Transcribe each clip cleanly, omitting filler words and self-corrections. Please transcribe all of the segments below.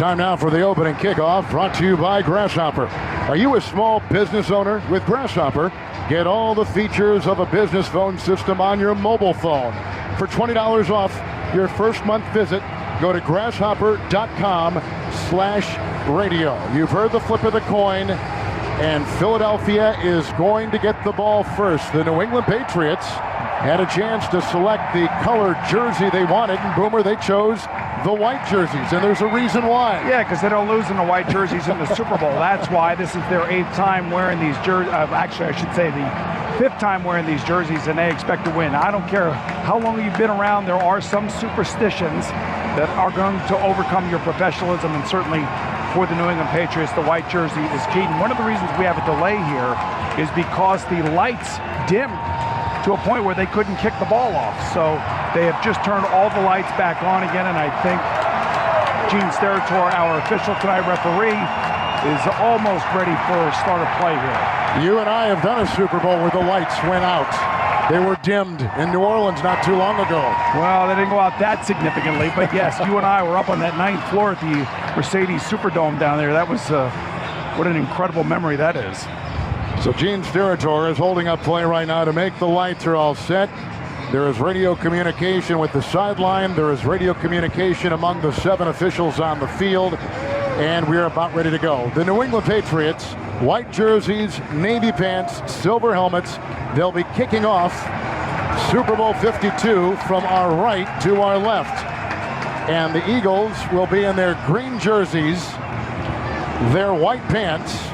Time now for the opening kickoff, brought to you by Grasshopper. Are you a small business owner? With Grasshopper, get all the features of a business phone system on your mobile phone. For $20 off your first month visit, go to grasshopper.com/radio. You've heard the flip of the coin, and Philadelphia is going to get the ball first. The New England Patriots had a chance to select the colored jersey they wanted, and Boomer, they chose the white jerseys, and there's a reason why. Yeah, because they don't lose in the white jerseys in the Super Bowl. That's why. This is their 8th time wearing these jerseys. Actually, I should say the 5th time wearing these jerseys, and they expect to win. I don't care how long you've been around. There are some superstitions that are going to overcome your professionalism, and certainly for the New England Patriots, the white jersey is key. And one of the reasons we have a delay here is because the lights dimmed to a point where they couldn't kick the ball off. So they have just turned all the lights back on again, and I think Gene Steratore, our official tonight referee, is almost ready for a start of play here. You and I have done a Super Bowl where the lights went out. They were dimmed in New Orleans not too long ago. Well, they didn't go out that significantly, but yes, you and I were up on that 9th floor at the Mercedes Superdome down there. That was, what an incredible memory that is. So Gene Steratore is holding up play right now to make the lights are all set. There is radio communication with the sideline. There is radio communication among the 7 officials on the field. And we are about ready to go. The New England Patriots, white jerseys, navy pants, silver helmets. They'll be kicking off Super Bowl 52 from our right to our left. And the Eagles will be in their green jerseys, their white pants,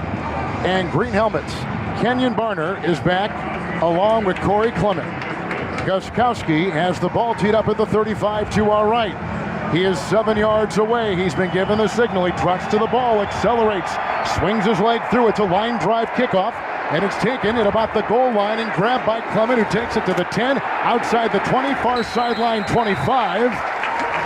and green helmets. Kenyon Barner is back along with Corey Clement. Gostkowski has the ball teed up at the 35 to our right. He is 7 yards away. He's been given the signal. He trots to the ball, accelerates, swings his leg through. It's a line drive kickoff, and it's taken at about the goal line and grabbed by Clement, who takes it to the 10, outside the 20, far sideline 25,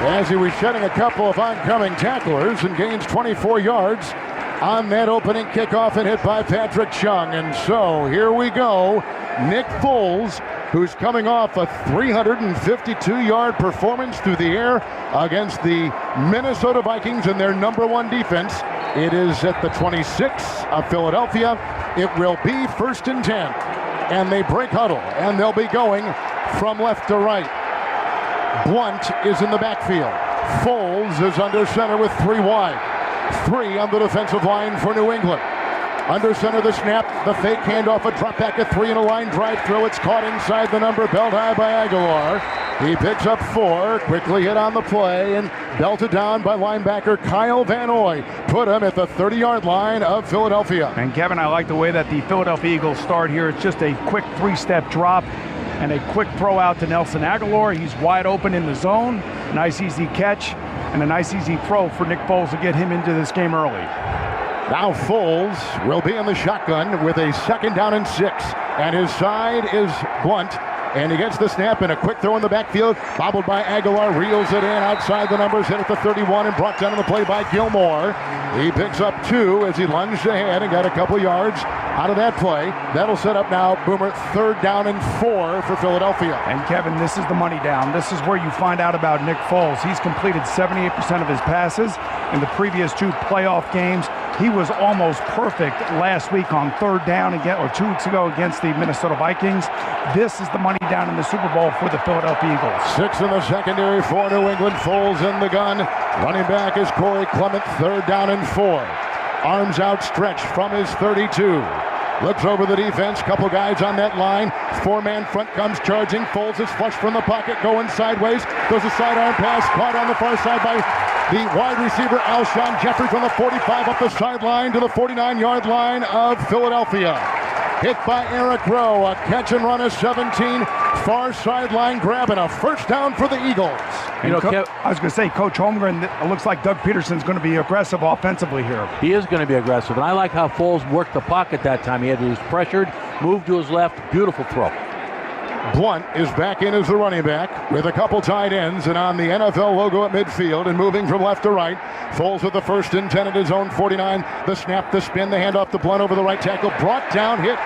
as he was shedding a couple of oncoming tacklers and gains 24 yards on that opening kickoff and hit by Patrick Chung. And so here we go. Nick Foles, who's coming off a 352-yard performance through the air against the Minnesota Vikings and their #1 defense. It is at the 26 of Philadelphia. It will be 1st and 10. And they break huddle, and they'll be going from left to right. Blount is in the backfield. Foles is under center with 3 wide. 3 on the defensive line for New England. Under center, the snap, the fake handoff, a drop back at 3 and a line drive through. It's caught inside the number, belt high by Aguilar. He picks up 4, quickly hit on the play and belted down by linebacker Kyle Van Noy. Put him at the 30-yard line of Philadelphia. And Kevin, I like the way that the Philadelphia Eagles start here. It's just a quick 3-step drop and a quick throw out to Nelson Aguilar. He's wide open in the zone. Nice easy catch and a nice easy throw for Nick Foles to get him into this game early. Now Foles will be in the shotgun with a 2nd down and 6. And his side is Blount. And he gets the snap and a quick throw in the backfield. Bobbled by Aguilar, reels it in outside the numbers, hit at the 31 and brought down on the play by Gilmore. He picks up 2 as he lunged ahead and got a couple yards out of that play. That'll set up now, Boomer, 3rd down and 4 for Philadelphia. And Kevin, this is the money down. This is where you find out about Nick Foles. He's completed 78% of his passes in the previous 2 playoff games. He was almost perfect last week on 3rd down again, or 2 weeks ago against the Minnesota Vikings. This is the money down in the Super Bowl for the Philadelphia Eagles. 6 in the secondary for New England. Foles in the gun. Running back is Corey Clement, 3rd down and 4. Arms outstretched from his 32. Looks over the defense, couple guys on that line. 4-man front comes charging. Foles is flushed from the pocket, going sideways. Goes a sidearm pass, caught on the far side by the wide receiver Alshon Jeffrey from the 45 up the sideline to the 49-yard line of Philadelphia. Hit by Eric Rowe, a catch and run of 17, far sideline grab and a 1st down for the Eagles. You know, I was going to say, Coach Holmgren, it looks like Doug Peterson's going to be aggressive offensively here. He is going to be aggressive, and I like how Foles worked the pocket that time. He was pressured, moved to his left, beautiful throw. Blount is back in as the running back with a couple tight ends and on the NFL logo at midfield and moving from left to right. Foles with the 1st and 10 at his own 49. The snap, the spin, the handoff to Blount over the right tackle. Brought down, hit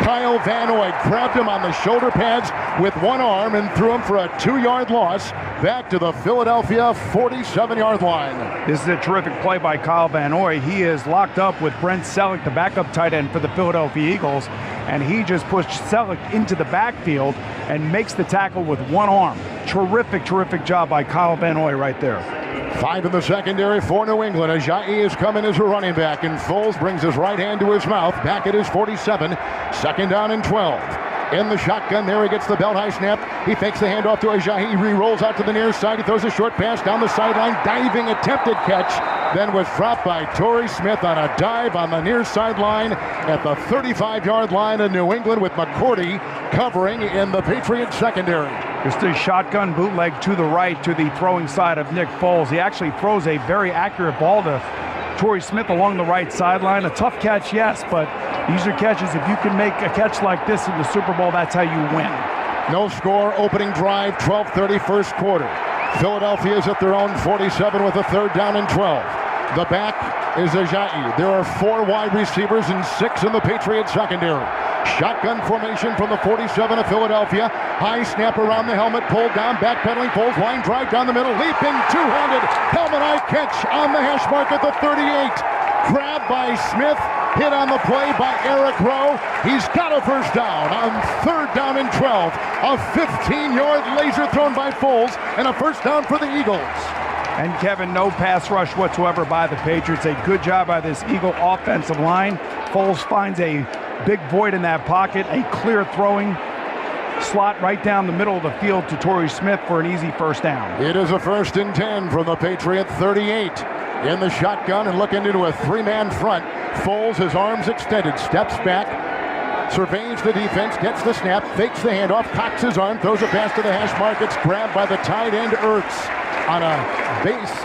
Kyle Van Noy grabbed him on the shoulder pads with one arm and threw him for a 2-yard loss back to the Philadelphia 47-yard line. This is a terrific play by Kyle Van Noy. He is locked up with Brent Selleck, the backup tight end for the Philadelphia Eagles, and he just pushed Selleck into the backfield and makes the tackle with one arm. Terrific job by Kyle Van Noy right there. 5 in the secondary for New England. Ajayi is coming as a running back, and Foles brings his right hand to his mouth, back at his 47. 2nd down and 12. In the shotgun, there he gets the belt high snap. He fakes the handoff to Ajayi. He rolls out to the near side. He throws a short pass down the sideline. Diving attempted catch, then was dropped by Torrey Smith on a dive on the near sideline at the 35-yard line of New England, with McCourty covering in the Patriots secondary. Just a shotgun bootleg to the right to the throwing side of Nick Foles. He actually throws a very accurate ball to Torrey Smith along the right sideline. A tough catch, yes, but these are catches. If you can make a catch like this in the Super Bowl, that's how you win. No score, opening drive, 12:30 first quarter. Philadelphia is at their own 47 with a 3rd down and 12. The back is Ajayi. There are 4 wide receivers and 6 in the Patriots secondary. Shotgun formation from the 47 of Philadelphia. High snap around the helmet, pulled down, backpedaling, Foles, line drive down the middle, leaping, two-handed, helmet high catch on the hash mark at the 38. Grabbed by Smith, hit on the play by Eric Rowe. He's got a first down on 3rd down and 12. A 15-yard laser thrown by Foles, and a first down for the Eagles. And Kevin, no pass rush whatsoever by the Patriots. A good job by this Eagle offensive line. Foles finds a big void in that pocket, a clear throwing slot right down the middle of the field to Torrey Smith for an easy first down. It is a 1st and 10 from the Patriot 38. In the shotgun and looking into a 3-man front. Foles, his arms extended, steps back, surveys the defense, gets the snap, fakes the handoff, cocks his arm, throws a pass to the hash mark. It's grabbed by the tight end Ertz on a base,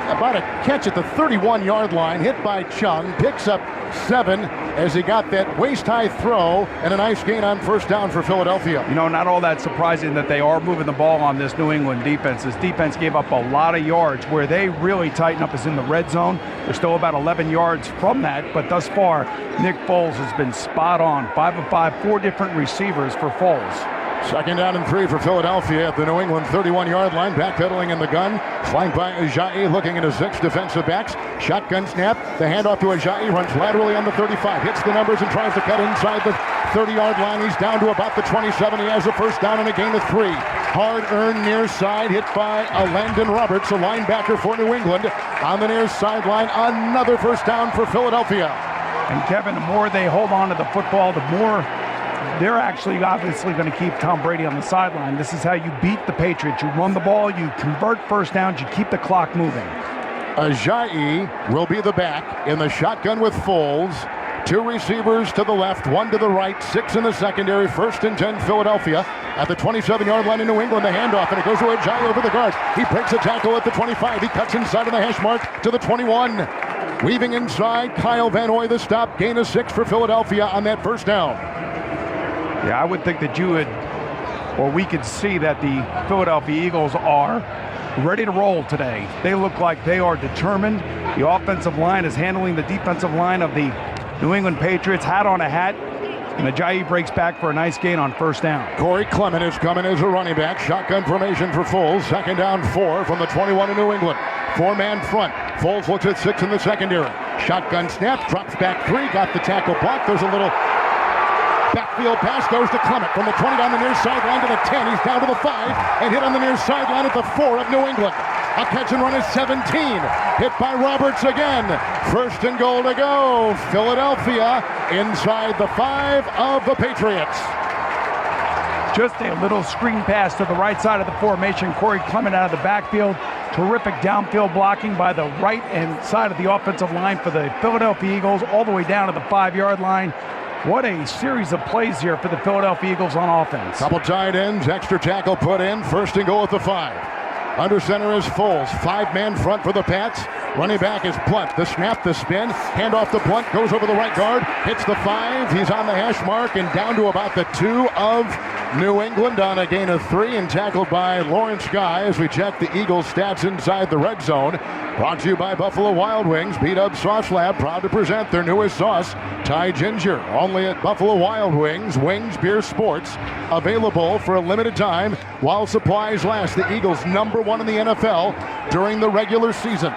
about a catch at the 31-yard line, hit by Chung, picks up 7 as he got that waist-high throw, and a nice gain on first down for Philadelphia. You know, not all that surprising that they are moving the ball on this New England defense. This defense gave up a lot of yards. Where they really tighten up is in the red zone. They're still about 11 yards from that, but thus far, Nick Foles has been spot on. 5 of 5, 4 different receivers for Foles. 2nd down and 3 for Philadelphia at the New England 31-yard line. Backpedaling in the gun. Flanked by Ajayi, looking into 6 defensive backs. Shotgun snap. The handoff to Ajayi. Runs laterally on the 35. Hits the numbers and tries to cut inside the 30-yard line. He's down to about the 27. He has a first down and a gain of 3. Hard-earned near side. Hit by Landon Roberts, a linebacker for New England. On the near sideline, another first down for Philadelphia. And Kevin, the more they hold on to the football, the more they're actually obviously going to keep Tom Brady on the sideline. This is how you beat the Patriots. You run the ball, you convert first downs, you keep the clock moving. Ajayi will be the back in the shotgun with Foles. 2 receivers to the left, 1 to the right, 6 in the secondary. 1st and 10 Philadelphia at the 27-yard line in New England. The handoff, and it goes to Ajayi over the guard. He breaks a tackle at the 25. He cuts inside of the hash mark to the 21. Weaving inside, Kyle Van Noy the stop. Gain of 6 for Philadelphia on that first down. Yeah, I would think that we could see that the Philadelphia Eagles are ready to roll today. They look like they are determined. The offensive line is handling the defensive line of the New England Patriots, hat on a hat, and Ajayi breaks back for a nice gain on first down. Corey Clement is coming as a running back. Shotgun formation for Foles. 2nd down 4 from the 21 of New England. 4-man front. Foles looks at 6 in the secondary. Shotgun snap, drops back 3, got the tackle blocked. There's a little backfield pass, goes to Clement from the 20 down the near sideline to the 10. He's down to the 5 and hit on the near sideline at the 4 of New England. A catch and run is 17. Hit by Roberts again. 1st and goal to go. Philadelphia inside the 5 of the Patriots. Just a little screen pass to the right side of the formation. Corey Clement out of the backfield. Terrific downfield blocking by the right hand side of the offensive line for the Philadelphia Eagles, all the way down to the 5-yard line. What a series of plays here for the Philadelphia Eagles on offense. Couple tight ends, extra tackle put in. 1st and goal at the 5. Under center is Foles. 5-man front for the Pats. Running back is Blount. The snap, the spin. Hand off to Blount. Goes over the right guard. Hits the 5. He's on the hash mark and down to about the 2 of New England on a gain of 3 and tackled by Lawrence Guy as we check the Eagles stats inside the red zone. Brought to you by Buffalo Wild Wings. Beat-Up Sauce Lab, proud to present their newest sauce, Thai Ginger. Only at Buffalo Wild Wings, Wings Beer Sports. Available for a limited time while supplies last. The Eagles #1 in the NFL during the regular season.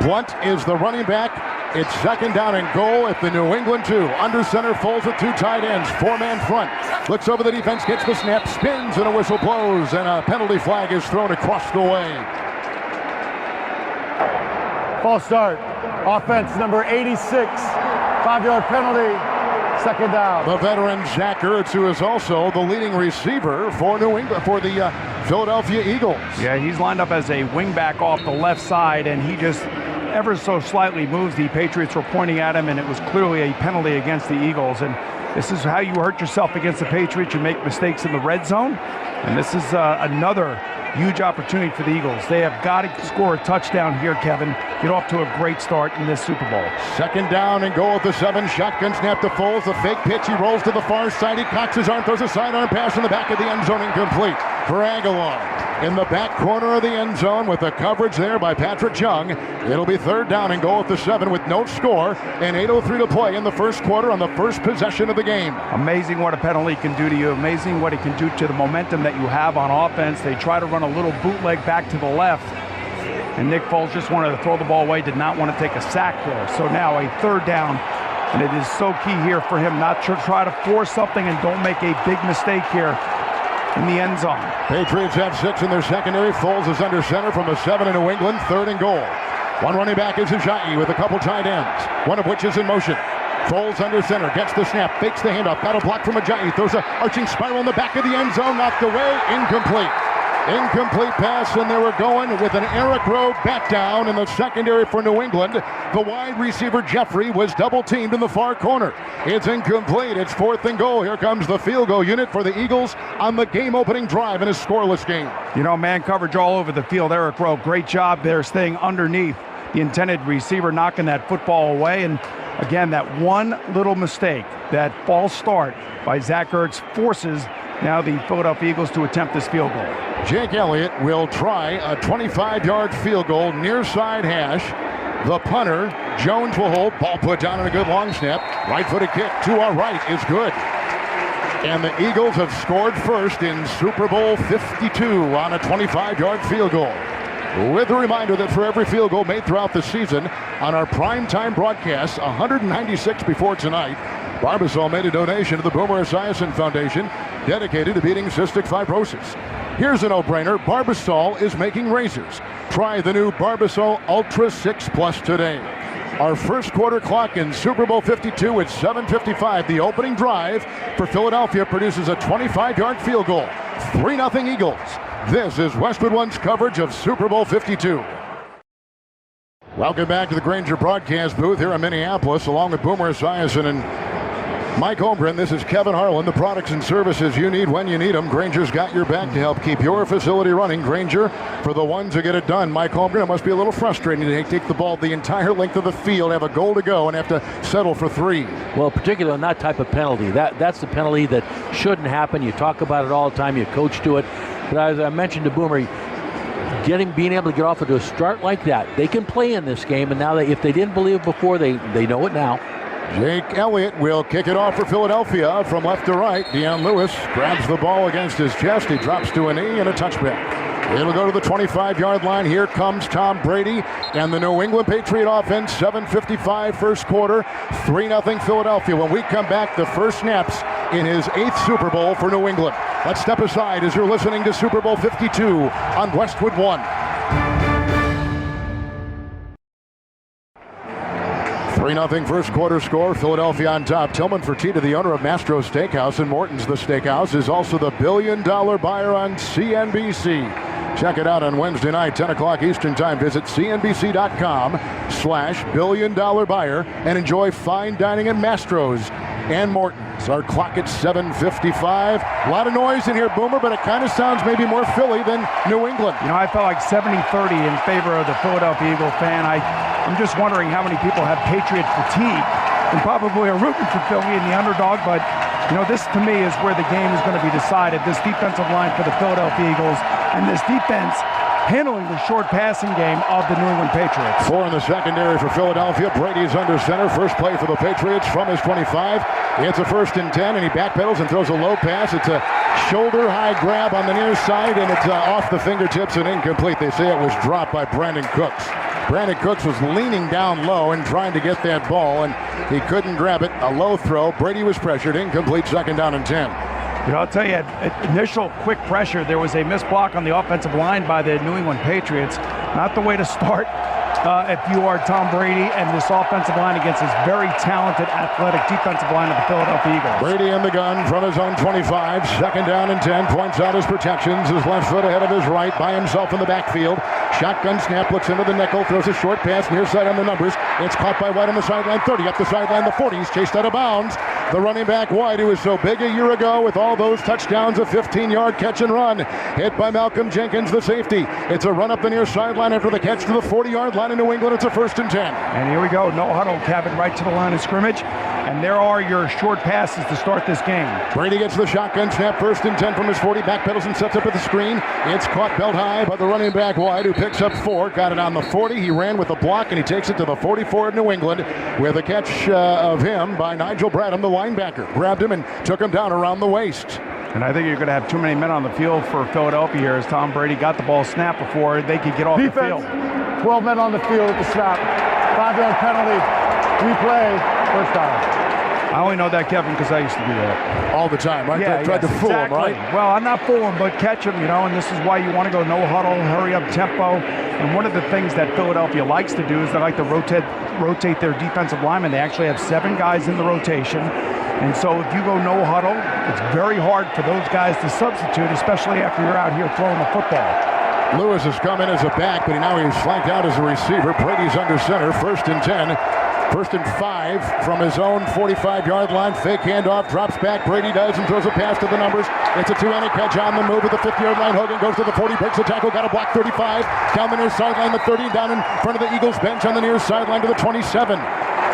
Blount is the running back. It's second down and goal at the New England 2. Under center, Foles with 2 tight ends, 4-man front. Looks over the defense, gets the snap, spins, and a whistle blows, and a penalty flag is thrown across the way. False start. Offense number 86. 5-yard penalty. Second down. The veteran Zach Ertz, who is also the leading receiver for New England, for the Philadelphia Eagles. Yeah, he's lined up as a wingback off the left side, and he just ever so slightly moves. The Patriots were pointing at him, and it was clearly a penalty against the Eagles. And this is how you hurt yourself against the Patriots. You make mistakes in the red zone, and this is another huge opportunity for the Eagles. They have got to score a touchdown here, Kevin. Get off to a great start in this Super Bowl. Second down and goal at the 7. Shotgun snap to Foles. The fake pitch. He rolls to the far side. He cocks his arm, throws a sidearm pass in the back of the end zone, incomplete for Aguilar. In the back corner of the end zone with the coverage there by Patrick Young. It'll be third down and goal at the 7 with no score and 8:03 to play in the first quarter on the first possession of the game. Amazing what a penalty can do to you. Amazing what it can do to the momentum that you have on offense. They try to run a little bootleg back to the left, and Nick Foles just wanted to throw the ball away, did not want to take a sack there. So now a third down, and it is so key here for him not to try to force something and don't make a big mistake here in the end zone. Patriots have 6 in their secondary. Foles is under center from the 7 in New England. Third and goal. One running back is Ajayi with a couple tight ends, one of which is in motion. Foles under center, gets the snap, fakes the handoff, got a block from Ajayi, throws an arching spiral in the back of the end zone, knocked away, incomplete. Incomplete pass, and they were going with an Eric Rowe back down in the secondary for New England. The wide receiver Jeffrey was double teamed in the far corner. It's incomplete. It's 4th and goal. Here comes the field goal unit for the Eagles on the game opening drive in a scoreless game. You know, man coverage all over the field. Eric Rowe, great job there staying underneath the intended receiver, knocking that football away. And again, that one little mistake, that false start by Zach Ertz, forces now the Philadelphia Eagles to attempt this field goal. Jake Elliott will try a 25-yard field goal near side hash. The punter, Jones, will hold. Ball put down on a good long snap. Right-footed kick to our right is good. And the Eagles have scored first in Super Bowl 52 on a 25-yard field goal. With a reminder that for every field goal made throughout the season on our primetime broadcasts, 196 before tonight, Barbasol made a donation to the Boomer Esiason Foundation dedicated to beating cystic fibrosis. Here's a no-brainer. Barbasol is making razors. Try the new Barbasol Ultra 6 Plus today. Our first quarter clock in Super Bowl 52 at 7:55. The opening drive for Philadelphia produces a 25-yard field goal. 3-0 Eagles. This is Westwood One's coverage of Super Bowl 52. Welcome back to the Grainger broadcast booth here in Minneapolis, along with Boomer Esiason and Mike Holmgren. This is Kevin Harlan. The products and services you need when you need them. Grainger's got your back to help keep your facility running. Grainger, for the ones who get it done. Mike Holmgren, it must be a little frustrating to take the ball the entire length of the field, have a goal to go, and have to settle for 3. Well, particularly on that type of penalty. That's the penalty that shouldn't happen. You talk about it all the time. You coach to it. But as I mentioned to Boomer, being able to get off to a start like that, they can play in this game. And now, if they didn't believe it before, they know it now. Jake Elliott will kick it off for Philadelphia from left to right. Deion Lewis grabs the ball against his chest. He drops to a knee and a touchback. It'll go to the 25-yard line. Here comes Tom Brady and the New England Patriot offense. 7:55 first quarter. 3-0 Philadelphia. When we come back, the first snaps in his 8th Super Bowl for New England. Let's step aside as you're listening to Super Bowl 52 on Westwood One. 3-0 first quarter score. Philadelphia on top. Tillman Fertitta, the owner of Mastro's Steakhouse, and Morton's The Steakhouse, is also the billion-dollar buyer on CNBC. Check it out on Wednesday night, 10 o'clock Eastern Time. Visit cnbc.com/billion-dollar-buyer and enjoy fine dining at Mastro's and Morton's. Our clock at 7:55. A lot of noise in here, Boomer, but it kind of sounds maybe more Philly than New England. You know, I felt like 70-30 in favor of the Philadelphia Eagle fan. I'm just wondering how many people have Patriot fatigue and probably are rooting for Philly and the underdog, but You know, this to me is where the game is going to be decided. This defensive line for the Philadelphia Eagles and this defense handling the short passing game of the New England Patriots. 4 in the secondary for Philadelphia. Brady's under center. First play for the Patriots from his 25. It's a 1st and 10, and he backpedals and throws a low pass. It's a shoulder-high grab on the near side, and it's off the fingertips and incomplete. They say it was dropped by Brandon Cooks. Brandon Cooks was leaning down low and trying to get that ball, and he couldn't grab it. A low throw. Brady was pressured. Incomplete, 2nd down and 10. You know, I'll tell you, at initial quick pressure, there was a missed block on the offensive line by the New England Patriots. Not the way to start if you are Tom Brady and this offensive line against this very talented, athletic defensive line of the Philadelphia Eagles. Brady in the gun from his own 25. 2nd down and 10. Points out his protections. His left foot ahead of his right by himself in the backfield. Shotgun snap, looks into the nickel, throws a short pass near side on the numbers. It's caught by White on the sideline, 30, up the sideline, the 40. He's chased out of bounds. The running back White, who was so big a year ago with all those touchdowns, a 15-yard catch and run. Hit by Malcolm Jenkins, the safety. It's a run up the near sideline after the catch to the 40-yard line in New England. It's a 1st and 10. And here we go, no huddle, Kevin, right to the line of scrimmage. And there are your short passes to start this game. Brady gets the shotgun snap, 1st and 10 from his 40. Backpedals and sets up at the screen. It's caught belt high by the running back White, who picks up 4. Got it on the 40. He ran with the block, and he takes it to the 44 of New England with a catch of him by Nigel Bradham, the linebacker. Grabbed him and took him down around the waist. And I think you're going to have too many men on the field for Philadelphia here as Tom Brady got the ball snapped before they could get off the field. 12 men on the field at the snap. 5-yard penalty. Replay. 1st down. I only know that, Kevin, because I used to do that. All the time, right? Yeah, tried to fool him, exactly. right? Well, I'm not fooling, but catch him, you know, and this is why you want to go no huddle, hurry up tempo. And one of the things that Philadelphia likes to do is they like to rotate their defensive linemen. They actually have 7 guys in the rotation. And so if you go no huddle, it's very hard for those guys to substitute, especially after you're out here throwing the football. Lewis has come in as a back, but now he's flanked out as a receiver. Brady's under center, 1st and 10. 1st and 5 from his own 45-yard line. Fake handoff, drops back. Brady does and throws a pass to the numbers. It's a 2-handed catch on the move at the 50-yard line. Hogan goes to the 40, breaks the tackle, got a block 35. Down the near sideline, the 30, down in front of the Eagles bench on the near sideline to the 27.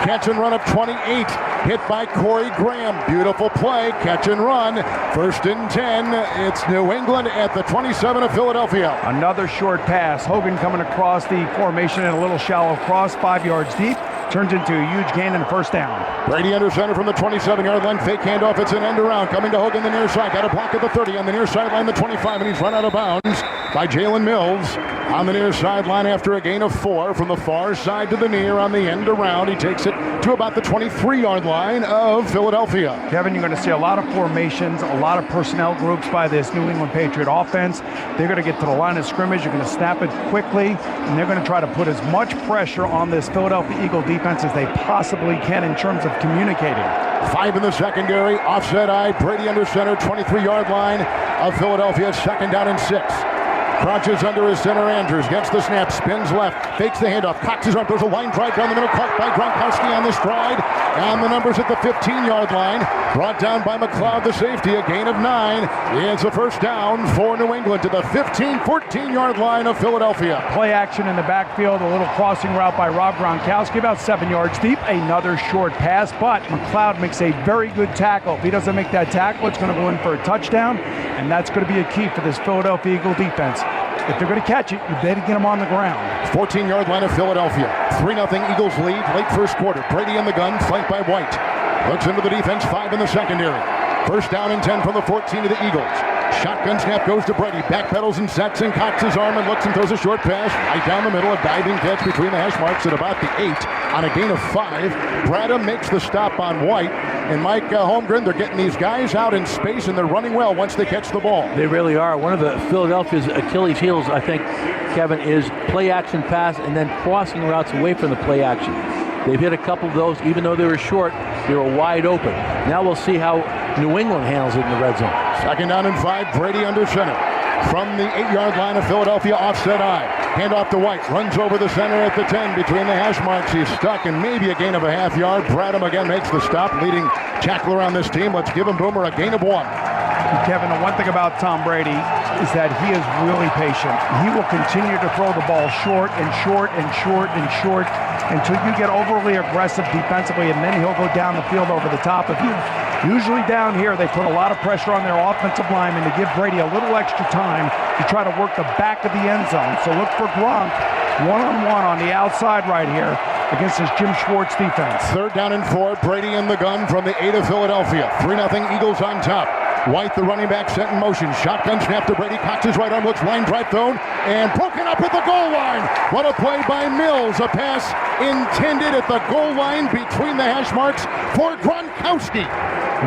Catch and run of 28. Hit by Corey Graham. Beautiful play. Catch and run. 1st and 10. It's New England at the 27 of Philadelphia. Another short pass. Hogan coming across the formation in a little shallow cross, 5 yards deep. Turns into a huge gain and 1st down. Brady under center from the 27-yard line. Fake handoff. It's an end around. Coming to Hogan the near side. Got a block at the 30 on the near sideline, the 25, and he's run out of bounds by Jalen Mills on the near sideline after a gain of 4 from the far side to the near on the end around. He takes it to about the 23-yard line of Philadelphia. Kevin, you're going to see a lot of formations, a lot of personnel groups by this New England Patriot offense. They're going to get to the line of scrimmage. You're going to snap it quickly, and they're going to try to put as much pressure on this Philadelphia Eagle defense as they possibly can in terms of communicating. 5 in the secondary, offset eye, Brady under center, 23-yard line of Philadelphia, 2nd down and 6. Crouches under his center, Andrews gets the snap, spins left, fakes the handoff, cocks his arm, throws a line drive down the middle, caught by Gronkowski on the stride, and the numbers at the 15-yard line, brought down by McLeod, the safety, a gain of 9. It's a 1st down for New England to the 14-yard line of Philadelphia. Play action in the backfield, a little crossing route by Rob Gronkowski, about 7 yards deep, another short pass, but McLeod makes a very good tackle. If he doesn't make that tackle, it's going to go in for a touchdown, and that's going to be a key for this Philadelphia Eagle defense. If they're going to catch it, you better get them on the ground. 14-yard line of Philadelphia. 3-0 Eagles lead, late 1st quarter. Brady in the gun, flanked by White. Looks into the defense, 5 in the secondary. 1st down and 10 from the 14 of the Eagles. Shotgun snap goes to Brady. Backpedals and sets and cocks his arm and looks and throws a short pass right down the middle. A diving catch between the hash marks at about the 8 on a gain of 5. Bradham makes the stop on White. And Mike Holmgren, they're getting these guys out in space and they're running well once they catch the ball. They really are. One of the Philadelphia's Achilles heels, I think, Kevin, is play action pass and then crossing routes away from the play action. They've hit a couple of those, even though they were short, they were wide open. Now we'll see how New England handles it in the red zone. 2nd down and 5, Brady under center. From the 8-yard line of Philadelphia, offset eye. Hand off to White, runs over the center at the 10 between the hash marks. He's stuck and maybe a gain of a half yard. Bradham again makes the stop, leading tackler on this team. Let's give him Boomer a gain of 1. Kevin, the one thing about Tom Brady is that he is really patient. He will continue to throw the ball short and short and short and short until you get overly aggressive defensively, and then he'll go down the field over the top of you. Usually down here, they put a lot of pressure on their offensive linemen to give Brady a little extra time to try to work the back of the end zone. So look for Gronk one-on-one on the outside right here against this Jim Schwartz defense. 3rd down and 4. Brady in the gun from the 8 of Philadelphia. 3-0 Eagles on top. White, the running back, set in motion. Shotgun snap to Brady. Cocks his right arm, looks line drive thrown, and broken up at the goal line. What a play by Mills. A pass intended at the goal line between the hash marks for Gronkowski.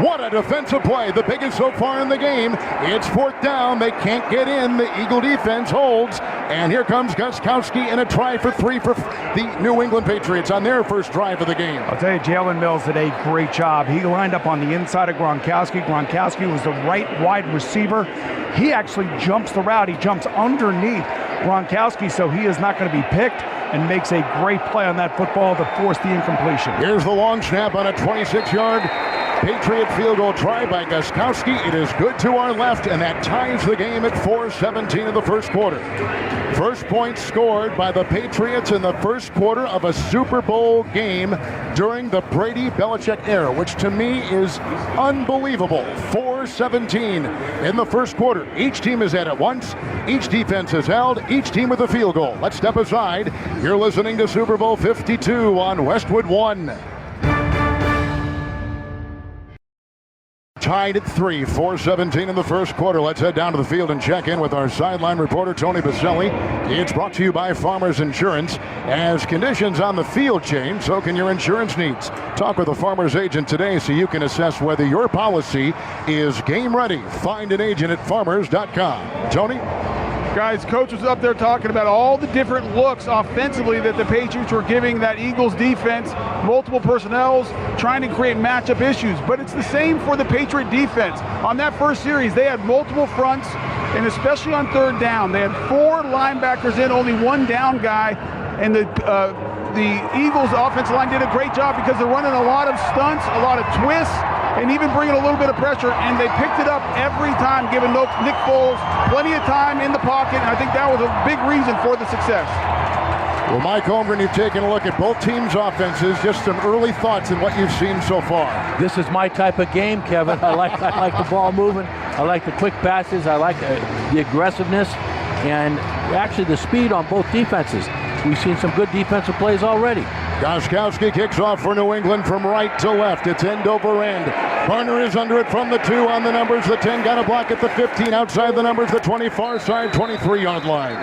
What a defensive play. The biggest so far in the game. It's 4th down. They can't get in. The Eagle defense holds. And here comes Gostkowski in a try for 3 for the New England Patriots on their first drive of the game. I'll tell you, Jalen Mills did a great job. He lined up on the inside of Gronkowski. Gronkowski was the right wide receiver. He actually jumps the route. He jumps underneath Gronkowski, so he is not going to be picked, and makes a great play on that football to force the incompletion. Here's the long snap on a 26-yard Patriot field goal try by Gostkowski. It is good to our left, and that ties the game at 4:17 of the first quarter. First point scored by the Patriots in the first quarter of a Super Bowl game during the Brady-Belichick era, which to me is unbelievable. 4:17 in the first quarter. Each team has had it once. Each defense has held. Each team with a field goal. Let's step aside. You're listening to Super Bowl 52 on Westwood 1. Tied at 3, 4:17 in the first quarter. Let's head down to the field and check in with our sideline reporter, Tony Baselli. It's brought to you by Farmers Insurance. As conditions on the field change, so can your insurance needs. Talk with a Farmers agent today so you can assess whether your policy is game ready. Find an agent at farmers.com. Tony? Guys, coach was up there talking about all the different looks offensively that the Patriots were giving that Eagles defense, multiple personnels, trying to create matchup issues. But it's the same for the Patriot defense. On that first series, they had multiple fronts, and especially on 3rd down, they had 4 linebackers in, only 1 down guy, and the Eagles offensive line did a great job because they're running a lot of stunts, a lot of twists, and even bringing a little bit of pressure, and they picked it up every time, giving Nick Foles plenty of time in the pocket, and I think that was a big reason for the success. Well, Mike Holmgren, you've taken a look at both teams' offenses. Just some early thoughts on what you've seen so far. This is my type of game, Kevin. I like the ball moving. I like the quick passes. I like the aggressiveness and actually the speed on both defenses. We've seen some good defensive plays already. Gostkowski kicks off for New England from right to left. It's end over end. Garner is under it from the 2 on the numbers. The 10 got a block at the 15. Outside the numbers, the 20 far side, 23-yard line.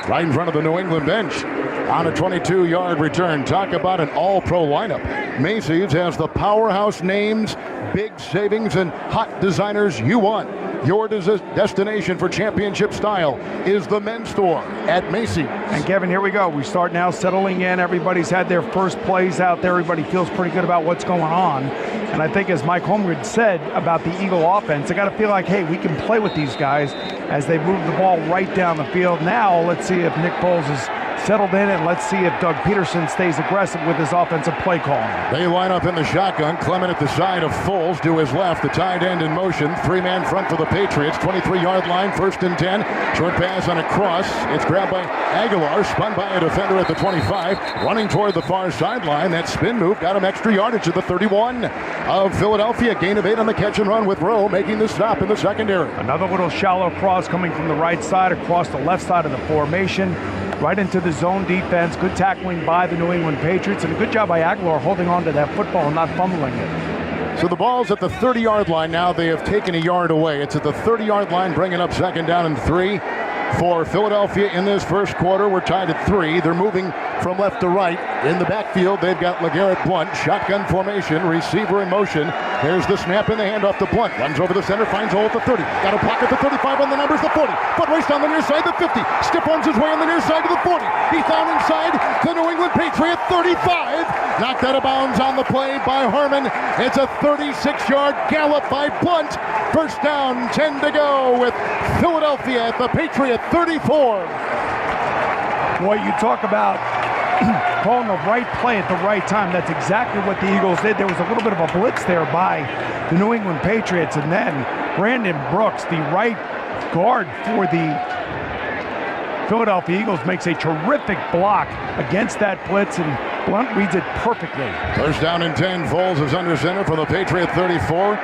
Right in front of the New England bench on a 22-yard return. Talk about an all-pro lineup. Macy's has the powerhouse names, big savings, and hot designers you want. Your destination for championship style is the men's store at Macy's. And Kevin, here we go. We start now settling in. Everybody's had their first plays out there. Everybody feels pretty good about what's going on. And I think as Mike Holmgren said about the Eagle offense, they got to feel like, hey, we can play with these guys as they move the ball right down the field. Now let's see if Nick Foles is settled in, and let's see if Doug Peterson stays aggressive with his offensive play calling. They line up in the shotgun. Clement at the side of Foles to his left. The tight end in motion. 3-man front for the Patriots. 23-yard line, 1st and 10. Short pass on a cross. It's grabbed by Aguilar. Spun by a defender at the 25. Running toward the far sideline. That spin move got him extra yardage at the 31 of Philadelphia. Gain of 8 on the catch and run with Rowe making the stop in the secondary. Another little shallow cross coming from the right side across the left side of the formation. Right into the zone defense. Good tackling by the New England Patriots, and a good job by Aguilar holding on to that football and not fumbling it. So the ball's at the 30-yard line now. They have taken a yard away. It's at the 30-yard line, bringing up 2nd down and 3 for Philadelphia in this first quarter. We're tied at 3. They're moving from left to right. In the backfield, they've got LeGarrette Blount. Shotgun formation, receiver in motion. There's the snap in the handoff to Blount. Runs over the center, finds a hole at the 30. Got a block at the 35 on the numbers, the 40. Foot race down the near side, the 50. Stiff arms his way on the near side to the 40. He found inside the New England Patriot 35. Knocked out of bounds on the play by Harmon. It's a 36-yard gallop by Blount. First down, 10 to go with Philadelphia at the Patriot 34. Boy, you talk about calling the right play at the right time. That's exactly what the Eagles did. There was a little bit of a blitz there by the New England Patriots, and then Brandon Brooks, the right guard for the Philadelphia Eagles, makes a terrific block against that blitz, and Blount reads it perfectly. First down and 10. Foles is under center for the Patriot 34.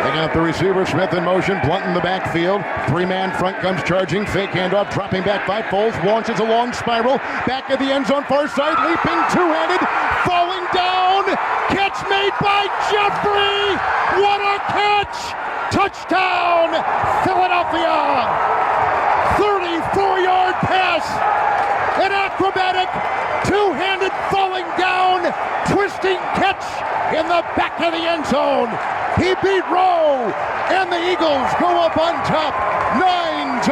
They got the receiver, Smith in motion, Blount in the backfield. Three-man front comes charging, fake handoff, dropping back 5 Foles, launches a long spiral, back of the end zone, far side, leaping, two-handed, falling down, catch made by Jeffrey! What a catch! Touchdown, Philadelphia! 34-yard pass, an acrobatic, two-handed falling down, twisting catch in the back of the end zone. He beat Rowe, and the Eagles go up on top, 9-3,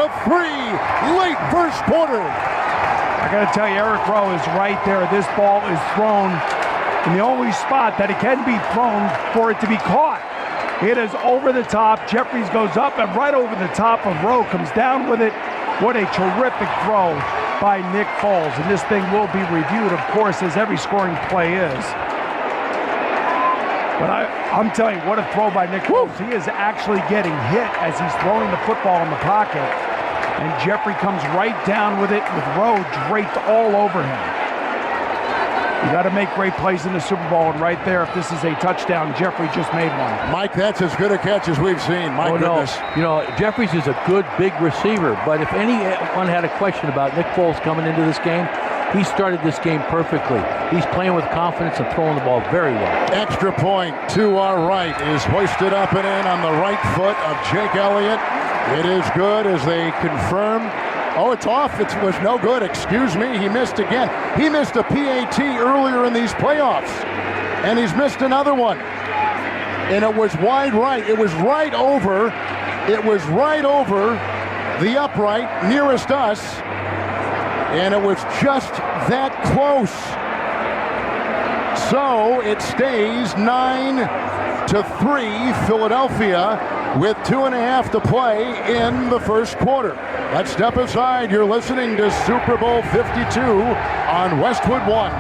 late first quarter. I got to tell you, Eric Rowe is right there. This ball is thrown in the only spot that it can be thrown for it to be caught. It is over the top. Jeffries goes up and right over the top of Rowe, comes down with it. What a terrific throw by Nick Foles. And this thing will be reviewed, of course, as every scoring play is. But I'm telling you, what a throw by Nick Foles. He is actually getting hit as he's throwing the football in the pocket. And Jeffrey comes right down with it, with Rowe draped all over him. You got to make great plays in the Super Bowl, and right there, if this is a touchdown, Jeffrey just made one. Mike, that's as good a catch as we've seen. My goodness. No. You know, Jeffries is a good, big receiver, but if anyone had a question about Nick Foles coming into this game, he started this game perfectly. He's playing with confidence and throwing the ball very well. Extra point to our right is hoisted up and in on the right foot of Jake Elliott. It is good as they confirm. Oh, it's off. It was no good. Excuse me. He missed again. He missed a PAT earlier in these playoffs, and he's missed another one. And it was wide right. It was right over. It was right over the upright nearest us, and it was just that close. So it stays 9-3, Philadelphia, with 2.5 to play in the first quarter. Let's step aside. You're listening to Super Bowl 52 on Westwood 1.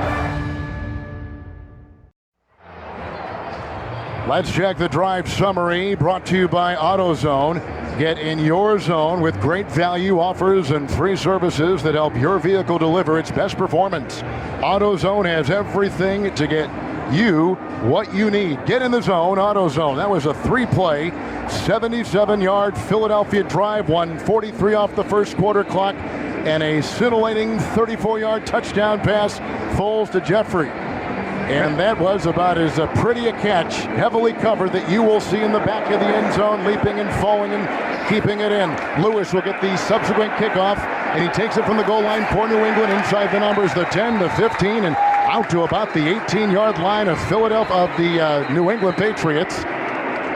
Let's check the drive summary, brought to you by AutoZone. Get in your zone with great value offers and free services that help your vehicle deliver its best performance. AutoZone has everything to get you what you need. Get in the zone, AutoZone. That was a 3-play, 77-yard Philadelphia drive, 1:43 off the first quarter clock, and a scintillating 34-yard touchdown pass, Foles to Jeffrey. And that was about as pretty a catch, heavily covered, that you will see in the back of the end zone, leaping and falling and keeping it in. Lewis will get the subsequent kickoff, and he takes it from the goal line for New England inside the numbers, the 10, the 15, and out to about the 18-yard line of Philadelphia, of the New England Patriots,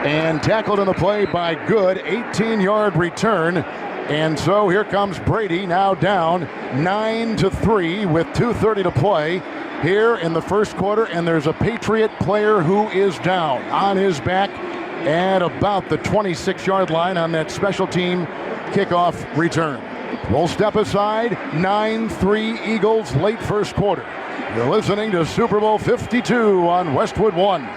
and tackled in the play by Good, 18-yard return. And so here comes Brady, now down 9-3 with 2:30 to play here in the first quarter, and there's a Patriot player who is down on his back at about the 26-yard line on that special team kickoff return. We'll step aside. 9-3 Eagles, late first quarter. You're listening to Super Bowl 52 on Westwood 1.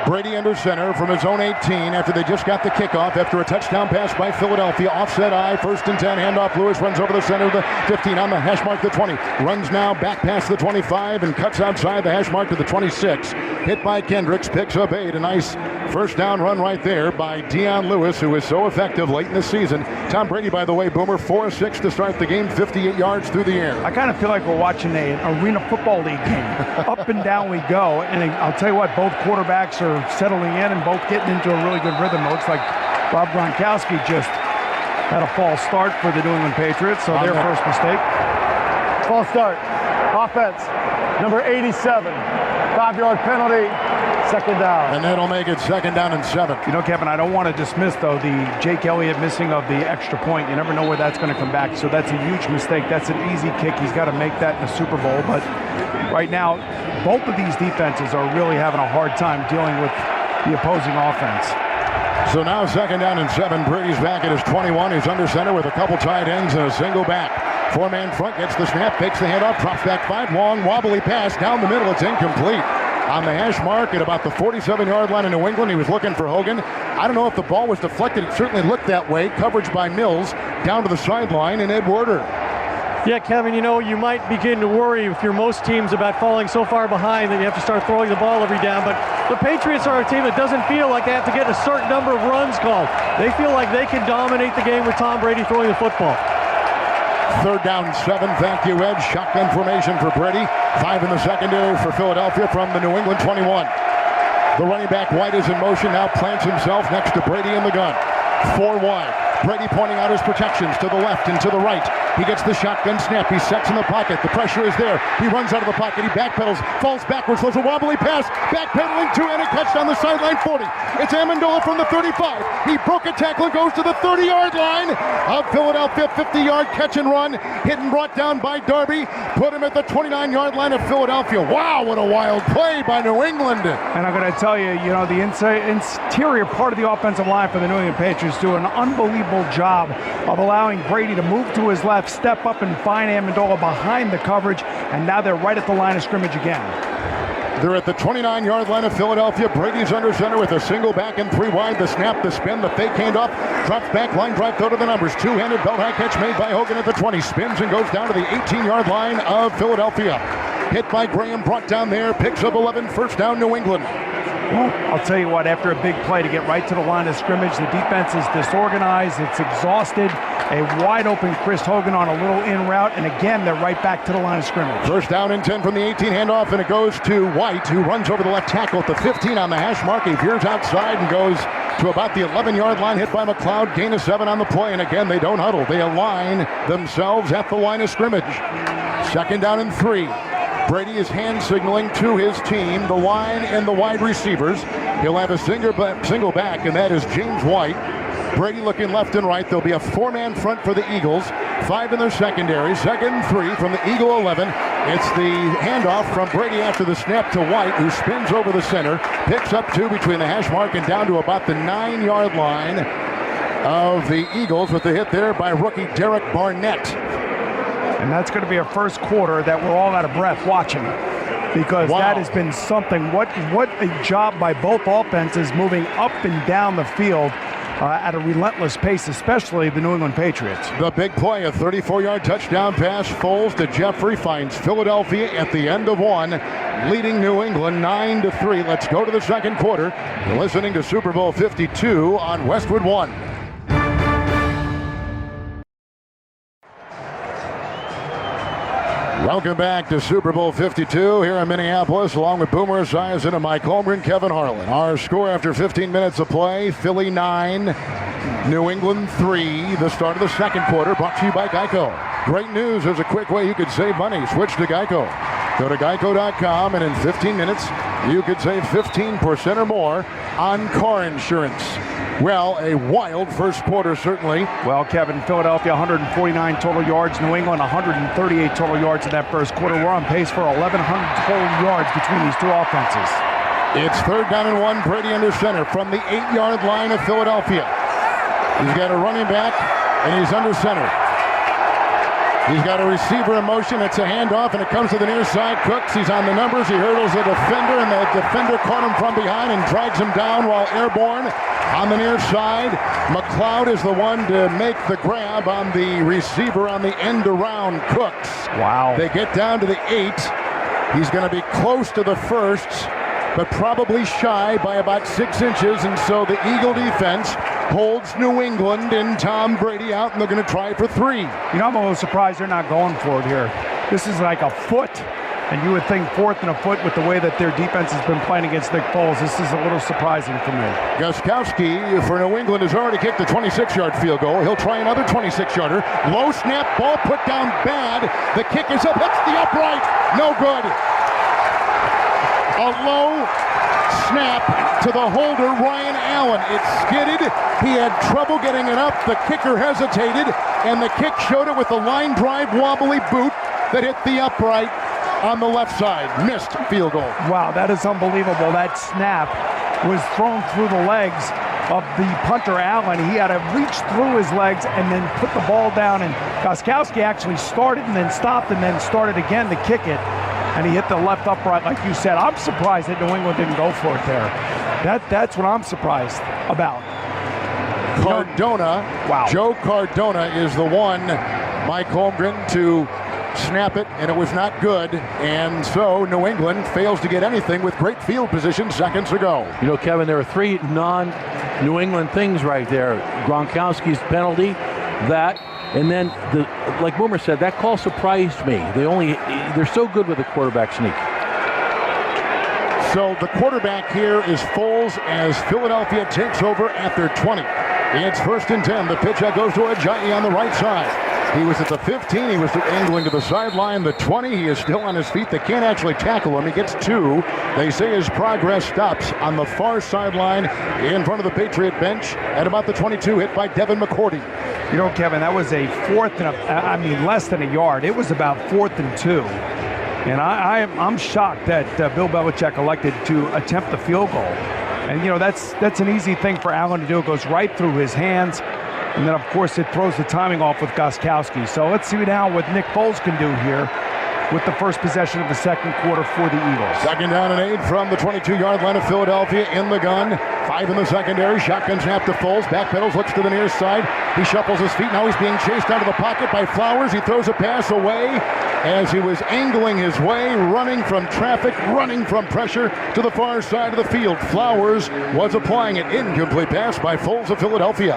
Brady under center from his own 18 after they just got the kickoff after a touchdown pass by Philadelphia. Offset eye, 1st and 10, handoff. Lewis runs over the center of the 15 on the hash mark, the 20. Runs now back past the 25 and cuts outside the hash mark to the 26. Hit by Kendricks, picks up 8. A nice first down run right there by Dion Lewis, who was so effective late in the season. Tom Brady, by the way, Boomer, 4-6 to start the game, 58 yards through the air. I kind of feel like we're watching an Arena Football League game. Up and down we go, and I'll tell you what, both quarterbacks are settling in and both getting into a really good rhythm. It looks like Rob Gronkowski just had a false start for the New England Patriots, so their first mistake. False start. Offense, number 87. 5-yard penalty, 2nd down. And that'll make it 2nd down and 7. You know, Kevin, I don't want to dismiss, though, the Jake Elliott missing of the extra point. You never know where that's going to come back, so that's a huge mistake. That's an easy kick. He's got to make that in the Super Bowl, but right now, both of these defenses are really having a hard time dealing with the opposing offense. So now 2nd down and 7. Brady's back at his 21. He's under center with a couple tight ends and a single back. 4-man front, gets the snap, fakes the handoff, drops back 5, long, wobbly pass down the middle. It's incomplete. On the hash mark at about the 47-yard line in New England, he was looking for Hogan. I don't know if the ball was deflected. It certainly looked that way. Coverage by Mills down to the sideline, and Ed Werder Yeah, Kevin, you know, you might begin to worry if you're most teams about falling so far behind that you have to start throwing the ball every down. But the Patriots are a team that doesn't feel like they have to get a certain number of runs called. They feel like they can dominate the game with Tom Brady throwing the football. 3rd down and 7. Thank you, Ed. Shotgun formation for Brady. 5 in the secondary for Philadelphia from the New England 21. The running back White is in motion, now plants himself next to Brady in the gun. 4 wide. Brady pointing out his protections to the left and to the right. He gets the shotgun snap. He sets in the pocket. The pressure is there. He runs out of the pocket. He backpedals, falls backwards, throws a wobbly pass. Backpedaling to and a catch down the sideline 40. It's Amendola from the 35. He broke a tackle and goes to the 30-yard line of Philadelphia. 50-yard catch and run. Hit and brought down by Darby. Put him at the 29-yard line of Philadelphia. Wow, what a wild play by New England. And I'm going to tell you, you know, the interior part of the offensive line for the New England Patriots do an unbelievable job of allowing Brady to move to his left, step up and find Amendola behind the coverage, and now they're right at the line of scrimmage again. They're at the 29-yard line of Philadelphia. Brady's under center with a single back and 3 wide. The snap, the spin, the fake handoff. Drops back, line drive, throw to the numbers. Two-handed belt high catch made by Hogan at the 20. Spins and goes down to the 18-yard line of Philadelphia. Hit by Graham, brought down there. Picks up 11, 1st down New England. Well, I'll tell you what, after a big play to get right to the line of scrimmage, the defense is disorganized, it's exhausted. A wide open Chris Hogan on a little in route, and again, they're right back to the line of scrimmage. 1st down and 10 from the 18 handoff, and it goes to White, who runs over the left tackle at the 15 on the hash mark. He veers outside and goes to about the 11-yard line, hit by McLeod, gain of 7 on the play, and again, they don't huddle. They align themselves at the line of scrimmage. 2nd down and 3. Brady is hand signaling to his team, the line and the wide receivers. He'll have a single back, and that is James White. Brady looking left and right. There'll be a 4-man front for the Eagles. 5 in their secondary. 2nd and 3 from the Eagle 11. It's the handoff from Brady after the snap to White, who spins over the center. Picks up 2 between the hash mark and down to about the 9-yard line of the Eagles with the hit there by rookie Derek Barnett. And that's going to be a first quarter that we're all out of breath watching, because that has been something. What a job by both offenses moving up and down the field at a relentless pace, especially the New England Patriots. The big play, a 34-yard touchdown pass. Foles to Jeffrey finds Philadelphia at the end of 1, leading New England 9-3. Let's go to the 2nd quarter. You're listening to Super Bowl 52 on Westwood 1. Welcome back to Super Bowl 52 here in Minneapolis, along with Boomer Esiason and Mike Holmgren, Kevin Harlan. Our score after 15 minutes of play, Philly 9, New England 3. The start of the 2nd quarter, brought to you by Geico. Great news, there's a quick way you could save money. Switch to Geico. Go to geico.com, and in 15 minutes, you could save 15% or more on car insurance. Well, a wild first quarter, certainly. Well, Kevin, Philadelphia 149 total yards, New England 138 total yards in that first quarter. We're on pace for 1,100 total yards between these two offenses. It's 3rd down and 1, Brady under center from the 8-yard line of Philadelphia. He's got a running back, and he's under center. He's got a receiver in motion. It's a handoff, and it comes to the near side. Cooks, he's on the numbers. He hurdles the defender, and the defender caught him from behind and drags him down while airborne. On the near side, McLeod is the one to make the grab on the receiver on the end around Cooks. Wow. They get down to the 8. He's going to be close to the 1st, but probably shy by about 6 inches, and so the Eagle defense holds New England and Tom Brady out, and they're going to try for 3. You know, I'm a little surprised they're not going for it here. This is like a foot, and you would think 4th and a foot with the way that their defense has been playing against Nick Foles. This is a little surprising for me. Gostkowski for New England has already kicked the 26-yard field goal. He'll try another 26-yarder. Low snap, ball put down bad. The kick is up, hits the upright. No good. A low snap to the holder, Ryan Allen. It skidded. He had trouble getting it up. The kicker hesitated, and the kick showed it with a line drive wobbly boot that hit the upright on the left side. Missed field goal. Wow, that is unbelievable. That snap was thrown through the legs of the punter, Allen. He had to reach through his legs and then put the ball down, and Gostkowski actually started and then stopped and then started again to kick it, and he hit the left upright like you said. I'm surprised that New England didn't go for it there. That's what I'm surprised about. Cardona, wow. Joe Cardona is the one Mike Holmgren to snap it, and it was not good. And so New England fails to get anything with great field position seconds ago. You know, Kevin, there are three non-New England things right there. Gronkowski's penalty, that, and then, like Boomer said, that call surprised me. They're so good with the quarterback sneak. So the quarterback here is Foles as Philadelphia takes over at their 20. It's 1st and 10. The pitch out goes to Ajayi on the right side. He was at the 15. He was angling to the sideline. The 20. He is still on his feet. They can't actually tackle him. He gets 2. They say his progress stops on the far sideline in front of the Patriot bench at about the 22, hit by Devin McCourty. You know, Kevin, that was a less than a yard. It was about 4th and 2. And I'm shocked that Bill Belichick elected to attempt the field goal. And, you know, that's an easy thing for Allen to do. It goes right through his hands. And then, of course, it throws the timing off with Gostkowski. So let's see now what Nick Foles can do here with the first possession of the second quarter for the Eagles. 2nd down and 8 from the 22-yard line of Philadelphia in the gun. 5 in the secondary. Shotgun snap to Foles. Backpedals, looks to the near side. He shuffles his feet. Now he's being chased out of the pocket by Flowers. He throws a pass away as he was angling his way, running from traffic, running from pressure to the far side of the field. Flowers was applying an incomplete pass by Foles of Philadelphia.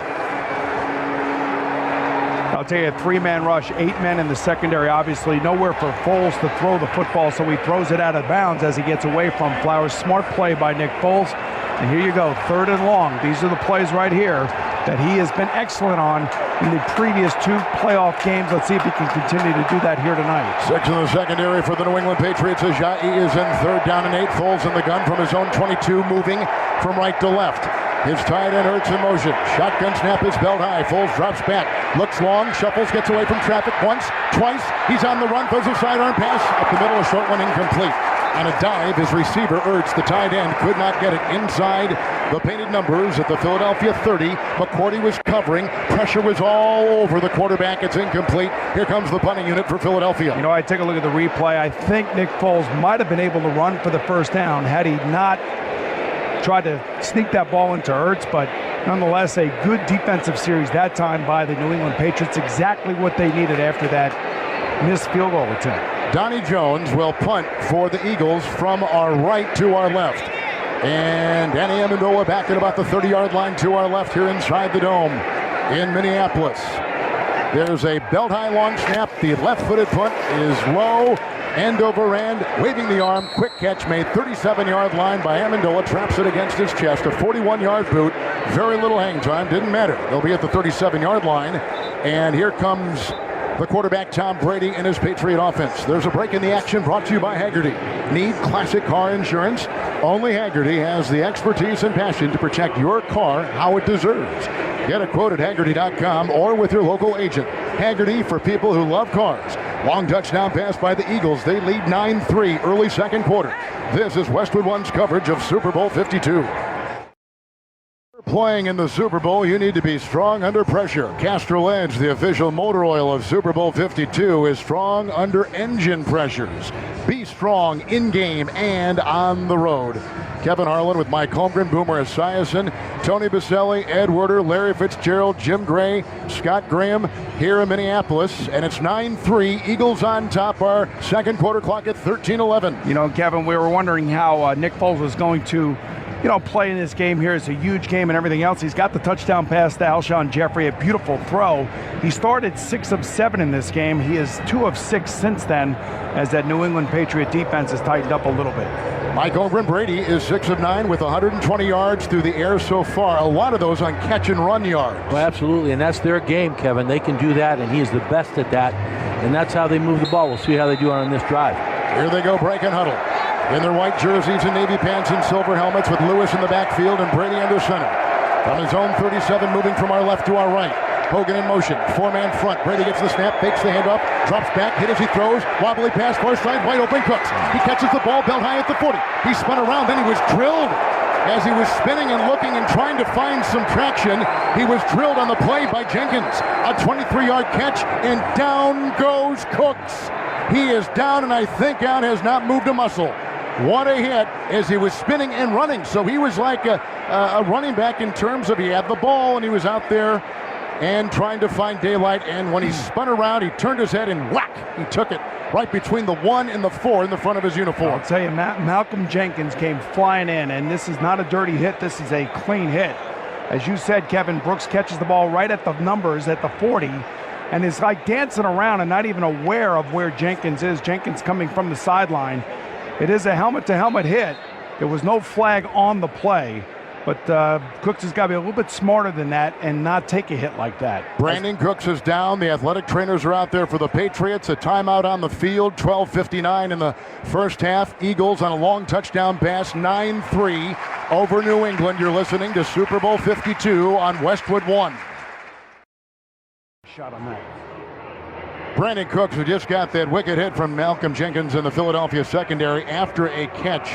I'll tell you, a 3-man rush, 8 men in the secondary. Obviously, nowhere for Foles to throw the football, so he throws it out of bounds as he gets away from Flowers. Smart play by Nick Foles. And here you go, 3rd and long. These are the plays right here that he has been excellent on in the previous 2 playoff games. Let's see if he can continue to do that here tonight. 6 in the secondary for the New England Patriots. Ajayi is in 3rd down and 8. Foles in the gun from his own 22, moving from right to left. His tight end Hurts in motion. Shotgun snap is belt high. Foles drops back. Looks long. Shuffles. Gets away from traffic once, twice. He's on the run. Throws a sidearm pass. Up the middle. A short one incomplete. On a dive, his receiver Hurts, the tight end, could not get it inside the painted numbers at the Philadelphia 30. McCourty was covering. Pressure was all over the quarterback. It's incomplete. Here comes the punting unit for Philadelphia. You know, I take a look at the replay. I think Nick Foles might have been able to run for the first down had he not tried to sneak that ball into Hurts, but nonetheless, a good defensive series that time by the New England Patriots. Exactly what they needed after that missed field goal attempt. Donnie Jones will punt for the Eagles from our right to our left. And Danny Amendola back at about the 30-yard line to our left here inside the dome in Minneapolis. There's a belt-high long snap. The left-footed punt is low. End over end, waving the arm, quick catch made, 37-yard line by Amendola, traps it against his chest, a 41-yard boot, very little hang time, didn't matter. They'll be at the 37-yard line, and here comes the quarterback Tom Brady and his Patriot offense. There's a break in the action brought to you by Hagerty. Need classic car insurance? Only Hagerty has the expertise and passion to protect your car how it deserves. Get a quote at Hagerty.com or with your local agent. Hagerty for people who love cars. Long touchdown pass by the Eagles. They lead 9-3 early second quarter. This is Westwood One's coverage of Super Bowl 52. Playing in the Super Bowl, you need to be strong under pressure. Castrol Edge, the official motor oil of Super Bowl 52, is strong under engine pressures. Be strong in-game and on the road. Kevin Harlan with Mike Holmgren, Boomer Esiason, Tony Baselli, Ed Werder, Larry Fitzgerald, Jim Gray, Scott Graham here in Minneapolis. And it's 9-3, Eagles on top. Our second quarter clock at 13:11. You know, Kevin, we were wondering how Nick Foles was going to play in this game here. It's a huge game and everything else. He's got the touchdown pass to Alshon Jeffrey, a beautiful throw. He started 6 of 7 in this game. He is 2 of 6 since then, as that New England Patriot defense has tightened up a little bit. Mike Holmgren, Brady is 6 of 9 with 120 yards through the air so far. A lot of those on catch and run yards. Well, absolutely, and that's their game, Kevin. They can do that, and he is the best at that, and that's how they move the ball. We'll see how they do on this drive. Here they go, break and huddle. In their white jerseys and navy pants and silver helmets with Lewis in the backfield and Brady under center. From his own 37, moving from our left to our right. Hogan in motion, 4-man front. Brady gets the snap, fakes the handoff, drops back, hit as he throws. Wobbly pass, far side, wide open Cooks. He catches the ball, belt high at the 40. He spun around, then he was drilled. As he was spinning and looking and trying to find some traction, he was drilled on the play by Jenkins. A 23-yard catch, and down goes Cooks. He is down, and I think Down has not moved a muscle. What a hit as he was spinning and running. So he was like a running back in terms of he had the ball and he was out there and trying to find daylight. And when he spun around, he turned his head and whack! He took it right between the 1 and the 4 in the front of his uniform. I'll tell you, Malcolm Jenkins came flying in, and this is not a dirty hit. This is a clean hit. As you said, Kevin, Brooks catches the ball right at the numbers at the 40 and is like dancing around and not even aware of where Jenkins is. Jenkins coming from the sideline. It is a helmet-to-helmet hit. There was no flag on the play, but Cooks has got to be a little bit smarter than that and not take a hit like that. Brandon Cooks is down. The athletic trainers are out there for the Patriots. A timeout on the field. 12:59 in the first half. Eagles on a long touchdown pass. 9-3 over New England. You're listening to Super Bowl 52 on Westwood 1. Shot on that. Brandon Cooks, who just got that wicked hit from Malcolm Jenkins in the Philadelphia secondary after a catch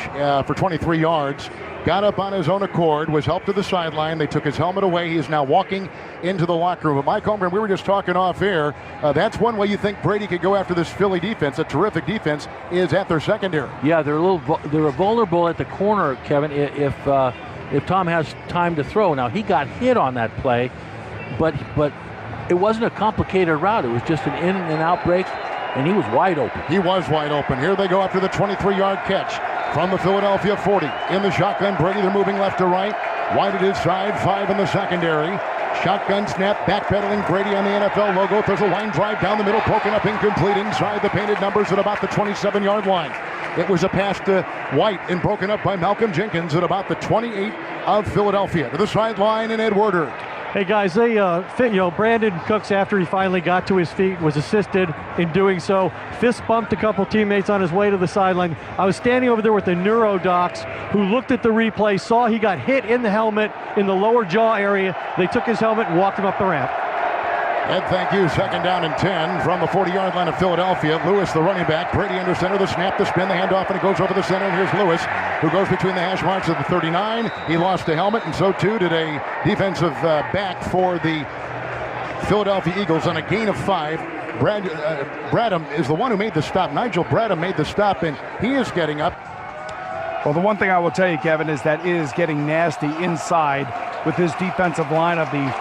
for 23 yards, got up on his own accord, was helped to the sideline. They took his helmet away. He is now walking into the locker room. But Mike Holmgren, we were just talking off air. That's one way you think Brady could go after this Philly defense. A terrific defense is at their secondary. Yeah, they're vulnerable at the corner, Kevin. If Tom has time to throw. Now he got hit on that play, but it wasn't a complicated route. It was just an in and out break, and he was wide open. He was wide open. Here they go after the 23-yard catch from the Philadelphia 40. In the shotgun, Brady, they're moving left to right. Wide at his side, 5 in the secondary. Shotgun snap, backpedaling Brady on the NFL logo. There's a line drive down the middle, broken up, incomplete inside the painted numbers at about the 27-yard line. It was a pass to White and broken up by Malcolm Jenkins at about the 28 of Philadelphia. To the sideline and Ed Werder. Hey guys, Brandon Cooks, after he finally got to his feet, was assisted in doing so. Fist bumped a couple teammates on his way to the sideline. I was standing over there with the neurodocs who looked at the replay, saw he got hit in the helmet in the lower jaw area. They took his helmet and walked him up the ramp. Ed, thank you. 2nd down and 10 from the 40-yard line of Philadelphia. Lewis, the running back. Brady under center. The snap, the spin, the handoff, and it goes over the center. And here's Lewis, who goes between the hash marks of the 39. He lost a helmet, and so too did a defensive back for the Philadelphia Eagles on a gain of 5. Bradham is the one who made the stop. Nigel Bradham made the stop, and he is getting up. Well, the one thing I will tell you, Kevin, is that it is getting nasty inside with this defensive line of the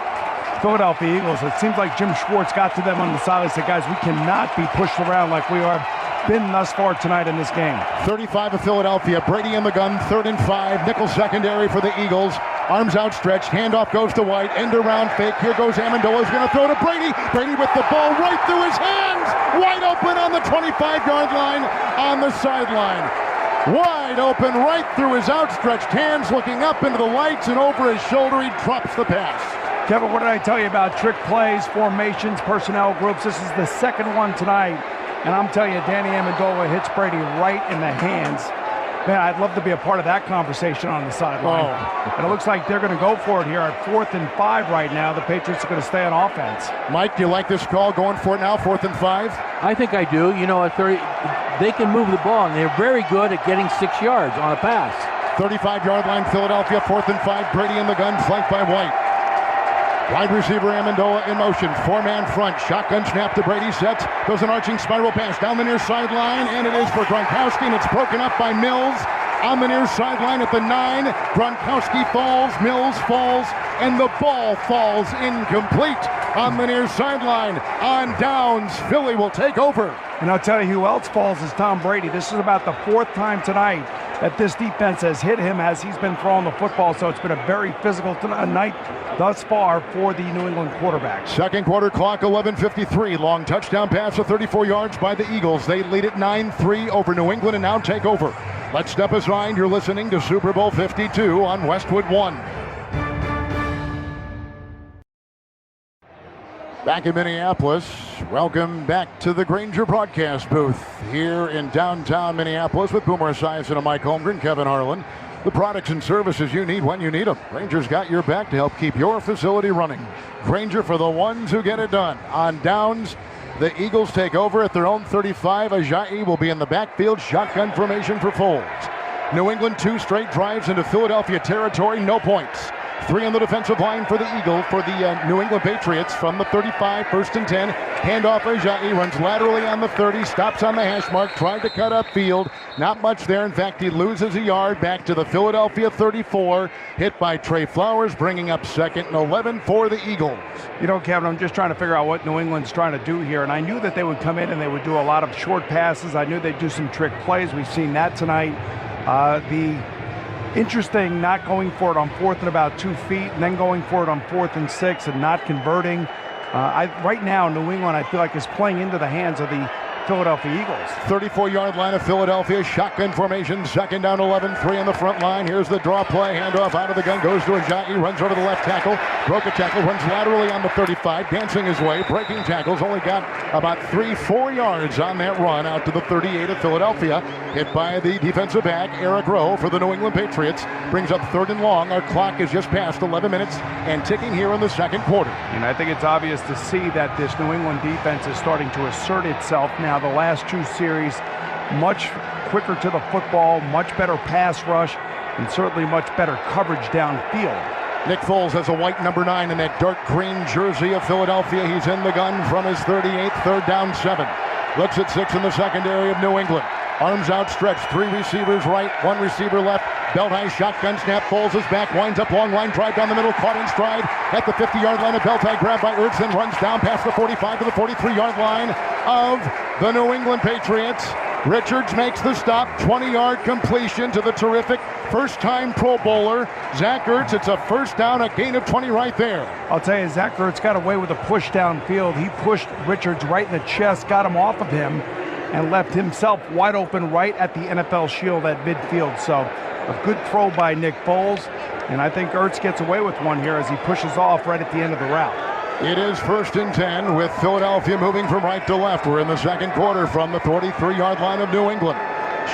Philadelphia Eagles. It seems like Jim Schwartz got to them on the side and said, guys, we cannot be pushed around like we have been thus far tonight in this game. 35 of Philadelphia. Brady in the gun. 3rd and 5. Nickel secondary for the Eagles. Arms outstretched. Handoff goes to White. End around fake. Here goes Amendola. He's going to throw to Brady. Brady with the ball right through his hands. Wide open on the 25-yard line on the sideline. Wide open right through his outstretched hands, looking up into the lights, and over his shoulder he drops the pass. Kevin, what did I tell you about trick plays, formations, personnel groups? This is the second one tonight, and I'm telling you, Danny Amendola hits Brady right in the hands. Man, I'd love to be a part of that conversation on the sideline. And it looks like they're going to go for it here at 4th and 5 right now. The Patriots are going to stay on offense. Mike, do you like this call going for it now, 4th and 5? I think I do. You know, they can move the ball, and they're very good at getting 6 yards on a pass. 35-yard line, Philadelphia, 4th and 5. Brady in the gun, flanked by White. Wide receiver Amendola in motion, 4-man front, shotgun snap to Brady, sets, goes an arching spiral pass down the near sideline, and it is for Gronkowski, and it's broken up by Mills on the near sideline at the 9. Gronkowski falls, Mills falls, and the ball falls incomplete on the near sideline. On downs, Philly will take over. And I'll tell you who else falls is Tom Brady. This is about the 4th time tonight that this defense has hit him as he's been throwing the football, so it's been a very physical night thus far for the New England quarterback. Second quarter clock, 11:53. Long touchdown pass of 34 yards by the Eagles. They lead it 9-3 over New England and now take over. Let's step aside. You're listening to Super Bowl 52 on Westwood 1. Back in Minneapolis, welcome back to the Grainger broadcast booth here in downtown Minneapolis with Boomer Esiason and Mike Holmgren, Kevin Harlan. The products and services you need when you need them. Grainger's got your back to help keep your facility running. Grainger, for the ones who get it done. On downs, the Eagles take over at their own 35. Ajayi will be in the backfield, shotgun formation for Foles. New England 2 straight drives into Philadelphia territory, no points. 3 on the defensive line for the Eagles, for the New England Patriots from the 35, 1st and 10. Handoff, Ajayi runs laterally on the 30, stops on the hash mark, tried to cut upfield, Not much there. In fact, he loses a yard back to the Philadelphia 34. Hit by Trey Flowers, bringing up 2nd and 11 for the Eagles. You know, Kevin, I'm just trying to figure out what New England's trying to do here. And I knew that they would come in and they would do a lot of short passes. I knew they'd do some trick plays. We've seen that tonight. The interesting not going for it on 4th and about 2 feet, and then going for it on 4th and 6 and not converting. Right now, New England, I feel like, is playing into the hands of the Philadelphia Eagles. 34-yard line of Philadelphia, shotgun formation, 2nd down 11, 3 on the front line. Here's the draw play, handoff out of the gun, goes to Ajayi, runs over the left tackle, broke a tackle, runs laterally on the 35, dancing his way, breaking tackles, only got about 3-4 yards on that run out to the 38 of Philadelphia. Hit by the defensive back, Eric Rowe for the New England Patriots. Brings up 3rd and long. Our clock is just past 11 minutes and ticking here in the second quarter. And I think it's obvious to see that this New England defense is starting to assert itself now. The last 2 series, much quicker to the football, much better pass rush, and certainly much better coverage downfield. Nick Foles has a white number 9 in that dark green jersey of Philadelphia. He's in the gun from his 38, 3rd down 7. Looks at 6 in the secondary of New England. Arms outstretched, 3 receivers right, 1 receiver left. Belt high shotgun snap. Foles is back, winds up long line drive down the middle, caught in stride at the 50-yard line. A belt high grab by Ertz, then runs down past the 45 to the 43-yard line of the New England Patriots. Richards makes the stop, 20-yard completion to the terrific first-time Pro Bowler, Zach Ertz. It's a 1st down, a gain of 20 right there. I'll tell you, Zach Ertz got away with a push downfield. He pushed Richards right in the chest, got him off of him, and left himself wide open right at the NFL Shield at midfield. So a good throw by Nick Foles, and I think Ertz gets away with one here as he pushes off right at the end of the route. It is 1st and 10 with Philadelphia moving from right to left. We're in the second quarter from the 43-yard line of New England.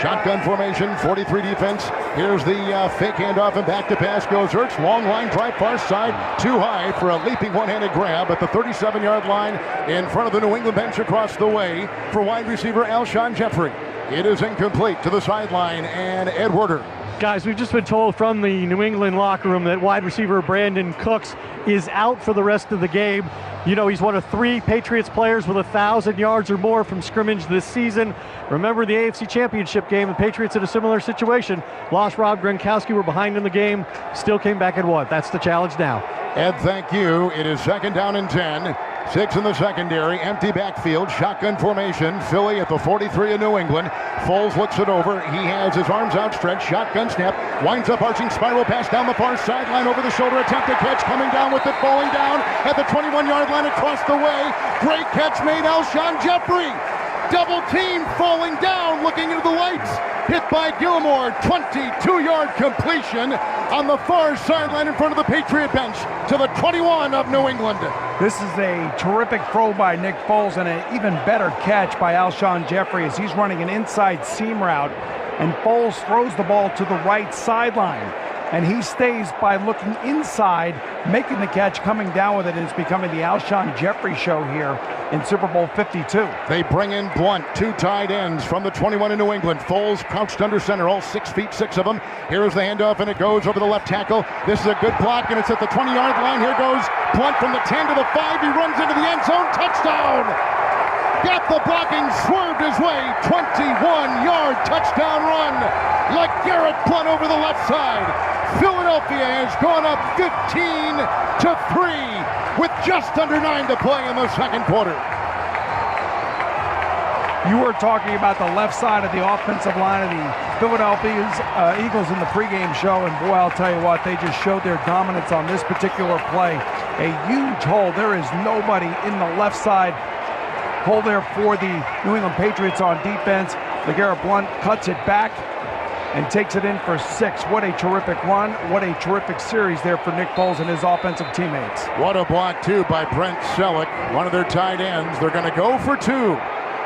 Shotgun formation, 43 defense. Here's the fake handoff, and back to pass goes Ertz. Long line drive far side, too high for a leaping one-handed grab at the 37-yard line in front of the New England bench across the way for wide receiver Alshon Jeffrey. It is incomplete to the sideline, and Ed Werder. Guys, we've just been told from the New England locker room that wide receiver Brandon Cooks is out for the rest of the game. You know, he's one of 3 Patriots players with 1,000 yards or more from scrimmage this season. Remember the AFC Championship game, the Patriots in a similar situation. Lost Rob Gronkowski, were behind in the game, still came back and won. That's the challenge now. Ed, thank you. It is 2nd down and 10. 6 in the secondary, empty backfield, shotgun formation. Philly at the 43 of New England. Foles looks it over. He has his arms outstretched, shotgun snap, winds up arching spiral pass down the far sideline, over the shoulder, attempted catch, coming down with it, falling down at the 21-yard line across the way. Great catch made, Alshon Jeffrey. Double team, falling down, looking into the lights. Hit by Gilmore, 22-yard completion on the far sideline in front of the Patriot bench to the 21 of New England. This is a terrific throw by Nick Foles and an even better catch by Alshon Jeffrey as he's running an inside seam route, and Foles throws the ball to the right sideline. And he stays by looking inside, making the catch, coming down with it, and it's becoming the Alshon Jeffrey show here in Super Bowl 52. They bring in Blount, 2 tight ends from the 21 in New England. Foles crouched under center, all 6 feet 6 of them. Here's the handoff, and it goes over the left tackle. This is a good block, and it's at the 20-yard line. Here goes Blount from the 10 to the 5. He runs into the end zone. Touchdown! Got the blocking, swerved his way. 21-yard touchdown run. Like Garrett Blount over the left side. Philadelphia has gone up 15-3 with just under 9 to play in the second quarter. You were talking about the left side of the offensive line of the Philadelphia Eagles in the pregame show, and boy, I'll tell you what, they just showed their dominance on this particular play. A huge hole. There is nobody in the left side hole there for the New England Patriots on defense. LeGarrette Blount cuts it back and takes it in for 6. What a terrific run. What a terrific series there for Nick Foles and his offensive teammates. What a block, too, by Brent Selleck, one of their tight ends. They're going to go for 2.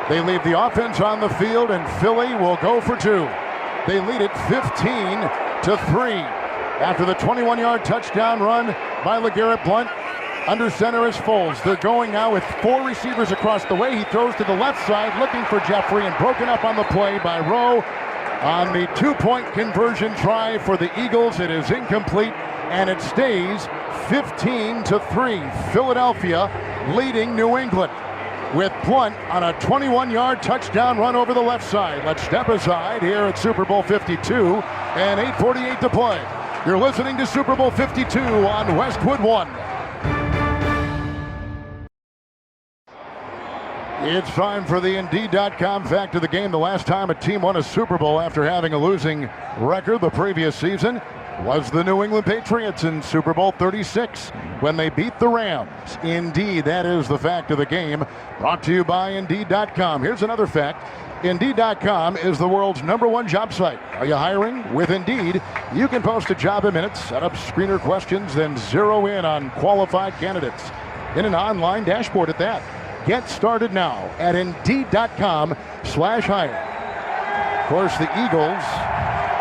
They leave the offense on the field, and Philly will go for 2. They lead it 15-3 after the 21-yard touchdown run by LeGarrette Blount. Under center is Foles. They're going now with 4 receivers across the way. He throws to the left side looking for Jeffrey, and broken up on the play by Rowe. On the 2-point conversion try for the Eagles, it is incomplete, and it stays 15-3. Philadelphia leading New England. with Blount on a 21-yard touchdown run over the left side. Let's step aside here at Super Bowl 52 and 8:48 to play. You're listening to Super Bowl 52 on Westwood 1. It's time for the Indeed.com fact of the game. The last time a team won a Super Bowl after having a losing record the previous season was the New England Patriots in Super Bowl 36 when they beat the Rams. Indeed, that is the fact of the game, brought to you by Indeed.com. Here's another fact. Indeed.com is the world's #1 job site. Are you hiring? With Indeed, you can post a job in minutes, set up screener questions, then zero in on qualified candidates in an online dashboard at that. Get started now at Indeed.com/hire. Of course, the Eagles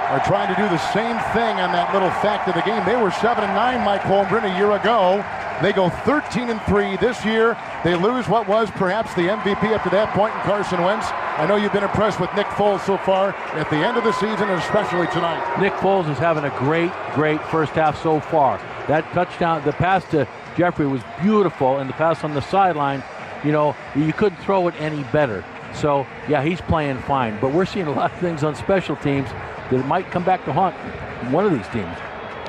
are trying to do the same thing on that little fact of the game. They were 7-9, Mike Holmgren, a year ago. They go 13-3 this year. They lose what was perhaps the MVP up to that point in Carson Wentz. I know you've been impressed with Nick Foles so far at the end of the season, and especially tonight. Nick Foles is having a great first half so far. That touchdown, the pass to Jeffrey was beautiful, and the pass on the sideline, you know, you couldn't throw it any better. So, yeah, he's playing fine. But we're seeing a lot of things on special teams that might come back to haunt one of these teams.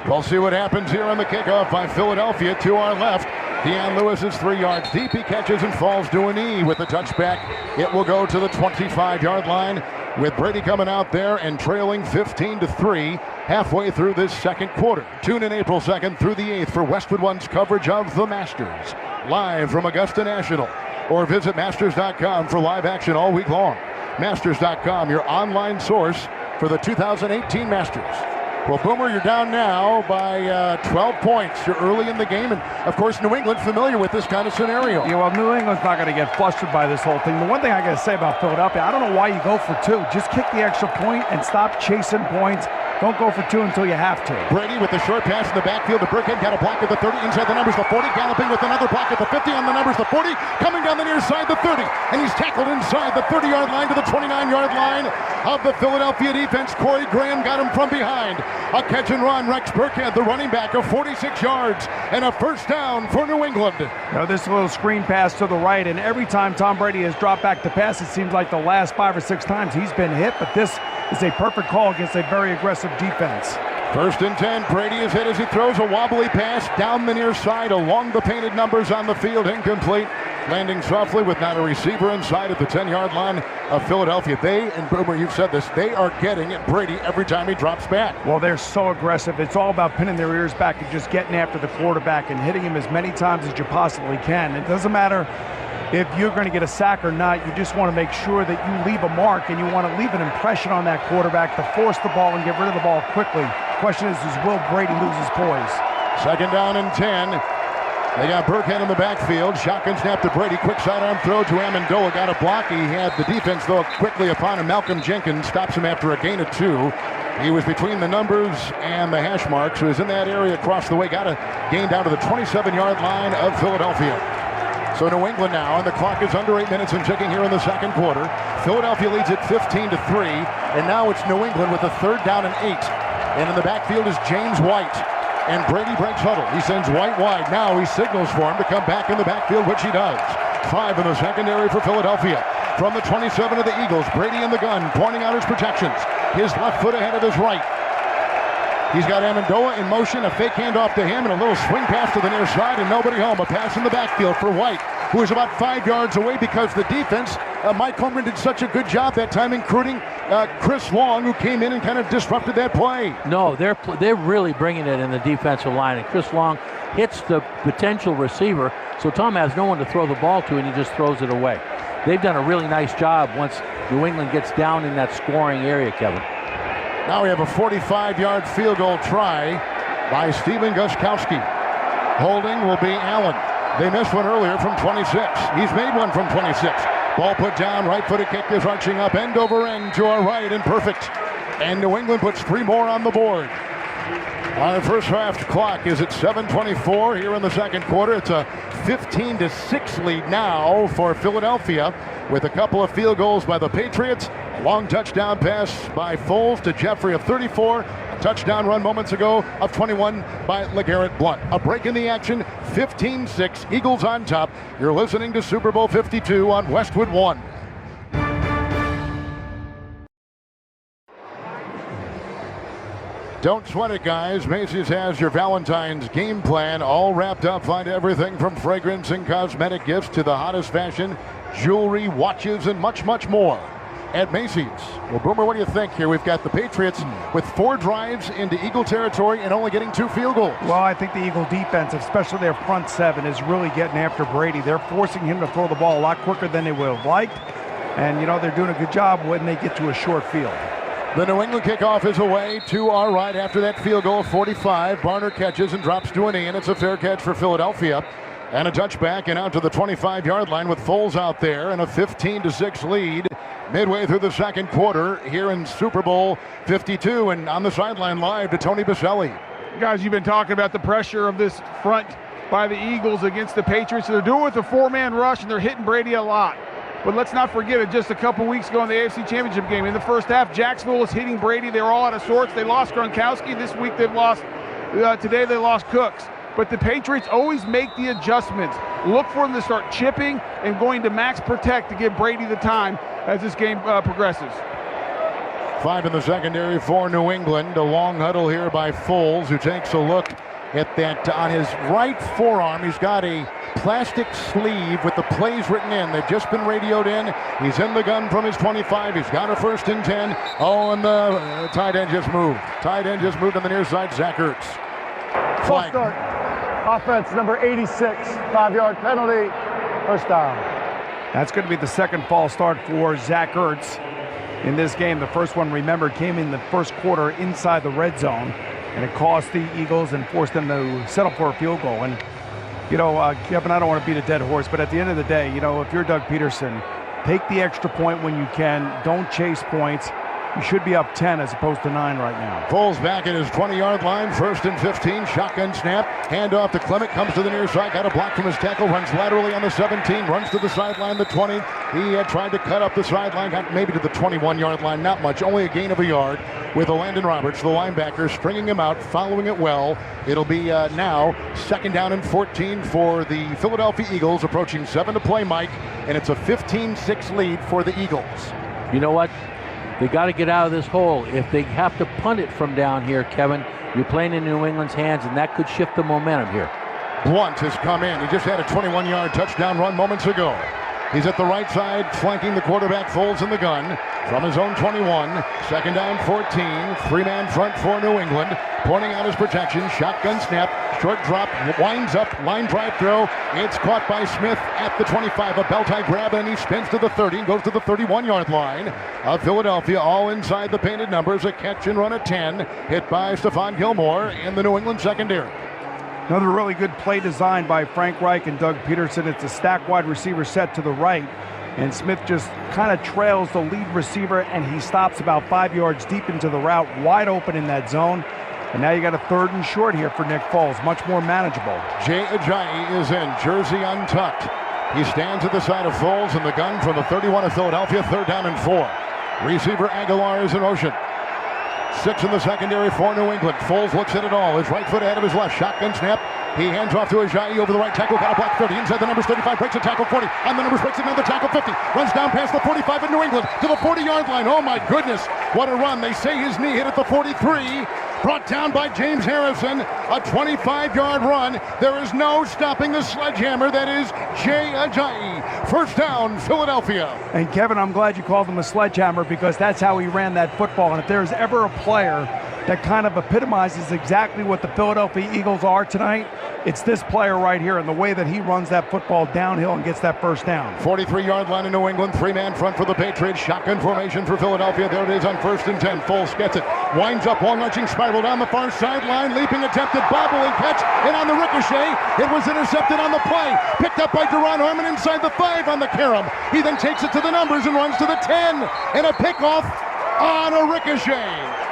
We'll see what happens here on the kickoff by Philadelphia to our left. Deion Lewis is 3 yards deep. He catches and falls to a knee with the touchback. It will go to the 25-yard line with Brady coming out there and trailing 15-3 halfway through this second quarter. Tune in April 2nd through the 8th for Westwood One's coverage of the Masters, live from Augusta National, or visit Masters.com for live action all week long. Masters.com, your online source for the 2018 Masters. Well, Boomer, you're down now by 12 points. You're early in the game, and of course, New England familiar with this kind of scenario. Yeah, well, New England's not going to get flustered by this whole thing. The one thing I got to say about Philadelphia, I don't know why you go for 2. Just kick the extra point and stop chasing points. Don't go for 2 until you have to. Brady with the short pass in the backfield. The Burkhead got a block at the 30, inside the numbers, the 40, galloping with another block at the 50, on the numbers, the 40, coming down the near side, the 30, and he's tackled inside the 30-yard line to the 29-yard line of the Philadelphia defense. Corey Graham got him from behind. A catch and run. Rex Burkhead, the running back, of 46 yards, and a first down for New England. Now, this little screen pass to the right, and every time Tom Brady has dropped back to pass, it seems like the last 5 or 6 times he's been hit, but this is a perfect call against a very aggressive defense. First and 10. Brady is hit as he throws a wobbly pass down the near side along the painted numbers on the field. Incomplete. Landing softly with not a receiver inside at the 10-yard line of Philadelphia. They, and Boomer, you've said this, they are getting at Brady every time he drops back. Well, they're so aggressive. It's all about pinning their ears back and just getting after the quarterback and hitting him as many times as you possibly can. It doesn't matter if you're going to get a sack or not. You just want to make sure that you leave a mark, and you want to leave an impression on that quarterback to force the ball and get rid of the ball quickly. Question is will Brady lose his poise? Second down and 10. They got Burkhead in the backfield. Shotgun snap to Brady. Quick sidearm throw to Amendola. Got a block. He had the defense, though, quickly upon him. Malcolm Jenkins stops him after a gain of 2. He was between the numbers and the hash marks. So he was in that area across the way. Got a gain down to the 27-yard line of Philadelphia. So New England now, and the clock is under 8 minutes and ticking here in the second quarter. Philadelphia leads it 15-3, and now it's New England with a 3rd down and 8. And in the backfield is James White. And Brady breaks huddle. He sends White wide. Now he signals for him to come back in the backfield, which he does. 5 in the secondary for Philadelphia. From the 27 of the Eagles, Brady in the gun, pointing out his protections. His left foot ahead of his right. He's got Amendola in motion, a fake handoff to him, and a little swing pass to the near side, and nobody home. A pass in the backfield for White, who is about 5 yards away because the defense, Mike Holmgren did such a good job that time, including Chris Long, who came in and kind of disrupted that play. No, they're really bringing it in the defensive line, and Chris Long hits the potential receiver, so Tom has no one to throw the ball to, and he just throws it away. They've done a really nice job once New England gets down in that scoring area, Kevin. Now we have a 45-yard field goal try by Steven Gostkowski. Holding will be Allen. They missed one earlier from 26. He's made one from 26. Ball put down, right-footed kick is arching up, end over end to our right, and perfect. And New England puts 3 more on the board. Our first half clock is at 7:24 here in the second quarter. It's a 15-6 lead now for Philadelphia, with a couple of field goals by the Patriots. A long touchdown pass by Foles to Jeffrey of 34. touchdown run moments ago of 21 by LeGarrette Blount. A break in the action, 15-6, Eagles on top. You're listening to Super Bowl 52 on Westwood 1. Don't sweat it, guys. Macy's has your Valentine's game plan all wrapped up. Find everything from fragrance and cosmetic gifts to the hottest fashion, jewelry, watches, and much, much more at Macy's. Well, Boomer, what do you think here? We've got the Patriots with 4 drives into Eagle territory and only getting 2 field goals. Well, I think the Eagle defense, especially their front 7, is really getting after Brady. They're forcing him to throw the ball a lot quicker than they would have liked. And, they're doing a good job when they get to a short field. The New England kickoff is away to our right after that field goal, 45. Barner catches and drops to a knee, and it's a fair catch for Philadelphia. And a touchback and out to the 25-yard line with Foles out there, and a 15-6 lead midway through the second quarter here in Super Bowl 52. And on the sideline live to Tony Baselli. Guys, you've been talking about the pressure of this front by the Eagles against the Patriots. They're doing it with a 4-man rush, and they're hitting Brady a lot. But let's not forget it, just a couple weeks ago in the AFC Championship game, in the first half, Jacksonville was hitting Brady. They were all out of sorts. They lost Gronkowski. This week they've lost, today they lost Cooks. But the Patriots always make the adjustments. Look for them to start chipping and going to max protect to give Brady the time as this game progresses. 5 in the secondary for New England. A long huddle here by Foles, who takes a look at that on his right forearm. He's got a plastic sleeve with the plays written in. They've just been radioed in. He's in the gun from his 25. He's got a 1st and 10. Oh, and the tight end just moved. Tight end just moved on the near side. Zach Ertz. False start. Offense number 86. 5-yard penalty. First down. That's going to be the second false start for Zach Ertz in this game. The first one, remember, came in the first quarter inside the red zone, and it cost the Eagles and forced them to settle for a field goal. And Kevin, I don't want to beat a dead horse, but at the end of the day, if you're Doug Peterson, take the extra point when you can. Don't chase points. You should be up 10 as opposed to 9 right now. Foles back at his 20-yard line, 1st and 15, shotgun snap, hand off to Clement, comes to the near side, got a block from his tackle, runs laterally on the 17, runs to the sideline, the 20. He had tried to cut up the sideline, got maybe to the 21-yard line, not much, only a gain of a yard, with Landon Roberts, the linebacker, stringing him out, following it well. It'll be now 2nd down and 14 for the Philadelphia Eagles, approaching 7 to play, Mike, and it's a 15-6 lead for the Eagles. You know what? They got to get out of this hole. If they have to punt it from down here, Kevin, you're playing in New England's hands, and that could shift the momentum here. Blount has come in. He just had a 21-yard touchdown run moments ago. He's at the right side, flanking the quarterback. Foles in the gun from his own 21. 2nd down, 14. 3-man front for New England. Pointing out his protection. Shotgun snap. Short drop. Winds up. Line drive throw. It's caught by Smith at the 25. A belt-high grab, and he spins to the 30. Goes to the 31-yard line of Philadelphia. All inside the painted numbers. A catch and run at 10. Hit by Stephon Gilmore in the New England secondary. Another really good play designed by Frank Reich and Doug Peterson. It's a stack wide receiver set to the right, and Smith just kind of trails the lead receiver, and he stops about 5 yards deep into the route, wide open in that zone. And now you got a 3rd and short here for Nick Foles, much more manageable. Jay Ajayi is in, jersey untucked. He stands at the side of Foles in the gun from the 31 of Philadelphia, 3rd down and 4. Receiver Aguilar is in motion. 6 in the secondary for New England. Foles looks at it all. His right foot ahead of his left. Shotgun snap. He hands off to Ajayi over the right tackle. Got a block 30. Inside the numbers 35. Breaks a tackle 40. On the numbers breaks another tackle 50. Runs down past the 45 of New England to the 40-yard line. Oh my goodness. What a run. They say his knee hit at the 43. Brought down by James Harrison. A 25-yard run. There is no stopping the sledgehammer. That is Jay Ajayi. 1st down, Philadelphia. And Kevin, I'm glad you called him a sledgehammer, because that's how he ran that football. And if there's ever a player that kind of epitomizes exactly what the Philadelphia Eagles are tonight, it's this player right here, and the way that he runs that football downhill and gets that 1st down. 43-yard line in New England. 3-man front for the Patriots. Shotgun formation for Philadelphia. There it is on 1st and 10. Foles gets it. Winds up, long arching spiral down the far sideline. Leaping attempted, bobbling catch, and on the ricochet, it was intercepted on the play. Picked up by Duron Harmon inside the 5 on the carom. He then takes it to the numbers and runs to the 10. And a pickoff on a ricochet.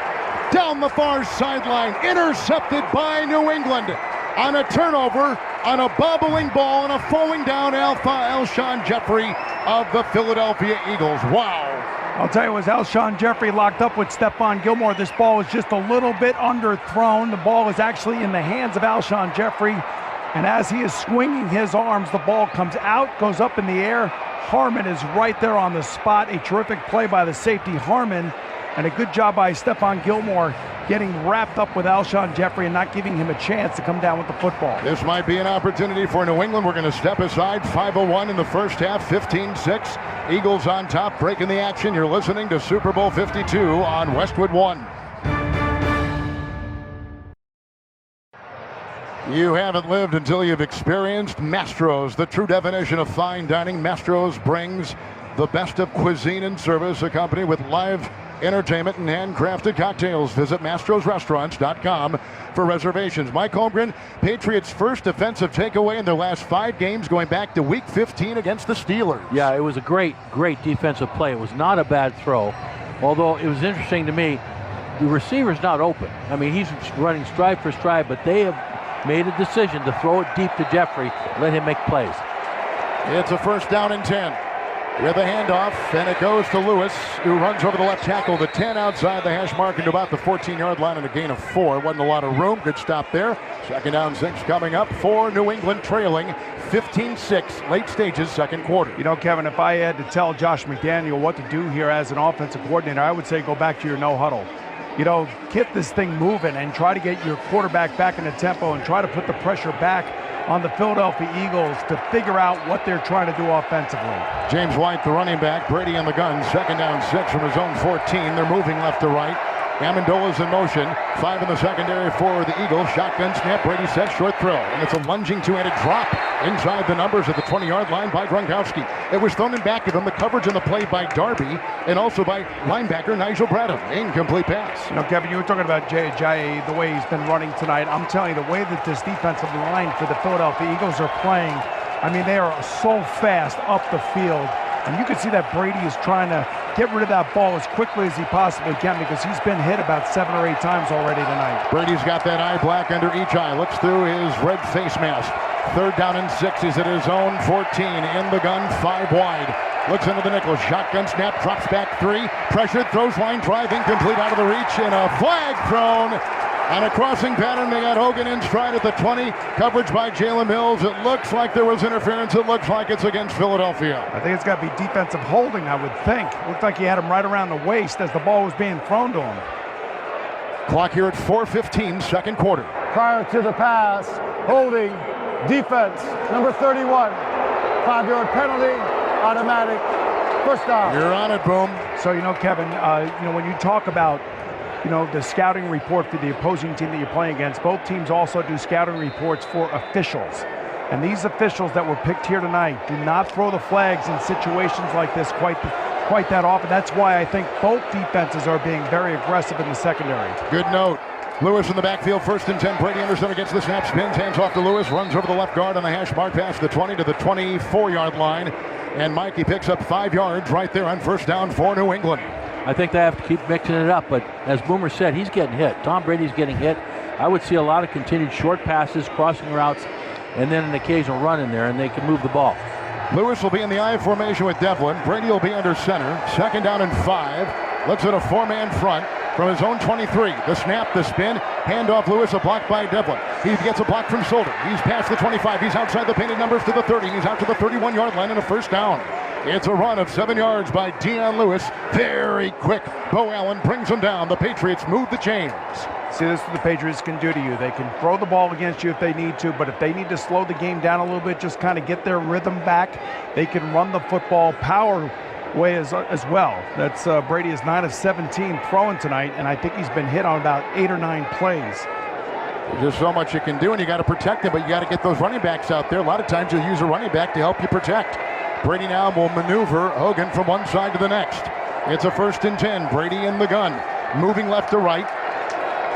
Down the far sideline, intercepted by New England on a turnover, on a bobbling ball, and a falling down Alshon Jeffrey of the Philadelphia Eagles. Wow. I'll tell you, as Alshon Jeffrey locked up with Stephon Gilmore, this ball is just a little bit underthrown. The ball is actually in the hands of Alshon Jeffrey, and as he is swinging his arms, the ball comes out, goes up in the air. Harmon is right there on the spot. A terrific play by the safety Harmon, and a good job by Stephon Gilmore getting wrapped up with Alshon Jeffrey and not giving him a chance to come down with the football. This might be an opportunity for New England. We're going to step aside. 5:01 in the first half, 15-6. Eagles on top, breaking the action. You're listening to Super Bowl 52 on Westwood 1. You haven't lived until you've experienced Mastro's, the true definition of fine dining. Mastro's brings the best of cuisine and service, accompanied with live entertainment and handcrafted cocktails. Visit mastrosrestaurants.com for reservations. Mike Holmgren, Patriots' first defensive takeaway in their last 5 games, going back to Week 15 against the Steelers. Yeah, it was a great defensive play. It was not a bad throw, although it was interesting to me, the receiver's not open. I mean, he's running stride for stride, but they have made a decision to throw it deep to Jeffrey, let him make plays. It's a first down and 10. With a handoff, and it goes to Lewis, who runs over the left tackle, the 10 outside the hash mark into about the 14-yard line and a gain of 4. Wasn't a lot of room. Good stop there. Second down, 6 coming up for New England, trailing 15-6, late stages, second quarter. You know, Kevin, if I had to tell Josh McDaniel what to do here as an offensive coordinator, I would say go back to your no huddle. You know, get this thing moving and try to get your quarterback back in the tempo and try to put the pressure back on the Philadelphia Eagles to figure out what they're trying to do offensively. James White, the running back, Brady in the gun, second down 6 from his own 14. They're moving left to right. Amendola's in motion. 5 in the secondary for the Eagles. Shotgun snap, Brady sets, short throw. And it's a lunging two-handed drop inside the numbers at the 20-yard line by Gronkowski. It was thrown in back of him. The coverage on the play by Darby and also by linebacker Nigel Bradham. Incomplete pass. You know, Kevin, you were talking about Jay, the way he's been running tonight. I'm telling you, the way that this defensive line for the Philadelphia Eagles are playing, I mean, they are so fast up the field. And you can see that Brady is trying to get rid of that ball as quickly as he possibly can because he's been hit about 7 or 8 times already tonight. Brady's got that eye black under each eye. Looks through his red face mask. Third down and 6. He's at his own 14. In the gun, 5 wide. Looks into the nickel. Shotgun snap, drops back 3. Pressured, throws line drive, incomplete out of the reach, and a flag thrown. On a crossing pattern, they got Hogan in stride at the 20. Coverage by Jalen Mills. It looks like there was interference. It looks like it's against Philadelphia. I think it's got to be defensive holding, I would think. Looked like he had him right around the waist as the ball was being thrown to him. Clock here at 4:15, second quarter. Prior to the pass, holding, defense, number 31. 5-yard penalty, automatic, first down. You're on it, Boom. So, you know, Kevin, when you talk about the scouting report for the opposing team that you're playing against, both teams also do scouting reports for officials. And these officials that were picked here tonight do not throw the flags in situations like this quite that often. That's why I think both defenses are being very aggressive in the secondary. Good note. Lewis in the backfield, first and 10. Brady Anderson gets the snap, spins, hands off to Lewis, runs over the left guard on the hash mark, past the 20 to the 24-yard line. And Mikey picks up 5 yards right there on first down for New England. I think they have to keep mixing it up, but as Boomer said, he's getting hit. Tom Brady's getting hit. I would see a lot of continued short passes, crossing routes, and then an occasional run in there, and they can move the ball. Lewis will be in the I formation with Devlin. Brady will be under center. Second down and 5. Looks at a 4-man front from his own 23. The snap, the spin, handoff Lewis, a block by Devlin. He gets a block from Solder. He's past the 25. He's outside the painted numbers to the 30. He's out to the 31-yard line and a first down. It's a run of 7 yards by Deion Lewis. Very quick. Bo Allen brings him down. The Patriots move the chains. See, this is what the Patriots can do to you. They can throw the ball against you if they need to, but if they need to slow the game down a little bit, just kind of get their rhythm back, they can run the football power way as well. That's Brady is 9 of 17 throwing tonight, and I think he's been hit on about 8 or 9 plays. There's just so much you can do, and you got to protect him, but you got to get those running backs out there. A lot of times you'll use a running back to help you protect. Brady now will maneuver Hogan from one side to the next. It's a first and 10. Brady in the gun, moving left to right.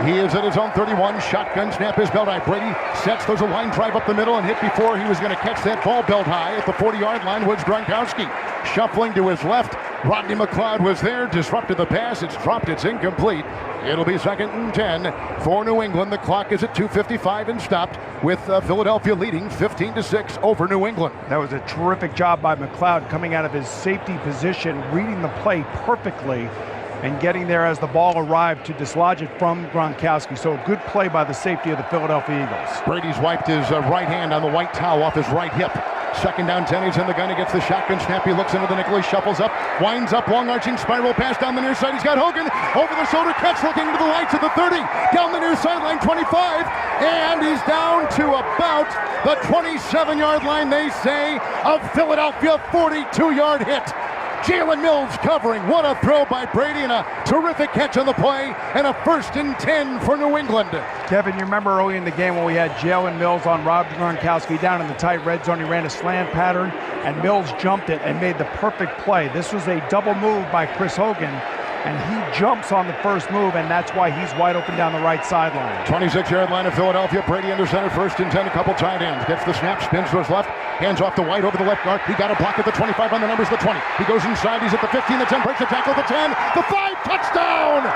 He is at his own 31. Shotgun snap is belt high. Brady sets, throws a line drive up the middle and hit before he was going to catch that ball. Belt high at the 40-yard line was Gronkowski. shuffling to his left. Rodney McLeod was there, disrupted the pass. It's dropped, it's incomplete. It'll be 2nd and 10 for New England. The clock is at 2:55 and stopped, with Philadelphia leading 15-6 over New England. That was a terrific job by McLeod, coming out of his safety position, reading the play perfectly, and getting there as the ball arrived to dislodge it from Gronkowski. So a good play by the safety of the Philadelphia Eagles. Brady's wiped his right hand on the white towel off his right hip. 2nd down 10, he's in the gun, he gets the shotgun snap, he looks into the nickel, he shuffles up, winds up, long arching spiral pass down the near side, he's got Hogan, over the shoulder catch, looking to the lights at the 30, down the near sideline, 25, and he's down to about the 27-yard line, they say, of Philadelphia. 42-yard hit. Jalen Mills covering. What a throw by Brady, and a terrific catch on the play, and a 1st and 10 for New England. Kevin, you remember early in the game when we had Jalen Mills on Rob Gronkowski down in the tight red zone. He ran a slant pattern, and Mills jumped it and made the perfect play. This was a double move by Chris Hogan, and he jumps on the first move, and that's why he's wide open down the right sideline. 26-yard line of Philadelphia. Brady under center, 1st and 10, a couple tight ends. Gets the snap, spins to his left, hands off to White over the left guard. He got a block at the 25 on the numbers, the 20. He goes inside, he's at the 15, the 10, breaks the tackle, the 10, the 5, touchdown!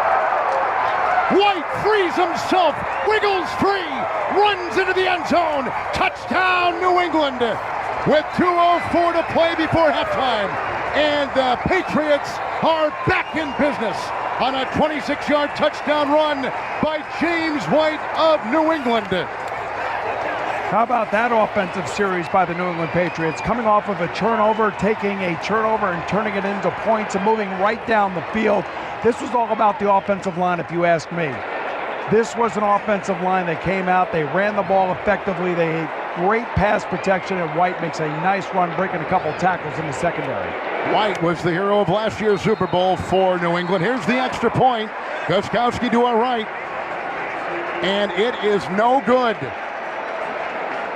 White frees himself, wiggles free, runs into the end zone. Touchdown, New England, with 2:04 to play before halftime. And the Patriots are back in business on a 26-yard touchdown run by James White of New England. How about that offensive series by the New England Patriots, coming off of a turnover, taking a turnover and turning it into points and moving right down the field. This was all about the offensive line, if you ask me. This was an offensive line that came out, they ran the ball effectively, they had great pass protection, and White makes a nice run, breaking a couple tackles in the secondary. White was the hero of last year's Super Bowl for New England. Here's the extra point. Gostkowski to our right, and it is no good.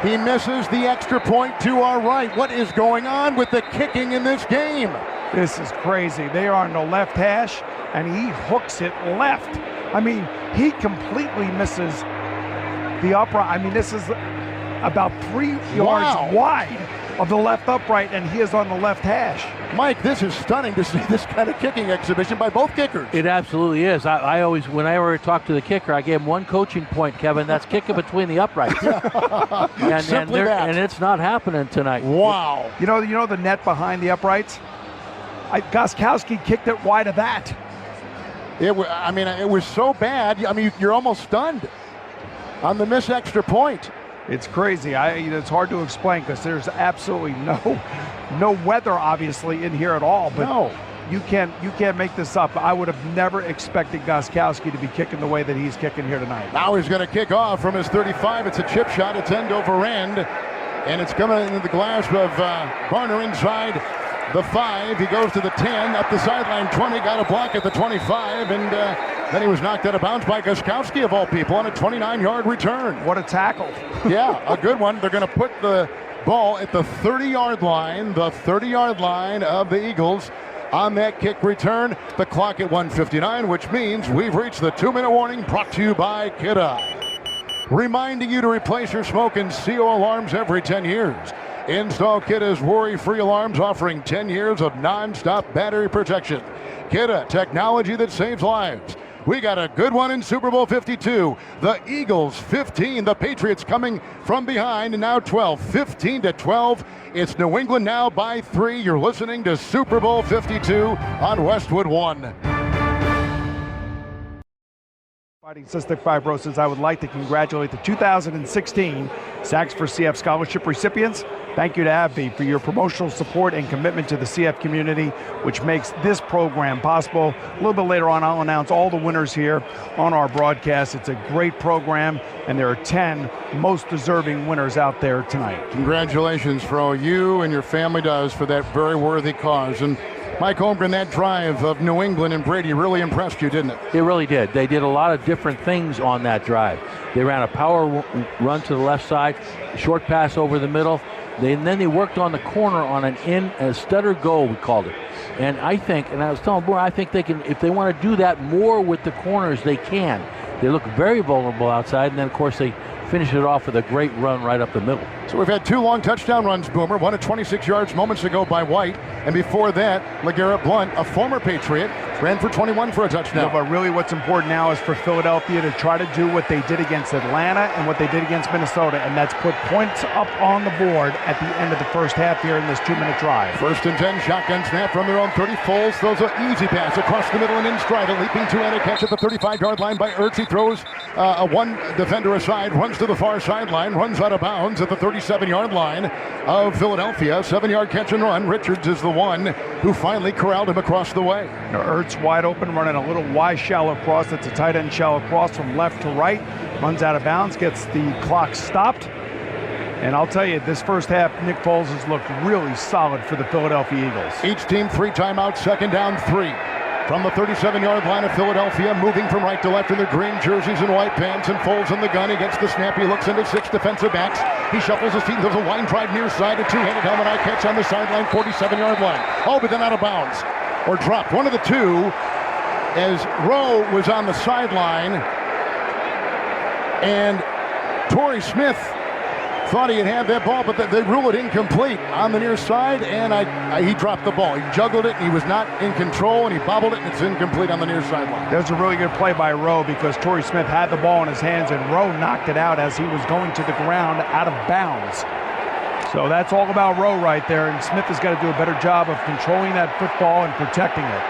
He misses the extra point to our right. What is going on with the kicking in this game? This is crazy. They are on the left hash, and he hooks it left. I mean, he completely misses the upright. I mean, this is about 3 yards wide of the left upright, and he is on the left hash. Mike, this is stunning to see this kind of kicking exhibition by both kickers. It absolutely is. I always, whenever I talk to the kicker, I give him one coaching point, Kevin. That's kicking between the uprights. and it's not happening tonight. Wow. You know the net behind the uprights? Gostkowski kicked it wide of that. It was so bad. I mean, you're almost stunned on the missed extra point. It's crazy. It's hard to explain because there's absolutely no weather, obviously, in here at all. But no. You can't make this up. I would have never expected Gostkowski to be kicking the way that he's kicking here tonight. Now he's going to kick off from his 35. It's a chip shot. It's end over end, and it's coming into the grasp of Garner inside the 5. He goes to the 10, up the sideline 20, got a block at the 25, and then he was knocked out of bounds by Gostkowski, of all people, on a 29-yard return. What a tackle. Yeah, a good one. They're going to put the ball at the 30-yard line, of the Eagles on that kick return. The clock at 1:59, which means we've reached the 2-minute warning, brought to you by Kidda. Reminding you to replace your smoke and CO alarms every 10 years. Install Kidda's worry-free alarms, offering 10 years of non-stop battery protection. Kidda, technology that saves lives. We got a good one in Super Bowl 52. The Eagles 15, the Patriots coming from behind, and now 12, 15-12. It's New England now by 3. You're listening to Super Bowl 52 on Westwood 1. Fighting cystic fibrosis, I would like to congratulate the 2016 Sacks for CF Scholarship recipients. Thank you to AbbVie for your promotional support and commitment to the CF community, which makes this program possible. A little bit later on, I'll announce all the winners here on our broadcast. It's a great program, and there are 10 most deserving winners out there tonight. Congratulations for all you and your family does for that very worthy cause. And Mike Holmgren, that drive of New England and Brady really impressed you, didn't it? It really did. They did a lot of different things on that drive. They ran a power run to the left side, short pass over the middle. And then they worked on the corner on a stutter go, we called it. And I think, and I was telling Boone, I think they can, if they want to do that more with the corners, they can. They look very vulnerable outside, and then of course they finish it off with a great run right up the middle. So we've had 2 long touchdown runs, Boomer. One at 26 yards moments ago by White, and before that, LeGarrette Blount, a former Patriot, ran for 21 for a touchdown. But really what's important now is for Philadelphia to try to do what they did against Atlanta and what they did against Minnesota, and that's put points up on the board at the end of the first half here in this 2-minute drive. 1st and 10, shotgun snap from their own 30. Foles throws an easy pass across the middle and in stride. A leaping two-handed catch at the 35-yard line by Ertz. He throws one defender aside, runs to the far sideline, runs out of bounds at the 37-yard line of Philadelphia. 7-yard catch and run. Richards is the one who finally corralled him across the way. Now, Ertz wide open, running a little wide shallow cross. That's a tight end shallow cross from left to right. Runs out of bounds, gets the clock stopped. And I'll tell you, this first half, Nick Foles has looked really solid for the Philadelphia Eagles. Each team 3 timeouts, 2nd down 3. From the 37-yard line of Philadelphia, moving from right to left in their green jerseys and white pants, and Foles in the gun. He gets the snap. He looks into 6 defensive backs. He shuffles his feet, does a line drive near side, a 2-handed helmet eye catch on the sideline, 47-yard line. Oh, but then out of bounds or dropped. One of the two, as Rowe was on the sideline, and Torrey Smith thought he had that ball, but they rule it incomplete on the near side, and he dropped the ball. He juggled it, and he was not in control, and he bobbled it, and it's incomplete on the near sideline. That was a really good play by Rowe because Torrey Smith had the ball in his hands, and Rowe knocked it out as he was going to the ground out of bounds. So that's all about Rowe right there, and Smith has got to do a better job of controlling that football and protecting it.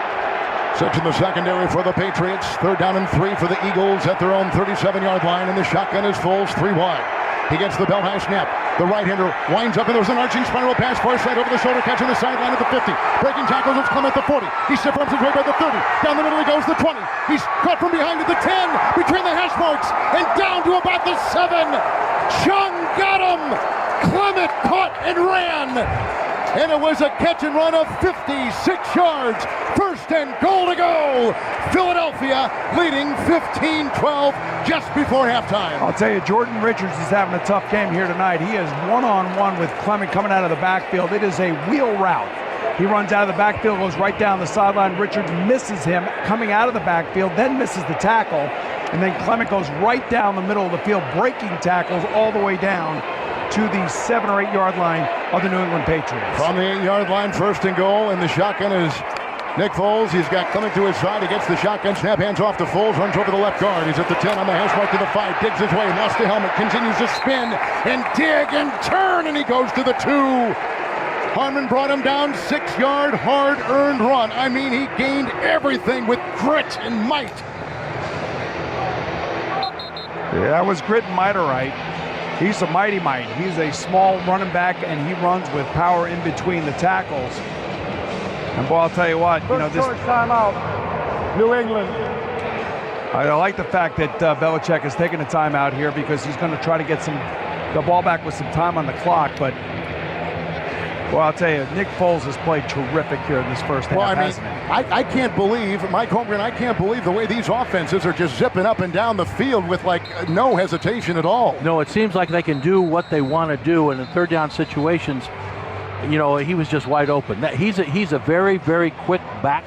Searching the secondary for the Patriots. 3rd down and 3 for the Eagles at their own 37-yard line, and the shotgun is Foles 3 wide. He gets the belt high snap. The right-hander winds up, and there's an arching spiral pass, far side over the shoulder, catching the sideline at the 50. Breaking tackles, it's Clement at the 40. He stiff arms his way by the 30. Down the middle he goes, the 20. He's caught from behind at the 10, between the hash marks, and down to about the 7. Chung got him. Clement caught and ran. And it was a catch and run of 56 yards. 1st and goal to go. Philadelphia leading 15-12 just before halftime. I'll tell you, Jordan Richards is having a tough game here tonight. He is one-on-one with Clement coming out of the backfield. It is a wheel route. He runs out of the backfield, goes right down the sideline. Richards misses him coming out of the backfield, then misses the tackle. And then Clement goes right down the middle of the field, breaking tackles all the way down to the 7 or 8 yard line of the New England Patriots. From the 8 yard line, 1st and goal, and the shotgun is Nick Foles. He's got Clement to his side. He gets the shotgun snap, hands off to Foles, runs over the left guard. He's at the 10 on the hash mark to the 5, digs his way, lost the helmet, continues to spin and dig and turn, and he goes to the 2. Harmon brought him down, 6-yard hard-earned run. I mean, he gained everything with grit and might. Yeah, that was grit and might, all right. He's a mighty might. He's a small running back, and he runs with power in between the tackles. And boy, I'll tell you what, First this timeout, New England. I like the fact that Belichick is taking a timeout here because he's going to try to get the ball back with some time on the clock. But well, I'll tell you, Nick Foles has played terrific here in this first half. Well, I can't believe, Mike Holmgren, I can't believe the way these offenses are just zipping up and down the field with like no hesitation at all. No, it seems like they can do what they want to do, and in 3rd down situations, you know, he was just wide open. He's a very, very quick back,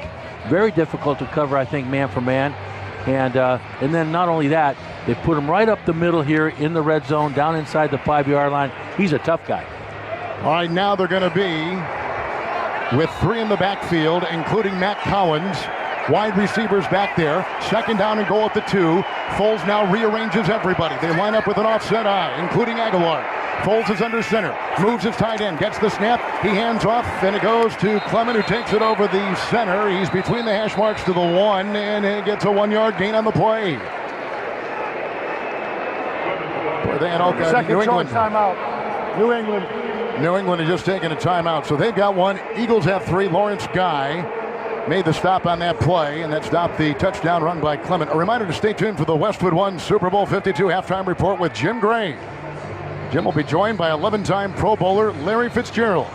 very difficult to cover, I think, man for man. And then not only that, they put him right up the middle here in the red zone, down inside the 5 yard line. He's a tough guy. All right, now they're going to be with 3 in the backfield, including Matt Collins. Wide receivers back there. 2nd down and goal at the 2. Foles now rearranges everybody. They line up with an offset eye, including Aguilar. Foles is under center. Moves his tight end. Gets the snap. He hands off, and it goes to Clement, who takes it over the center. He's between the hash marks to the 1, and he gets a 1-yard gain on the play. Boy, they had all kinds of Second New short England. timeout, New England. New England has just taken a timeout, so they've got 1. Eagles have 3. Lawrence Guy made the stop on that play, and that stopped the touchdown run by Clement. A reminder to stay tuned for the Westwood 1 Super Bowl 52 halftime report with Jim Gray. Jim will be joined by 11-time Pro Bowler Larry Fitzgerald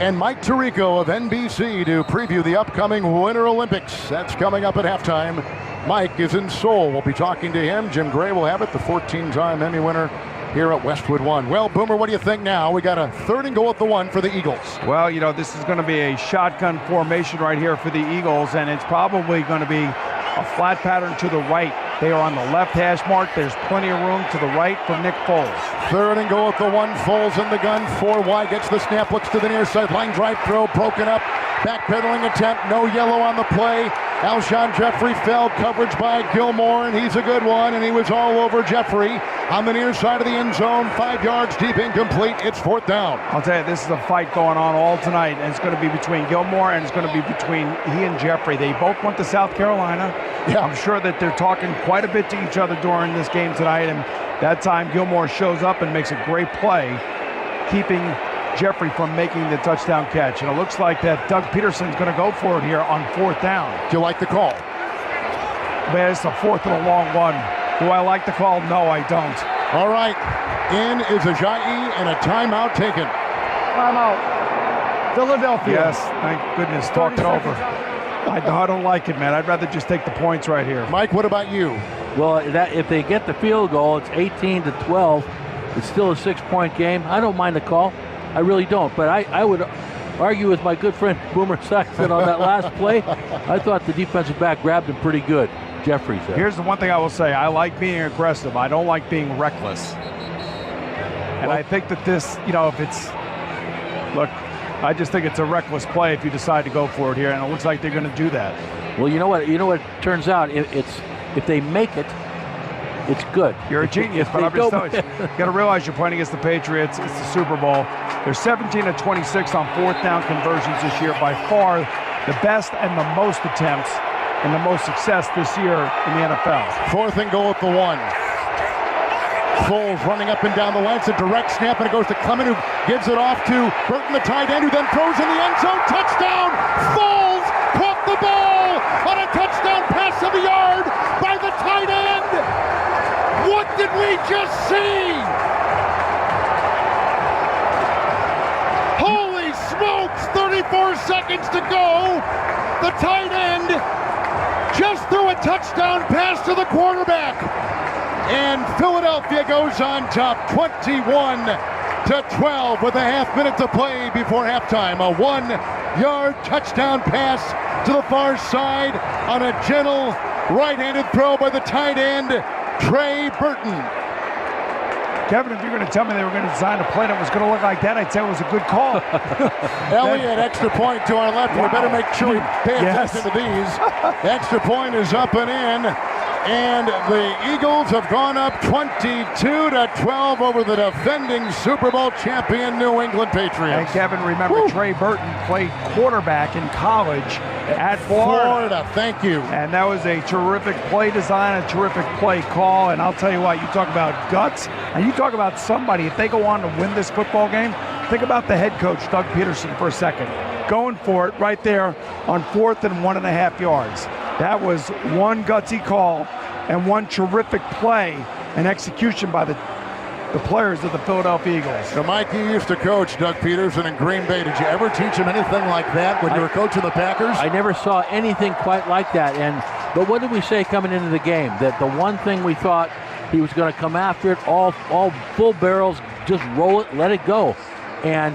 and Mike Tirico of NBC to preview the upcoming Winter Olympics. That's coming up at halftime. Mike is in Seoul. We'll be talking to him. Jim Gray will have it, the 14-time Emmy winner here at Westwood 1. Well, Boomer, what do you think now? We got a 3rd and goal at the 1 for the Eagles. Well, you know, this is going to be a shotgun formation right here for the Eagles, and it's probably going to be a flat pattern to the right They are on the left hash mark. There's plenty of room to the right for Nick Foles. 3rd and goal at the 1. Foles in the gun. 4 wide. Gets the snap. Looks to the near side. Line drive throw. Broken up. Backpedaling attempt. No yellow on the play. Alshon Jeffrey fell. Coverage by Gilmore, and he's a good one. And he was all over Jeffrey on the near side of the end zone. 5 yards deep, incomplete. It's 4th down. I'll tell you, this is a fight going on all tonight, and it's going to be between Gilmore and it's going to be between he and Jeffrey. They both went to South Carolina. Yeah, I'm sure that they're talking quite a bit to each other during this game tonight, and that time Gilmore shows up and makes a great play, keeping Jeffrey from making the touchdown catch. And it looks like that Doug Peterson's going to go for it here on 4th down. Do you like the call? Man, it's a 4th and a long one. Do I like the call? No, I don't. All right. In is Ajayi and a timeout taken. Timeout. Philadelphia. Yes, thank goodness. Talk it over. I don't like it, man. I'd rather just take the points right here. Mike, what about you? Well, if they get the field goal, it's 18-12. It's still a 6-point game. I don't mind the call. I really don't. But I would argue with my good friend Boomer Sexton on that last play. I thought the defensive back grabbed him pretty good. Jeffries there. Here's the one thing I will say. I like being aggressive. I don't like being reckless. And I think that this, if it's, look, I just think it's a reckless play if you decide to go for it here, and it looks like they're going to do that. Well, you know what it turns out, if they make it, it's good. You're a genius, but I'm just telling you, you got to realize you're playing against the Patriots. It's the Super Bowl. They're 17 of 26 on 4th down conversions this year, by far the best and the most attempts and the most success this year in the NFL. 4th and goal at the 1. Foles running up and down the line. It's a direct snap, and it goes to Clement, who gives it off to Burton, the tight end, who then throws in the end zone. Touchdown! Foles caught the ball on a touchdown pass of the yard by the tight end. What did we just see? Holy smokes! 34 seconds to go. The tight end just threw a touchdown pass to the quarterback. And Philadelphia goes on top 21-12 with a half minute to play before halftime. A 1-yard touchdown pass to the far side on a gentle right-handed throw by the tight end, Trey Burton. Kevin, if you're going to tell me they were going to design a play that was going to look like that, I'd say it was a good call. Elliott, extra point to our left. Wow. We better make sure we pay attention to these. Extra point is up and in. And the Eagles have gone up 22-12 over the defending Super Bowl champion New England Patriots. And Kevin, remember, Trey Burton played quarterback in college at Florida. Thank you. And that was a terrific play design, a terrific play call. And I'll tell you what, you talk about guts, and you talk about somebody, if they go on to win this football game, think about the head coach, Doug Peterson, for a second. Going for it right there on 4th and 1.5 yards. That was one gutsy call and one terrific play and execution by the players of the Philadelphia Eagles. So, Mike, you used to coach Doug Peterson in Green Bay. Did you ever teach him anything like that when you were coaching the Packers? I never saw anything quite like that. But what did we say coming into the game? That the one thing we thought he was going to come after it, all full barrels, just roll it, let it go. And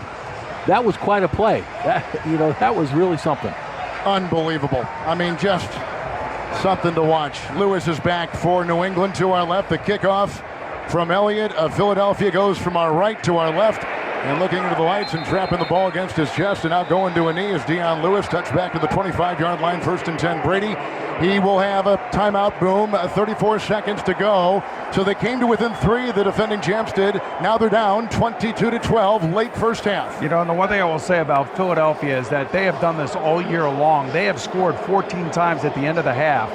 that was quite a play. That was really something. Unbelievable. I mean, just something to watch. Lewis is back for New England to our left. The kickoff from Elliott of Philadelphia goes from our right to our left. And looking into the lights and trapping the ball against his chest and now going to a knee is Dion Lewis. Touch back to the 25-yard line, 1st and 10. Brady, he will have a timeout, boom, 34 seconds to go. So they came to within 3, the defending champs did. Now they're down 22-12, late first half. And the one thing I will say about Philadelphia is that they have done this all year long. They have scored 14 times at the end of the half.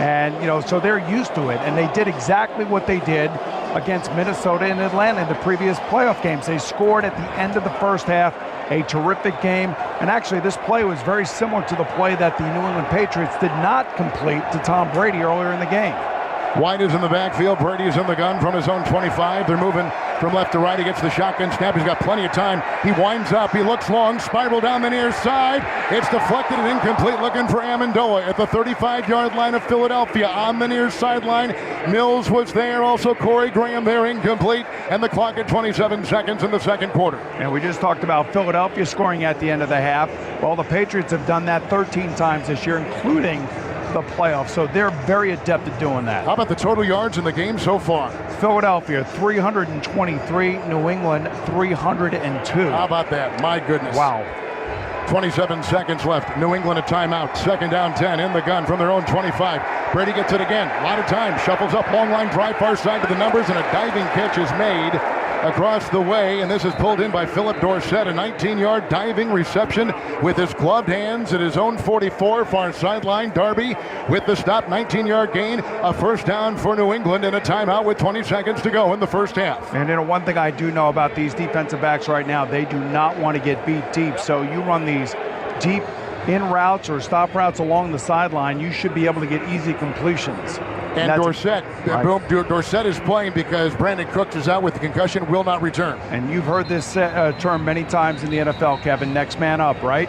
And, so they're used to it. And they did exactly what they did against Minnesota and Atlanta in the previous playoff games. They scored at the end of the first half, a terrific game. And actually, this play was very similar to the play that the New England Patriots did not complete to Tom Brady earlier in the game. White is in the backfield. Brady is in the gun from his own 25. They're moving from left to right. He gets the shotgun snap. He's got plenty of time. He winds up. He looks long. Spiral down the near side. It's deflected and incomplete. Looking for Amendola at the 35-yard line of Philadelphia on the near sideline. Mills was there. Also Corey Graham there. Incomplete. And the clock at 27 seconds in the second quarter. And we just talked about Philadelphia scoring at the end of the half. Well, the Patriots have done that 13 times this year, including the playoffs. So they're very adept at doing that. How about the total yards in the game so far? Philadelphia 323, New England 302. How about that? My goodness. Wow. 27 seconds left. New England a timeout. Second down 10 in the gun from their own 25. Brady gets it again. A lot of time. Shuffles up. Long line drive far side to the numbers, and a diving catch is made across the way, and this is pulled in by Philip Dorsett. A 19-yard diving reception with his gloved hands at his own 44, far sideline. Darby with the stop, 19-yard gain, a first down for New England, and a timeout with 20 seconds to go in the first half. And one thing I do know about these defensive backs right now, they do not want to get beat deep. So you run these deep in routes or stop routes along the sideline, you should be able to get easy completions. And Dorsett, Dorsett is playing because Brandon Cooks is out with the concussion, will not return. And you've heard this term many times in the NFL, Kevin, next man up, right?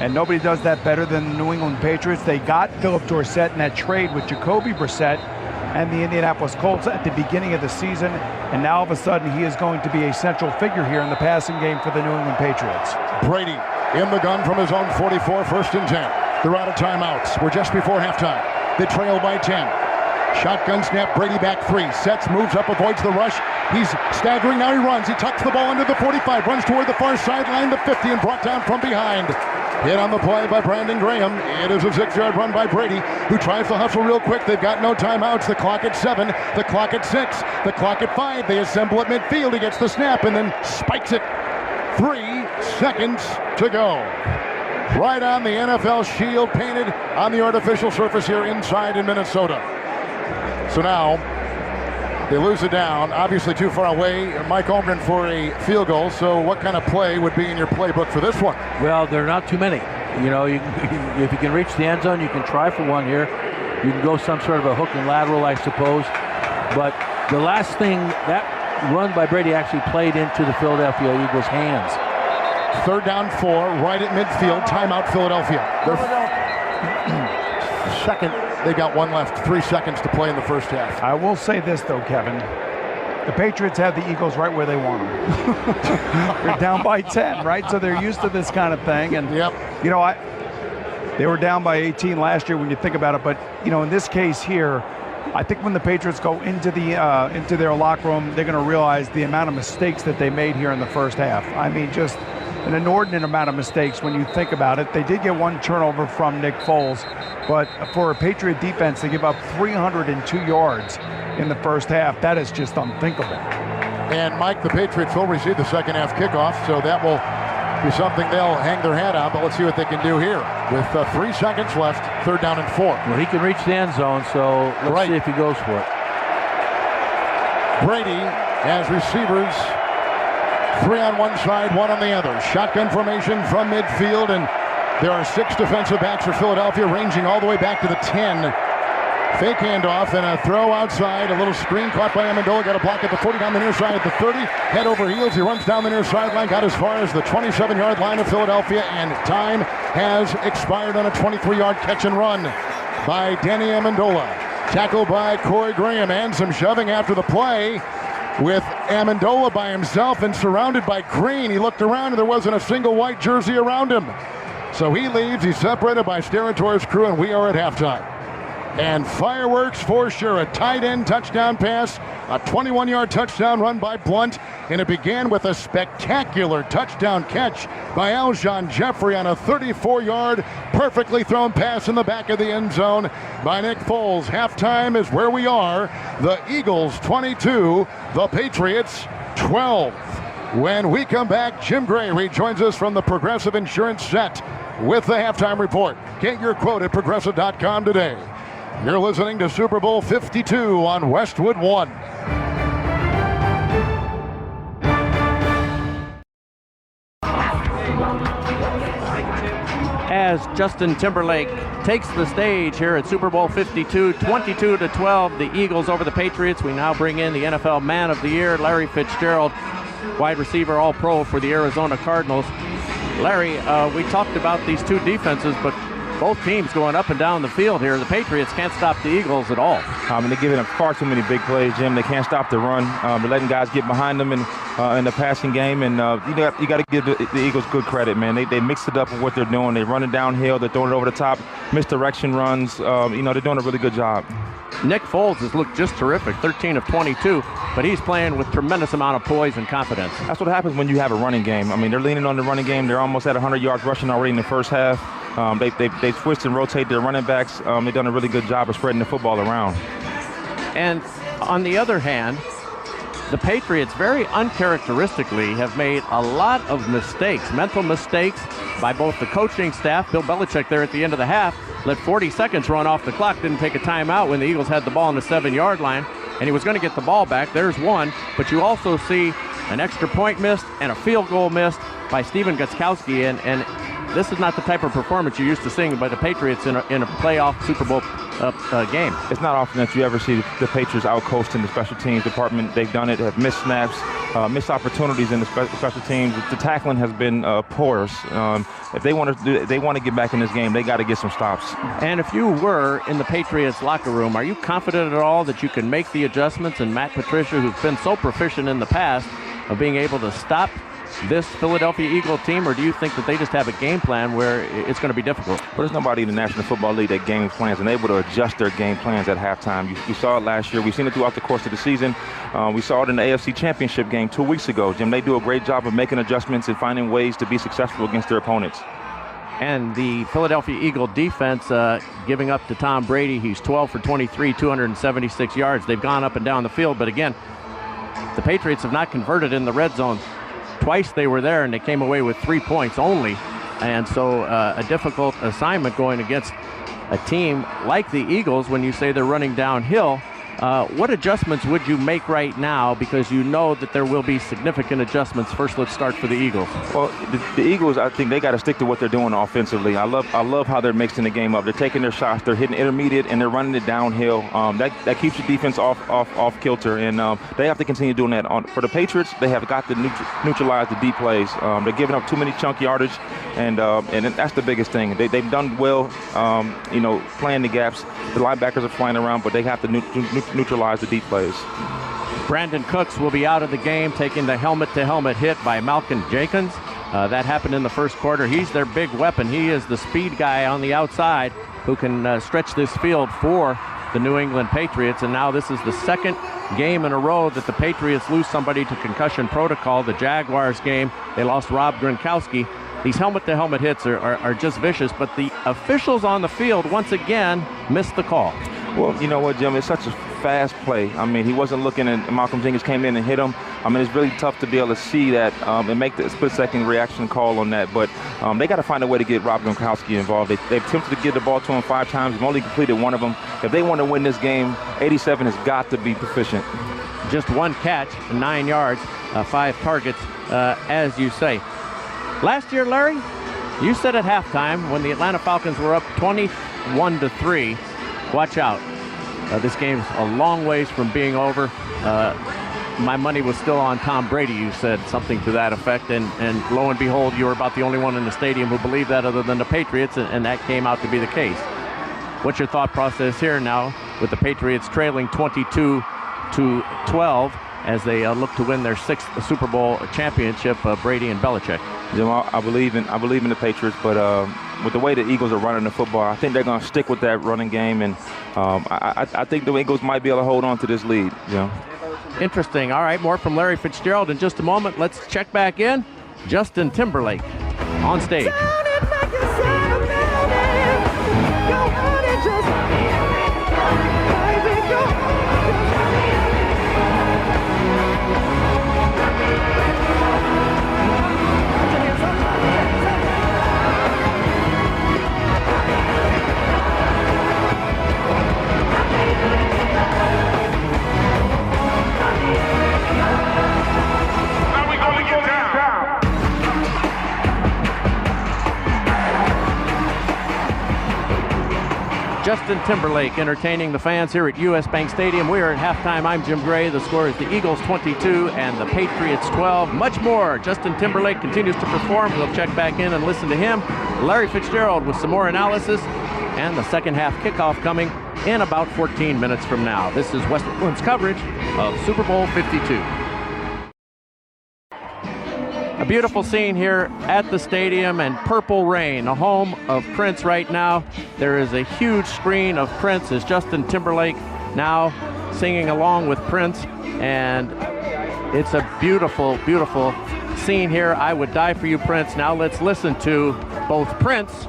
And nobody does that better than the New England Patriots. They got Philip Dorsett in that trade with Jacoby Brissett and the Indianapolis Colts at the beginning of the season, and now all of a sudden he is going to be a central figure here in the passing game for the New England Patriots. Brady in the gun from his own 44, first and 10. They're out of timeouts. We're just before halftime. They trail by 10. Shotgun snap, Brady back 3. Sets, moves up, avoids the rush. He's staggering, now he runs. He tucks the ball into the 45, runs toward the far sideline, the 50, and brought down from behind. Hit on the play by Brandon Graham. It is a 6-yard run by Brady, who tries to hustle real quick. They've got no timeouts. The clock at 7, the clock at 6, the clock at 5. They assemble at midfield. He gets the snap and then spikes it. 3 seconds to go. Right on the NFL shield, painted on the artificial surface here inside in Minnesota. So now they lose it down, obviously too far away. Mike Holmgren for a field goal. So what kind of play would be in your playbook for this one? Well, there are not too many. You know, if you can reach the end zone, you can try for one here. You can go some sort of a hook and lateral, I suppose. But the last thing, that run by Brady actually played into the Philadelphia Eagles' hands. Third down 4, right at midfield. Timeout, Philadelphia. Second. They got one left. 3 seconds to play in the first half. I will say this, though, Kevin. The Patriots have the Eagles right where they want them. They're down by 10, right? So they're used to this kind of thing. And, you know, they were down by 18 last year when you think about it. But, you know, in this case here, I think when the Patriots go into their locker room, they're going to realize the amount of mistakes that they made here in the first half. I mean, just an inordinate amount of mistakes when you think about it. They did get one turnover from Nick Foles, but for a Patriot defense to give up 302 yards in the first half, that is just unthinkable. And Mike, the Patriots will receive the second half kickoff, so that will be something they'll hang their hat on, but let's see what they can do here. With 3 seconds left, third down and 4. Well, he can reach the end zone, so let's see if he goes for it. Brady has receivers, 3 on one side, 1 on the other. Shotgun formation from midfield, and there are 6 defensive backs for Philadelphia, ranging all the way back to the 10. Fake handoff and a throw outside. A little screen caught by Amendola. Got a block at the 40, down the near side at the 30. Head over heels. He runs down the near sideline. Got as far as the 27-yard line of Philadelphia, and time has expired on a 23-yard catch and run by Danny Amendola. Tackled by Corey Graham, and some shoving after the play with Amendola by himself and surrounded by green. He looked around and there wasn't a single white jersey around him. So he leaves. He's separated by Steratore crew, and we are at halftime. And fireworks for sure. A tight end touchdown pass, a 21-yard touchdown run by Blount, and it began with a spectacular touchdown catch by Alshon Jeffrey on a 34-yard perfectly thrown pass in the back of the end zone by Nick Foles. Halftime is where we are. The Eagles 22, the Patriots 12. When we come back, Jim Gray rejoins us from the Progressive Insurance set with the halftime report. Get your quote at progressive.com today. You're listening to Super Bowl 52 on Westwood 1. As Justin Timberlake takes the stage here at Super Bowl 52, 22-12, the Eagles over the Patriots. We now bring in the NFL Man of the Year, Larry Fitzgerald, wide receiver All-Pro for the Arizona Cardinals. Larry, we talked about these two defenses, but both teams going up and down the field here. The Patriots can't stop the Eagles at all. They're giving up far too many big plays, Jim. They can't stop the run. They're letting guys get behind them in the passing game, and you got to give the Eagles good credit, man. They mixed it up with what they're doing. They're running downhill. They're throwing it over the top, misdirection runs. They're doing a really good job. Nick Foles has looked just terrific, 13 of 22, but he's playing with tremendous amount of poise and confidence. That's what happens when you have a running game. They're leaning on the running game. They're almost at 100 yards rushing already in the first half. They twist and rotate their running backs. They've done a really good job of spreading the football around. And on the other hand, the Patriots very uncharacteristically have made a lot of mistakes, mental mistakes by both the coaching staff. Bill Belichick there at the end of the half let 40 seconds run off the clock, didn't take a timeout when the Eagles had the ball on the 7-yard line, and he was going to get the ball back. There's one, but you also see an extra point missed and a field goal missed by Stephen Gostkowski, and this is not the type of performance you're used to seeing by the Patriots in a playoff Super Bowl game. It's not often that you ever see the Patriots out-coached in the special teams department. They've done it, have missed snaps, missed opportunities in the special teams. The tackling has been porous. If they want to get back in this game, they got to get some stops. And if you were in the Patriots locker room, are you confident at all that you can make the adjustments, and Matt Patricia, who's been so proficient in the past, of being able to stop this Philadelphia Eagle team, or do you think that they just have a game plan where it's going to be difficult? Well, there's nobody in the National Football League that game plans and able to adjust their game plans at halftime. You saw it last year. We've seen it throughout the course of the season. We saw it in the AFC Championship game 2 weeks ago. Jim, they do a great job of making adjustments and finding ways to be successful against their opponents. And the Philadelphia Eagle defense giving up to Tom Brady. He's 12 for 23, 276 yards. They've gone up and down the field, but again, the Patriots have not converted in the red zone. Twice they were there, and they came away with 3 points only. And so a difficult assignment going against a team like the Eagles when you say they're running downhill. What adjustments would you make right now, because you know that there will be significant adjustments? First, let's start for the Eagles. Well, the Eagles, I think they got to stick to what they're doing offensively. I love how they're mixing the game up. They're taking their shots, they're hitting intermediate, and they're running it downhill. That keeps your defense off kilter, and they have to continue doing that. For the Patriots, they have got to neutralize the deep plays. They're giving up too many chunk yardage, and that's the biggest thing. They've done well, playing the gaps. The linebackers are flying around, but they have to neutralize the deep plays. Brandon Cooks will be out of the game, taking the helmet-to-helmet hit by Malcolm Jenkins. That happened in the first quarter. He's their big weapon. He is the speed guy on the outside who can stretch this field for the New England Patriots. And now this is the second game in a row that the Patriots lose somebody to concussion protocol. The Jaguars game, they lost Rob Gronkowski. These helmet-to-helmet hits are just vicious, but the officials on the field once again missed the call. Well, you know what, Jim? It's such a fast play. He wasn't looking, and Malcolm Jenkins came in and hit him. It's really tough to be able to see that and make the split-second reaction call on that. But they got to find a way to get Rob Gronkowski involved. They've attempted to get the ball to him 5 times. They've only completed 1 of them. If they want to win this game, 87 has got to be proficient. Just 1 catch, 9 yards, 5 targets, as you say. Last year, Larry, you said at halftime when the Atlanta Falcons were up 21-3, watch out. This game's a long ways from being over. My money was still on Tom Brady, you said something to that effect, and lo and behold, you were about the only one in the stadium who believed that other than the Patriots, and that came out to be the case. What's your thought process here now with the Patriots trailing 22-12 as they look to win their 6th Super Bowl championship, Brady and Belichick? Jim, I believe in the Patriots, but with the way the Eagles are running the football, I think they're going to stick with that running game, and I think the Eagles might be able to hold on to this lead. Interesting. All right, more from Larry Fitzgerald in just a moment. Let's check back in. Justin Timberlake on stage. Justin Timberlake entertaining the fans here at US Bank Stadium. We are at halftime. I'm Jim Gray. The score is the Eagles 22 and the Patriots 12. Much more. Justin Timberlake continues to perform. We'll check back in and listen to him Larry Fitzgerald with some more analysis, and the second half kickoff coming in about 14 minutes from now. This is Westwood's coverage of Super Bowl 52. A beautiful scene here at the stadium, and Purple Rain, the home of Prince right now. There is a huge screen of Prince as Justin Timberlake now singing along with Prince, and it's a beautiful, beautiful scene here. I Would Die For You, Prince. Now let's listen to both Prince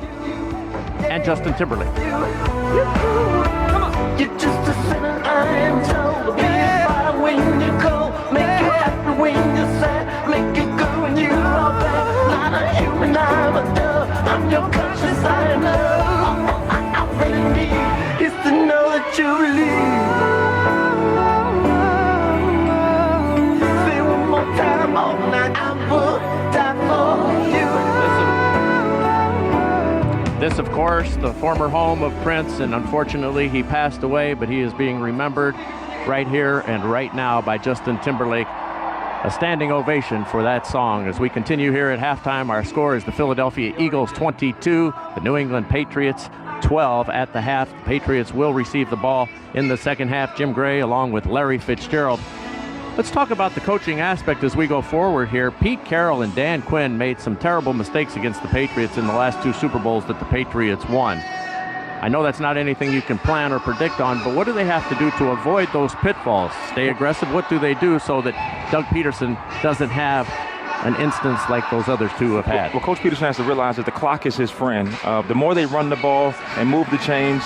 and Justin Timberlake. Come on. You're just a sinner, I am told. Be a fire when you go, make you happy when you're sad, make you go when you are bad. Not a human, I'm a dove. I'm your conscience, I am love. All I really need is to know that you believe. Say one more time, all night I would die for you. This, of course, the former home of Prince, and unfortunately he passed away, but he is being remembered right here and right now by Justin Timberlake. A standing ovation for that song. As we continue here at halftime, our score is the Philadelphia Eagles 22, the New England Patriots 12 at the half. The Patriots will receive the ball in the second half. Jim Gray along with Larry Fitzgerald. Let's talk about the coaching aspect as we go forward here. Pete Carroll and Dan Quinn made some terrible mistakes against the Patriots in the last two Super Bowls that the Patriots won. I know that's not anything you can plan or predict on, but what do they have to do to avoid those pitfalls? Stay aggressive? What do they do so that Doug Peterson doesn't have an instance like those other two have had? Well, Coach Peterson has to realize that the clock is his friend. The more they run the ball and move the chains,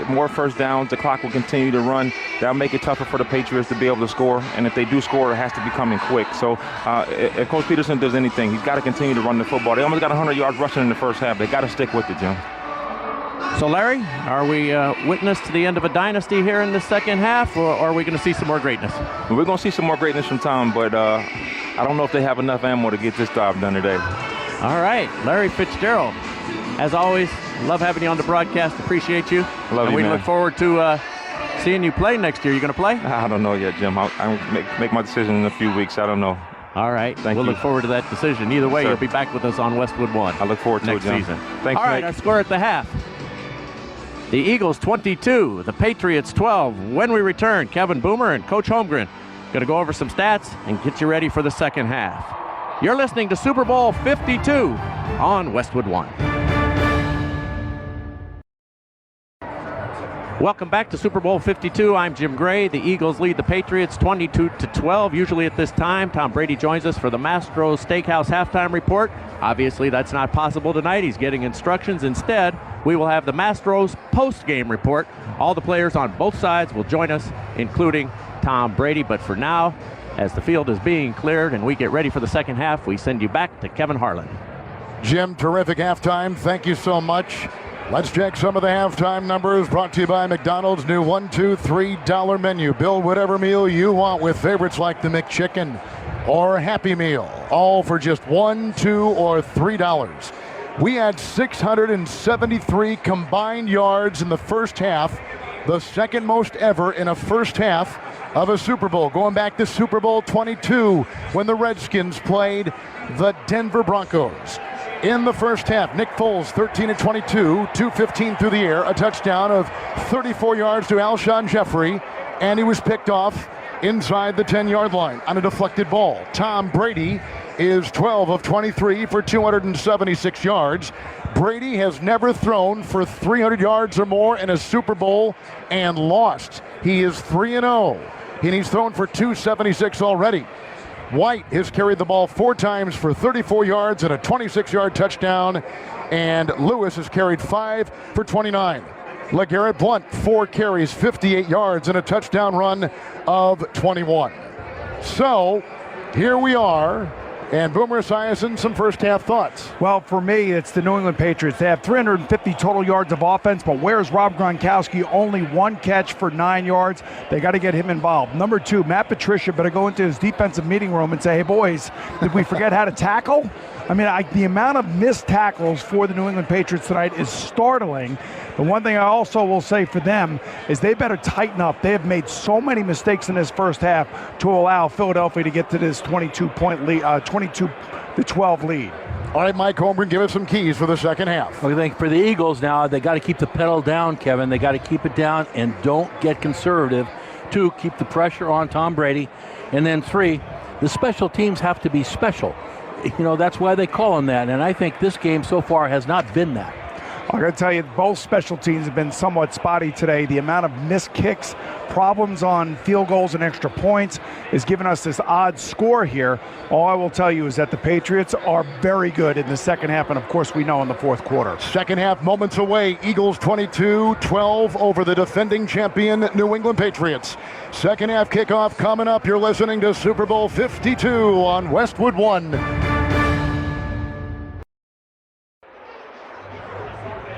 more first downs, the clock will continue to run. That'll make it tougher for the Patriots to be able to score. And if they do score, it has to be coming quick. So if Coach Peterson does anything, he's got to continue to run the football. They almost got 100 yards rushing in the first half. They got to stick with it, Jim. So, Larry, are we witness to the end of a dynasty here in the second half, or are we going to see some more greatness? We're going to see some more greatness from Tom, but I don't know if they have enough ammo to get this job done today. All right, Larry Fitzgerald. As always, love having you on the broadcast. Appreciate you. Love you, we man. look forward to seeing you play next year. You going to play? I don't know yet, Jim. I'll make my decision in a few weeks. I don't know. All right. Thank we'll you. look forward to that decision. Either way, Sir. you'll be back with us on Westwood 1. I look forward to next it, Jim. season. Thanks, All right, Nick. our score at the half. The Eagles 22, the Patriots 12. When we return, Kevin Boomer and Coach Holmgren going to go over some stats and get you ready for the second half. You're listening to Super Bowl 52 on Westwood 1. Welcome back to Super Bowl 52. I'm Jim Gray. The Eagles lead the Patriots 22-12. Usually at this time, Tom Brady joins us for the Mastro's Steakhouse halftime report. Obviously, that's not possible tonight. He's getting instructions. Instead, we will have the Mastro's post-game report. All the players on both sides will join us, including Tom Brady. But for now, as the field is being cleared and we get ready for the second half, we send you back to Kevin Harlan. Jim, terrific halftime. Thank you so much. Let's check some of the halftime numbers brought to you by McDonald's new $1, $2, $3 menu. Build whatever meal you want with favorites like the McChicken or Happy Meal, all for just $1, $2, or $3. We had 673 combined yards in the first half, the second most ever in a first half of a Super Bowl, going back to Super Bowl 22 when the Redskins played the Denver Broncos. In the first half, Nick Foles, 13-22, 215 through the air, a touchdown of 34 yards to Alshon Jeffrey, and he was picked off inside the 10-yard line on a deflected ball. Tom Brady is 12 of 23 for 276 yards. Brady has never thrown for 300 yards or more in a Super Bowl and lost. He is 3-0, and he's thrown for 276 already. White has carried the ball 4 times for 34 yards and a 26-yard touchdown, and Lewis has carried 5 for 29. LeGarrette Blount, 4 carries, 58 yards, and a touchdown run of 21. So, here we are, and Boomer Esiason, some first-half thoughts. Well, for me, it's the New England Patriots. They have 350 total yards of offense, but where's Rob Gronkowski? Only 1 catch for 9 yards. They got to get him involved. Number 2, Matt Patricia better go into his defensive meeting room and say, hey, boys, did we forget how to tackle? I mean, the amount of missed tackles for the New England Patriots tonight is startling. The one thing I also will say for them is they better tighten up. They have made so many mistakes in this first half to allow Philadelphia to get to this 22-point lead, 22-12 lead. All right, Mike Holmgren, give us some keys for the second half. I think for the Eagles now, they got to keep the pedal down, Kevin. They got to keep it down and don't get conservative. 2, keep the pressure on Tom Brady. And then 3, the special teams have to be special. That's why they call them that. And I think this game so far has not been that. I'm going to tell you, both special teams have been somewhat spotty today. The amount of missed kicks, problems on field goals and extra points is giving us this odd score here. All I will tell you is that the Patriots are very good in the second half, and of course we know in the fourth quarter. Second half moments away. Eagles 22-12 over the defending champion New England Patriots. Second half kickoff coming up. You're listening to Super Bowl 52 on Westwood 1.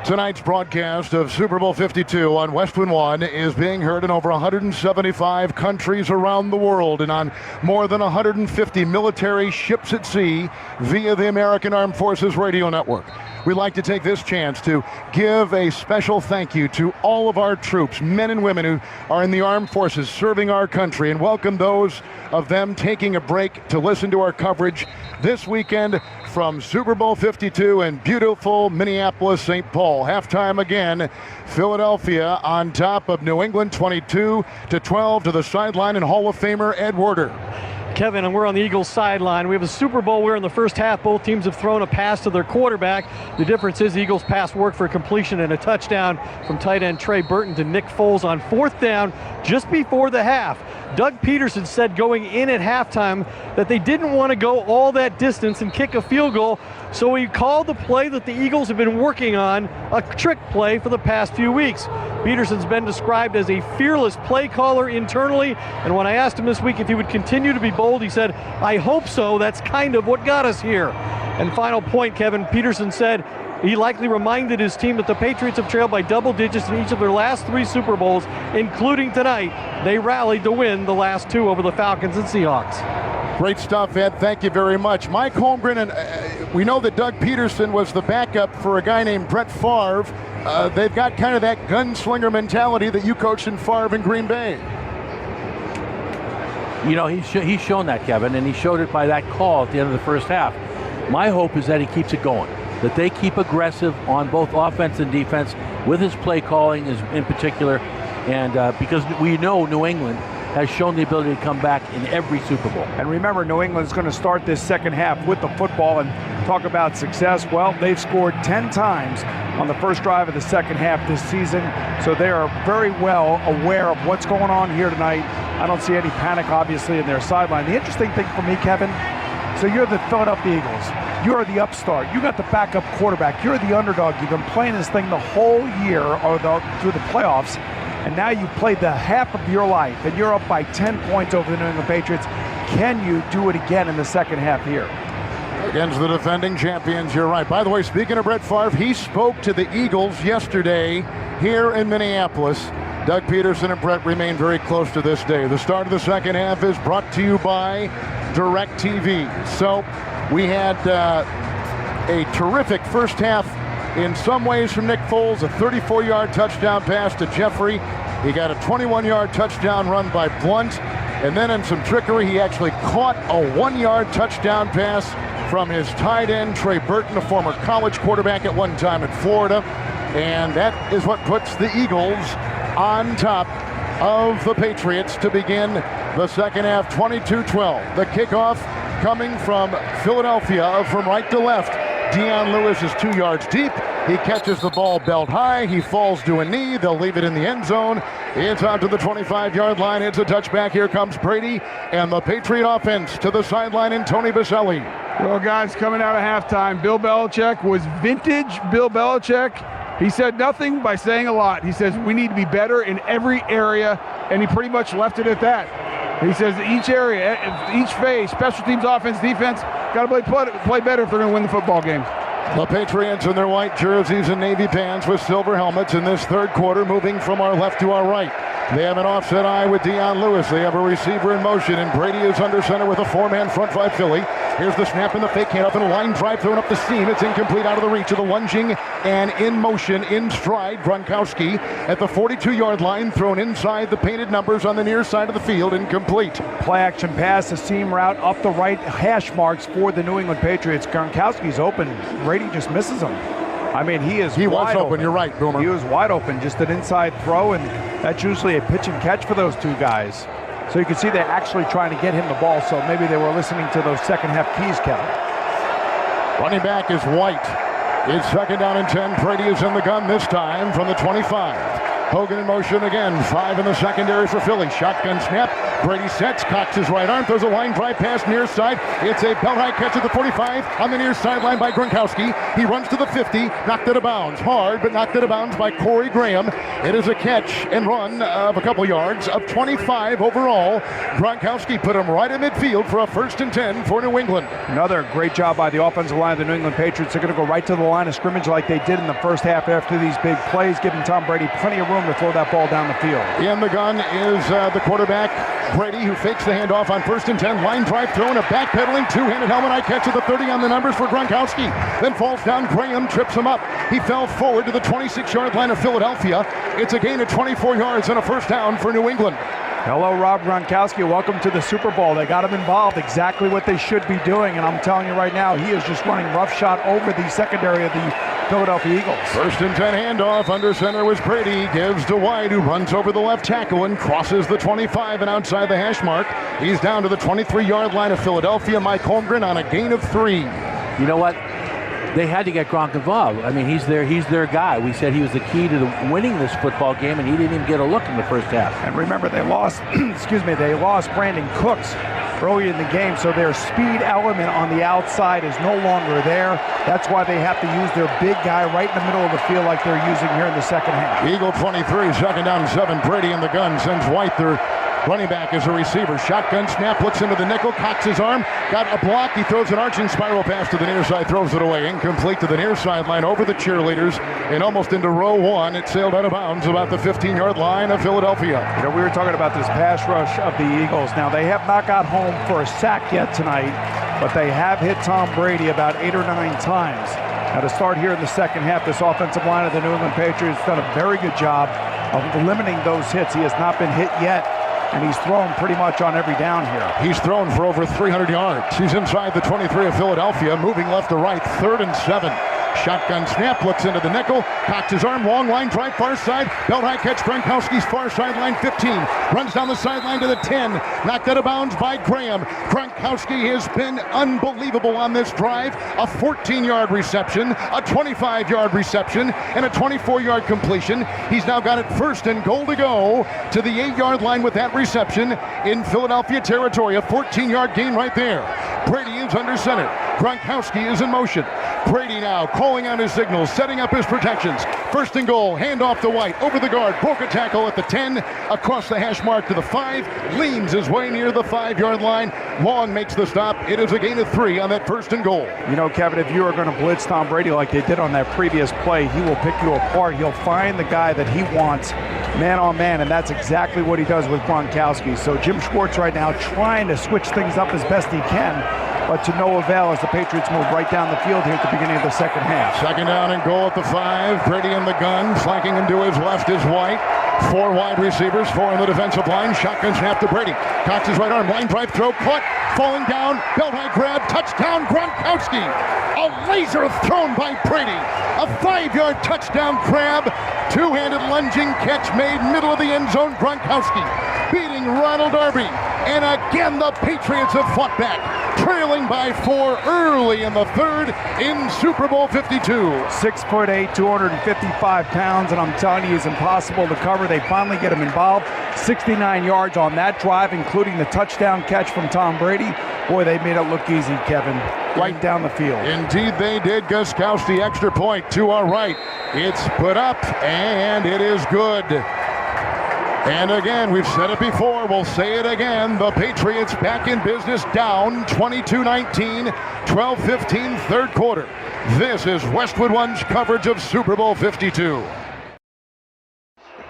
Tonight's broadcast of Super Bowl 52 on Westwood 1 is being heard in over 175 countries around the world and on more than 150 military ships at sea via the American Armed Forces Radio Network. We'd like to take this chance to give a special thank you to all of our troops, men and women who are in the armed forces serving our country, and welcome those of them taking a break to listen to our coverage this weekend from Super Bowl 52 in beautiful Minneapolis, St. Paul. Halftime again, Philadelphia on top of New England 22-12 to the sideline, and Hall of Famer Ed Werder. Kevin, and we're on the Eagles sideline. We have a Super Bowl where in the first half both teams have thrown a pass to their quarterback. The difference is the Eagles pass worked for a completion and a touchdown from tight end Trey Burton to Nick Foles on 4th down just before the half. Doug Peterson said going in at halftime that they didn't want to go all that distance and kick a field goal, so he called the play that the Eagles have been working on, a trick play for the past few weeks. Peterson's been described as a fearless play caller internally, and when I asked him this week if he would continue to be bold, he said, "I hope so. That's kind of what got us here." And final point, Kevin, Peterson said he likely reminded his team that the Patriots have trailed by double digits in each of their last 3 Super Bowls, including tonight. They rallied to win the last 2 over the Falcons and Seahawks. Great stuff, Ed. Thank you very much. Mike Holmgren, and we know that Doug Peterson was the backup for a guy named Brett Favre. They've got kind of that gunslinger mentality that you coached in Favre in Green Bay. He's shown that, Kevin, and he showed it by that call at the end of the first half. My hope is that he keeps it going, that they keep aggressive on both offense and defense with his play calling in particular, and because we know New England has shown the ability to come back in every Super Bowl. And remember, New England's going to start this second half with the football, and talk about success. Well, they've scored 10 times on the first drive of the second half this season, so they are very well aware of what's going on here tonight. I don't see any panic, obviously, in their sideline. The interesting thing for me, Kevin, so you're the Philadelphia Eagles. You're the upstart. You got the backup quarterback. You're the underdog. You've been playing this thing the whole year through the playoffs, and now you've played the half of your life, and you're up by 10 points over the New England Patriots. Can you do it again in the second half here? Against the defending champions, you're right. By the way, speaking of Brett Favre, he spoke to the Eagles yesterday here in Minneapolis. Doug Peterson and Brett remain very close to this day. The start of the second half is brought to you by DirecTV. So we had a terrific first half in some ways from Nick Foles, a 34-yard touchdown pass to Jeffrey. He got a 21-yard touchdown run by Blount. And then in some trickery, he actually caught a 1-yard touchdown pass from his tight end, Trey Burton, a former college quarterback at one time in Florida. And that is what puts the Eagles on top of the Patriots to begin the second half, 22-12. The kickoff coming from Philadelphia from right to left. Dion Lewis is 2 yards deep. He catches the ball belt high. He falls to a knee. They'll leave it in the end zone. It's out to the 25-yard line. It's a touchback. Here comes Brady and the Patriot offense to the sideline in Tony Baselli. Well, guys, coming out of halftime, Bill Belichick was vintage Bill Belichick. He said nothing by saying a lot. He says we need to be better in every area, and he pretty much left it at that. He says each area, each phase, special teams, offense, defense, got to play better if they're going to win the football game. The Patriots in their white jerseys and navy pants with silver helmets in this third quarter, moving from our left to our right. They have an offset eye with Dion Lewis. They have a receiver in motion, and Brady is under center with a 4-man front five Philly. Here's the snap and the fake handoff and a line drive thrown up the seam. It's incomplete, out of the reach of the lunging and in motion, in stride. Gronkowski at the 42-yard line, thrown inside the painted numbers on the near side of the field, incomplete. Play action pass, a seam route up the right hash marks for the New England Patriots. Gronkowski's open. Brady just misses him. I mean, he was open. You're right, Boomer. He was wide open, just an inside throw, and that's usually a pitch and catch for those two guys. So you can see they're actually trying to get him the ball, so maybe they were listening to those second half keys, Kevin. Running back is White. It's second down and 10. Brady is in the gun this time from the 25. Hogan in motion again. 5 in the secondary for Philly. Shotgun snap. Brady sets, cocks his right arm, throws a line drive pass near side. It's a belt high catch at the 45 on the near sideline by Gronkowski. He runs to the 50, knocked out of bounds. Hard, but knocked out of bounds by Corey Graham. It is a catch and run of a couple yards of 25 overall. Gronkowski put him right in midfield for a 1st and 10 for New England. Another great job by the offensive line of the New England Patriots. They're going to go right to the line of scrimmage like they did in the first half after these big plays, giving Tom Brady plenty of room to throw that ball down the field. In the gun is the quarterback, Brady, who fakes the handoff on 1st and 10. Line drive throw and a backpedaling two-handed helmet eye catch at the 30 on the numbers for Gronkowski. Then falls down. Graham trips him up. He fell forward to the 26-yard line of Philadelphia. It's a gain of 24 yards and a 1st down for New England. Hello, Rob Gronkowski. Welcome to the Super Bowl. They got him involved, exactly what they should be doing. And I'm telling you right now, he is just running roughshod over the secondary of the Philadelphia Eagles. 1st and 10 handoff. Under center was Brady. Gives to White, who runs over the left tackle and crosses the 25 and outside the hash mark. He's down to the 23-yard line of Philadelphia. Mike Holmgren on a gain of 3. You know what? They had to get Gronk involved. I mean, he's their guy. We said he was the key to winning this football game, and he didn't even get a look in the first half. And remember, they lost, they lost Brandon Cooks early in the game, so their speed element on the outside is no longer there. That's why they have to use their big guy right in the middle of the field like they're using here in the second half. Eagle 23, 2nd down and 7. Brady in the gun, sends White their running back as a receiver. Shotgun snap, looks into the nickel, cocks his arm, got a block. He throws an arching spiral pass to the near side, throws it away. Incomplete to the near sideline over the cheerleaders and almost into row 1. It sailed out of bounds about the 15-yard line of Philadelphia. You know, we were talking about this pass rush of the Eagles. Now, they have not got home for a sack yet tonight, but they have hit Tom Brady about 8 or 9 times. Now, to start here in the second half, this offensive line of the New England Patriots has done a very good job of limiting those hits. He has not been hit yet, and he's thrown pretty much on every down here. He's thrown for over 300 yards. He's inside the 23 of Philadelphia, moving left to right, 3rd and 7. Shotgun snap, looks into the nickel, cocks his arm, long line drive, far side, belt high catch, Gronkowski's far sideline 15, runs down the sideline to the 10, knocked out of bounds by Graham. Gronkowski has been unbelievable on this drive, a 14-yard reception, a 25-yard reception, and a 24-yard completion. He's now got it 1st and goal to go to the 8-yard line with that reception in Philadelphia territory, a 14-yard gain right there. Brady is under center. Gronkowski is in motion. Brady now calling out his signals, setting up his protections. 1st and goal, handoff to White, over the guard, broke a tackle at the 10, across the hash mark to the 5, leans his way near the 5-yard line. Long makes the stop. It is a gain of 3 on that 1st and goal. You know, Kevin, if you are going to blitz Tom Brady like they did on that previous play, he will pick you apart. He'll find the guy that he wants man on man, and that's exactly what he does with Gronkowski. So Jim Schwartz right now trying to switch things up as best he can, but to no avail as the Patriots move right down the field here at the beginning of the second half. 2nd down and goal at the 5. Brady in the gun, flanking him to his left is White. 4 wide receivers, 4 in the defensive line. Shotgun snap to Brady. Cocks his right arm, line drive throw, caught, falling down, belt high grab, touchdown Gronkowski. A laser thrown by Brady. A 5-yard touchdown grab. Two-handed lunging catch made middle of the end zone. Gronkowski beating Ronald Darby. And again, the Patriots have fought back, trailing by 4 early in the 3rd in Super Bowl 52. 6'8", 255 pounds, and I'm telling you, it's impossible to cover. They finally get him involved. 69 yards on that drive, including the touchdown catch from Tom Brady. Boy, they made it look easy, Kevin, right down the field. Indeed they did. Gostkowski, extra point to our right. It's put up, and it is good. And again, we've said it before, we'll say it again. The Patriots back in business, down 22-19, 12-15, 3rd quarter. This is Westwood One's coverage of Super Bowl 52.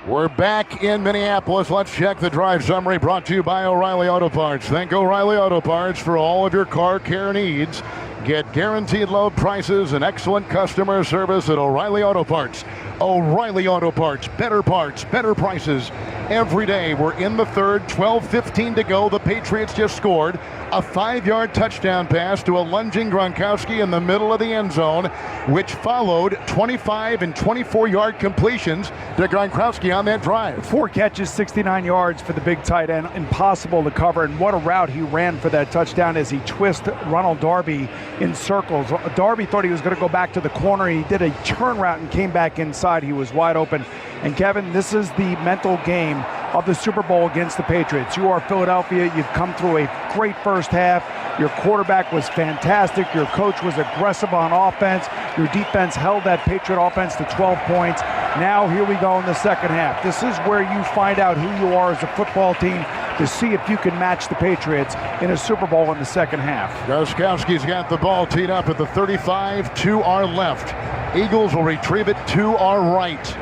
We're back in Minneapolis. Let's check the drive summary brought to you by O'Reilly Auto Parts. Thank O'Reilly Auto Parts for all of your car care needs. Get guaranteed low prices and excellent customer service at O'Reilly Auto Parts. O'Reilly Auto Parts, better prices. Every day we're in the third, 12:15 to go. The Patriots just scored a 5-yard touchdown pass to a lunging Gronkowski in the middle of the end zone, which followed 25 and 24-yard completions to Gronkowski on that drive. 4 catches, 69 yards for the big tight end. Impossible to cover, and what a route he ran for that touchdown as he twisted Ronald Darby in circles. Darby thought he was going to go back to the corner. He did a turn route and came back inside. He was wide open. And Kevin, this is the mental game of the Super Bowl against the Patriots. You are Philadelphia. You've come through a great first half. Your quarterback was fantastic. Your coach was aggressive on offense. Your defense held that Patriot offense to 12 points. Now here we go in the second half. This is where you find out who you are as a football team to see if you can match the Patriots in a Super Bowl in the second half. Gronkowski's got the ball teed up at the 35 to our left. Eagles will retrieve it to our right.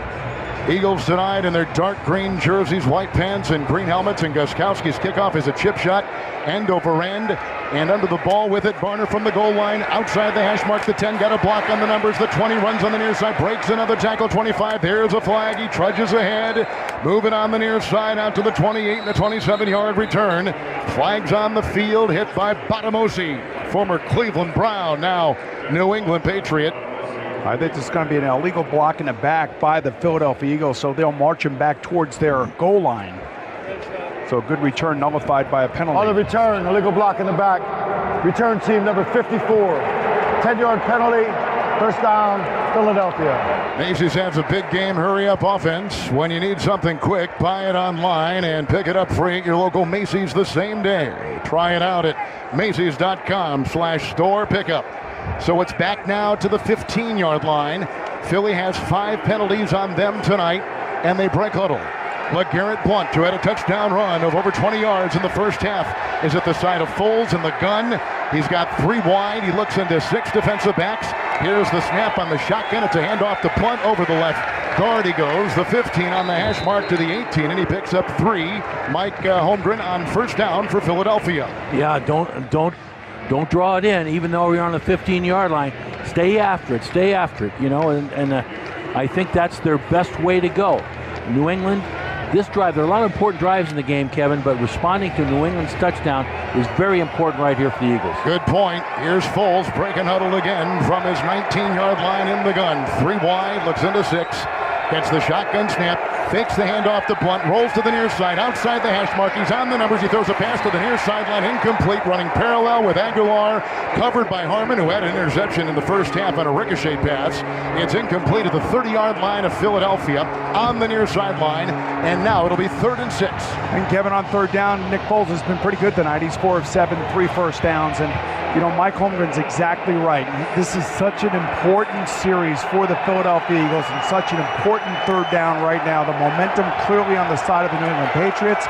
Eagles tonight in their dark green jerseys, white pants, and green helmets. And Gostkowski's kickoff is a chip shot, end over end, and under the ball with it. Barner from the goal line, outside the hash mark. The 10 got a block on the numbers. The 20 runs on the near side, breaks another tackle. 25, there's a flag. He trudges ahead, moving on the near side out to the 28 and the 27-yard return. Flags on the field, hit by Batamosi, former Cleveland Brown, now New England Patriot. I think this is going to be an illegal block in the back by the Philadelphia Eagles, so they'll march him back towards their goal line. So a good return nullified by a penalty. On the return, illegal block in the back. Return team number 54. 10-yard penalty. First down, Philadelphia. Macy's has a big game hurry-up offense. When you need something quick, buy it online and pick it up free at your local Macy's the same day. Try it out at Macy's.com/store pickup. So it's back now to the 15-yard line. Philly has 5 penalties on them tonight, and they break huddle. LeGarrette Blount, who had a touchdown run of over 20 yards in the first half, is at the side of Foles in the gun. He's got 3 wide. He looks into 6 defensive backs. Here's the snap on the shotgun. It's a handoff to Blount over the left guard. He goes the 15 on the hash mark to the 18, and he picks up 3. Mike Holmgren on first down for Philadelphia. Yeah, don't draw it in, even though you're on the 15-yard line. Stay after it, you know, and I think that's their best way to go. New England, this drive, there are a lot of important drives in the game, Kevin, but responding to New England's touchdown is very important right here for the Eagles. Good point. Here's Foles breaking huddle again from his 19-yard line in the gun. 3 wide, looks into 6. Gets the shotgun snap, fakes the handoff to Blount, rolls to the near side, outside the hash mark. He's on the numbers. He throws a pass to the near sideline, incomplete, running parallel with Aguilar, covered by Harmon, who had an interception in the first half on a ricochet pass. It's incomplete at the 30-yard line of Philadelphia on the near sideline, and now it'll be 3rd and 6. And Kevin, on third down, Nick Foles has been pretty good tonight. He's 4 of 7, 3 first downs, and you know, Mike Holmgren's exactly right. This is such an important series for the Philadelphia Eagles and such an important third down right now. The momentum clearly on the side of the New England Patriots.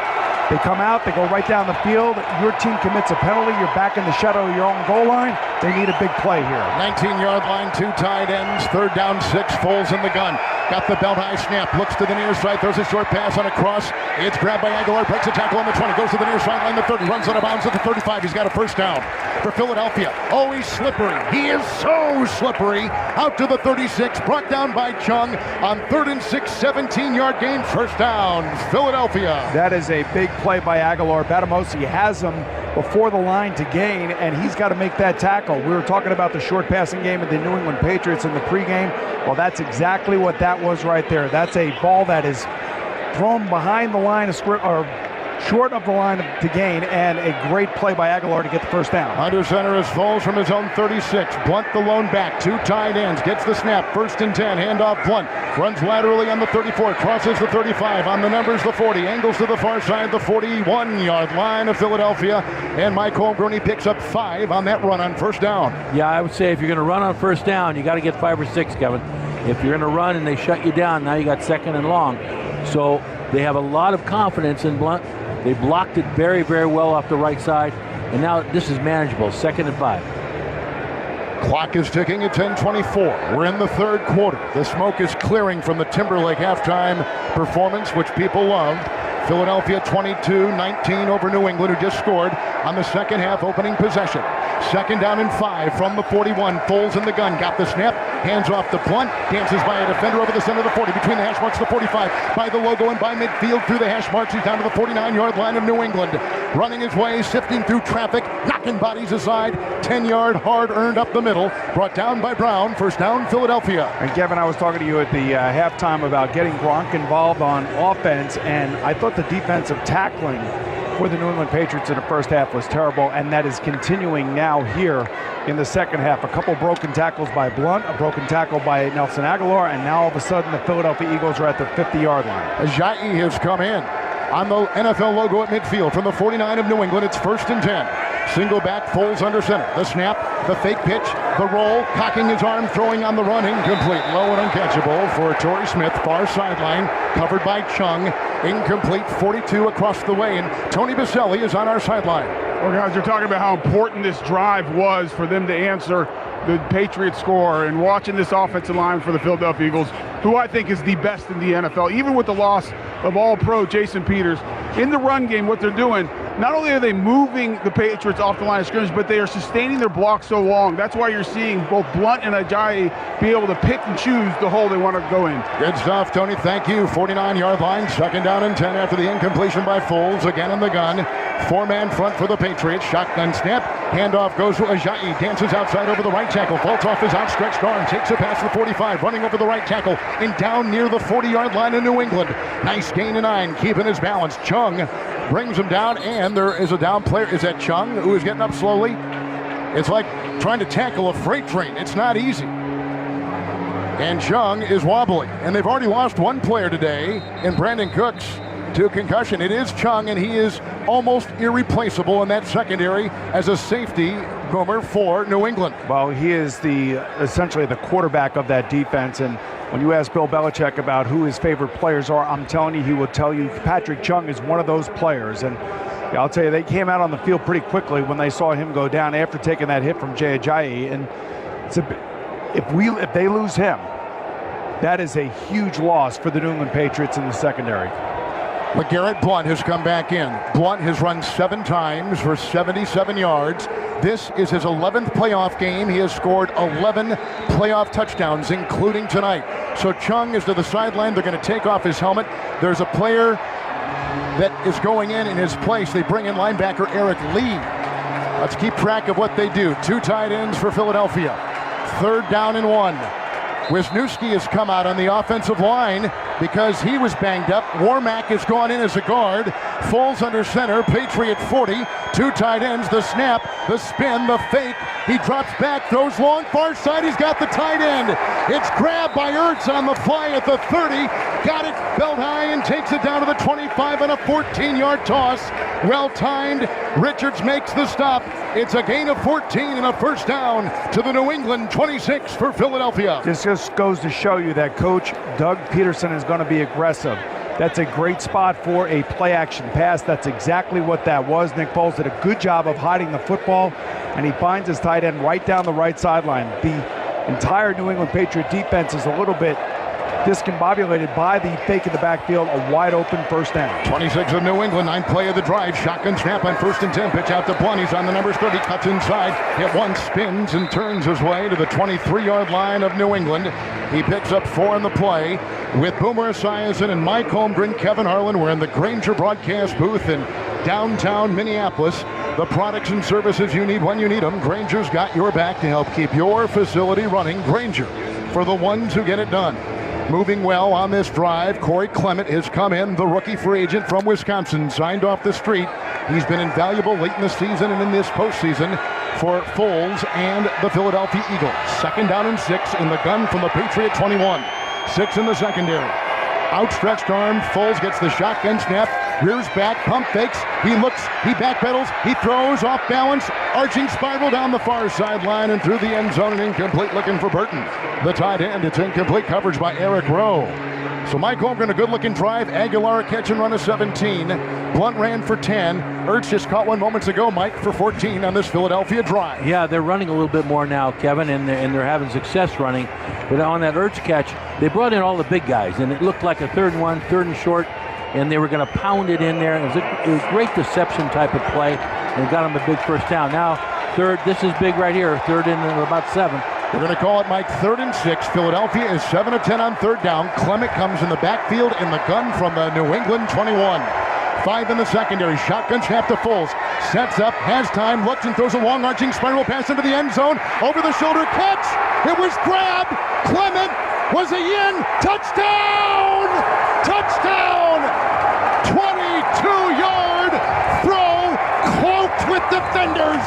They come out, they go right down the field. Your team commits a penalty. You're back in the shadow of your own goal line. They need a big play here. 19-yard line, 2 tight ends. 3rd down, 6. Foles in the gun. Got the belt high snap. Looks to the near side. Throws a short pass on a cross. It's grabbed by Aguilar. Breaks a tackle on the 20. Goes to the near sideline. The 30. Runs out of bounds at the 35. He's got a first down for Philadelphia. Oh, he's slippery. He is so slippery. Out to the 36. Brought down by Chung on 3rd and 6. 17-yard gain. First down, Philadelphia. That is a big play by Aguilar. Batamosi has him before the line to gain, and he's got to make that tackle. We were talking about the short passing game of the New England Patriots in the pregame. Well, that's exactly what that was right there. That's a ball that is thrown behind the line of script, or short of the line to gain, and a great play by Aguilar to get the first down. Under center is Foles from his own 36. Blount the lone back, 2 tight ends, gets the snap, 1st and 10, handoff Blount, runs laterally on the 34, crosses the 35, on the numbers the 40, angles to the far side, the 41-yard line of Philadelphia, and Mike Holmgren, he picks up 5 on that run on first down. Yeah, I would say if you're going to run on first down, you got to get 5 or 6, Kevin. If you're going to run and they shut you down, now you got 2nd and long. So they have a lot of confidence in Blount. They blocked it very, very well off the right side, and now this is manageable. 2nd and 5. Clock is ticking at 10:24. We're in the 3rd quarter. The smoke is clearing from the Timberlake halftime performance, which people loved. Philadelphia 22-19 over New England, who just scored on the second half opening possession. Second down and 5 from the 41. Foles in the gun, got the snap, hands off to Blount, dances by a defender over the center of the 40, between the hash marks of the 45, by the logo and by midfield through the hash marks. He's down to the 49-yard line of New England, running his way, sifting through traffic, knocking bodies aside, 10-yard hard-earned up the middle, brought down by Brown. First down, Philadelphia. And Kevin, I was talking to you at the halftime about getting Gronk involved on offense, and I thought the defensive tackling for the New England Patriots in the first half was terrible, and that is continuing now here in the second half. A couple broken tackles by Blount, a broken tackle by Nelson Aguilar, and now all of a sudden the Philadelphia Eagles are at the 50-yard line. Ajayi has come in on the NFL logo at midfield from the 49 of New England. It's 1st and 10. Single back, Foles under center. The snap, the fake pitch, the roll, cocking his arm, throwing on the run, incomplete. Low and uncatchable for Torrey Smith, far sideline, covered by Chung. Incomplete, 42 across the way, and Tony Baselli is on our sideline. Well, guys, you're talking about how important this drive was for them to answer the Patriots score, and watching this offensive line for the Philadelphia Eagles, who I think is the best in the NFL, even with the loss of All-Pro Jason Peters. In the run game, what they're doing, not only are they moving the Patriots off the line of scrimmage, but they are sustaining their block so long. That's why you're seeing both Blount and Ajayi be able to pick and choose the hole they want to go in. Good stuff, Tony. Thank you. 49-yard line, second down and 10 after the incompletion by Foles. Again in the gun. Four-man front for the Patriots. Shotgun snap. Handoff goes to Ajayi. Dances outside over the right tackle. Vaults off his outstretched arm. Takes a pass to the 45. Running over the right tackle. And down near the 40-yard line of New England. Nice gain of 9. Keeping his balance. Chung brings him down, and there is a down player. Is that Chung, who is getting up slowly? It's like trying to tackle a freight train. It's not easy. And Chung is wobbly. And they've already lost one player today in Brandon Cooks to concussion. It is Chung, and he is almost irreplaceable in that secondary as a safety, Gomer, for New England. Well, he is essentially the quarterback of that defense, and when you ask Bill Belichick about who his favorite players are, I'm telling you, he will tell you Patrick Chung is one of those players. And I'll tell you, they came out on the field pretty quickly when they saw him go down after taking that hit from Jay Ajayi. And if they lose him, that is a huge loss for the New England Patriots in the secondary. LeGarrette Blount has come back in. Blount has run 7 times for 77 yards. This is his 11th playoff game. He has scored 11 playoff touchdowns, including tonight. So Chung is to the sideline. They're going to take off his helmet. There's a player that is going in his place. They bring in linebacker Eric Lee. Let's keep track of what they do. 2 tight ends for Philadelphia. 3rd down and 1. Wisniewski has come out on the offensive line because he was banged up. Warmack has gone in as a guard. Foles under center. Patriot 40. 2 tight ends. The snap, the spin, the fake. He drops back, throws long, far side. He's got the tight end. It's grabbed by Ertz on the fly at the 30. Got it belt high and takes it down to the 25 on a 14-yard toss. Well timed. Richards makes the stop. It's a gain of 14 and a first down to the New England 26 for Philadelphia. This just goes to show you that Coach Doug Peterson is going to be aggressive. That's a great spot for a play-action pass. That's exactly what that was. Nick Foles did a good job of hiding the football, and he finds his tight end right down the right sideline. The entire New England Patriot defense is a little bit discombobulated by the fake in the backfield, a wide-open first down. 26 of New England, 9 play of the drive. Shotgun snap on 1st and 10. Pitch out to Blount. He's on the numbers 30. Cuts inside. Hit once, spins, and turns his way to the 23-yard line of New England. He picks up 4 in the play. With Boomer Esiason and Mike Holmgren, Kevin Harlan, we're in the Grainger broadcast booth in downtown Minneapolis. The products and services you need when you need them. Grainger's got your back to help keep your facility running. Grainger, for the ones who get it done. Moving well on this drive, Corey Clement has come in, the rookie free agent from Wisconsin, signed off the street. He's been invaluable late in the season and in this postseason for Foles and the Philadelphia Eagles. 2nd down and 6 in the gun from the Patriot 21. 6 in the secondary. Outstretched arm, Foles gets the shotgun snap, rears back, pump fakes, he looks, he backpedals, he throws off balance, arching spiral down the far sideline and through the end zone, and incomplete, looking for Burton. The tight end, it's incomplete coverage by Eric Rowe. So Mike Holmgren, a good-looking drive. Aguilar, catch and run of 17. Blount ran for 10. Ertz just caught one moments ago, Mike, for 14 on this Philadelphia drive. Yeah, they're running a little bit more now, Kevin, and they're having success running. But on that Ertz catch, they brought in all the big guys, and it looked like a 3rd and 1, 3rd and short. and they were going to pound it in there. It was a great deception type of play, and got them a big first down. Now, third, this is big right here, third and about 7. We're going to call it, Mike, 3rd and 6. Philadelphia is 7 of 10 on 3rd down. Clement comes in the backfield in the gun from the New England 21. 5 in the secondary. Shotgun snap to Foles. Sets up, has time, looks and throws a long arching spiral pass into the end zone. Over the shoulder catch. It was grabbed. Clement was he in? Touchdown! Touchdown! 22-yard throw, cloaked with defenders.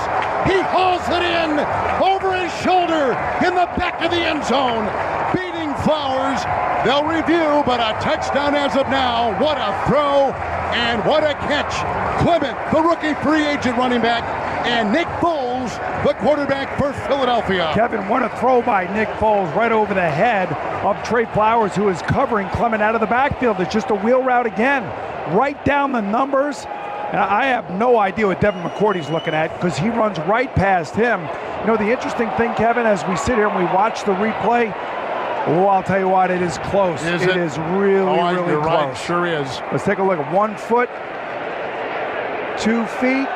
He hauls it in over his shoulder in the back of the end zone. Beating Flowers. They'll review, but a touchdown as of now. What a throw and what a catch. Clement, the rookie free agent running back, and Nick Foles, the quarterback for Philadelphia. Kevin, what a throw by Nick Foles right over the head of Trey Flowers, who is covering Clement out of the backfield. It's just a wheel route again. Right down the numbers. And I have no idea what Devin McCourty's looking at because he runs right past him. You know, the interesting thing, Kevin, as we sit here and we watch the replay, oh, I'll tell you what, it is close. It is really, really you're close. Right, sure is. Let's take a look at 1 foot, 2 feet,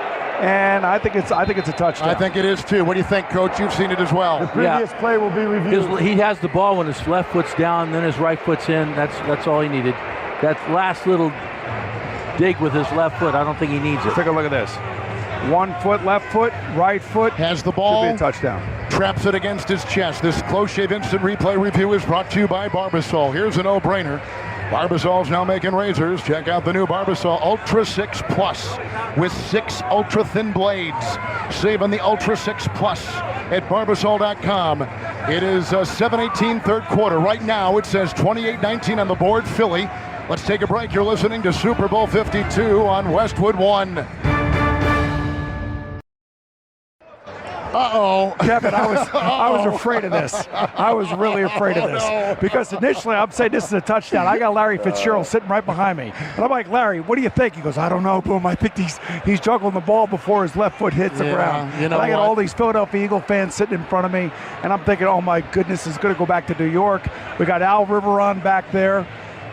and I think it's a touchdown. I think it is too. What do you think, Coach? You've seen it as well. The previous play will be reviewed. He has the ball when his left foot's down, then his right foot's in. That's all he needed. That last little dig with his left foot, I don't think he needs it. Take a look at this. 1 foot, left foot, right foot. Has the ball. Should be a touchdown. Traps it against his chest. This close shave instant replay review is brought to you by Barbasol. Here's a no-brainer. Barbasol's now making razors. Check out the new Barbasol Ultra 6 Plus with 6 ultra thin blades. Save on the Ultra 6 Plus at Barbasol.com. It is 7-18 third quarter. Right now it says 28-19 on the board, Philly. Let's take a break. You're listening to Super Bowl 52 on Westwood 1. Uh-oh. Kevin, I was afraid of this. I was really afraid of this. Because initially I'm saying this is a touchdown. I got Larry Fitzgerald sitting right behind me. And I'm like, Larry, what do you think? He goes, I don't know, Boom. I think he's juggling the ball before his left foot hits the ground. You know, and I got all these Philadelphia Eagle fans sitting in front of me. And I'm thinking, oh my goodness, it's going to go back to New York. We got Al Riveron back there.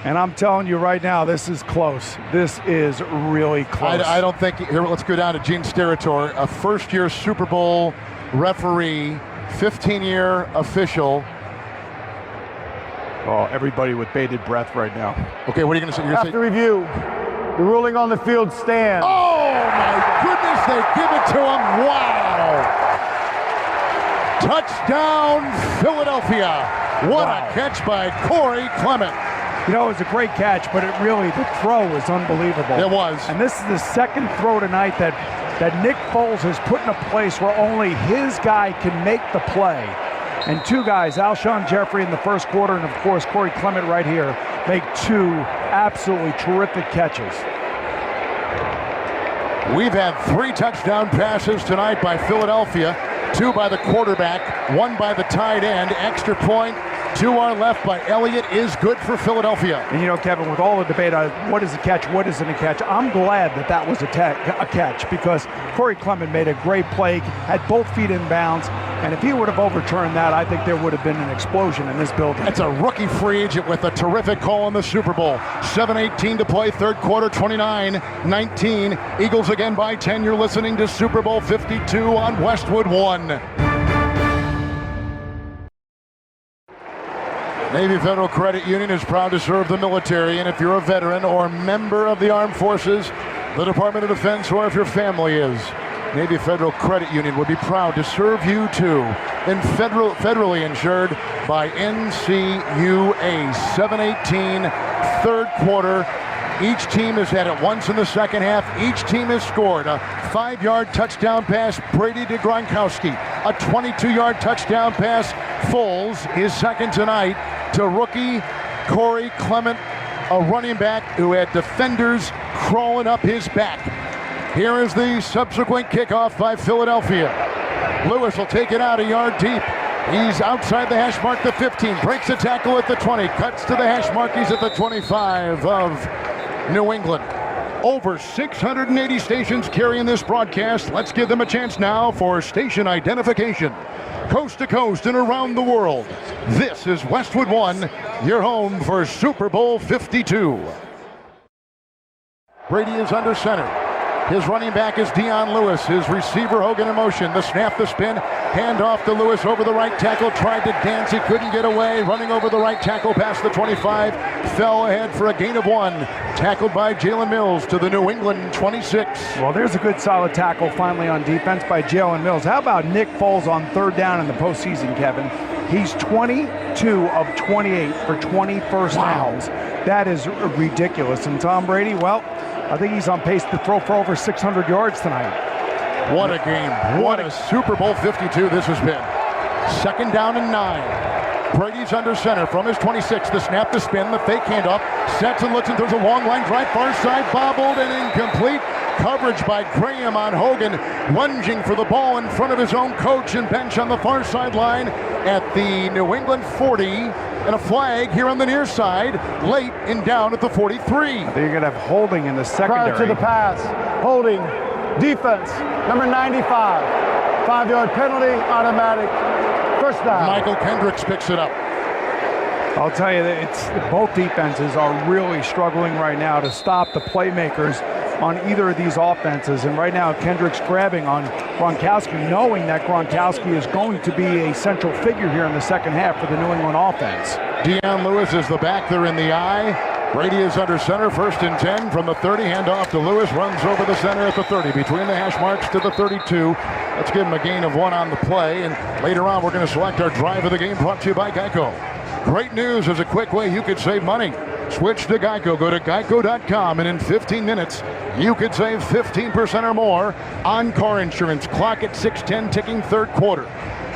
And I'm telling you right now, this is close. This is really close. I don't think, here, let's go down to Gene Steratore, a first-year Super Bowl referee, 15-year official. Oh, everybody with bated breath right now. Okay, what are you going to say? After review, the ruling on the field stands. Oh, my goodness, they give it to him. Wow. Touchdown, Philadelphia. What a catch by Corey Clement. You know, it was a great catch, but the throw was unbelievable. It was. And this is the second throw tonight that Nick Foles has put in a place where only his guy can make the play. And 2 guys, Alshon Jeffrey in the first quarter, and of course Corey Clement right here, make 2 absolutely terrific catches. We've had 3 touchdown passes tonight by Philadelphia. 2 by the quarterback, 1 by the tight end. Extra point, 2 are left by Elliott, is good for Philadelphia. And you know, Kevin, with all the debate on what is a catch, what isn't a catch, I'm glad that was a catch because Corey Clement made a great play, had both feet in bounds, and if he would have overturned that, I think there would have been an explosion in this building. It's a rookie free agent with a terrific call in the Super Bowl. 7:18 to play, third quarter, 29-19. Eagles again by 10. You're listening to Super Bowl 52 on Westwood 1. Navy Federal Credit Union is proud to serve the military, and if you're a veteran or member of the armed forces, the Department of Defense, or if your family is, Navy Federal Credit Union would be proud to serve you too. And federally insured by NCUA. 7:18, third quarter. Each team has had it once in the second half. Each team has scored a 5-yard touchdown pass, Brady to Gronkowski. A 22-yard touchdown pass, Foles, his second tonight, to rookie Corey Clement, a running back who had defenders crawling up his back. Here is the subsequent kickoff by Philadelphia. Lewis will take it out a yard deep. He's outside the hash mark, the 15, breaks a tackle at the 20, cuts to the hash mark, he's at the 25 of New England. Over 680 stations carrying this broadcast. Let's give them a chance now for station identification. Coast to coast and around the world, this is Westwood 1, your home for Super Bowl 52. Brady is under center. His running back is Dion Lewis. His receiver, Hogan, in motion. The snap, the spin. Hand off to Lewis over the right tackle. Tried to dance. He couldn't get away. Running over the right tackle past the 25. Fell ahead for a gain of 1. Tackled by Jalen Mills to the New England 26. Well, there's a good solid tackle finally on defense by Jalen Mills. How about Nick Foles on third down in the postseason, Kevin? He's 22 of 28 for 20 first downs. That is ridiculous. And Tom Brady, well, I think he's on pace to throw for over 600 yards tonight. What a game. What a Super Bowl 52 this has been. 2nd down and 9. Brady's under center from his 26. The snap, the spin, the fake handoff. Sets and looks and throws a long line drive. Far side, bobbled and incomplete. Coverage by Graham on Hogan. Lunging for the ball in front of his own coach and bench on the far sideline at the New England 40. And a flag here on the near side, late and down at the 43. You're going to have holding in the secondary. Prior to the pass, holding, defense, number 95. 5-yard penalty, automatic, first down. Michael Kendricks picks it up. I'll tell you that both defenses are really struggling right now to stop the playmakers on either of these offenses. And right now, Kendricks grabbing on Gronkowski, knowing that Gronkowski is going to be a central figure here in the second half for the New England offense. Dion Lewis is the back there in the eye. Brady is under center, 1st and 10 from the 30. Handoff to Lewis, runs over the center at the 30, between the hash marks to the 32. Let's give him a gain of 1 on the play. And later on, we're going to select our drive of the game, brought to you by Geico. Great news, is a quick way you could save money. Switch to Geico. Go to geico.com, and in 15 minutes, you could save 15% or more on car insurance. Clock at 6:10, ticking 3rd quarter.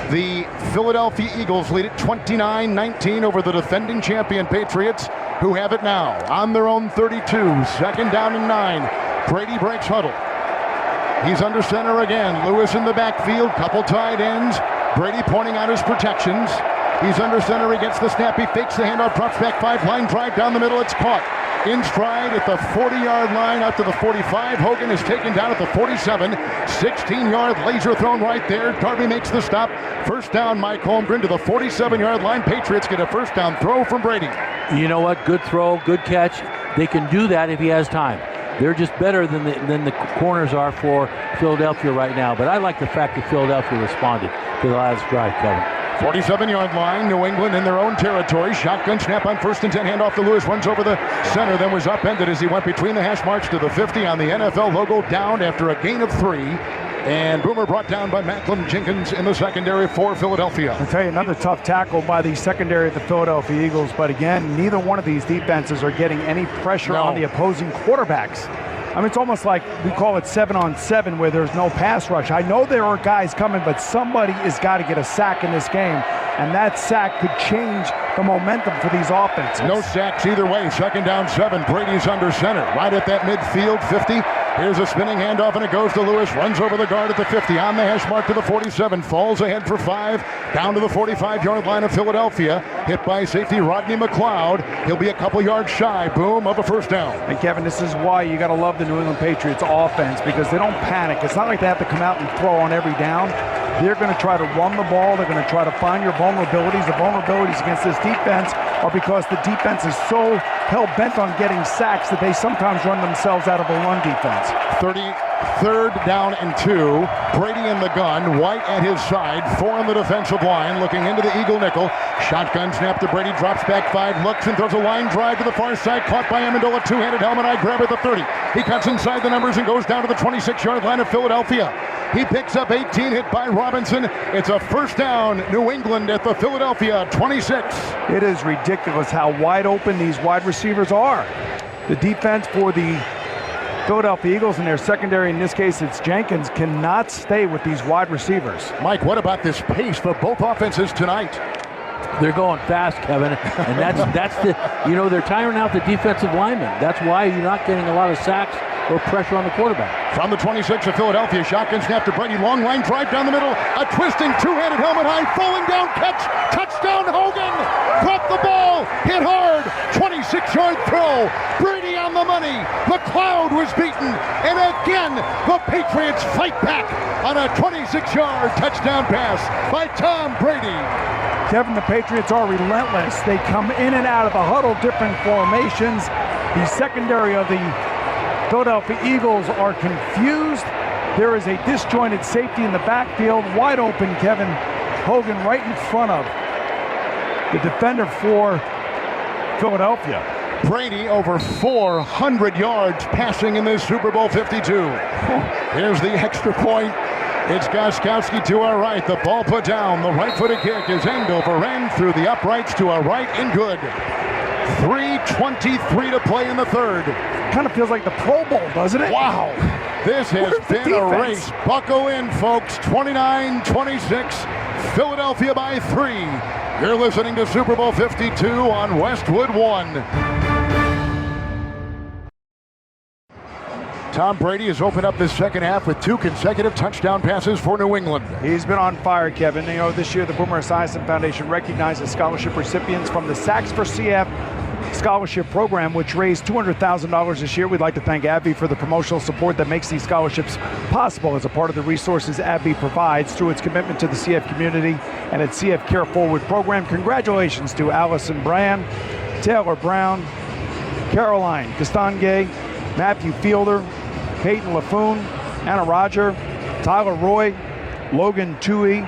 The Philadelphia Eagles lead at 29-19 over the defending champion Patriots, who have it now on their own 32. 2nd down and 9. Brady breaks huddle. He's under center again. Lewis in the backfield, couple tight ends. Brady pointing out his protections. He's under center against the snap. He fakes the handoff, drops back 5, line drive down the middle. It's caught in stride at the 40-yard line out to the 45. Hogan is taken down at the 47. 16-yard laser thrown right there. Darby makes the stop. First down, Mike Holmgren to the 47-yard line. Patriots get a first down throw from Brady. You know what? Good throw, good catch. They can do that if he has time. They're just better than the corners are for Philadelphia right now. But I like the fact that Philadelphia responded to the last drive, Kevin. 47-yard line, New England in their own territory. Shotgun snap on 1st and 10. Handoff to Lewis, runs over the center, then was upended as he went between the hash marks to the 50 on the NFL logo, down after a gain of 3. And Boomer brought down by Macklin Jenkins in the secondary for Philadelphia. I'll tell you, another tough tackle by the secondary of the Philadelphia Eagles. But again, neither one of these defenses are getting any pressure on the opposing quarterbacks. I mean, it's almost like we call it 7-on-7 where there's no pass rush. I know there are guys coming, but somebody has got to get a sack in this game, and that sack could change the momentum for these offenses. No sacks either way. 2nd down 7. Brady's under center, right at that midfield 50. Here's a spinning handoff, and it goes to Lewis. Runs over the guard at the 50. On the hash mark to the 47. Falls ahead for 5. Down to the 45-yard line of Philadelphia. Hit by safety Rodney McLeod. He'll be a couple yards shy, boom, of a first down. And Kevin, this is why you got to love the New England Patriots offense, because they don't panic. It's not like they have to come out and throw on every down. They're going to try to run the ball. They're going to try to find your vulnerabilities. The vulnerabilities against this defense are because the defense is so hell-bent on getting sacks that they sometimes run themselves out of a run defense. 3rd down and 2. Brady in the gun. White at his side. 4 on the defensive line. Looking into the Eagle nickel. Shotgun snap to Brady. Drops back 5. Looks and throws a line drive to the far side. Caught by Amendola. Two-handed helmet eye grab at the 30. He cuts inside the numbers and goes down to the 26-yard line of Philadelphia. He picks up 18, hit by Robinson. It's a first down, New England at the Philadelphia 26. It is ridiculous how wide open these wide receivers are. The defense for the Philadelphia Eagles and their secondary, in this case it's Jenkins, cannot stay with these wide receivers. Mike, what about this pace for both offenses tonight? They're going fast, Kevin, and that's the, you know, they're tiring out the defensive linemen. That's why you're not getting a lot of sacks or pressure on the quarterback. From the 26 of Philadelphia, shotgun snap to Brady, long line drive down the middle, a twisting two-handed helmet high, falling down catch, touchdown Hogan, dropped the ball, hit hard, 26-yard throw, Brady on the money, McLeod was beaten, and again the Patriots fight back on a 26-yard touchdown pass by Tom Brady. Kevin, the Patriots are relentless. They come in and out of the huddle, different formations. The secondary of the Philadelphia Eagles are confused. There is a disjointed safety in the backfield, wide open Kevin Hogan right in front of the defender for Philadelphia. Brady over 400 yards passing in this Super Bowl 52. Here's the extra point. It's Gostkowski to our right. The ball put down. The right-footed kick is end over end through the uprights to our right and good. 3:23 to play in the third. Kind of feels like the Pro Bowl, doesn't it? Wow. This has Where's the been a defense? race. Buckle in, folks. 29-26. Philadelphia by 3. You're listening to Super Bowl 52 on Westwood 1. Tom Brady has opened up this second half with 2 consecutive touchdown passes for New England. He's been on fire, Kevin. You know, this year the Boomer Esiason Foundation recognizes scholarship recipients from the Sacks for CF scholarship program, which raised $200,000 this year. We'd like to thank AbbVie for the promotional support that makes these scholarships possible as a part of the resources AbbVie provides through its commitment to the CF community and its CF Care Forward program. Congratulations to Allison Brand, Taylor Brown, Caroline Castange, Matthew Fielder, Peyton LaFoon, Anna Roger, Tyler Roy, Logan Tui,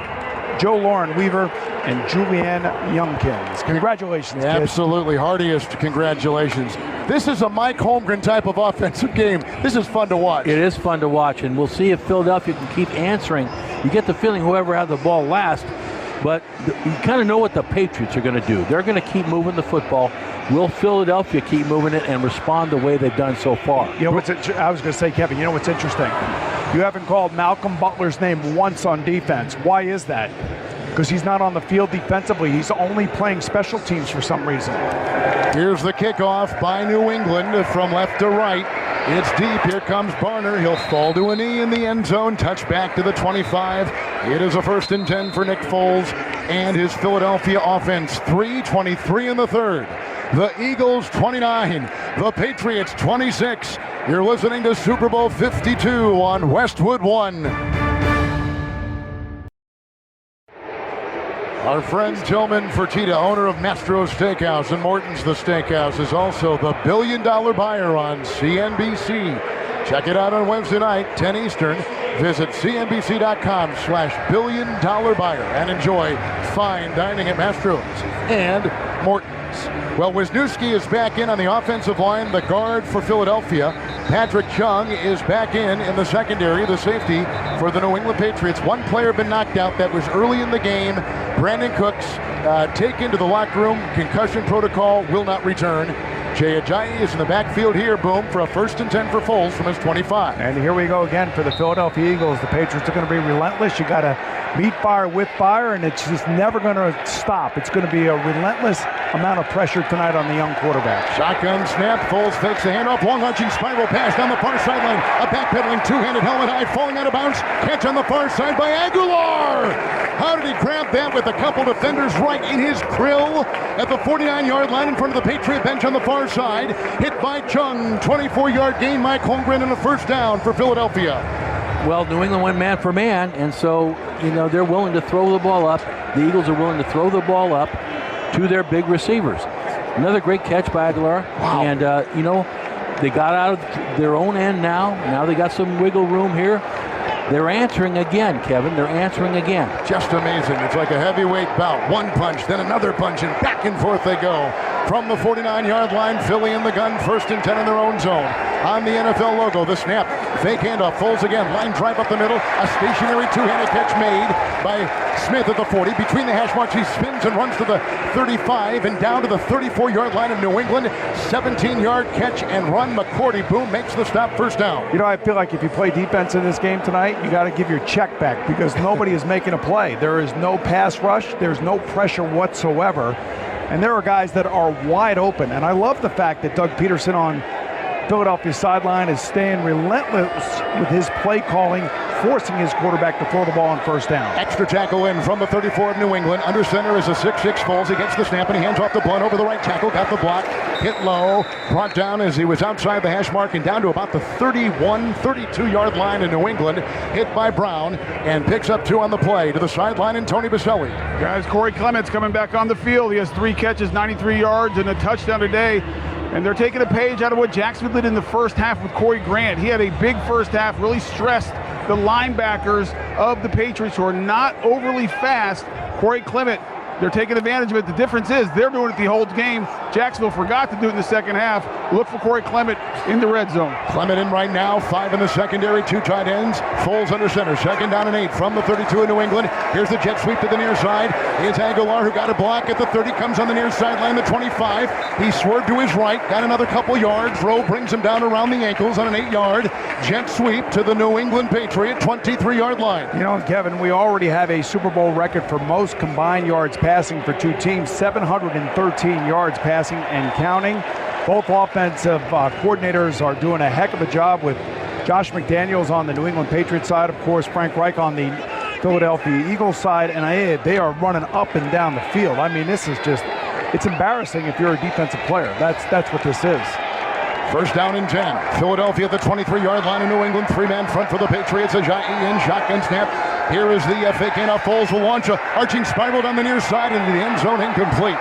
Joe Lauren Weaver, and Julianne Youngkins. Congratulations, kids. Absolutely. Heartiest congratulations. This is a Mike Holmgren type of offensive game. This is fun to watch. It is fun to watch, and we'll see if Philadelphia can keep answering. You get the feeling whoever had the ball last, but you kind of know what the Patriots are going to do. They're going to keep moving the football. Will Philadelphia keep moving it and respond the way they've done so far? You know what's I was going to say, Kevin, you know what's interesting? You haven't called Malcolm Butler's name once on defense. Why is that? Because he's not on the field defensively. He's only playing special teams for some reason. Here's the kickoff by New England from left to right. It's deep. Here comes Barner. He'll fall to a knee in the end zone. Touchback to the 25. It is a 1st and 10 for Nick Foles and his Philadelphia offense. 3:23 in the third. The Eagles 29. The Patriots 26. You're listening to Super Bowl 52 on Westwood 1. Our friend Tillman Fertitta, owner of Mastro's Steakhouse and Morton's The Steakhouse, is also the billion-dollar buyer on CNBC. Check it out on Wednesday night, 10 Eastern. Visit cnbc.com/billion-dollar-buyer and enjoy fine dining at Mastro's and Morton's. Well, Wisniewski is back in on the offensive line, the guard for Philadelphia. Patrick Chung is back in the secondary, the safety for the New England Patriots. One player been knocked out. That was early in the game. Brandon Cooks taken to the locker room. Concussion protocol, will not return. Jay Ajayi is in the backfield here, Boom, for a 1st and 10 for Foles from his 25. And here we go again for the Philadelphia Eagles. The Patriots are going to be relentless. You got to meet fire with fire, and it's just never going to stop. It's going to be a relentless amount of pressure tonight on the young quarterback. Shotgun snap. Foles fakes the handoff. Long arching spiral pass down the far sideline. A backpedaling two-handed helmet high, falling out of bounds. Catch on the far side by Aguilar. How did he grab that with a couple defenders right in his grill at the 49-yard line in front of the Patriot bench on the far side? Hit by Chung. 24-yard gain. Mike Holmgren and a 1st down for Philadelphia. Well, New England went man for man, and so, you know, they're willing to throw the ball up. The Eagles are willing to throw the ball up to their big receivers. Another great catch by Aguilar. Wow. And, you know, they got out of their own end now. Now they got some wiggle room here. They're answering again, Kevin. They're answering again. Just amazing. It's like a heavyweight bout. One punch, then another punch, and back and forth they go. From the 49-yard line, Philly in the gun, 1st and 10 in their own zone. On the NFL logo, the snap, fake handoff, Foles again, line drive up the middle, a stationary two-handed catch made by Smith at the 40. Between the hash marks, he spins and runs to the 35 and down to the 34-yard line of New England. 17-yard catch and run. McCourty, Boom, makes the stop, 1st down. You know, I feel like if you play defense in this game tonight, you got to give your check back because nobody is making a play. There is no pass rush. There's no pressure whatsoever. And there are guys that are wide open. And I love the fact that Doug Peterson on Philadelphia sideline is staying relentless with his play calling, forcing his quarterback to throw the ball on 1st down. Extra tackle in from the 34 of New England. Under center is a 6'6" Foles. He gets the snap and he hands off to Blount over the right tackle. Got the block. Hit low. Brought down as he was outside the hash mark and down to about the 31, 32-yard line in New England. Hit by Brown and picks up 2 on the play. To the sideline and Tony Baselli. Guys, Corey Clements coming back on the field. He has 3 catches, 93 yards, and a touchdown today. And they're taking a page out of what Jacksonville did in the first half with Corey Grant. He had a big first half, really stressed the linebackers of the Patriots, who are not overly fast. Corey Clement, they're taking advantage of it. The difference is they're doing it the whole game. Jacksonville forgot to do it in the second half. Look for Corey Clement in the red zone. Clement in right now, 5 in the secondary, 2 tight ends. Foles under center, 2nd down and 8 from the 32 in New England. Here's the jet sweep to the near side. Here's Aguilar, who got a block at the 30, comes on the near sideline, the 25. He swerved to his right, got another couple yards. Rowe brings him down around the ankles on an 8-yard jet sweep to the New England Patriot 23-yard line. You know, Kevin, we already have a Super Bowl record for most combined yards passing for two teams, 713 yards passing and counting. Both offensive coordinators are doing a heck of a job, with Josh McDaniels on the New England Patriots side, of course, Frank Reich on the Philadelphia Eagles side, and they are running up and down the field. I mean, this is just, it's embarrassing if you're a defensive player. That's what this is. First down and 10. Philadelphia at the 23-yard line in New England. 3-man front for the Patriots. Ajayi in, shotgun snap. Here is the fake handoff. Foles will launch a arching spiral down the near side into the end zone, incomplete.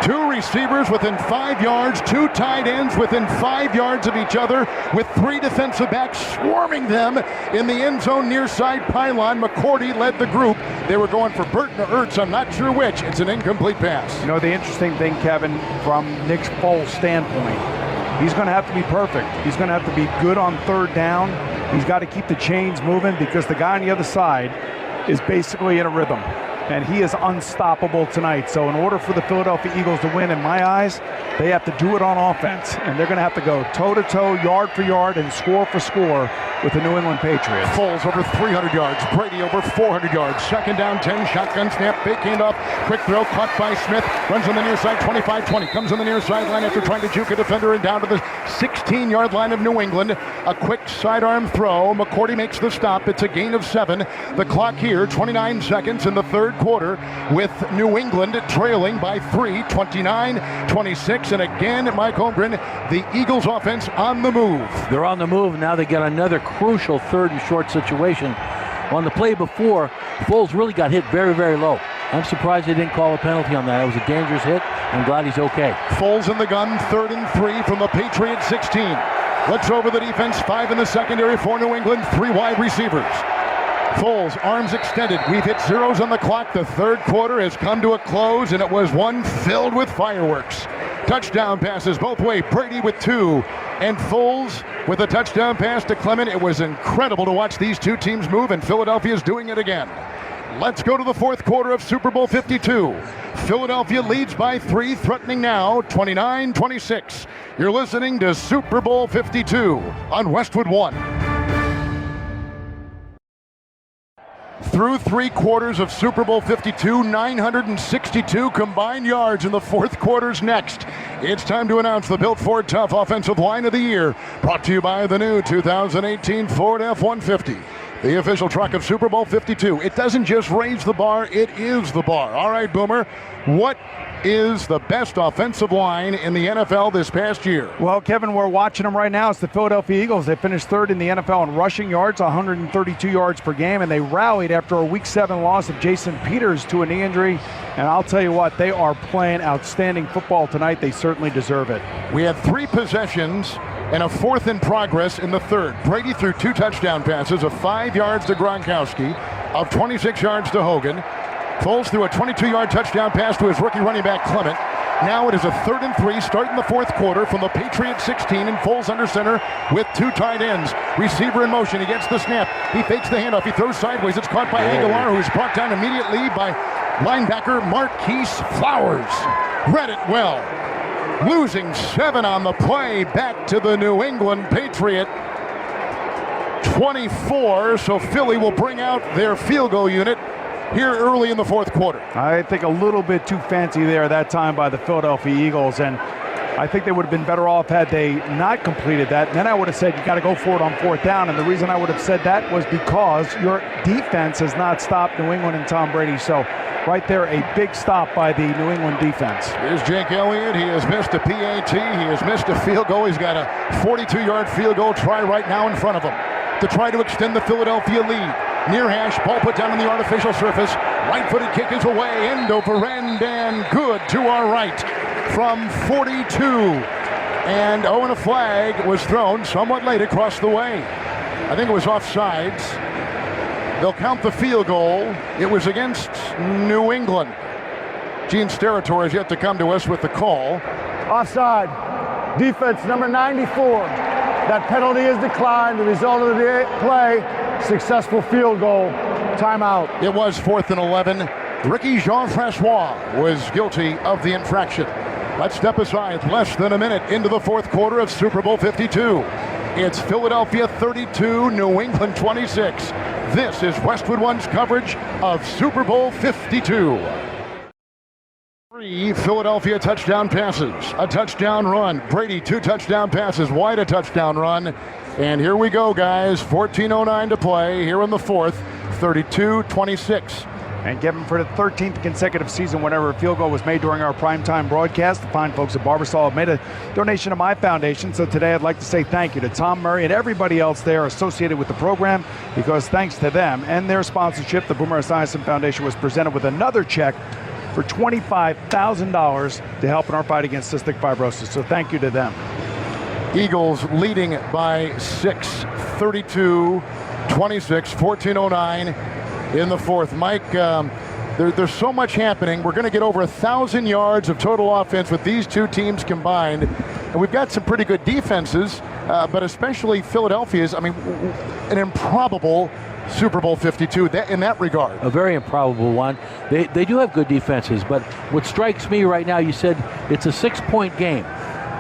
2 receivers within 5 yards, 2 tight ends within 5 yards of each other, with 3 defensive backs swarming them in the end zone near side pylon. McCourty led the group. They were going for Burton or Ertz, I'm not sure which. It's an incomplete pass. You know, the interesting thing, Kevin, from Nick Foles' standpoint, he's going to have to be perfect. He's going to have to be good on 3rd down. He's got to keep the chains moving, because the guy on the other side is basically in a rhythm, and he is unstoppable tonight. So in order for the Philadelphia Eagles to win, in my eyes, they have to do it on offense, and they're going to have to go toe-to-toe, yard for yard, and score for score with the New England Patriots. Foles over 300 yards, Brady over 400 yards. 2nd down, 10, shotgun snap, fake handoff, quick throw, caught by Smith, runs on the near side, 25-20, comes on the near sideline after trying to juke a defender and down to the 16-yard line of New England. A quick sidearm throw, McCourty makes the stop. It's a gain of 7. The clock here, 29 seconds in the 3rd quarter, with New England trailing by 3, 29-26. And again, Mike Holmgren, the Eagles offense on the move. They're on the move. Now they get another crucial 3rd and short situation. On the play before, Foles really got hit very, very low. I'm surprised they didn't call a penalty on that. It was a dangerous hit. I'm glad he's okay. Foles in the gun, 3rd and 3 from the Patriots 16. Looks over the defense, 5 in the secondary for New England, 3 wide receivers. Foles, arms extended. We've hit zeros on the clock. The 3rd quarter has come to a close, and it was one filled with fireworks. Touchdown passes both ways. Brady with 2, and Foles with a touchdown pass to Clement. It was incredible to watch these two teams move, and Philadelphia's doing it again. Let's go to the 4th quarter of Super Bowl 52. Philadelphia leads by 3, threatening now 29-26. You're listening to Super Bowl 52 on Westwood One. Through 3 quarters of Super Bowl 52, 962 combined yards in the 4th quarter's next. It's time to announce the Built Ford Tough Offensive Line of the Year, brought to you by the new 2018 Ford F-150. The official truck of Super Bowl 52. It doesn't just raise the bar, it is the bar. All right, Boomer, what is the best offensive line in the NFL this past year? Well, Kevin, we're watching them right now. It's the Philadelphia Eagles. They finished 3rd in the NFL in rushing yards, 132 yards per game, and they rallied after a Week 7 loss of Jason Peters to a knee injury. And I'll tell you what, they are playing outstanding football tonight. They certainly deserve it. We had 3 possessions and a 4th in progress in the 3rd. Brady threw 2 touchdown passes of 5 yards to Gronkowski, of 26 yards to Hogan. Foles threw a 22-yard touchdown pass to his rookie running back, Clement. Now it is a 3rd and 3, starting the 4th quarter from the Patriots 16, and Foles under center with 2 tight ends. Receiver in motion, he gets the snap, he fakes the handoff, he throws sideways, it's caught by Aguilar, who's brought down immediately by linebacker Marquise Flowers. Read it well. Losing 7 on the play, back to the New England Patriot 24, so Philly will bring out their field goal unit here early in the 4th quarter. I think a little bit too fancy there that time by the Philadelphia Eagles, and I think they would have been better off had they not completed that. And then I would have said you got to go for it on 4th down, and the reason I would have said that was because your defense has not stopped New England and Tom Brady. So right there, a big stop by the New England defense. Here's Jake Elliott. He has missed a PAT. He has missed a field goal. He's got a 42-yard field goal try right now in front of him to try to extend the Philadelphia lead. Near hash, ball put down on the artificial surface. Right-footed kick is away, end over end, and good to our right from 42. And a flag was thrown somewhat late across the way. I think it was offsides. They'll count the field goal. It was against New England. Gene Steratore has yet to come to us with the call. Offside. Defense number 94. That penalty is declined. The result of the play, successful field goal. Timeout. It was 4th and 11. Ricky Jean-Francois was guilty of the infraction. Let's step aside. Less than a minute into the fourth quarter of Super Bowl 52. It's Philadelphia 32, New England 26. This is Westwood One's coverage of Super Bowl 52. 3 Philadelphia touchdown passes, a touchdown run. Brady 2 touchdown passes, White a touchdown run. And here we go, guys. 14:09 to play here in the fourth. 32-26. And Kevin, for the 13th consecutive season, whenever a field goal was made during our primetime broadcast, the fine folks at Barbasol have made a donation to my foundation. So today I'd like to say thank you to Tom Murray and everybody else there associated with the program, because thanks to them and their sponsorship, the Boomer Esiason Foundation was presented with another check for $25,000 to help in our fight against cystic fibrosis. So thank you to them. Eagles leading by 6, 32-26, 14:09 in the fourth. Mike, there's so much happening. We're going to get over 1,000 yards of total offense with these two teams combined. And we've got some pretty good defenses, but especially Philadelphia's, I mean, an improbable Super Bowl 52 in that regard. A very improbable one. They do have good defenses, but what strikes me right now, you said it's a 6-point game.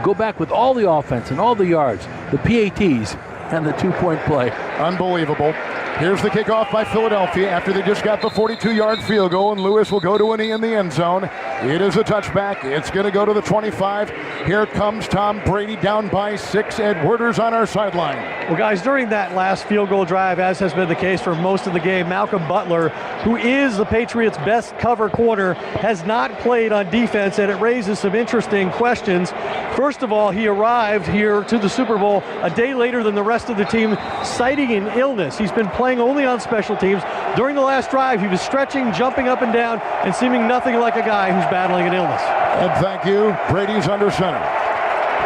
Go back with all the offense and all the yards, the PATs, and the 2-point play. Unbelievable. Here's the kickoff by Philadelphia after they just got the 42-yard field goal, and Lewis will go to a knee in the end zone. It is a touchback. It's going to go to the 25. Here comes Tom Brady down by 6. Ed Werder's on our sideline. Well, guys, during that last field goal drive, as has been the case for most of the game, Malcolm Butler, who is the Patriots' best cover corner, has not played on defense, and it raises some interesting questions. First of all, he arrived here to the Super Bowl a day later than the rest of the team, citing an illness. He's been playing only on special teams. During the last drive, he was stretching, jumping up and down, and seeming nothing like a guy who's battling an illness. And thank you. Brady's under center.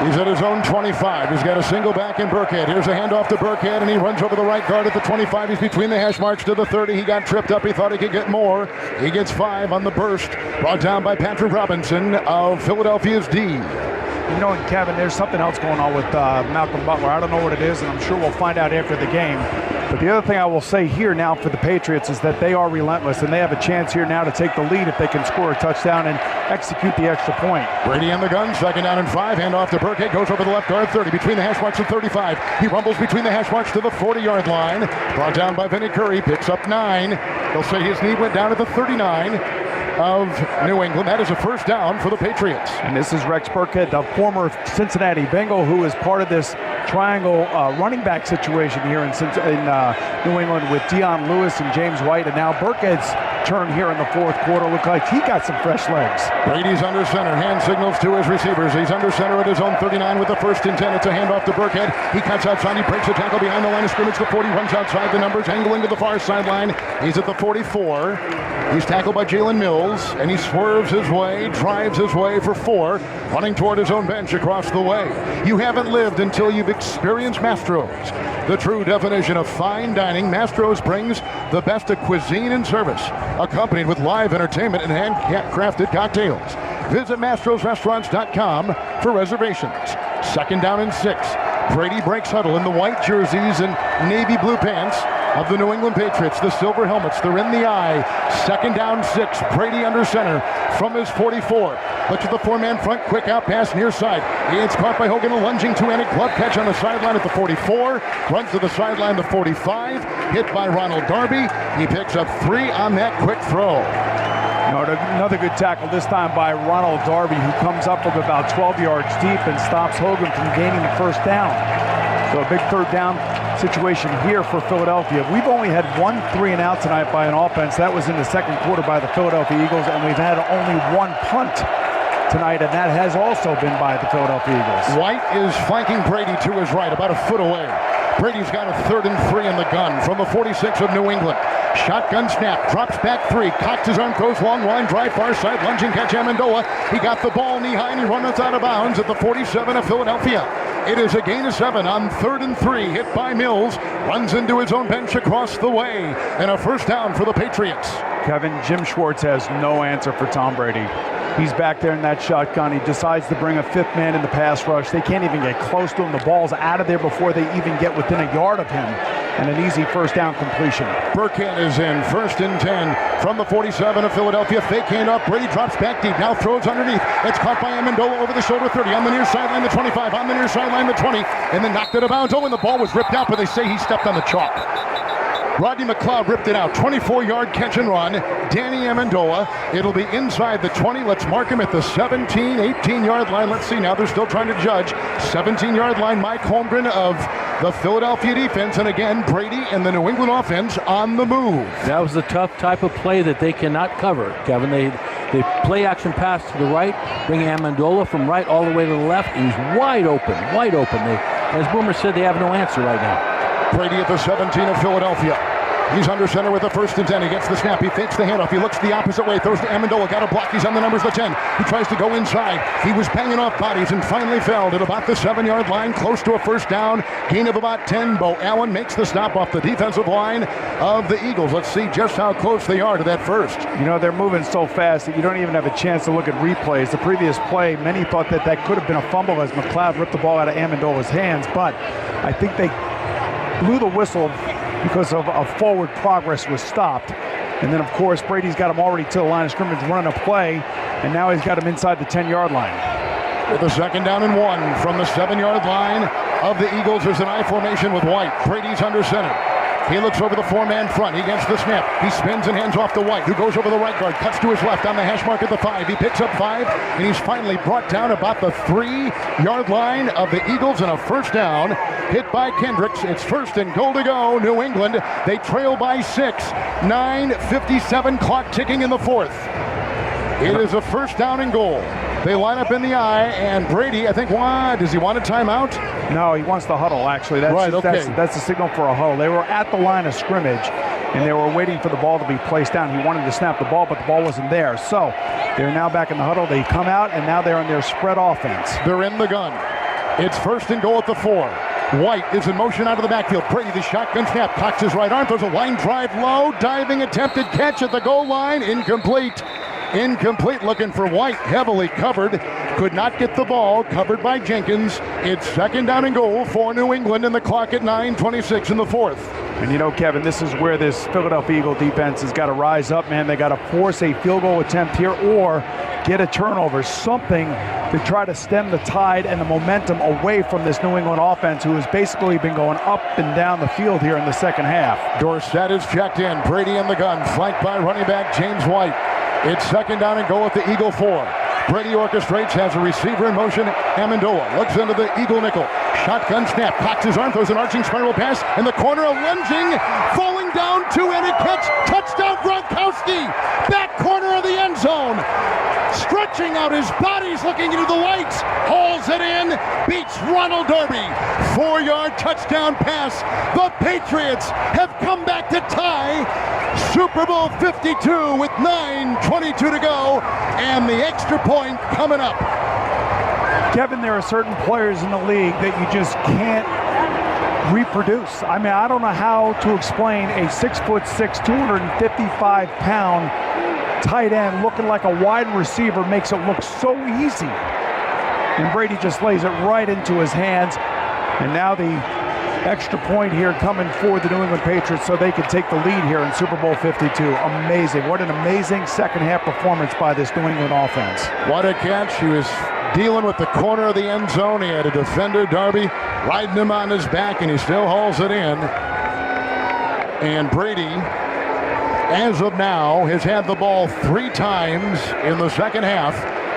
He's at his own 25. He's got a single back in Burkhead. Here's a handoff to Burkhead, and he runs over the right guard at the 25. He's between the hash marks to the 30. He got tripped up. He thought he could get more. He gets 5 on the burst. Brought down by Patrick Robinson of Philadelphia's D. You know, and Kevin, there's something else going on with Malcolm Butler. I don't know what it is, and I'm sure we'll find out after the game. But the other thing I will say here now for the Patriots is that they are relentless, and they have a chance here now to take the lead if they can score a touchdown and execute the extra point. Brady in the gun, 2nd down and 5. Handoff to Burkhead, goes over the left guard, 30, between the hash marks and 35. He rumbles between the hash marks to the 40-yard line. Brought down by Vinnie Curry, picks up 9. They'll say his knee went down at the 39 of New England. That is a first down for the Patriots. And this is Rex Burkhead, the former Cincinnati Bengal, who is part of this triangle running back situation here in New England with Dion Lewis and James White. And now Burkhead's turn here in the fourth quarter. Look like he got some fresh legs. Brady's under center. Hand signals to his receivers. He's under center at his own 39 with the 1st and 10. It's a handoff to Burkhead. He cuts outside. He breaks a tackle behind the line of scrimmage. The 40 runs outside the numbers, angling to the far sideline. He's at the 44. He's tackled by Jalen Mills, and he swerves his way, drives his way for 4, running toward his own bench across the way. You haven't lived until you've experienced Mastro's. The true definition of fine dining, Mastro's brings the best of cuisine and service, accompanied with live entertainment and handcrafted cocktails. Visit mastrosrestaurants.com for reservations. 2nd down and 6. Brady breaks huddle in the white jerseys and navy blue pants of the New England Patriots. The silver helmets, they're in the eye. 2nd down 6. Brady under center from his 44. Looks at the 4-man front, quick out pass near side. It's caught by Hogan, a lunging two-handed glove catch on the sideline at the 44. Runs to the sideline, the 45. Hit by Ronald Darby. He picks up 3 on that quick throw. Another good tackle, this time by Ronald Darby, who comes up from about 12 yards deep and stops Hogan from gaining the first down. So a big 3rd down situation here for Philadelphia. We've only had 1 3-and-out tonight by an offense. That was in the 2nd quarter by the Philadelphia Eagles, and we've had only 1 punt tonight, and that has also been by the Philadelphia Eagles. White is flanking Brady to his right, about a foot away. Brady's got a 3rd and 3 in the gun from the 46 of New England. Shotgun snap, drops back 3, cocks his arm, throws long line, drive far side, lunging catch Amendola. He got the ball knee high and he runs out of bounds at the 47 of Philadelphia. It is a gain of 7 on 3rd and 3, hit by Mills, runs into his own bench across the way, and a first down for the Patriots. Kevin, Jim Schwartz has no answer for Tom Brady. He's back there in that shotgun. He decides to bring a 5th man in the pass rush. They can't even get close to him. The ball's out of there before they even get within a yard of him. And an easy first down completion. Burkhead is in, 1st and 10 from the 47 of Philadelphia. Fake handoff. Brady drops back deep. Now throws underneath. It's caught by Amendola over the shoulder 30. On the near sideline, the 25. On the near sideline, the 20. And then knocked it out of bounds. Oh, and the ball was ripped out, but they say he stepped on the chalk. Rodney McLeod ripped it out. 24-yard catch and run. Danny Amendola. It'll be inside the 20. Let's mark him at the 17, 18-yard line. Let's see. Now they're still trying to judge. 17-yard line. Mike Holmgren of the Philadelphia defense. And again, Brady and the New England offense on the move. That was the tough type of play that they cannot cover, Kevin. They play action pass to the right, bring Amendola from right all the way to the left, and he's wide open, wide open. As Boomer said, they have no answer right now. Brady at the 17 of Philadelphia. He's under center with the 1st and 10. He gets the snap. He fakes the handoff. He looks the opposite way. Throws to Amendola. Got a block. He's on the numbers, the 10. He tries to go inside. He was banging off bodies and finally fell at about the 7-yard line, close to a first down. Gain of about 10. Bo Allen makes the stop off the defensive line of the Eagles. Let's see just how close they are to that first. You know, they're moving so fast that you don't even have a chance to look at replays. The previous play, many thought that could have been a fumble as McLeod ripped the ball out of Amendola's hands, but I think they blew the whistle because of a forward progress was stopped. And then, of course, Brady's got him already to the line of scrimmage running a play, and now he's got him inside the 10-yard line. With a 2nd down and 1 from the 7-yard line of the Eagles, there's an I formation with White. Brady's under center. He looks over the 4-man front. He gets the snap. He spins and hands off to White, who goes over the right guard, cuts to his left on the hash mark at the 5. He picks up 5, and he's finally brought down about the 3-yard line of the Eagles, and a first down hit by Kendricks. It's 1st and goal to go. New England, they trail by 6. 9:57 clock ticking in the 4th. It is a first down and goal. They line up in the I, and Brady, I think, does he want a timeout? No, he wants the huddle, actually. That's, right, okay. That's the signal for a huddle. They were at the line of scrimmage, and they were waiting for the ball to be placed down. He wanted to snap the ball, but the ball wasn't there. So they're now back in the huddle. They come out, and now they're on their spread offense. They're in the gun. It's 1st and goal at the 4. White is in motion out of the backfield. Brady, the shotgun snap, cocks his right arm, throws a line drive low, diving attempted catch at the goal line, incomplete. Incomplete, looking for White, heavily covered, could not get the ball, covered by Jenkins. It's 2nd down and goal for New England, and the clock at 9:26 in the 4th. And you know, Kevin, this is where this Philadelphia Eagle defense has got to rise up, man. They got to force a field goal attempt here or get a turnover, something to try to stem the tide and the momentum away from this New England offense, who has basically been going up and down the field here in the second half. Dorsett is checked in. Brady in the gun, flanked by running back James White. It's 2nd down and goal at the Eagle 4. Brady orchestrates, has a receiver in motion. Amendola looks into the Eagle nickel. Shotgun snap, cocks his arm, throws an arching spiral pass in the corner, a lunging, falling down, 2-handed catch, touchdown Gronkowski, back corner of the end zone. Stretching out his body, he's looking into the lights, hauls it in, beats Ronald Darby. 4-yard touchdown pass. The Patriots have come back to tie Super Bowl 52 with 9:22 to go, and the extra point coming up. Kevin, there are certain players in the league that you just can't reproduce. I mean, I don't know how to explain a 6'6", 255-pound tight end looking like a wide receiver makes it look so easy. And Brady just lays it right into his hands. And now the extra point here coming for the New England Patriots so they can take the lead here in Super Bowl 52. Amazing. What an amazing second half performance by this New England offense. What a catch. He was dealing with the corner of the end zone. He had a defender, Darby, riding him on his back, and he still hauls it in. And Brady, as of now, has had the ball 3 times in the second half.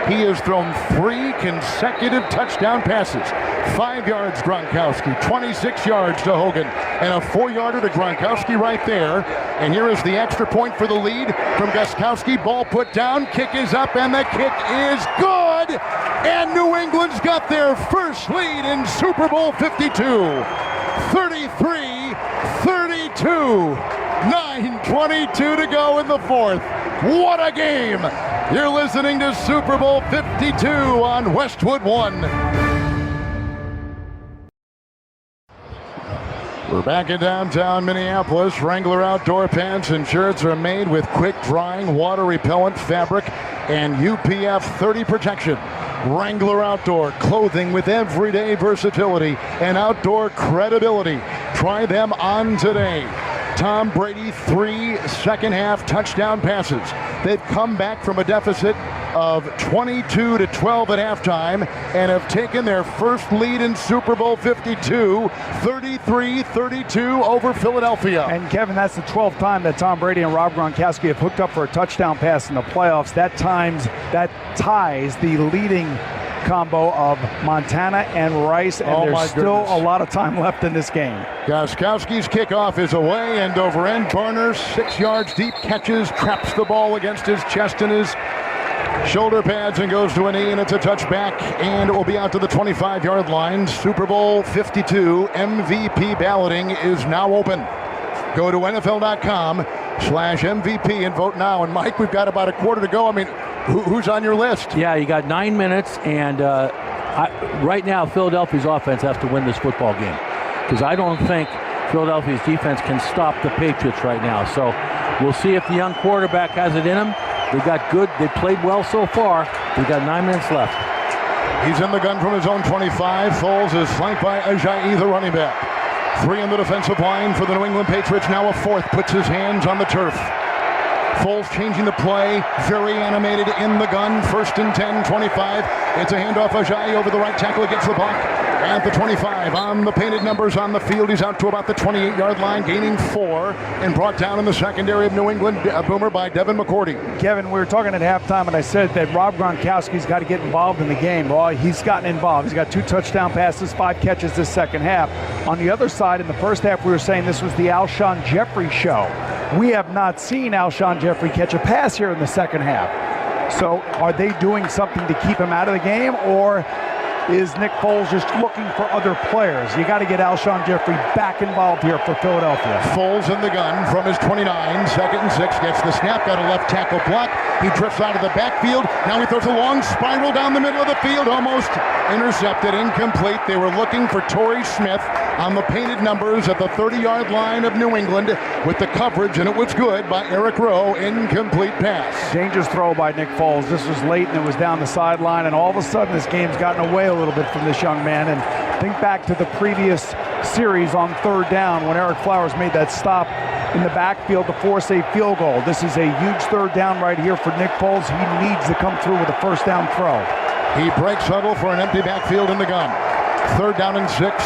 He has thrown 3 consecutive touchdown passes. 5 yards Gronkowski, 26 yards to Hogan, and a 4-yarder to Gronkowski right there. And here is the extra point for the lead from Gostkowski. Ball put down, kick is up, and the kick is good. And New England's got their first lead in Super Bowl 52. 33-32. 9:22 to go in the fourth. What a game! You're listening to Super Bowl 52 on Westwood 1. We're back in downtown Minneapolis. Wrangler outdoor pants and shirts are made with quick drying, water repellent fabric and UPF 30 protection. Wrangler Outdoor, clothing with everyday versatility and outdoor credibility. Try them on today. Tom Brady, 3 second-half touchdown passes. They've come back from a deficit of 22-12 at halftime and have taken their first lead in Super Bowl 52, 33-32 over Philadelphia. And Kevin, that's the 12th time that Tom Brady and Rob Gronkowski have hooked up for a touchdown pass in the playoffs. That ties the leading combo of Montana and Rice, and there's still a lot of time left in this game. Gostkowski's kickoff is away, end over end. Barner, 6 yards deep, catches, traps the ball against his chest and his shoulder pads and goes to a knee, and it's a touchback, and it will be out to the 25-yard line. Super Bowl 52 MVP balloting is now open. Go to NFL.com/MVP and vote now. And Mike, we've got about a quarter to go. I mean, who's on your list? Yeah, you got 9 minutes, and right now Philadelphia's offense has to win this football game, because I don't think Philadelphia's defense can stop the Patriots right now. So we'll see if the young quarterback has it in him. They played well so far. We've got 9 minutes left. He's in the gun from his own 25. Foles is flanked by Ajayi, the running back. 3 on the defensive line for the New England Patriots. Now a fourth, puts his hands on the turf. Foles changing the play, very animated in the gun. 1st and 10, 25. It's a handoff. Ajayi over the right tackle, against the block at the 25. On the painted numbers on the field, he's out to about the 28-yard line, gaining 4, and brought down in the secondary of New England, Boomer, by Devin McCourty. Kevin, we were talking at halftime, and I said that Rob Gronkowski's got to get involved in the game. Well, he's gotten involved. He's got 2 touchdown passes, 5 catches this second half. On the other side, in the first half, we were saying this was the Alshon Jeffrey show. We have not seen Alshon Jeffrey catch a pass here in the second half. So are they doing something to keep him out of the game, or is Nick Foles just looking for other players? You got to get Alshon Jeffrey back involved here for Philadelphia. Foles in the gun from his 29, 2nd and 6, gets the snap, got a left tackle block. He drifts out of the backfield. Now he throws a long spiral down the middle of the field, almost intercepted, incomplete. They were looking for Torrey Smith on the painted numbers at the 30-yard line of New England with the coverage, and it was good by Eric Rowe. Incomplete pass. Dangerous throw by Nick Foles. This was late, and it was down the sideline, and all of a sudden this game's gotten away a little bit from this young man. And think back to the previous series on 3rd down when Eric Flowers made that stop in the backfield to force a field goal. This is a huge 3rd down right here for Nick Foles. He needs to come through with a 1st down throw. He breaks huddle for an empty backfield in the gun. 3rd down and 6.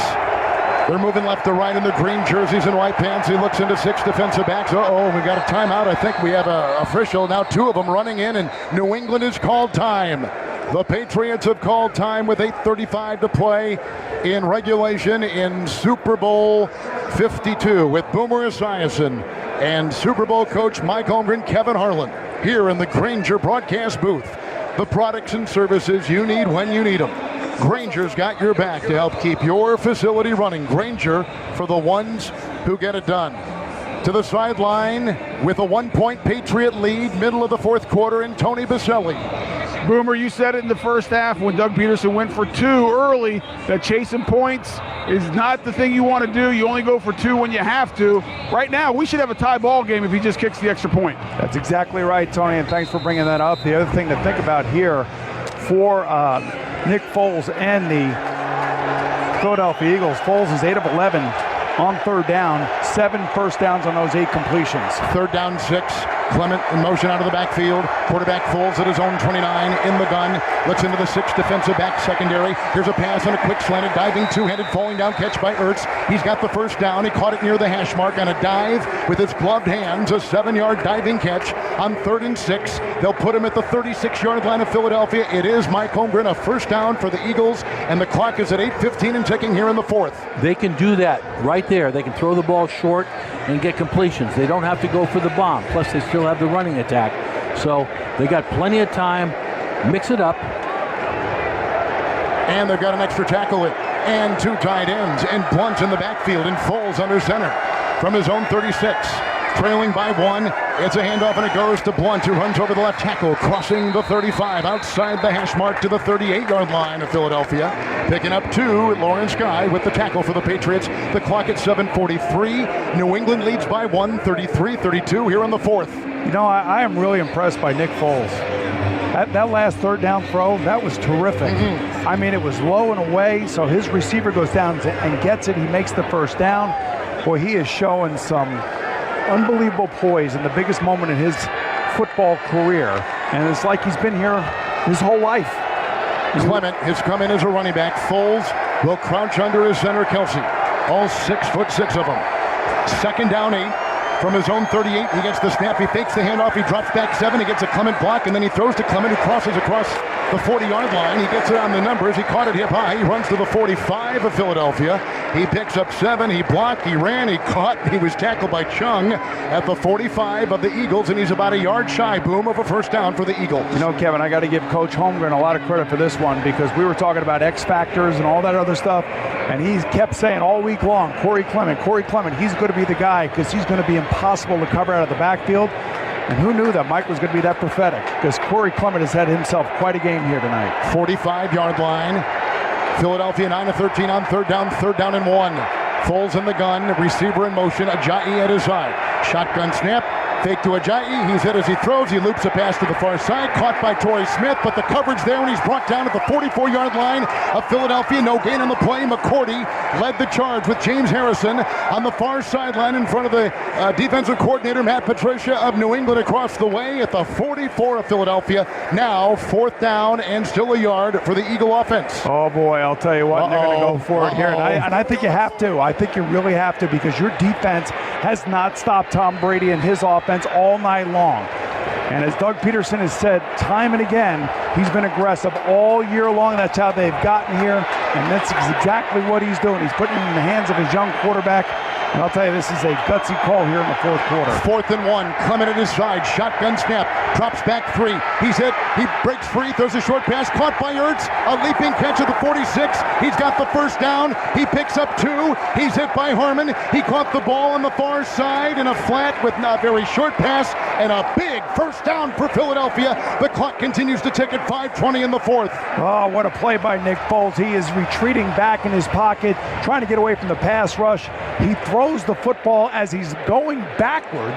They're moving left to right in their green jerseys and white pants. He looks into 6 defensive backs. Uh-oh, we got a timeout. I think we have an official. Now 2 of them running in, and New England has called time. The Patriots have called time with 8:35 to play in regulation in Super Bowl 52 with Boomer Esiason and Super Bowl coach Mike Holmgren, Kevin Harlan, here in the Grainger broadcast booth. The products and services you need when you need them. Grainger's got your back to help keep your facility running. Grainger, for the ones who get it done. To the sideline with a 1-point Patriot lead, middle of the 4th quarter, in Tony Baselli. Boomer, you said it in the first half when Doug Peterson went for 2 early, that chasing points is not the thing you want to do. You only go for 2 when you have to. Right now, we should have a tie ball game if he just kicks the extra point. That's exactly right, Tony, and thanks for bringing that up. The other thing to think about here for Nick Foles and the Philadelphia Eagles, Foles is 8 of 11 on 3rd down, 7 first downs on those 8 completions. 3rd down 6. Clement in motion out of the backfield. Quarterback Foles at his own 29 in the gun. Looks into the 6 defensive back secondary. Here's a pass on a quick slanted, diving 2-handed, falling down catch by Ertz. He's got the 1st down. He caught it near the hash mark on a dive with his gloved hands. A 7-yard diving catch on 3rd and 6. They'll put him at the 36-yard line of Philadelphia. It is Mike Holmgren, a 1st down for the Eagles, and the clock is at 8:15 and ticking here in the 4th. They can do that right there. They can throw the ball short and get completions. They don't have to go for the bomb. Plus, they still have the running attack. So they got plenty of time. Mix it up. And they've got an extra tackle in. And 2 tight ends. And Blount in the backfield. And Foles under center from his own 36. trailing by 1. It's a handoff, and it goes to Blount, who runs over the left tackle, crossing the 35, outside the hash mark to the 38-yard line of Philadelphia. Picking up 2, Lawrence Guy with the tackle for the Patriots. The clock at 7:43. New England leads by 1, 33-32 here in the 4th. You know, I am really impressed by Nick Foles. That last third down throw, that was terrific. I mean, it was low and away, so his receiver goes down and gets it. He makes the first down. Boy, he is showing some unbelievable poise in the biggest moment in his football career. And it's like he's been here his whole life. Clement has come in as a running back. Foles will crouch under his center, Kelsey. All 6'6" of them. 2nd down 8. From his own 38, he gets the snap, he fakes the handoff, he drops back 7, he gets a Clement block, and then he throws to Clement, who crosses across the 40-yard line. He gets it on the numbers, he caught it hip high, he runs to the 45 of Philadelphia. He picks up 7, he blocked, he ran, he caught, he was tackled by Chung at the 45 of the Eagles, and he's about a yard shy, Boom, of a first down for the Eagles. You know, Kevin, I got to give Coach Holmgren a lot of credit for this one, because we were talking about X factors and all that other stuff, and he kept saying all week long, Corey Clement, he's going to be the guy, because he's going to be impossible to cover out of the backfield. And who knew that Mike was going to be that prophetic? Because Corey Clement has had himself quite a game here tonight. 45-yard line. Philadelphia 9-13 on 3rd down and 1. Foles in the gun, receiver in motion, Ajayi at his side. Shotgun snap, fake to Ajayi. He's hit as he throws. He loops a pass to the far side, caught by Torrey Smith, but the coverage there, and he's brought down at the 44-yard line of Philadelphia. No gain on the play. McCourty led the charge with James Harrison on the far sideline in front of the defensive coordinator, Matt Patricia of New England, across the way at the 44 of Philadelphia. Now 4th down and still a yard for the Eagle offense. Oh boy, I'll tell you what, they're going to go for it here. And I think you have to. I think you really have to, because your defense has not stopped Tom Brady and his offense all night long. And as Doug Peterson has said time and again, he's been aggressive all year long. That's how they've gotten here, and that's exactly what he's doing. He's putting it in the hands of his young quarterback. And I'll tell you, this is a gutsy call here in the 4th quarter. 4th and 1, Clement at his side, shotgun snap, drops back 3. He's hit, he breaks free, throws a short pass, caught by Ertz, a leaping catch at the 46. He's got the first down, he picks up 2. He's hit by Harmon, he caught the ball on the far side in a flat with a very short pass, and a big first down for Philadelphia. The clock continues to tick at 5:20 in the 4th. Oh, what a play by Nick Foles. He is retreating back in his pocket, trying to get away from the pass rush. He throws the football as he's going backward,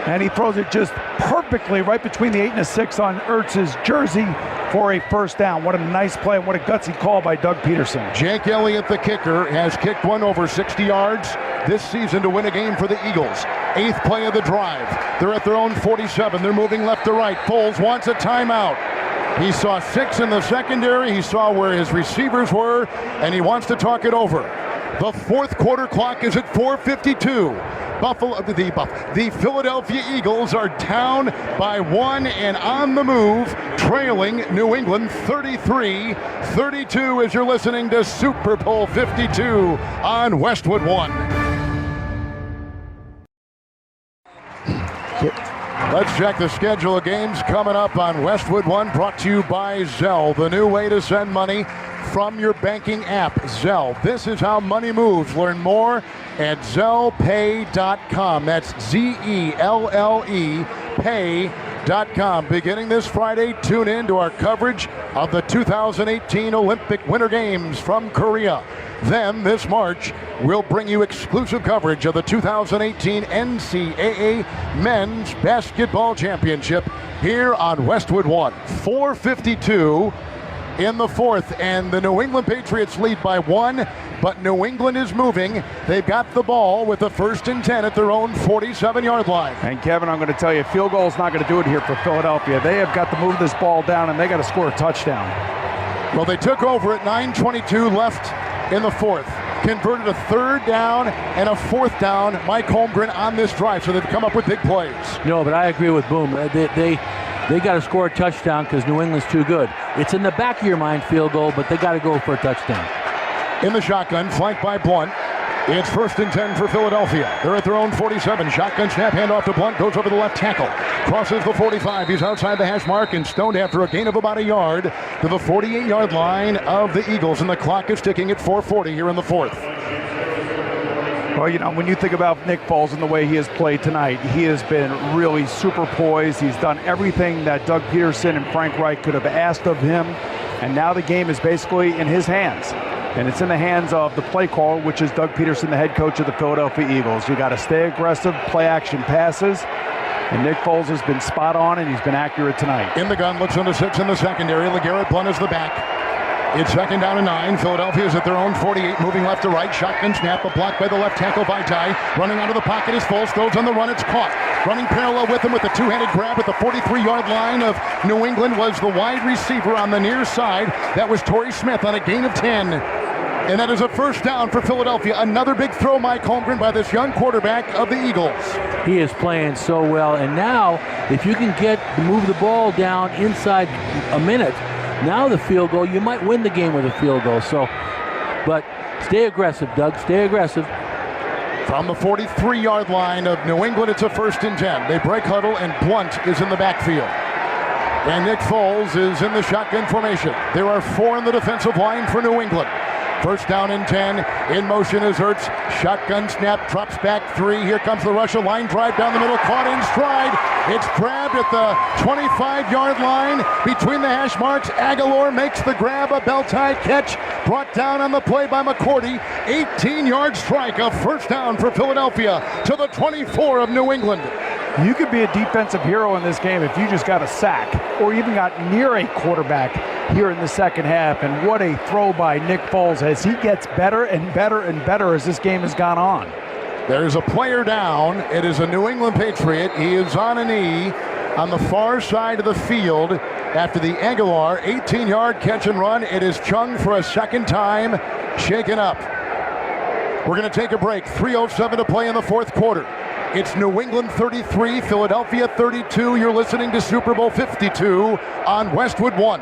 and he throws it just perfectly right between the 8 and the 6 on Ertz's jersey for a first down. What a nice play, and what a gutsy call by Doug Peterson. Jake Elliott, the kicker, has kicked one over 60 yards this season to win a game for the Eagles. 8th play of the drive. They're at their own 47. They're moving left to right. Foles wants a timeout. He saw 6 in the secondary. He saw where his receivers were, and he wants to talk it over. The 4th quarter clock is at 4:52. The Philadelphia Eagles are down by 1 and on the move, trailing New England 33-32 as you're listening to Super Bowl 52 on Westwood 1. Let's check the schedule of games coming up on Westwood 1, brought to you by Zelle, the new way to send money from your banking app, Zelle. This is how money moves. Learn more at ZellePay.com. That's ZELLE Pay.com. Beginning this Friday, tune in to our coverage of the 2018 Olympic Winter Games from Korea. Then, this March, we'll bring you exclusive coverage of the 2018 NCAA Men's Basketball Championship here on Westwood 1. 4:52 in the 4th, and the New England Patriots lead by 1, but New England is moving. They've got the ball with a 1st and 10 at their own 47-yard line. And Kevin, I'm going to tell you, field goal is not going to do it here for Philadelphia. They have got to move this ball down, and they got to score a touchdown. Well, they took over at 9:22 left in the 4th. Converted a 3rd down and a 4th down, Mike Holmgren, on this drive, so they've come up with big plays. No, but I agree with Boom. They got to score a touchdown because New England's too good. It's in the back of your mind, field goal, but they got to go for a touchdown. In the shotgun, flanked by Blount. It's 1st and 10 for Philadelphia. They're at their own 47. Shotgun snap, handoff to Blount, goes over the left tackle. Crosses the 45. He's outside the hash mark and stoned after a gain of about a yard to the 48-yard line of the Eagles. And the clock is ticking at 4:40 here in the 4th. Well, you know, when you think about Nick Foles and the way he has played tonight, he has been really super poised. He's done everything that Doug Peterson and Frank Reich could have asked of him, and now the game is basically in his hands. And it's in the hands of the play caller, which is Doug Peterson, the head coach of the Philadelphia Eagles. You got to stay aggressive, play action passes, and Nick Foles has been spot on, and he's been accurate tonight. In the gun, looks on the 6 in the secondary. LeGarrette Blount is the back. It's second down and 9. Philadelphia is at their own 48, moving left to right. Shotgun snap, a block by the left tackle by Ty. Running out of the pocket is Foles, throws on the run, it's caught. Running parallel with him with the two-handed grab at the 43-yard line of New England was the wide receiver on the near side. That was Torrey Smith on a gain of 10. And that is a first down for Philadelphia. Another big throw, Mike Holmgren, by this young quarterback of the Eagles. He is playing so well. And now, if you can move the ball down inside a minute, now the field goal, you might win the game with a field goal. So, but stay aggressive, Doug. Stay aggressive. From the 43-yard line of New England, it's a 1st and 10. They break huddle, and Blount is in the backfield. And Nick Foles is in the shotgun formation. There are 4 in the defensive line for New England. First down and 10. In motion is Ertz. Shotgun snap, drops back 3. Here comes the Russia line drive down the middle, caught in stride. It's grabbed at the 25-yard line between the hash marks. Aguilar makes the grab, a bell-tie catch, brought down on the play by McCourty. 18-yard strike, a first down for Philadelphia to the 24 of New England. You could be a defensive hero in this game if you just got a sack or even got near a quarterback here in the second half. And what a throw by Nick Foles as he gets better and better and better as this game has gone on. There's a player down. It is a New England Patriot. He is on a knee on the far side of the field after the Aguilar 18-yard catch and run. It is Chung for a second time, shaken up. We're going to take a break. 3:07 to play in the fourth quarter. It's New England 33, Philadelphia 32. You're listening to Super Bowl 52 on Westwood 1.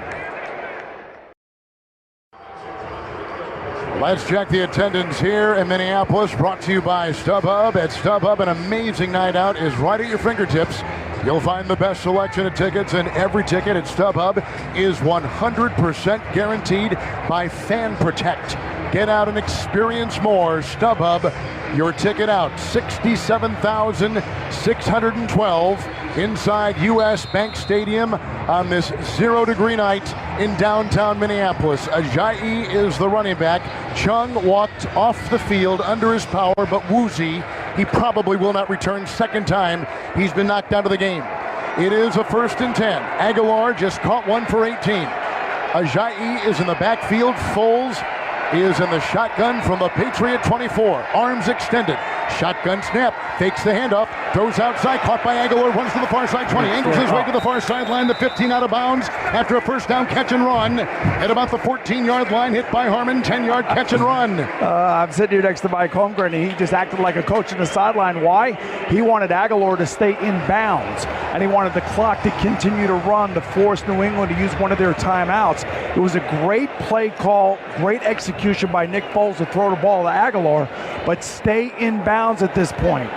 Let's check the attendance here in Minneapolis, brought to you by StubHub. At StubHub, an amazing night out is right at your fingertips. You'll find the best selection of tickets, and every ticket at StubHub is 100% guaranteed by Fan Protect. Get out and experience more. StubHub, your ticket out. 67,612 inside U.S. Bank Stadium on this 0-degree night in downtown Minneapolis. Ajayi is the running back. Chung walked off the field under his power, but woozy. He probably will not return. Second time he's been knocked out of the game. It is a 1st and 10. Aguilar just caught one for 18. Ajayi is in the backfield. Foles is in the shotgun from the Patriot 24. Arms extended. Shotgun snap. Fakes the handoff. Throws outside. Caught by Aguilar. Runs to the far side 20. Angles his way to the far sideline. The 15 out of bounds after a first down catch and run. At about the 14-yard line. Hit by Harmon. 10-yard catch and run. I'm sitting here next to Mike Holmgren, and he just acted like a coach in the sideline. Why? He wanted Aguilar to stay in bounds, and he wanted the clock to continue to run to force New England to use one of their timeouts. It was a great play call, great execution by Nick Foles to throw the ball to Aguilar, but stay in bounds at this point.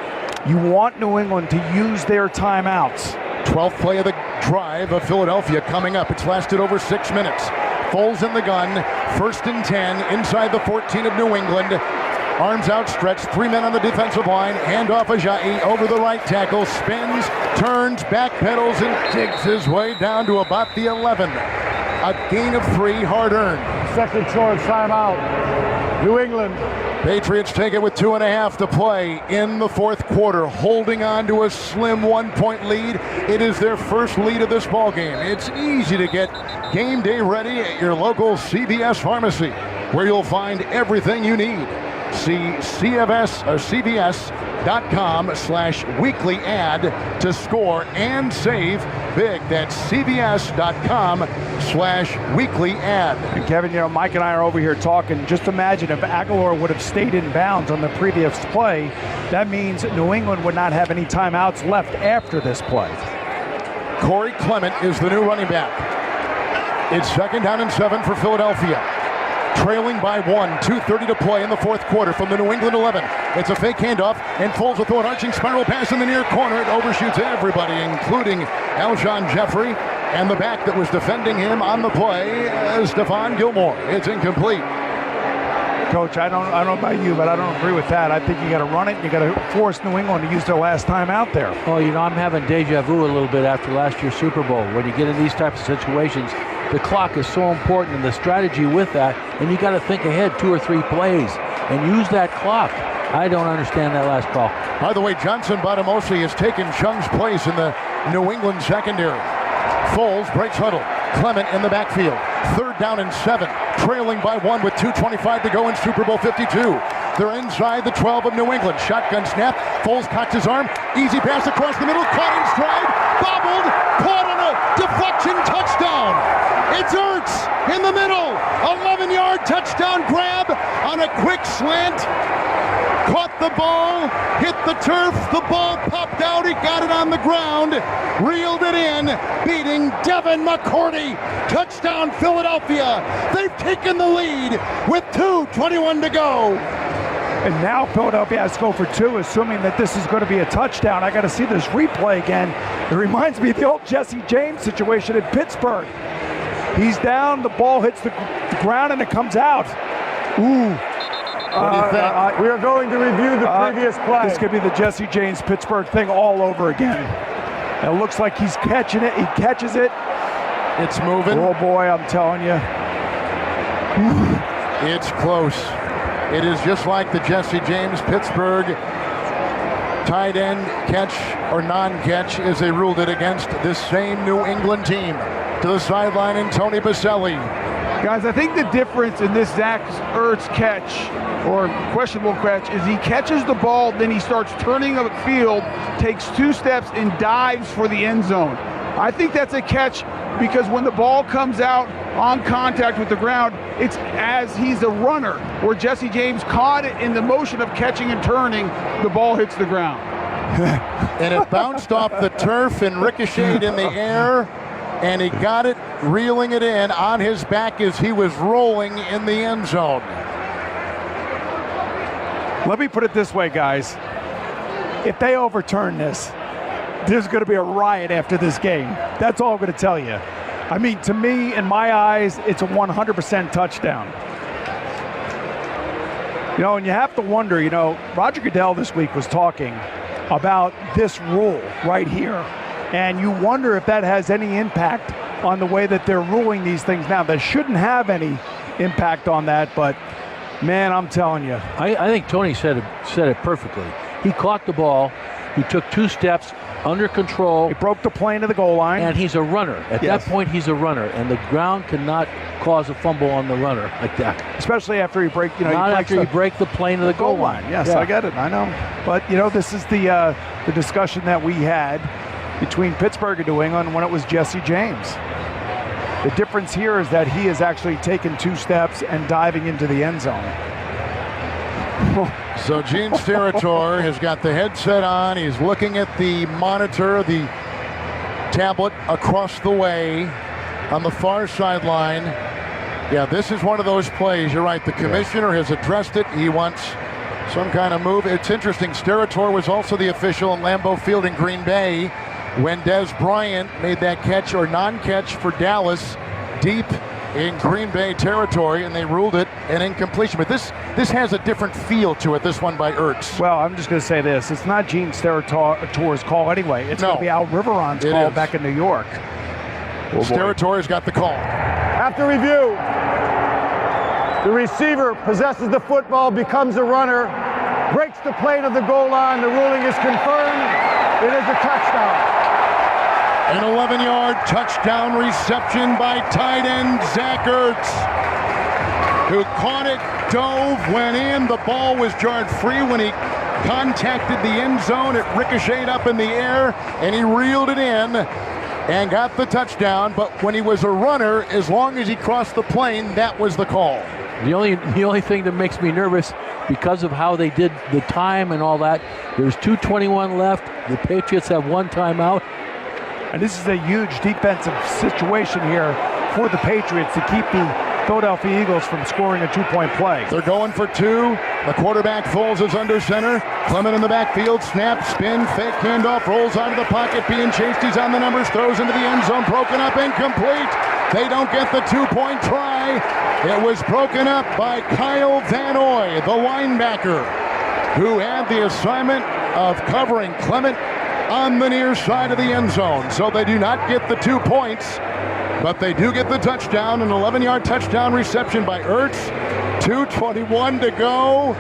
You want New England to use their timeouts. 12th play of the drive of Philadelphia coming up. It's lasted over 6 minutes. Foles in the gun. 1st and 10 inside the 14 of New England. Arms outstretched. 3 men on the defensive line. Handoff Ajayi over the right tackle. Spins, turns, backpedals, and digs his way down to about the 11. A gain of 3, hard-earned. Second choice timeout. New England. Patriots take it with 2.5 to play in the fourth quarter, holding on to a slim 1-point lead. It is their first lead of this ball game. It's easy to get game day ready at your local CVS pharmacy, where you'll find everything you need. See CVS.com/weekly ad to score and save big. That's CVS.com/weekly ad. And Kevin, you know, Mike and I are over here talking. Just imagine if Aguilar would have stayed in bounds on the previous play. That means New England would not have any timeouts left after this play. Corey Clement is the new running back. It's second down and 7 for Philadelphia. Trailing by 1, 2:30 to play in the fourth quarter from the New England 11. It's a fake handoff, and Foles will throw an arching spiral pass in the near corner. It overshoots everybody, including Alshon Jeffrey, and the back that was defending him on the play, Stephon Gilmore. It's incomplete. Coach, I don't know about you, but I don't agree with that. I think you got to run it. You got to force New England to use their last time out there. Oh, I'm having deja vu a little bit after last year's Super Bowl. When you get in these types of situations, the clock is so important, and the strategy with that, and you got to think ahead 2 or 3 plays and use that clock. I don't understand that last call. By the way, Johnson Bonamosi has taken Chung's place in the New England secondary. Foles breaks huddle. Clement in the backfield. 3rd down and 7. Trailing by 1 with 2:25 to go in Super Bowl 52. They're inside the 12 of New England. Shotgun snap. Foles cocks his arm. Easy pass across the middle. Caught in stride. Bobbled. Caught on a deflection. Touchdown. It's Ertz in the middle. 11-yard touchdown grab on a quick slant. Caught the ball, hit the turf, the ball popped out, he got it on the ground, reeled it in, beating Devin McCourty. Touchdown Philadelphia. They've taken the lead with 2:21 to go. And now Philadelphia has to go for 2, assuming that this is going to be a touchdown. I got to see this replay again. It reminds me of the old Jesse James situation in Pittsburgh. He's down, the ball hits the ground, and it comes out. Ooh. What do you think? We are going to review the previous play. This could be the Jesse James Pittsburgh thing all over again. It looks like he's catching it. He catches it. It's moving. Oh boy, I'm telling you. It's close. It is just like the Jesse James Pittsburgh tight end catch or non-catch as they ruled it against this same New England team. To the sideline and Tony Baselli. Guys, I think the difference in this Zach Ertz catch, or questionable catch, is he catches the ball, then he starts turning upfield, takes 2 steps, and dives for the end zone. I think that's a catch because when the ball comes out on contact with the ground, it's as he's a runner, where Jesse James caught it in the motion of catching and turning, the ball hits the ground. And it bounced off the turf and ricocheted in the air. And he got it, reeling it in on his back as he was rolling in the end zone. Let me put it this way, guys. If they overturn this, there's going to be a riot after this game. That's all I'm going to tell you. I mean, to me, in my eyes, it's a 100% touchdown. You know, and you have to wonder, Roger Goodell this week was talking about this rule right here. And you wonder if that has any impact on the way that they're ruling these things now. That shouldn't have any impact on that, but man, I'm telling you. I think Tony said it perfectly. He caught the ball, he took 2 steps under control. He broke the plane of the goal line. And he's a runner. At that point, he's a runner, and the ground cannot cause a fumble on the runner like that. Especially after you break, Not after you break the plane of the goal line. Yes, yeah. I get it, I know. But, this is the discussion that we had between Pittsburgh and New England when it was Jesse James. The difference here is that he has actually taken 2 steps and diving into the end zone. So Gene Steratore has got the headset on. He's looking at the monitor, the tablet across the way on the far sideline. Yeah, this is one of those plays. You're right. The commissioner has addressed it. He wants some kind of move. It's interesting. Steratore was also the official in Lambeau Field in Green Bay when Dez Bryant made that catch or non-catch for Dallas deep in Green Bay territory, and they ruled it an incompletion. But this has a different feel to it, this one by Ertz. Well, I'm just going to say this. It's not Gene Steratore's call anyway. It's going to be Al Riveron's call back in New York. Steratore's got the call. After review, the receiver possesses the football, becomes a runner, breaks the plane of the goal line. The ruling is confirmed. It is a touchdown. An 11-yard touchdown reception by tight end Zach Ertz, who caught it, dove, went in. The ball was jarred free when he contacted the end zone. It ricocheted up in the air, and he reeled it in and got the touchdown. But when he was a runner, as long as he crossed the plane, that was the call. The only thing that makes me nervous, because of how they did the time and all that, there's 2:21 left. The Patriots have 1 timeout. And this is a huge defensive situation here for the Patriots to keep the Philadelphia Eagles from scoring a 2-point play. They're going for 2. The quarterback Foles is under center. Clement in the backfield, snap, spin, fake handoff, rolls out of the pocket, being chased. He's on the numbers, throws into the end zone, broken up, incomplete. They don't get the 2-point try. It was broken up by Kyle Van Noy, the linebacker, who had the assignment of covering Clement on the near side of the end zone. So they do not get the 2 points, but they do get the touchdown, an 11-yard touchdown reception by Ertz. 2:21 to go,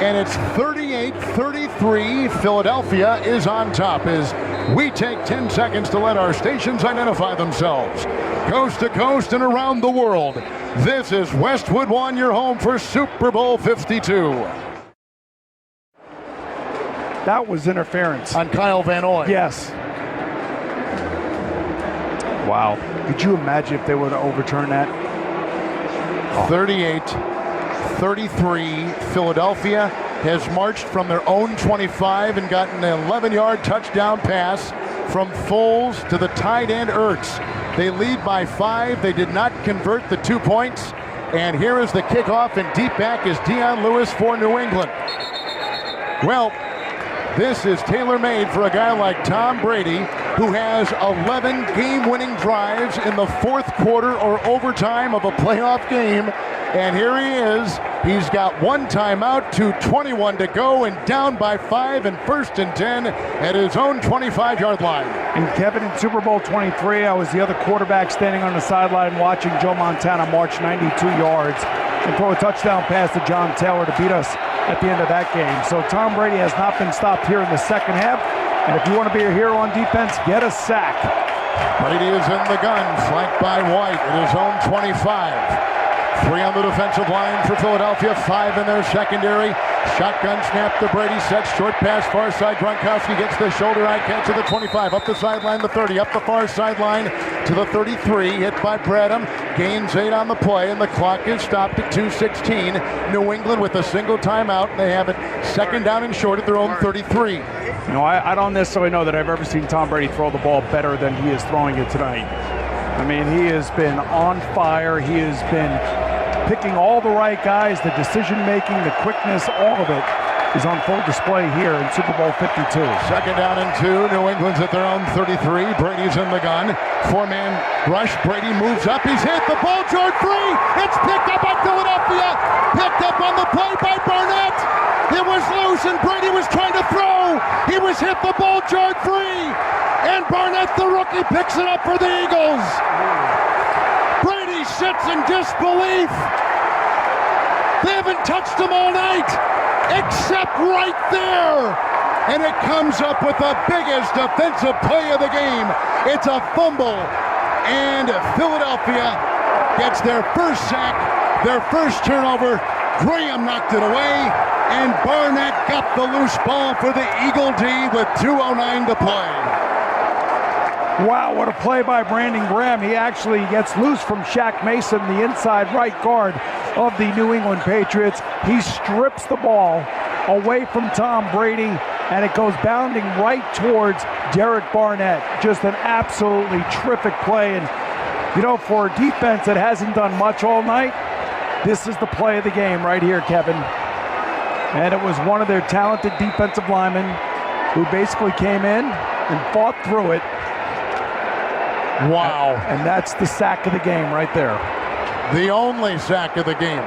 and it's 38-33. Philadelphia is on top as we take 10 seconds to let our stations identify themselves. Coast to coast and around the world, this is Westwood One, your home for Super Bowl 52. That was interference. On Kyle Van Noy. Yes. Wow. Could you imagine if they would have overturned that? 38-33. Philadelphia has marched from their own 25 and gotten an 11-yard touchdown pass from Foles to the tight end Ertz. They lead by 5. They did not convert the 2 points. And here is the kickoff, and deep back is Dion Lewis for New England. Well, this is tailor-made for a guy like Tom Brady, who has 11 game-winning drives in the fourth quarter or overtime of a playoff game. And here he is. He's got 1 timeout, 2:21 to go, and down by 5, and 1st and 10 at his own 25-yard line. And Kevin, in Super Bowl 23, I was the other quarterback standing on the sideline watching Joe Montana march 92 yards and throw a touchdown pass to John Taylor to beat us at the end of that game. So Tom Brady has not been stopped here in the second half. And if you want to be a hero on defense, get a sack. Brady is in the gun, flanked by White at his own 25. 3 on the defensive line for Philadelphia, 5 in their secondary. Shotgun snap to Brady, sets short pass, far side. Gronkowski gets the shoulder eye catch to the 25, up the sideline, the 30, up the far sideline to the 33, hit by Bradham, gains 8 on the play, and the clock is stopped at 2:16. New England with a single timeout, and they have it 2nd down and short at their own 33. You know, I don't necessarily know that I've ever seen Tom Brady throw the ball better than he is throwing it tonight. I mean, he has been on fire. He has been picking all the right guys, the decision-making, the quickness, all of it is on full display here in Super Bowl 52. 2nd down and 2. New England's at their own 33. Brady's in the gun. 4-man rush. Brady moves up. He's hit. The ball jarred free. It's picked up by Philadelphia. Picked up on the play by Barnett. It was loose, and Brady was trying to throw. He was hit. The ball jarred free. And Barnett, the rookie, picks it up for the Eagles. Brady sits in disbelief. They haven't touched him all night, except right there. And it comes up with the biggest defensive play of the game. It's a fumble, and Philadelphia gets their first sack, their first turnover. Graham knocked it away, and Barnett got the loose ball for the Eagle D with 2:09 to play. Wow, what a play by Brandon Graham. He actually gets loose from Shaq Mason, the inside right guard of the New England Patriots. He strips the ball away from Tom Brady, and it goes bounding right towards Derek Barnett. Just an absolutely terrific play. And, you know, for a defense that hasn't done much all night, this is the play of the game right here, Kevin. And it was one of their talented defensive linemen who basically came in and fought through it. Wow. And that's the sack of the game right there. The only sack of the game.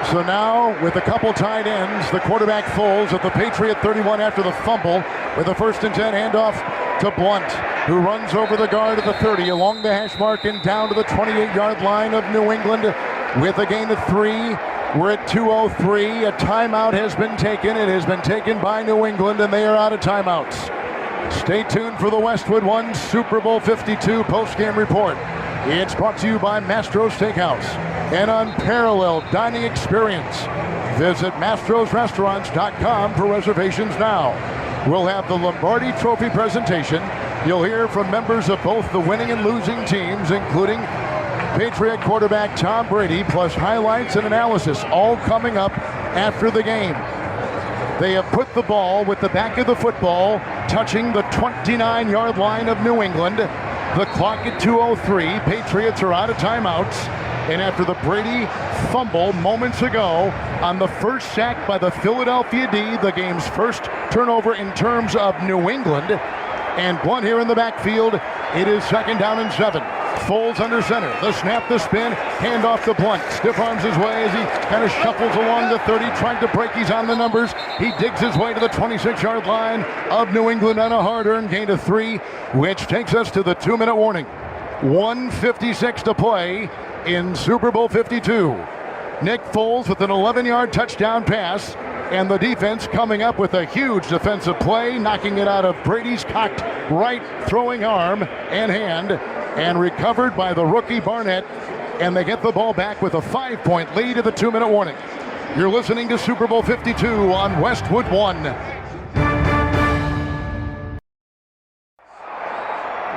So now, with a couple tight ends, the quarterback Foles at the Patriot 31 after the fumble, with a 1st and 10 handoff to Blount, who runs over the guard at the 30, along the hash mark and down to the 28-yard line of New England with a gain of 3. We're at 2:03. A timeout has been taken. It has been taken by New England, and they are out of timeouts. Stay tuned for the Westwood One Super Bowl 52 postgame report. It's brought to you by Mastro's Steakhouse, an unparalleled dining experience. Visit mastrosrestaurants.com for reservations now. We'll have the Lombardi Trophy presentation. You'll hear from members of both the winning and losing teams, including Patriot quarterback Tom Brady, plus highlights and analysis, all coming up after the game. They have put the ball with the back of the football touching the 29-yard line of New England. The clock at 2:03. Patriots are out of timeouts. And after the Brady fumble moments ago on the first sack by the Philadelphia D, the game's first turnover in terms of New England, and Blount here in the backfield, it is 2nd down and 7. Foles under center. The snap, the spin, hand off to Blount. Stiff arms his way as he kind of shuffles along the 30, trying to break. He's on the numbers. He digs his way to the 26-yard line of New England on a hard-earned gain of 3, which takes us to the 2-minute warning. 1:56 to play in Super Bowl 52. Nick Foles with an 11-yard touchdown pass, and the defense coming up with a huge defensive play, knocking it out of Brady's cocked right throwing arm and hand, and recovered by the rookie Barnett, and they get the ball back with a 5-point lead at the 2-minute warning. You're listening to Super Bowl 52 on Westwood 1.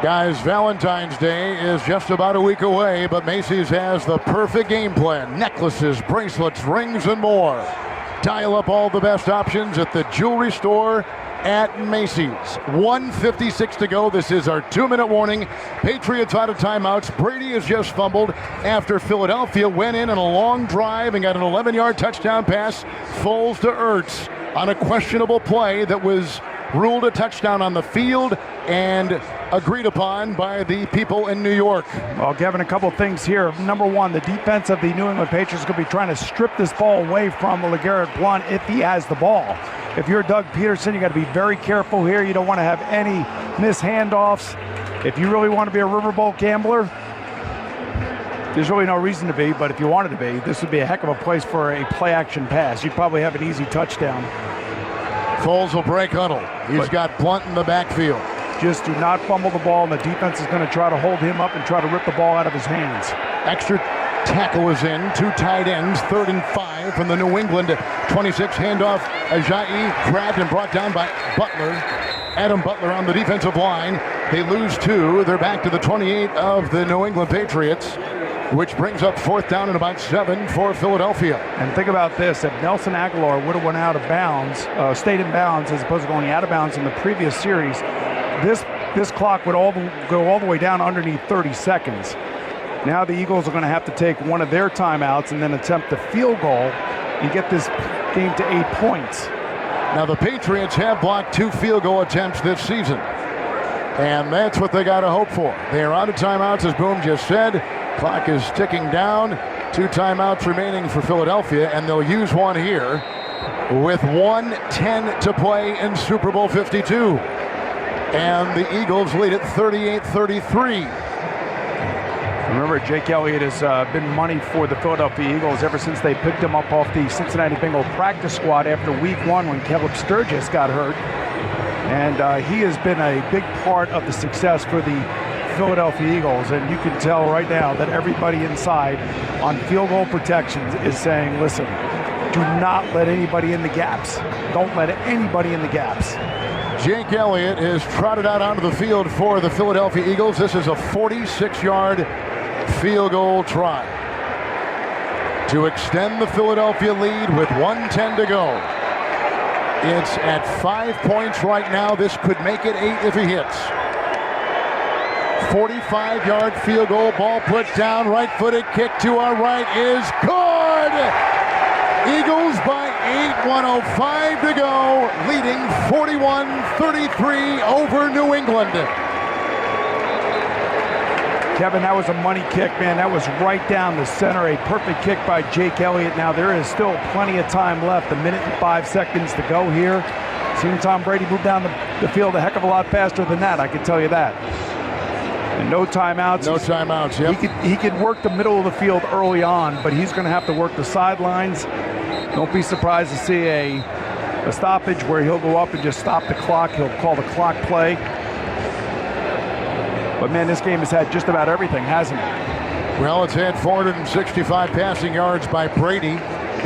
Guys, Valentine's Day is just about a week away, but Macy's has the perfect game plan. Necklaces, bracelets, rings, and more. Dial up all the best options at the jewelry store at Macy's. 1:56 to go. This is our 2-minute warning. Patriots out of timeouts. Brady has just fumbled after Philadelphia went in on a long drive and got an 11-yard touchdown pass. Foles to Ertz on a questionable play that was ruled a touchdown on the field and agreed upon by the people in New York. Well, Kevin, a couple of things here. Number one, the defense of the New England Patriots is going to be trying to strip this ball away from LeGarrette Blount if he has the ball. If you're Doug Peterson, you got to be very careful here. You don't want to have any missed handoffs. If you really want to be a River Bowl gambler, there's really no reason to be, but if you wanted to be, this would be a heck of a place for a play-action pass. You'd probably have an easy touchdown. Foles will break huddle. He's got Blount in the backfield. Just do not fumble the ball, and the defense is going to try to hold him up and try to rip the ball out of his hands. Extra tackle is in. 2 tight ends. 3rd and 5 from the New England 26. Handoff. Ajayi grabbed and brought down by Butler. Adam Butler on the defensive line. They lose 2. They're back to the 28 of the New England Patriots, which brings up 4th down and about 7 for Philadelphia. And think about this. If Nelson Aguilar would have went out of bounds, stayed in bounds as opposed to going out of bounds in the previous series, this clock would go all the way down underneath 30 seconds. Now the Eagles are going to have to take one of their timeouts and then attempt the field goal and get this game to 8 points. Now the Patriots have blocked 2 field goal attempts this season, and that's what they got to hope for. They are out of timeouts, as Boom just said. Clock is ticking down. 2 timeouts remaining for Philadelphia, and they'll use one here with 1:10 to play in Super Bowl 52. And the Eagles lead it 38-33. Remember, Jake Elliott has been money for the Philadelphia Eagles ever since they picked him up off the Cincinnati Bengal practice squad after week 1 when Caleb Sturgis got hurt. And he has been a big part of the success for the Philadelphia Eagles, and you can tell right now that everybody inside on field goal protections is saying, listen, do not let anybody in the gaps. Don't let anybody in the gaps. Jake Elliott is trotted out onto the field for the Philadelphia Eagles. This is a 46-yard field goal try to extend the Philadelphia lead with 1:10 to go. It's at 5 points right now. This could make it 8 if he hits. 45-yard field goal, ball put down, right-footed kick to our right is good! Eagles by 8, 1:05 to go, leading 41-33 over New England. Kevin, that was a money kick, man. That was right down the center, a perfect kick by Jake Elliott. Now there is still plenty of time left, 1 minute and 5 seconds to go here. Seen Tom Brady move down the field a heck of a lot faster than that, I can tell you that. And no timeouts. No timeouts, yep. He could work the middle of the field early on, but he's going to have to work the sidelines. Don't be surprised to see a stoppage where he'll go up and just stop the clock. He'll call the clock play. But, man, this game has had just about everything, hasn't it? Well, it's had 465 passing yards by Brady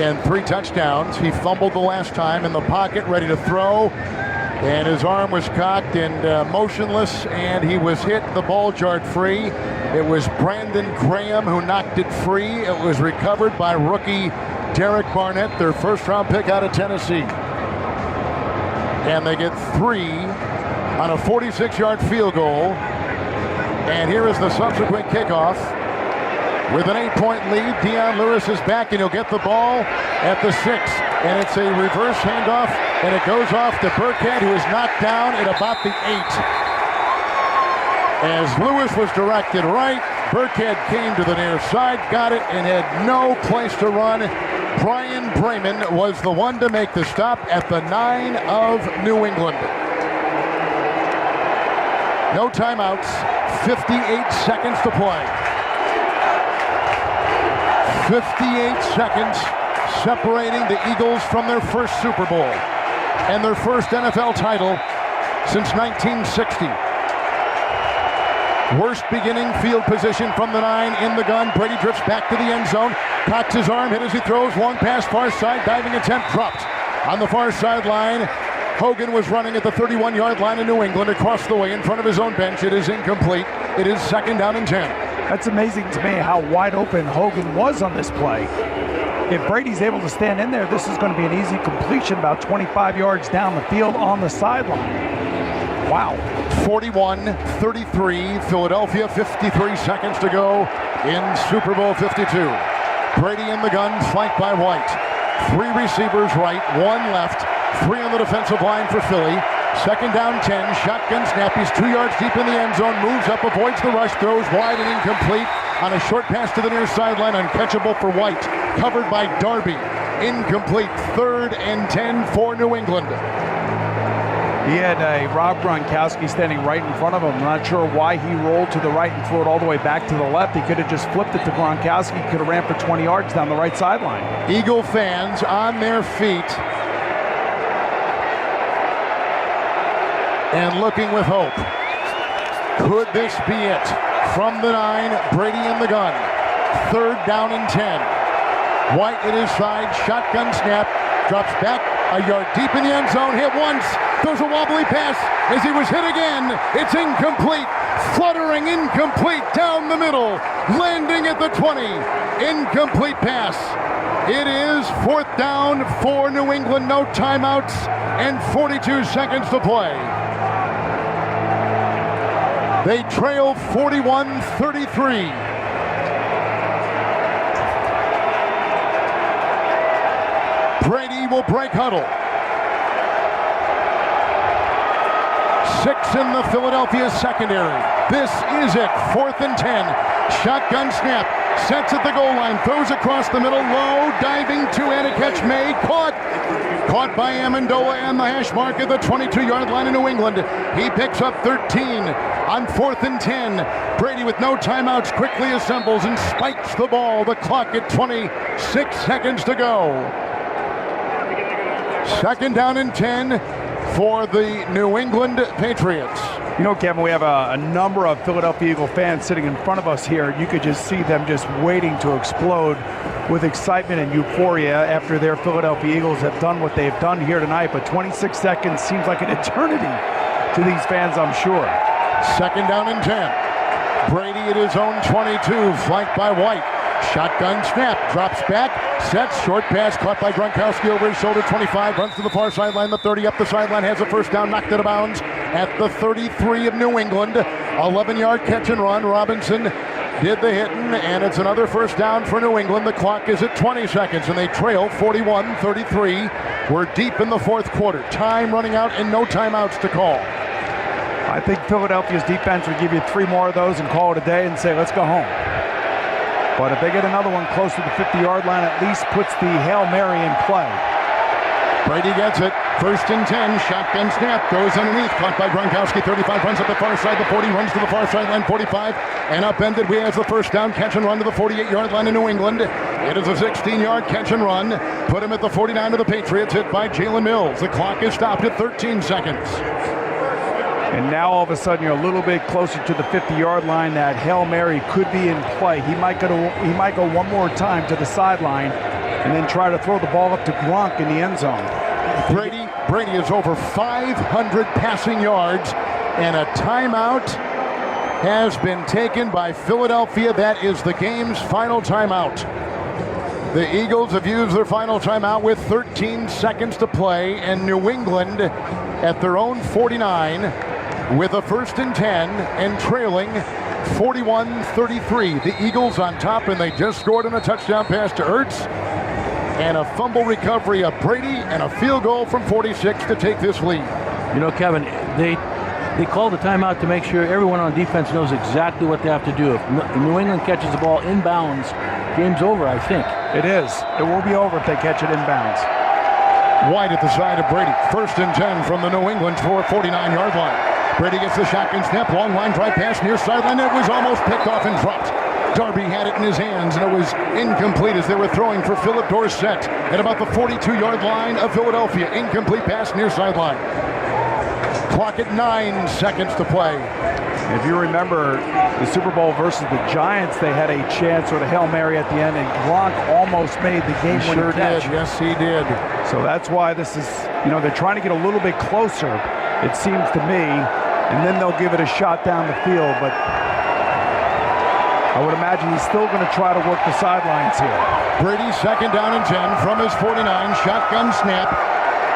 and 3 touchdowns. He fumbled the last time in the pocket, ready to throw. And his arm was cocked and motionless, and he was hit. The ball jarred free. It was Brandon Graham who knocked it free. It was recovered by rookie Derek Barnett, their first-round pick out of Tennessee. And they get 3 on a 46-yard field goal. And here is the subsequent kickoff. With an 8-point lead, Deion Lewis is back, and he'll get the ball at the 6. And it's a reverse handoff, and it goes off to Burkhead, who is knocked down at about the 8. As Lewis was directed right, Burkhead came to the near side, got it, and had no place to run. Brian Brayman was the one to make the stop at the 9 of New England. No timeouts, 58 seconds to play. 58 seconds separating the Eagles from their first Super Bowl and their first NFL title since 1960. Worst beginning field position from the 9 in the gun. Brady drifts back to the end zone. Cocks his arm, hit as he throws. Long pass, far side, diving attempt, dropped. On the far sideline, Hogan was running at the 31-yard line in New England across the way in front of his own bench. It is incomplete. It is 2nd down and 10. That's amazing to me how wide open Hogan was on this play. If Brady's able to stand in there, this is going to be an easy completion about 25 yards down the field on the sideline. Wow. 41-33, Philadelphia, 53 seconds to go in Super Bowl 52. Brady in the gun, flanked by White. 3 receivers right, 1 left, 3 on the defensive line for Philly. 2nd down 10, shotgun snap. He's 2 yards deep in the end zone, moves up, avoids the rush, throws wide and incomplete on a short pass to the near sideline, uncatchable for White. Covered by Darby, incomplete. 3rd and 10 for New England. He had a Rob Gronkowski standing right in front of him. I'm not sure why he rolled to the right and threw it all the way back to the left. He could have just flipped it to Gronkowski. He could have ran for 20 yards down the right sideline. Eagle fans on their feet and looking with hope. Could this be it? From the 9, Brady in the gun. 3rd down and 10. White at his side, shotgun snap, drops back a yard deep in the end zone, hit once, throws a wobbly pass as he was hit again. It's incomplete, fluttering incomplete down the middle, landing at the 20. Incomplete pass. It is 4th down for New England, no timeouts and 42 seconds to play. They trail 41-33. Brady will break huddle. 6 in the Philadelphia secondary. This is it. 4th and 10. Shotgun snap. Sets at the goal line. Throws across the middle. Low. Diving 2-handed catch made. Caught by Amendola and the hash mark at the 22-yard line in New England. He picks up 13 on 4th and 10. Brady with no timeouts quickly assembles and spikes the ball. The clock at 26 seconds to go. 2nd down and 10 for the New England Patriots. You know, Kevin, we have a number of Philadelphia Eagle fans sitting in front of us here. You could just see them just waiting to explode with excitement and euphoria after their Philadelphia Eagles have done what they've done here tonight. But 26 seconds seems like an eternity to these fans, I'm sure. 2nd down and 10. Brady at his own 22, flanked by White. Shotgun snap, drops back, sets, short pass, caught by Gronkowski over his shoulder, 25, runs to the far sideline, the 30 up the sideline, has a 1st down, knocked out of bounds at the 33 of New England. 11-yard catch and run. Robinson did the hitting, and it's another 1st down for New England. The clock is at 20 seconds, and they trail 41-33. We're deep in the 4th quarter. Time running out and no timeouts to call. I think Philadelphia's defense would give you 3 more of those and call it a day and say, let's go home. But if they get another one close to the 50-yard line, at least puts the Hail Mary in play. Brady gets it. 1st and 10. Shotgun snap. Goes underneath. Caught by Gronkowski. 35 runs up the far side. The 40 runs to the far sideline. 45. And upended. We have the 1st down. Catch and run to the 48-yard line in New England. It is a 16-yard catch and run. Put him at the 49 of the Patriots. Hit by Jalen Mills. The clock is stopped at 13 seconds. And now all of a sudden you're a little bit closer to the 50-yard line. That Hail Mary could be in play. He might go one more time to the sideline and then try to throw the ball up to Gronk in the end zone. Brady is over 500 passing yards, and a timeout has been taken by Philadelphia. That is the game's final timeout. The Eagles have used their final timeout with 13 seconds to play, and New England at their own 49 with a 1st and 10 and trailing 41-33. The Eagles on top, and they just scored on a touchdown pass to Ertz and a fumble recovery of Brady and a field goal from 46 to take this lead. You know, Kevin, They called the timeout to make sure everyone on defense knows exactly what they have to do. If New England catches the ball inbounds, game's over, I think. It is. It will be over if they catch it inbounds. Wide at the side of Brady. 1st and 10 from the New England 49-yard line. Brady gets the shotgun snap, long line drive pass near sideline. It was almost picked off and dropped. Darby had it in his hands, and it was incomplete as they were throwing for Philip Dorsett at about the 42-yard line of Philadelphia. Incomplete pass near sideline. Clock at 9 seconds to play. If you remember the Super Bowl versus the Giants, they had a chance with a Hail Mary at the end, and Blount almost made the game-winning catch. Did. Yes, he did. So that's why this is, they're trying to get a little bit closer, it seems to me, and then they'll give it a shot down the field. But I would imagine he's still going to try to work the sidelines here. Brady 2nd down and 10 from his 49. Shotgun snap.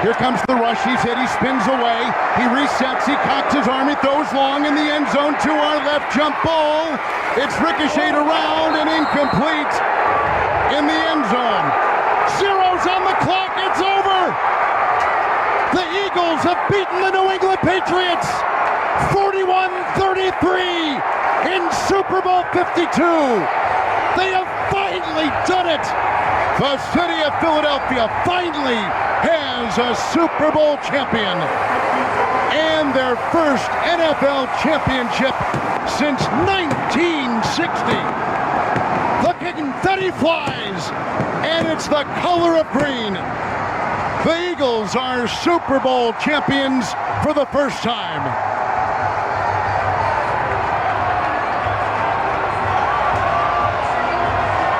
Here comes the rush. He's hit. He spins away. He resets. He cocks his arm. He throws long in the end zone to our left. Jump ball. It's ricocheted around and incomplete in the end zone. Zeros on the clock. It's over. The Eagles have beaten the New England Patriots 41-33 in Super Bowl 52. They have finally done it. The city of Philadelphia finally has a Super Bowl champion and their first NFL championship since 1960. The confetti flies, and it's the color of green. The Eagles are Super Bowl champions for the first time.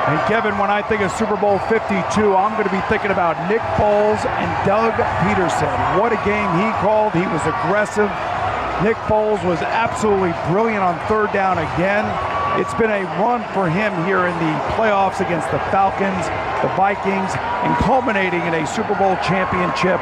And Kevin, when I think of Super Bowl 52, I'm going to be thinking about Nick Foles and Doug Peterson. What a game he called. He was aggressive. Nick Foles was absolutely brilliant on 3rd down again. It's been a run for him here in the playoffs against the Falcons, the Vikings, and culminating in a Super Bowl championship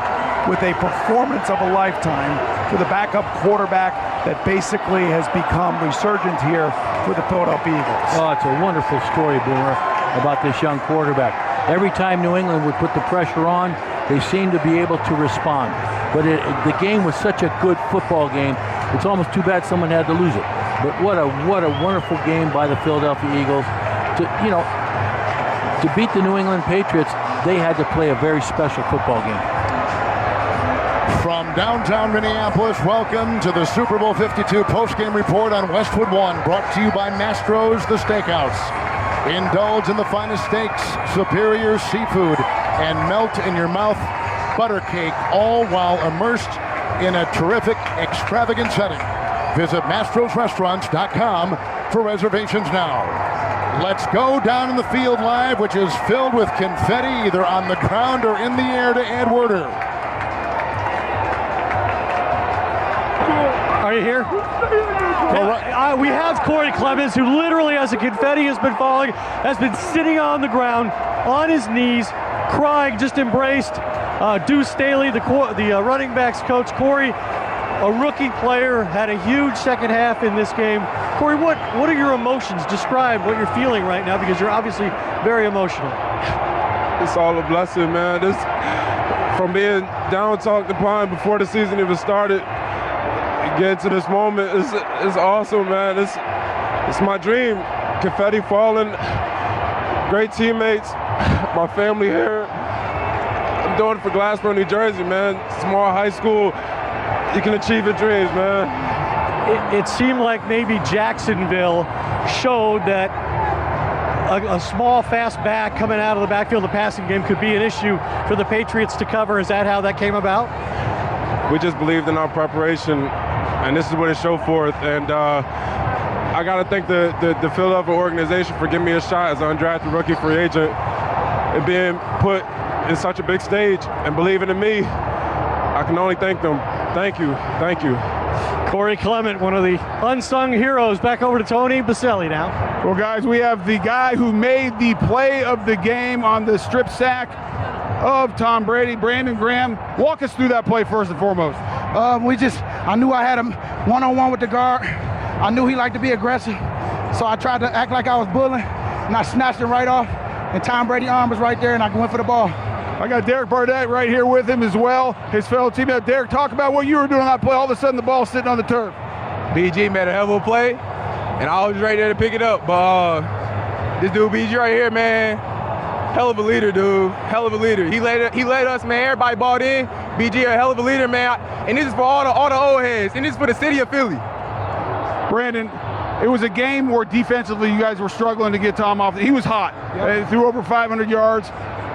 with a performance of a lifetime for the backup quarterback that basically has become resurgent here for the Philadelphia Eagles. Oh, it's a wonderful story, Boomer, about this young quarterback. Every time New England would put the pressure on, they seemed to be able to respond. But the game was such a good football game, it's almost too bad someone had to lose it. But what a wonderful game by the Philadelphia Eagles. To beat the New England Patriots, they had to play a very special football game. From downtown Minneapolis, welcome to the Super Bowl 52 postgame report on Westwood 1, brought to you by Mastro's The Steakhouse. Indulge in the finest steaks, superior seafood, and melt-in-your-mouth butter cake, all while immersed in a terrific, extravagant setting. Visit mastrosrestaurants.com for reservations now. Let's go down in the field live, which is filled with confetti either on the ground or in the air, to Ed Werder. Are you here? We have Corey Clemens, who literally, as the confetti has been falling, has been sitting on the ground, on his knees, crying, just embraced Deuce Staley, the running backs coach. Corey, a rookie player, had a huge second half in this game. Corey, what are your emotions? Describe what you're feeling right now, because you're obviously very emotional. It's all a blessing, man. This, from being down talked upon before the season even started, get to this moment is awesome, man. It's my dream. Confetti falling, great teammates, my family here. I'm doing it for Glassboro, New Jersey, man. Small high school, you can achieve your dreams, man. It seemed like maybe Jacksonville showed that a small, fast back coming out of the backfield, the passing game, could be an issue for the Patriots to cover. Is that how that came about? We just believed in our preparation, and this is what it showed forth. And I got to thank the Philadelphia organization for giving me a shot as an undrafted rookie free agent and being put in such a big stage and believing in me. I can only thank them. Thank you. Thank you. Corey Clement, one of the unsung heroes. Back over to Tony Baselli now. Well, guys, we have the guy who made the play of the game on the strip sack of Tom Brady, Brandon Graham. Walk us through that play first and foremost. I knew I had him one-on-one with the guard. I knew he liked to be aggressive, so I tried to act like I was bullying, and I snatched him right off, and Tom Brady's arm was right there, and I went for the ball. I got Derek Barnett right here with him as well, his fellow teammate. Derek, talk about what you were doing on that play. All of a sudden, the ball's sitting on the turf. BG made a hell of a play, and I was right there to pick it up. But this dude BG right here, man, hell of a leader, dude. Hell of a leader. He led us, man. Everybody bought in. BG a hell of a leader, man. And this is for all the old heads, and this is for the city of Philly. Brandon, it was a game where defensively you guys were struggling to get Tom off. He was hot. Yep. Threw over 500 yards.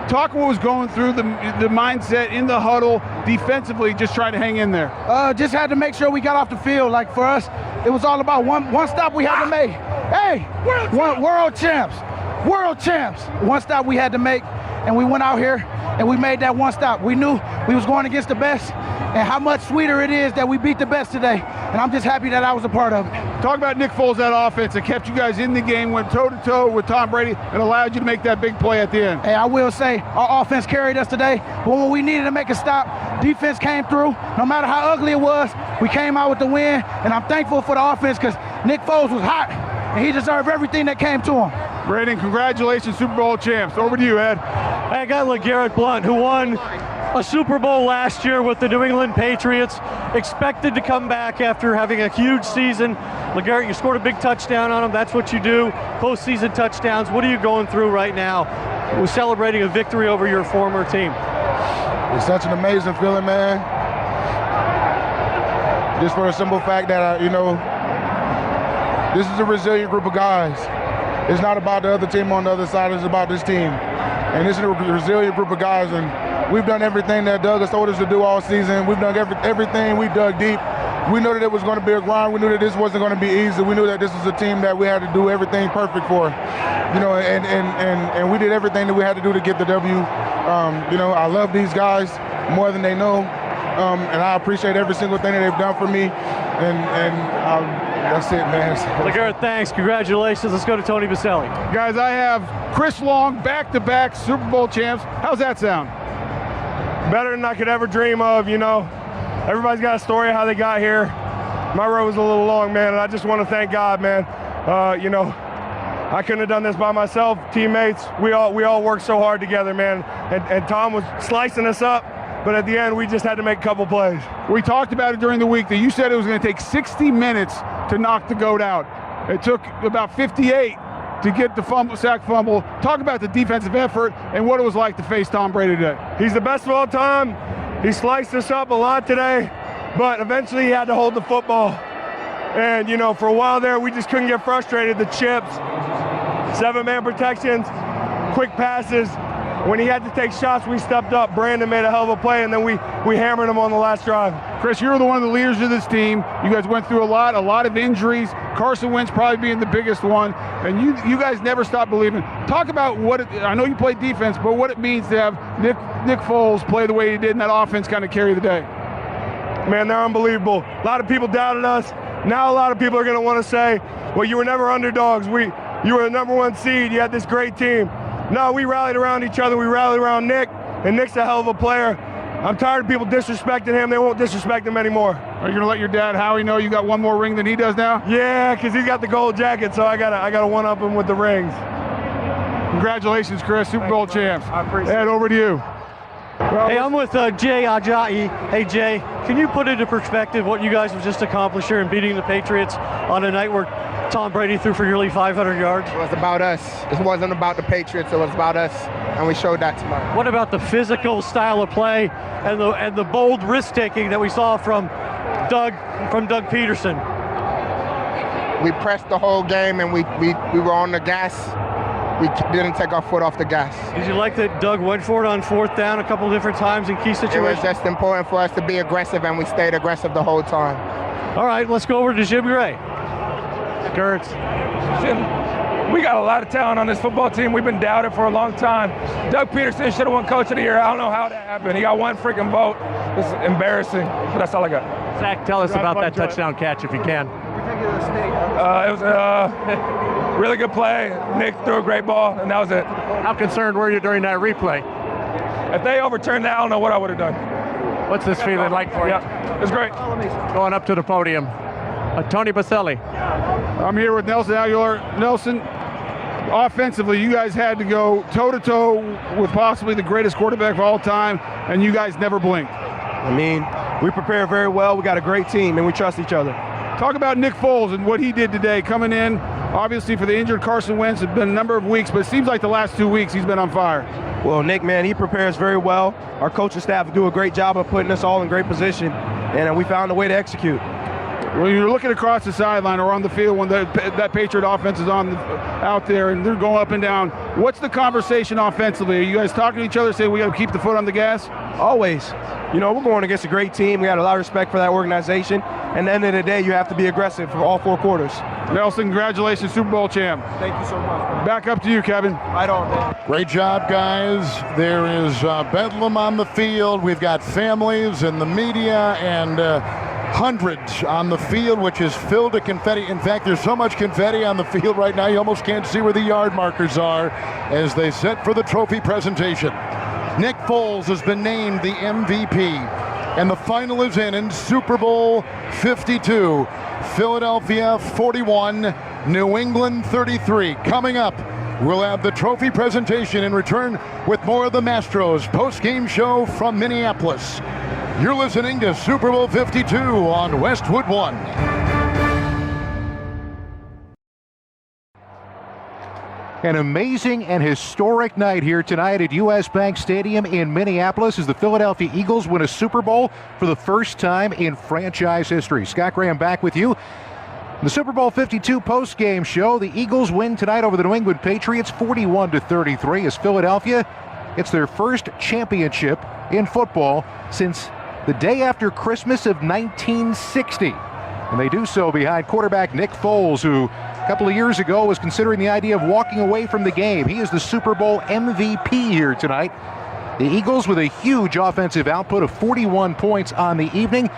Talk what was going through the mindset in the huddle defensively, just trying to hang in there. Just had to make sure we got off the field. Like for us, it was all about one stop we had to make. Hey, world champs. One stop we had to make, and we went out here and we made that one stop. We knew we was going against the best, and how much sweeter it is that we beat the best today. And I'm just happy that I was a part of it. Talk about Nick Foles, that offense that kept you guys in the game, went toe-to-toe with Tom Brady, and allowed you to make that big play at the end. Hey, I will say, our offense carried us today, but when we needed to make a stop, defense came through. No matter how ugly it was, we came out with the win, and I'm thankful for the offense because Nick Foles was hot, and he deserved everything that came to him. Brandon, congratulations, Super Bowl champs. Over to you, Ed. Hey, a guy like Garrett Blount, who won a Super Bowl last year with the New England Patriots, expected to come back after having a huge season. LeGarrette, you scored a big touchdown on him. That's what you do, postseason touchdowns. What are you going through right now with celebrating a victory over your former team? It's such an amazing feeling, man. Just for the simple fact that, this is a resilient group of guys. It's not about the other team on the other side. It's about this team. And this is a resilient group of guys, and we've done everything that Doug has told us to do all season. We've done everything. We dug deep. We knew that it was going to be a grind. We knew that this wasn't going to be easy. We knew that this was a team that we had to do everything perfect for. And we did everything that we had to do to get the W. I love these guys more than they know, and I appreciate every single thing that they've done for me. That's it, man. LeGarrette, thanks. Congratulations. Let's go to Tony Baselli. Guys, I have Chris Long, back-to-back Super Bowl champs. How's that sound? Better than I could ever dream of, Everybody's got a story of how they got here. My road was a little long, man, and I just want to thank God, man. I couldn't have done this by myself. Teammates, we all worked so hard together, man. And Tom was slicing us up, but at the end, we just had to make a couple plays. We talked about it during the week that you said it was going to take 60 minutes to knock the GOAT out. It took about 58 to get the sack fumble. Talk about the defensive effort and what it was like to face Tom Brady today. He's the best of all time. He sliced us up a lot today, but eventually he had to hold the football. And, for a while there, we just couldn't get frustrated. The chips, 7-man protections, quick passes. When he had to take shots, we stepped up. Brandon made a hell of a play, and then we hammered him on the last drive. Chris, you're one of the leaders of this team. You guys went through a lot of injuries. Carson Wentz probably being the biggest one, and you guys never stopped believing. Talk about I know you play defense, but what it means to have Nick Foles play the way he did in that offense kind of carry the day. Man, they're unbelievable. A lot of people doubted us. Now a lot of people are going to want to say, well, you were never underdogs. You were the number one seed. You had this great team. No, we rallied around each other. We rallied around Nick, and Nick's a hell of a player. I'm tired of people disrespecting him. They won't disrespect him anymore. Are you going to let your dad, Howie, know you got one more ring than he does now? Yeah, because he's got the gold jacket, so I gotta one-up him with the rings. Congratulations, Chris, Super Bowl champs. I appreciate it. Ed, over to you. Well, hey, I'm with Jay Ajayi. Hey, Jay, can you put into perspective what you guys have just accomplished here in beating the Patriots on a night where Tom Brady threw for nearly 500 yards? It was about us. It wasn't about the Patriots. It was about us, and we showed that tonight. What about the physical style of play and the bold risk-taking that we saw from Doug Peterson? We pressed the whole game, and we were on the gas. We didn't take our foot off the gas. Did you like that Doug went for it on 4th down a couple different times in key situations? It was just important for us to be aggressive, and we stayed aggressive the whole time. All right, let's go over to Jim Gray. Gertz. Jim, we got a lot of talent on this football team. We've been doubted for a long time. Doug Peterson should have won Coach of the Year. I don't know how that happened. He got one freaking vote. This is embarrassing, but that's all I got. Zach, tell us about that touchdown catch if you can. It was a really good play. Nick threw a great ball, and that was it. How concerned were you during that replay? If they overturned that, I don't know what I would have done. What's this feeling like for you? Yeah, it was great. Going up to the podium. Tony Baselli. I'm here with Nelson Aguilar. Nelson, offensively, you guys had to go toe-to-toe with possibly the greatest quarterback of all time, and you guys never blinked. I mean, we prepare very well. We got a great team, and we trust each other. Talk about Nick Foles and what he did today, coming in, obviously for the injured Carson Wentz. It's been a number of weeks, but it seems like the last 2 weeks he's been on fire. Well, Nick, man, he prepares very well. Our coaching staff do a great job of putting us all in great position, and we found a way to execute. When you're looking across the sideline or on the field when that Patriot offense is out there and they're going up and down, what's the conversation offensively? Are you guys talking to each other, saying we got to keep the foot on the gas? Always. You know, we're going against a great team. We got a lot of respect for that organization. And at the end of the day, you have to be aggressive for all 4 quarters. Nelson, congratulations, Super Bowl champ. Thank you so much. Back up to you, Kevin. Right on, man. Great job, guys. There is bedlam on the field. We've got families and the media and hundreds on the field, which is filled with confetti. In fact, there's so much confetti on the field right now, you almost can't see where the yard markers are as they set for the trophy presentation. Nick Foles has been named the MVP, and the final is in Super Bowl 52. Philadelphia 41, New England 33. Coming up, we'll have the trophy presentation in return with more of the Mastros post-game show from Minneapolis. You're listening to Super Bowl 52 on Westwood 1. An amazing and historic night here tonight at US Bank Stadium in Minneapolis as the Philadelphia Eagles win a Super Bowl for the first time in franchise history. Scott Graham back with you. The Super Bowl 52 post-game show. The Eagles win tonight over the New England Patriots 41-33 as Philadelphia gets their first championship in football since the day after Christmas of 1960. And they do so behind quarterback Nick Foles, who a couple of years ago was considering the idea of walking away from the game. He is the Super Bowl MVP here tonight. The Eagles with a huge offensive output of 41 points on the evening.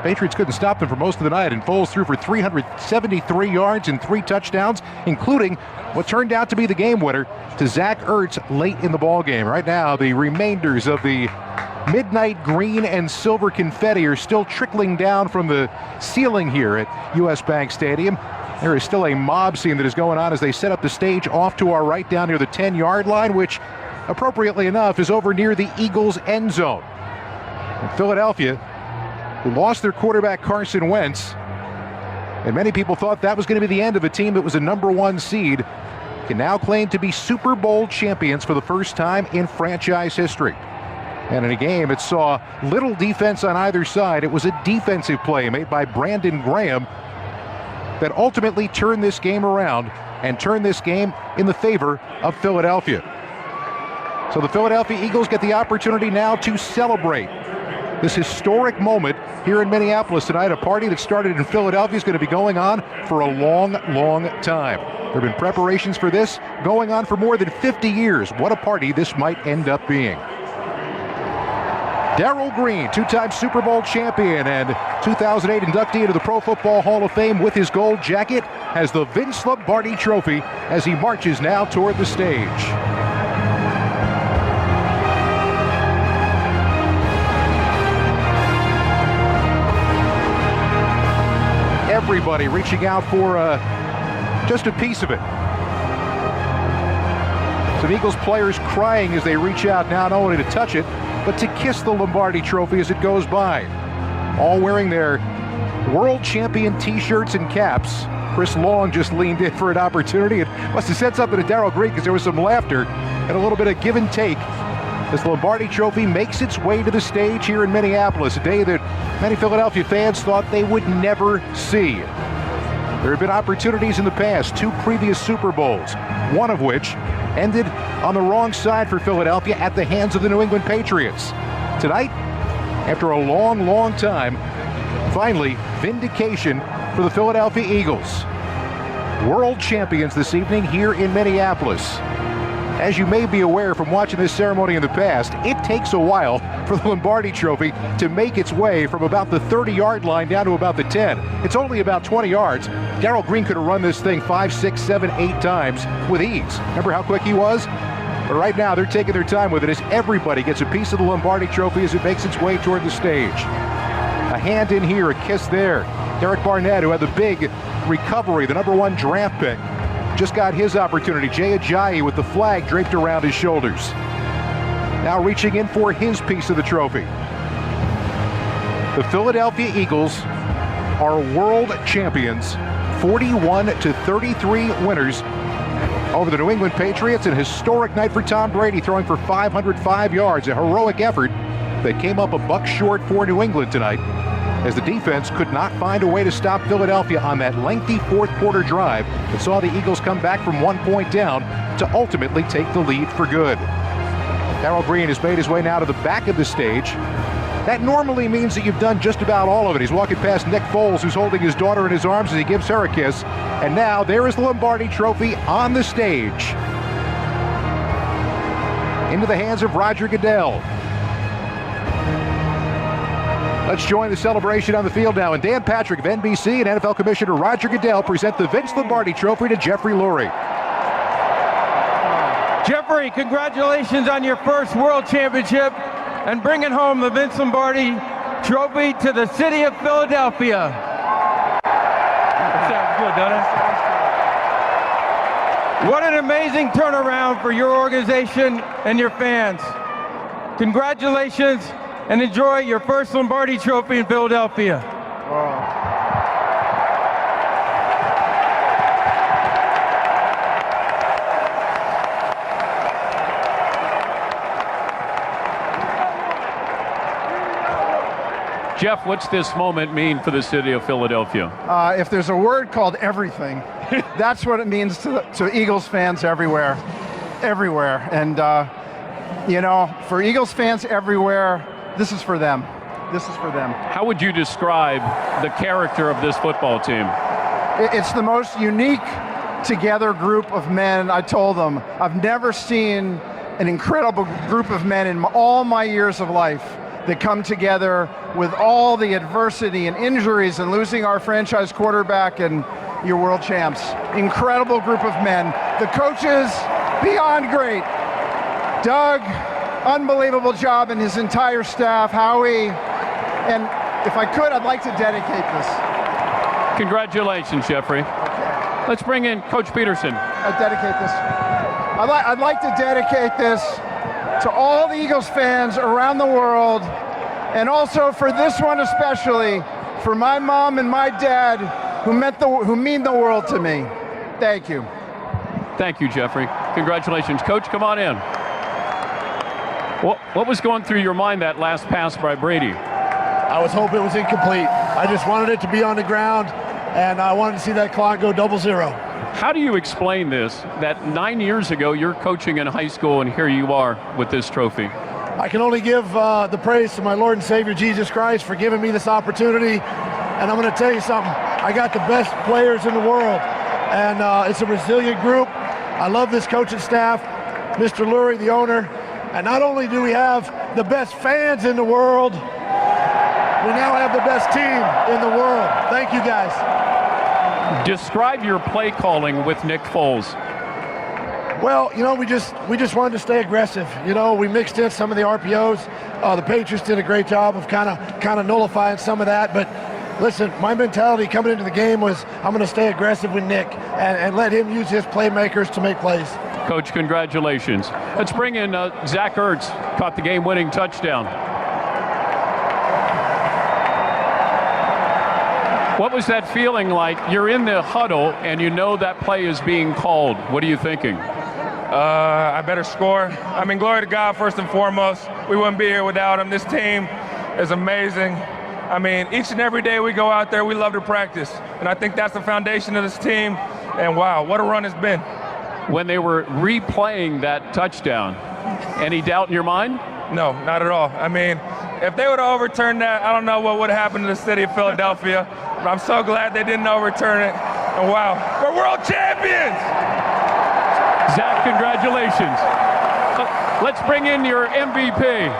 Patriots couldn't stop them for most of the night, and Foles threw for 373 yards and 3 touchdowns, including what turned out to be the game winner to Zach Ertz late in the ballgame. Right now, the remainders of the midnight green and silver confetti are still trickling down from the ceiling here at US Bank Stadium. There is still a mob scene that is going on as they set up the stage off to our right down near the 10-yard line, which, appropriately enough, is over near the Eagles' end zone. And Philadelphia, who lost their quarterback Carson Wentz, and many people thought that was going to be the end of a team that was a #1 seed, can now claim to be Super Bowl champions for the first time in franchise history. And in a game it saw little defense on either side, it was a defensive play made by Brandon Graham that ultimately turned this game around and turned this game in the favor of Philadelphia. So the Philadelphia Eagles get the opportunity now to celebrate this historic moment here in Minneapolis tonight. A party that started in Philadelphia is going to be going on for a long, long time. There have been preparations for this going on for more than 50 years. What a party this might end up being. Darryl Green, 2-time Super Bowl champion and 2008 inductee into the Pro Football Hall of Fame with his gold jacket, has the Vince Lombardi Trophy as he marches now toward the stage. Everybody reaching out for just a piece of it. Some Eagles players crying as they reach out now, not only to touch it, but to kiss the Lombardi Trophy as it goes by. All wearing their world champion t-shirts and caps. Chris Long just leaned in for an opportunity. It must have said something to Darryl Green because there was some laughter and a little bit of give and take as the Lombardi Trophy makes its way to the stage here in Minneapolis, a day that many Philadelphia fans thought they would never see. There have been opportunities in the past, 2 previous Super Bowls, one of which ended on the wrong side for Philadelphia at the hands of the New England Patriots. Tonight, after a long, long time, finally, vindication for the Philadelphia Eagles. World champions this evening here in Minneapolis. As you may be aware from watching this ceremony in the past, it takes a while for the Lombardi Trophy to make its way from about the 30-yard line down to about the 10. It's only about 20 yards. Darryl Green could have run this thing 5, 6, 7, 8 times with ease. Remember how quick he was? But right now, they're taking their time with it as everybody gets a piece of the Lombardi Trophy as it makes its way toward the stage. A hand in here, a kiss there. Derek Barnett, who had the big recovery, the #1 draft pick, just got his opportunity. Jay Ajayi with the flag draped around his shoulders. Now reaching in for his piece of the trophy. The Philadelphia Eagles are world champions, 41-33 winners over the New England Patriots. An historic night for Tom Brady, throwing for 505 yards. A heroic effort that came up a buck short for New England tonight, as the defense could not find a way to stop Philadelphia on that lengthy fourth quarter drive that saw the Eagles come back from 1 point down to ultimately take the lead for good. Darrell Green has made his way now to the back of the stage. That normally means that you've done just about all of it. He's walking past Nick Foles, who's holding his daughter in his arms as he gives her a kiss. And now there is the Lombardi Trophy on the stage. Into the hands of Roger Goodell. Let's join the celebration on the field now. And Dan Patrick of NBC and NFL Commissioner Roger Goodell present the Vince Lombardi Trophy to Jeffrey Lurie. Jeffrey, congratulations on your first World Championship and bringing home the Vince Lombardi Trophy to the city of Philadelphia. That sounds good, doesn't it? What an amazing turnaround for your organization and your fans. Congratulations and enjoy your first Lombardi Trophy in Philadelphia. Wow. Jeff, what's this moment mean for the city of Philadelphia? If there's a word called everything, that's what it means to Eagles fans everywhere. Everywhere. And, you know, for Eagles fans everywhere, this is for them. This is for them. How would you describe the character of this football team? It's the most unique together group of men. I told them, I've never seen an incredible group of men in all my years of life that come together with all the adversity and injuries and losing our franchise quarterback and your world champs. Incredible group of men. The coaches, beyond great. Doug, unbelievable job, and his entire staff. Howie, and if I could, I'd like to dedicate this. Congratulations, Jeffrey. Okay. Let's bring in Coach Peterson. I dedicate this. I'd like to dedicate this to all the Eagles fans around the world, and also for this one especially, for my mom and my dad, who mean the world to me. Thank you. Thank you, Jeffrey. Congratulations. Coach, come on in. What was going through your mind that last pass by Brady? I was hoping it was incomplete. I just wanted it to be on the ground, and I wanted to see that clock go 0-0. How do you explain this, that 9 years ago you're coaching in high school and here you are with this trophy? I can only give the praise to my Lord and Savior Jesus Christ for giving me this opportunity. And I'm going to tell you something. I got the best players in the world, and it's a resilient group. I love this coaching staff, Mr. Lurie, the owner. And not only do we have the best fans in the world, we now have the best team in the world. Thank you, guys. Describe your play calling with Nick Foles. Well, you know, we just wanted to stay aggressive. You know, we mixed in some of the RPOs. The Patriots did a great job of kind of nullifying some of that. But listen, my mentality coming into the game was I'm going to stay aggressive with Nick and let him use his playmakers to make plays. Coach, congratulations. Let's bring in Zach Ertz, caught the game-winning touchdown. What was that feeling like? You're in the huddle and you know that play is being called. What are you thinking? I better score. I mean, glory to God first and foremost. We wouldn't be here without him. This team is amazing. I mean, each and every day we go out there, we love to practice. And I think that's the foundation of this team. And wow, what a run it's been. When they were replaying that touchdown, any doubt in your mind? No, not at all. I mean, if they would have overturned that, I don't know what would have happened to the city of Philadelphia. But I'm so glad they didn't overturn it. And wow, we're world champions! Zach, congratulations. Let's bring in your MVP,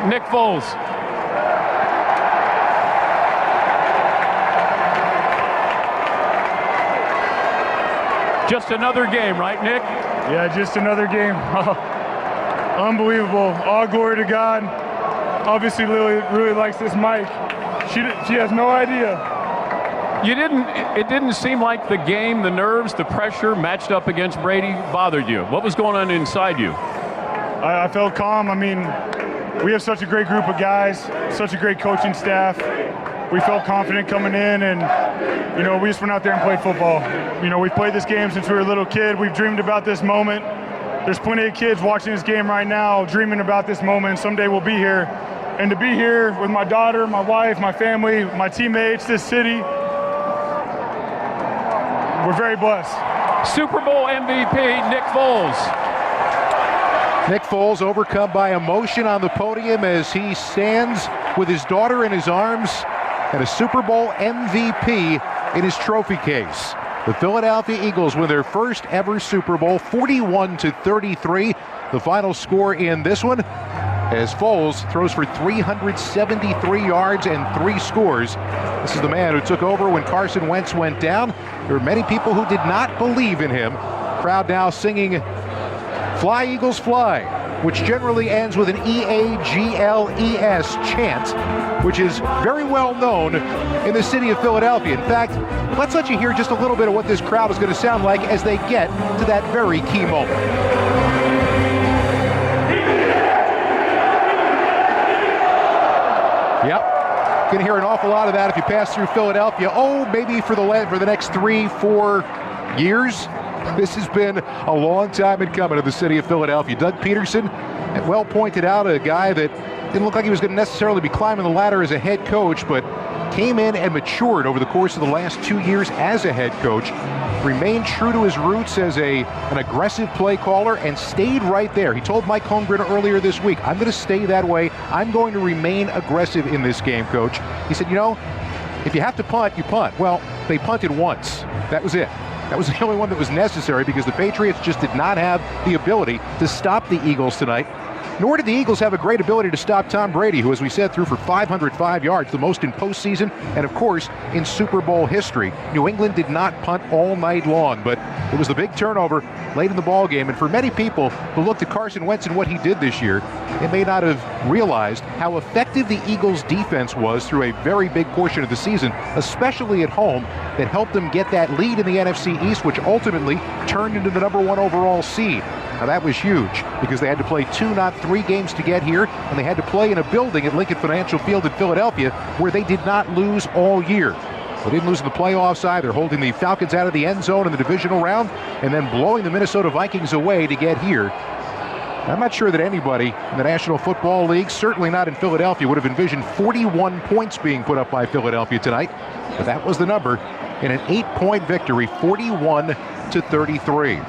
Nick Foles. Just another game, right, Nick? Yeah, just another game. Unbelievable. All glory to God. Obviously, Lily really likes this mic. She has no idea. It didn't seem like the game, the nerves, the pressure matched up against Brady bothered you. What was going on inside you? I felt calm. I mean, we have such a great group of guys, such a great coaching staff. We felt confident coming in, and, you know, we just went out there and played football. You know, we've played this game since we were a little kid. We've dreamed about this moment. There's plenty of kids watching this game right now dreaming about this moment. Someday we'll be here. And to be here with my daughter, my wife, my family, my teammates, this city, we're very blessed. Super Bowl MVP, Nick Foles. Nick Foles overcome by emotion on the podium as he stands with his daughter in his arms and a Super Bowl MVP in his trophy case. The Philadelphia Eagles win their first ever Super Bowl, 41-33. The final score in this one, as Foles throws for 373 yards and 3 scores. This is the man who took over when Carson Wentz went down. There were many people who did not believe in him. Crowd now singing "Fly Eagles Fly," which generally ends with an E-A-G-L-E-S chant, which is very well known in the city of Philadelphia. In fact, let's let you hear just a little bit of what this crowd is going to sound like as they get to that very key moment. Yep, going to hear an awful lot of that if you pass through Philadelphia. Oh, maybe for the next 3-4 years. This has been a long time in coming to the city of Philadelphia. Doug Peterson, well pointed out, a guy that didn't look like he was going to necessarily be climbing the ladder as a head coach, but came in and matured over the course of the last 2 years as a head coach, remained true to his roots as an aggressive play caller, and stayed right there. He told Mike Holmgren earlier this week, "I'm going to stay that way. I'm going to remain aggressive in this game, Coach." He said, you know, if you have to punt, you punt. Well, they punted once. That was it. That was the only one that was necessary because the Patriots just did not have the ability to stop the Eagles tonight. Nor did the Eagles have a great ability to stop Tom Brady, who, as we said, threw for 505 yards, the most in postseason and, of course, in Super Bowl history. New England did not punt all night long, but it was the big turnover late in the ball game. And for many people who looked at Carson Wentz and what he did this year, they may not have realized how effective the Eagles' defense was through a very big portion of the season, especially at home, that helped them get that lead in the NFC East, which ultimately turned into the #1 overall seed. Now that was huge because they had to play 2, not 3 games to get here, and they had to play in a building at Lincoln Financial Field in Philadelphia where they did not lose all year. They didn't lose in the playoffs either, holding the Falcons out of the end zone in the divisional round and then blowing the Minnesota Vikings away to get here. I'm not sure that anybody in the National Football League, certainly not in Philadelphia, would have envisioned 41 points being put up by Philadelphia tonight, but that was the number in an 8-point victory, 41-33.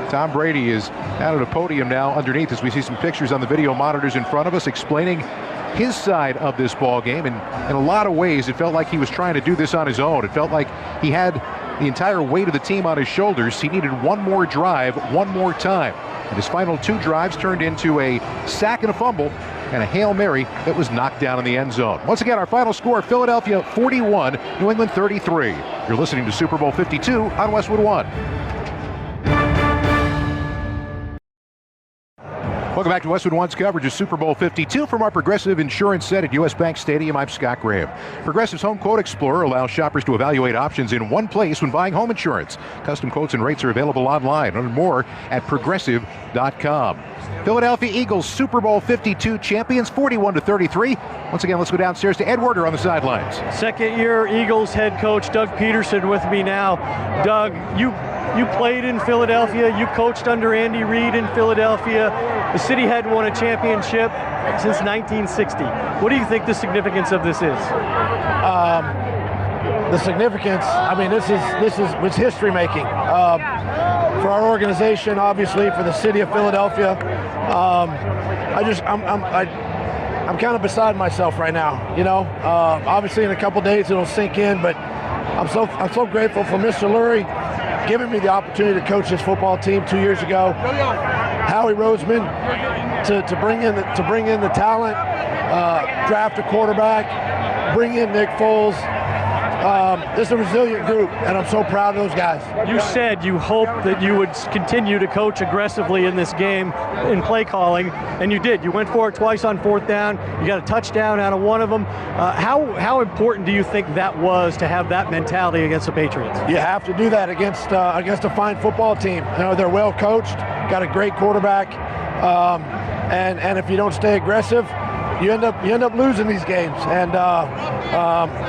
Tom Brady is out at a podium now underneath as we see some pictures on the video monitors in front of us explaining his side of this ball game. And in a lot of ways, it felt like he was trying to do this on his own. It felt like he had the entire weight of the team on his shoulders. He needed one more drive, one more time. And his final 2 drives turned into a sack and a fumble and a Hail Mary that was knocked down in the end zone. Once again, our final score, Philadelphia 41, New England 33. You're listening to Super Bowl 52 on Westwood One. Welcome back to Westwood One's coverage of Super Bowl 52 from our Progressive Insurance Set at U.S. Bank Stadium. I'm Scott Graham. Progressive's Home Quote Explorer allows shoppers to evaluate options in one place when buying home insurance. Custom quotes and rates are available online. Learn more at progressive.com. Philadelphia Eagles Super Bowl 52 champions, 41-33. Once again, let's go downstairs to Ed Werder on the sidelines. Second-year Eagles head coach Doug Peterson with me now. Doug, you played in Philadelphia. You coached under Andy Reid in Philadelphia. The city hadn't won a championship since 1960. What do you think the significance of this is? The significance, I mean, this is history making for our organization, obviously for the city of Philadelphia. I'm kind of beside myself right now. You know, obviously in a couple days it'll sink in, but I'm so grateful for Mr. Lurie giving me the opportunity to coach this football team 2 years ago. Howie Roseman to bring in the talent, draft a quarterback, bring in Nick Foles, this is a resilient group, and I'm so proud of those guys. You said you hoped that you would continue to coach aggressively in this game in play calling, and you did. You went for it twice on 4th down. You got a touchdown out of one of them. How important do you think that was to have that mentality against the Patriots? You have to do that against a fine football team. You know, they're well coached, got a great quarterback, and if you don't stay aggressive, you end up losing these games. And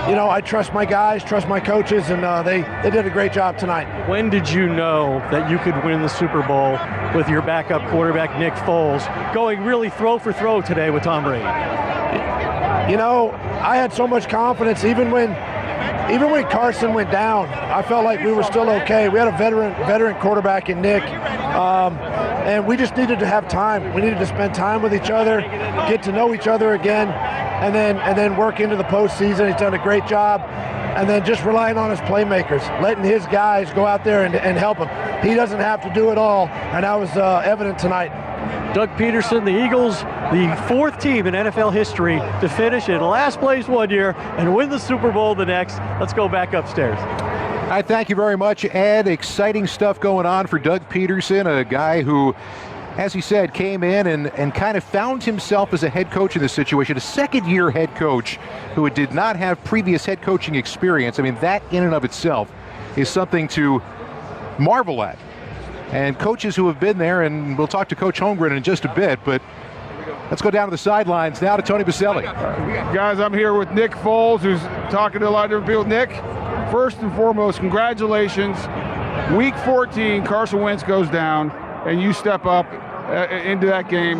you know, I trust my guys, trust my coaches, and they did a great job tonight. When did you know that you could win the Super Bowl with your backup quarterback Nick Foles going really throw for throw today with Tom Brady? You know, I had so much confidence even when Carson went down. I felt like we were still okay. We had a veteran quarterback in Nick. And we just needed to have time. We needed to spend time with each other, get to know each other again, and then work into the postseason. He's done a great job. And then just relying on his playmakers, letting his guys go out there and help him. He doesn't have to do it all, and that was evident tonight. Doug Peterson, the Eagles, the 4th team in NFL history to finish in last place one year and win the Super Bowl the next. Let's go back upstairs. I thank you very much, Ed. Exciting stuff going on for Doug Peterson, a guy who, as he said, came in and kind of found himself as a head coach in this situation, a second-year head coach who did not have previous head coaching experience. I mean, that in and of itself is something to marvel at. And coaches who have been there, and we'll talk to Coach Holmgren in just a bit, but let's go down to the sidelines now to Tony Baselli. Guys, I'm here with Nick Foles, who's talking to a lot of different people. Nick, first and foremost, congratulations. Week 14, Carson Wentz goes down, and you step up into that game.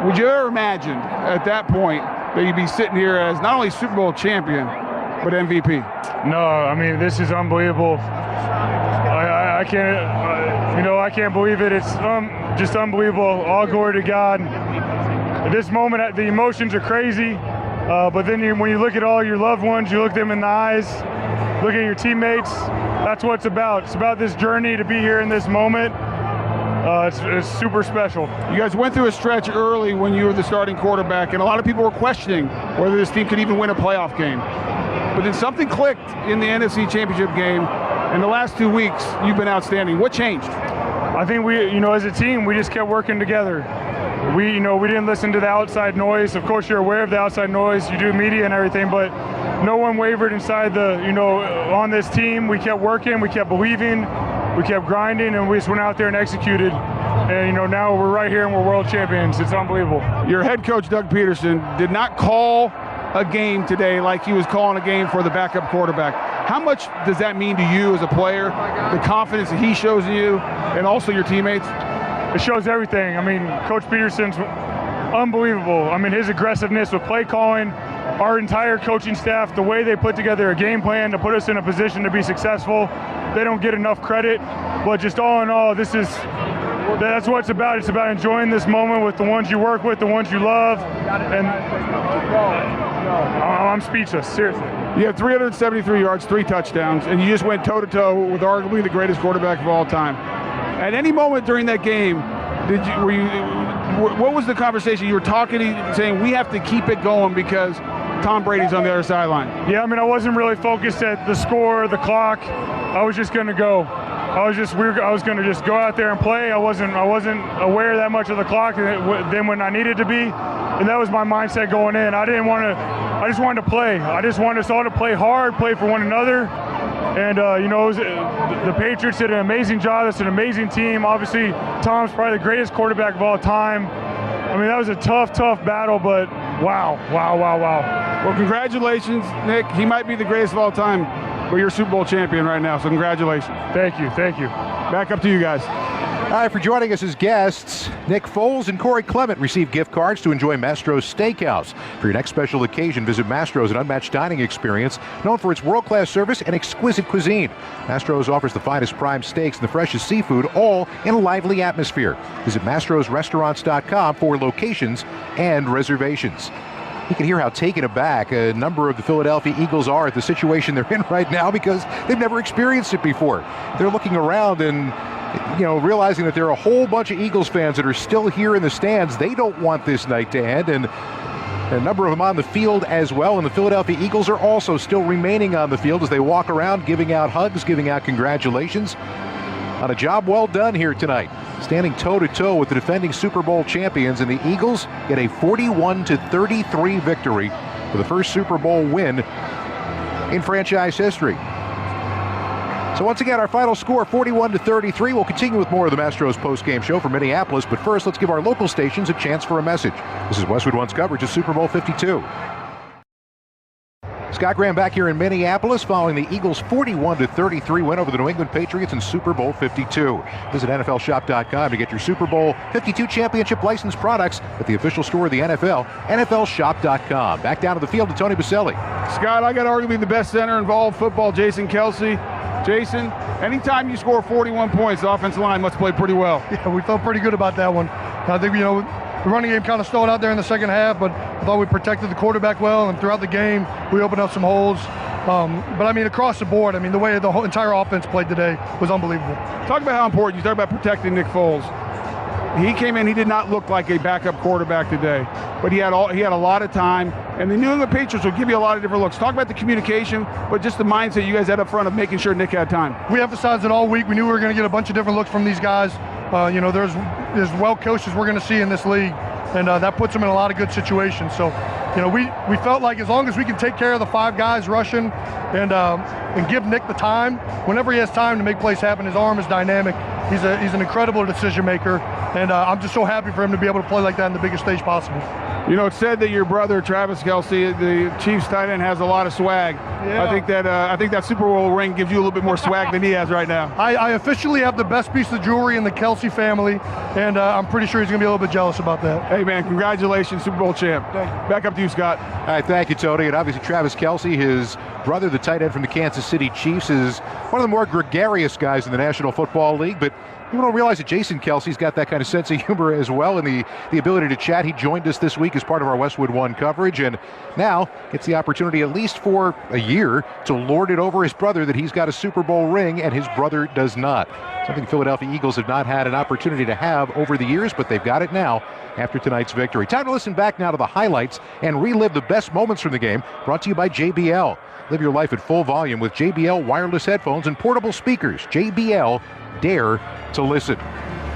Would you ever imagine at that point that you'd be sitting here as not only Super Bowl champion, but MVP? No, I mean, this is unbelievable. I can't, you know, I can't believe it. It's just unbelievable. All glory to God. At this moment, the emotions are crazy. But then when you look at all your loved ones, you look them in the eyes, look at your teammates, that's what it's about. It's about this journey to be here in this moment. It's super special. You guys went through a stretch early when you were the starting quarterback, and a lot of people were questioning whether this team could even win a playoff game. But then something clicked in the NFC Championship game. In the last 2 weeks, you've been outstanding. What changed? I think we, you know, as a team, we just kept working together. We didn't listen to the outside noise. Of course, you're aware of the outside noise. You do media and everything, but no one wavered inside on this team. We kept working, we kept believing, we kept grinding, and we just went out there and executed. And, now we're right here and we're world champions. It's unbelievable. Your head coach, Doug Peterson, did not call a game today like he was calling a game for the backup quarterback. How much does that mean to you as a player, the confidence that he shows in you, and also your teammates? It shows everything. I mean, Coach Peterson's unbelievable. I mean, his aggressiveness with play calling, our entire coaching staff, the way they put together a game plan to put us in a position to be successful, they don't get enough credit. But just all in all, that's what it's about. It's about enjoying this moment with the ones you work with, the ones you love. And I'm speechless, seriously. You have 373 yards, 3 touchdowns, and you just went toe-to-toe with arguably the greatest quarterback of all time. At any moment during that game, what was the conversation? You were talking, saying, we have to keep it going because Tom Brady's on the other sideline. Yeah, I mean, I wasn't really focused at the score, the clock. I was just going to go. I was going to just go out there and play. I wasn't aware that much of the clock than when I needed to be, and that was my mindset going in. I just wanted to play. I just wanted us all to play hard, play for one another. And, the Patriots did an amazing job. It's an amazing team. Obviously, Tom's probably the greatest quarterback of all time. I mean, that was a tough battle, but wow. Well, congratulations, Nick. He might be the greatest of all time, but you're Super Bowl champion right now, so congratulations. Thank you. Back up to you guys. All right, for joining us as guests, Nick Foles and Corey Clement receive gift cards to enjoy Mastro's Steakhouse. For your next special occasion, visit Mastro's, an unmatched dining experience known for its world-class service and exquisite cuisine. Mastro's offers the finest prime steaks and the freshest seafood, all in a lively atmosphere. Visit mastrosrestaurants.com for locations and reservations. You can hear how taken aback a number of the Philadelphia Eagles are at the situation they're in right now because they've never experienced it before. They're looking around and realizing that there are a whole bunch of Eagles fans that are still here in the stands. They don't want this night to end, and A number of them on the field as well, and the Philadelphia Eagles are also still remaining on the field as they walk around giving out hugs, giving out congratulations on a job well done here tonight. Standing toe-to-toe with the defending Super Bowl champions, and the Eagles get a 41-33 victory for the first Super Bowl win in franchise history. So once again, our final score, 41-33. We'll continue with more of the Astros post-game show from Minneapolis, but first, let's give our local stations a chance for a message. This is Westwood One's coverage of Super Bowl 52. Scott Graham back here in Minneapolis following the Eagles' 41-33 win over the New England Patriots in Super Bowl 52. Visit NFLShop.com to get your Super Bowl 52 championship licensed products at the official store of the NFL, NFLShop.com. Back down to the field to Tony Baselli. Scott, I got arguably the best center in all of football, Jason Kelce. Jason, anytime you score 41 points, the offensive line must play pretty well. Yeah, we felt pretty good about that one. I think, the running game kind of stalled out there in the second half, but I thought we protected the quarterback well, and throughout the game, we opened up some holes. But across the board, the way the whole entire offense played today was unbelievable. Talk about how important, you talk about protecting Nick Foles. He came in, he did not look like a backup quarterback today, but he had a lot of time, and the New England Patriots will give you a lot of different looks. Talk about the communication, but just the mindset you guys had up front of making sure Nick had time. We emphasized it all week. We knew we were going to get a bunch of different looks from these guys. There's well coached as we're going to see in this league, and that puts them in a lot of good situations. So, we felt like as long as we can take care of the five guys rushing and give Nick the time, whenever he has time to make plays happen, his arm is dynamic. He's an incredible decision maker, and I'm just so happy for him to be able to play like that in the biggest stage possible. It's said that your brother Travis Kelce, the Chiefs tight end, has a lot of swag. Yeah. I think that Super Bowl ring gives you a little bit more swag than he has right now. I officially have the best piece of jewelry in the Kelce family, and I'm pretty sure he's going to be a little bit jealous about that. Hey, man, congratulations, Super Bowl champ. Back up to you, Scott. All right, thank you, Tony. And obviously Travis Kelce, his brother, the tight end from the Kansas City Chiefs, is one of the more gregarious guys in the National Football League, but you don't realize that Jason Kelce's got that kind of sense of humor as well, and the ability to chat. He joined us this week as part of our Westwood One coverage, and now gets the opportunity, at least for a year, to lord it over his brother that he's got a Super Bowl ring and his brother does not. Something Philadelphia Eagles have not had an opportunity to have over the years, but they've got it now after tonight's victory. Time to listen back now to the highlights and relive the best moments from the game, brought to you by JBL. Live your life at full volume with JBL wireless headphones and portable speakers. JBL, dare to listen.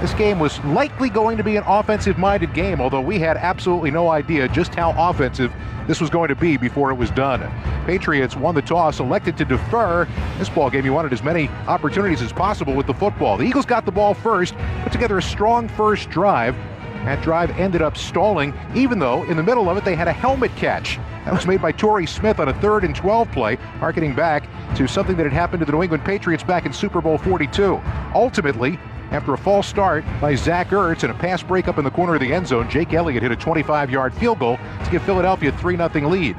This game was likely going to be an offensive-minded game, although we had absolutely no idea just how offensive this was going to be before it was done. Patriots won the toss, elected to defer. This ball game, you wanted as many opportunities as possible with the football. The Eagles got the ball first, put together a strong first drive. That drive ended up stalling, even though in the middle of it they had a helmet catch. That was made by Torrey Smith on a 3rd and 12 play, harkening back to something that had happened to the New England Patriots back in Super Bowl 42. Ultimately, after a false start by Zach Ertz and a pass breakup in the corner of the end zone, Jake Elliott hit a 25-yard field goal to give Philadelphia a 3-0 lead.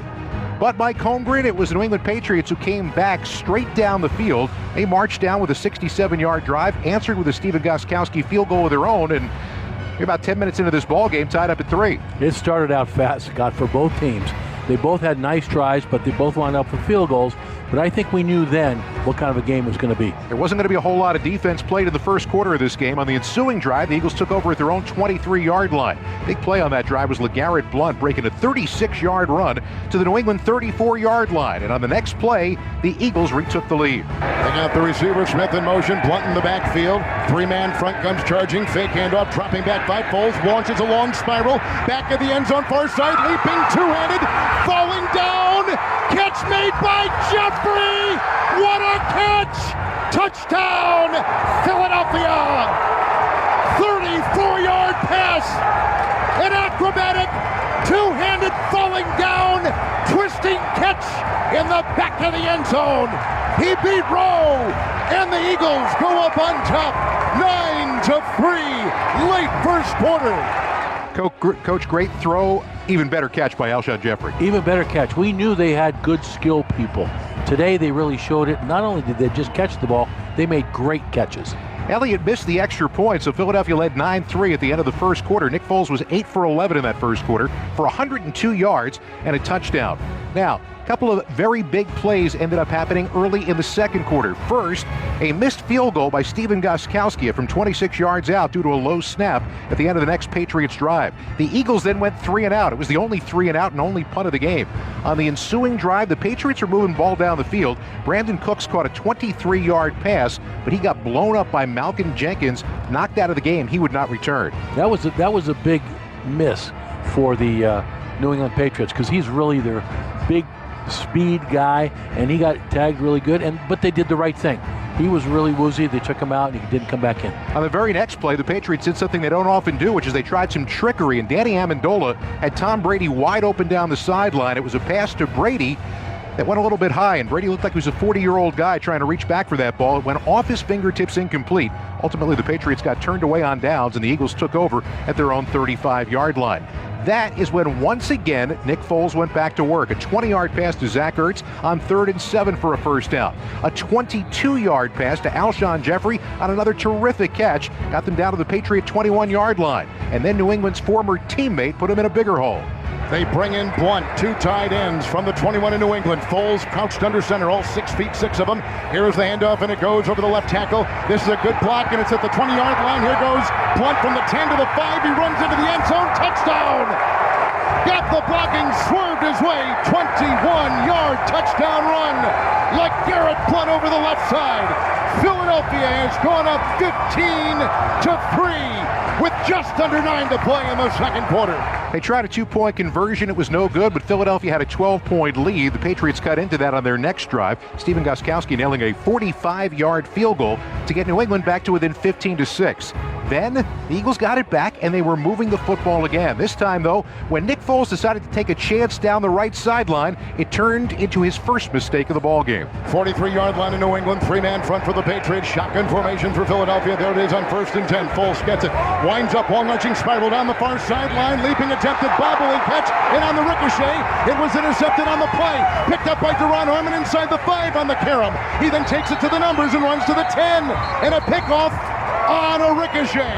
But Mike Holmgren, it was the New England Patriots who came back straight down the field. They marched down with a 67-yard drive, answered with a Steven Gostkowski field goal of their own, and about 10 minutes into this ball game, tied up at 3. It started out fast, Scott, for both teams. They both had nice tries, but they both wound up with field goals. But I think we knew then what kind of a game it was going to be. There wasn't going to be a whole lot of defense played in the first quarter of this game. On the ensuing drive, the Eagles took over at their own 23-yard line. Big play on that drive was LeGarrette Blount breaking a 36-yard run to the New England 34-yard line. And on the next play, the Eagles retook the lead. They got the receiver, Smith in motion, Blount in the backfield. 3-man front comes charging, fake handoff, dropping back 5 Foles, launches a long spiral, back of the end zone, far side, leaping, two-handed, falling down, catch made by Jeffrey! What a catch! Touchdown, Philadelphia! 34-yard pass, an acrobatic, two-handed falling down, twisting catch in the back of the end zone. He beat Rowe, and the Eagles go up on top, 9-3, late first quarter. Coach, great throw, even better catch by Alshon Jeffrey. Even better catch. We knew they had good skill people. Today they really showed it. Not only did they just catch the ball, they made great catches. Elliott missed the extra point, so Philadelphia led 9-3 at the end of the first quarter. Nick Foles was 8 for 11 in that first quarter for 102 yards and a touchdown. Now, a couple of very big plays ended up happening early in the second quarter. First, a missed field goal by Stephen Gostkowski from 26 yards out due to a low snap at the end of the next Patriots drive. The Eagles then went 3 and out. It was the only 3 and out and only punt of the game. On the ensuing drive, the Patriots were moving ball down the field. Brandon Cooks caught a 23-yard pass, but he got blown up by Malcolm Jenkins, knocked out of the game. He would not return. That was a big miss for the New England Patriots, because he's really their big speed guy, and he got tagged really good. But they did the right thing. He was really woozy. They took him out, and he didn't come back in. On the very next play, the Patriots did something they don't often do, which is they tried some trickery, and Danny Amendola had Tom Brady wide open down the sideline. It was a pass to Brady that went a little bit high, and Brady looked like he was a 40-year-old guy trying to reach back for that ball. It went off his fingertips, incomplete. Ultimately, the Patriots got turned away on downs, and the Eagles took over at their own 35-yard line. That is when, once again, Nick Foles went back to work. A 20-yard pass to Zach Ertz on 3rd and 7 for a first down. A 22-yard pass to Alshon Jeffrey on another terrific catch. Got them down to the Patriot 21-yard line. And then New England's former teammate put him in a bigger hole. They bring in Blount, 2 tight ends from the 21 in New England. Foles crouched under center, all 6 feet 6 of them. Here's the handoff, and it goes over the left tackle. This is a good block, and it's at the 20-yard line. Here goes Blount from the 10 to the 5. He runs into the end zone. Touchdown! Got the blocking, swerved his way. 21-yard touchdown run. Like Garrett Blount over the left side. Philadelphia has gone up 15-3 with just under 9 to play in the second quarter. They tried a 2-point conversion. It was no good, but Philadelphia had a 12-point lead. The Patriots cut into that on their next drive. Stephen Gostkowski nailing a 45-yard field goal to get New England back to within 15-6. Then the Eagles got it back, and they were moving the football again. This time, though, when Nick Foles decided to take a chance down the right sideline, it turned into his first mistake of the ball game. 43-yard line in New England, 3-man front for the Patriots. Shotgun formation for Philadelphia. There it is on 1st and 10. Foles gets it. Winds up, long-arching spiral down the far sideline. Leaping attempted, bobbling catch, and on the ricochet, it was intercepted on the play. Picked up by Duron Harmon inside the 5 on the carom. He then takes it to the numbers and runs to the 10. And a pickoff on a ricochet.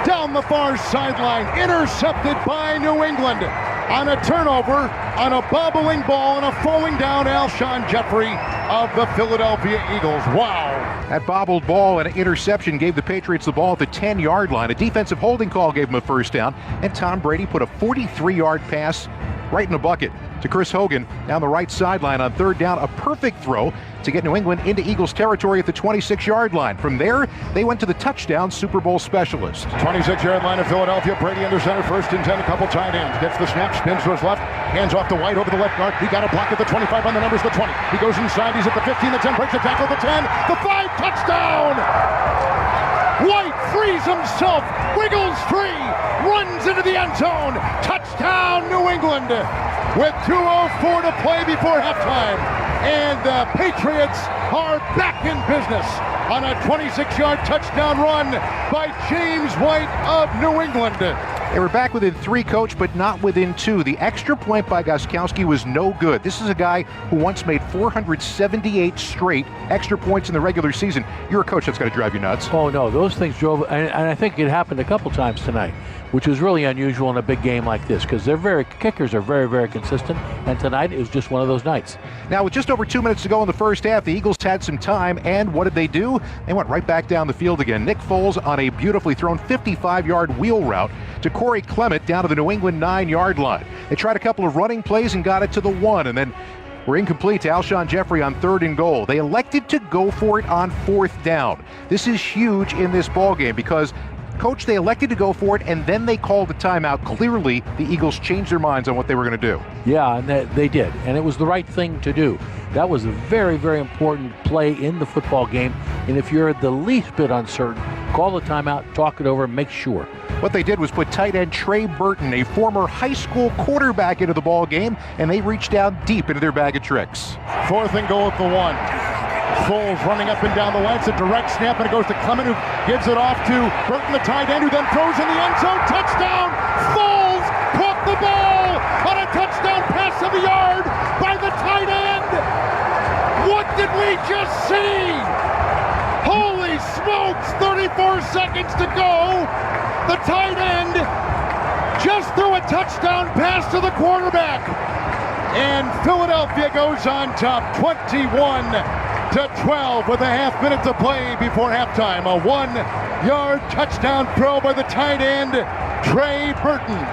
Down the far sideline, intercepted by New England. On a turnover, on a bobbling ball, and a falling down Alshon Jeffrey of the Philadelphia Eagles. Wow. That bobbled ball and an interception gave the Patriots the ball at the 10-yard line. A defensive holding call gave them a first down, and Tom Brady put a 43-yard pass right in the bucket to Chris Hogan down the right sideline on 3rd down. A perfect throw to get New England into Eagles territory at the 26-yard line. From there, they went to the touchdown Super Bowl specialist. 26-yard line of Philadelphia. Brady under center, 1st and 10, a couple tight ends. Gets the snap, spins to his left, hands off to White over the left guard. He got a block at the 25 on the numbers, the 20. He goes inside, he's at the 15, the 10, breaks the tackle, the 10, the 5, touchdown! White frees himself, wiggles free, runs into the end zone. Touchdown, New England, with 2:04 to play before halftime. And the Patriots are back in business on a 26-yard touchdown run by James White of New England. They were back within 3, Coach, but not within 2. The extra point by Gostkowski was no good. This is a guy who once made 478 straight extra points in the regular season. You're a coach, that's got to drive you nuts. Oh, no, those things drove, and I think it happened a couple times tonight, which was really unusual in a big game like this, because kickers are very, very consistent, and tonight it was just one of those nights. Now, with just over 2 minutes to go in the first half, the Eagles had some time, and what did they do? They went right back down the field again. Nick Foles on a beautifully thrown 55-yard wheel route to Corey Clement down to the New England 9-yard line. They tried a couple of running plays and got it to the 1, and then were incomplete to Alshon Jeffrey on 3rd and goal. They elected to go for it on 4th down. This is huge in this ballgame because, Coach, they elected to go for it, and then they called a timeout. Clearly, the Eagles changed their minds on what they were going to do. Yeah, and they did, and it was the right thing to do. That was a very, very important play in the football game, and if you're the least bit uncertain, call the timeout, talk it over, make sure. What they did was put tight end Trey Burton, a former high school quarterback, into the ball game, and they reached down deep into their bag of tricks. 4th and goal at the 1. Foles running up and down the line. It's a direct snap, and it goes to Clement, who gives it off to Burton, the tight end, who then throws in the end zone. Touchdown! Foles caught the ball on a touchdown pass of the yard by the tight end. What did we just see? Holy smokes! 34 seconds to go. The tight end just threw a touchdown pass to the quarterback. And Philadelphia goes on top 21-12 with a half minute to play before halftime. A 1-yard touchdown throw by the tight end, Trey Burton.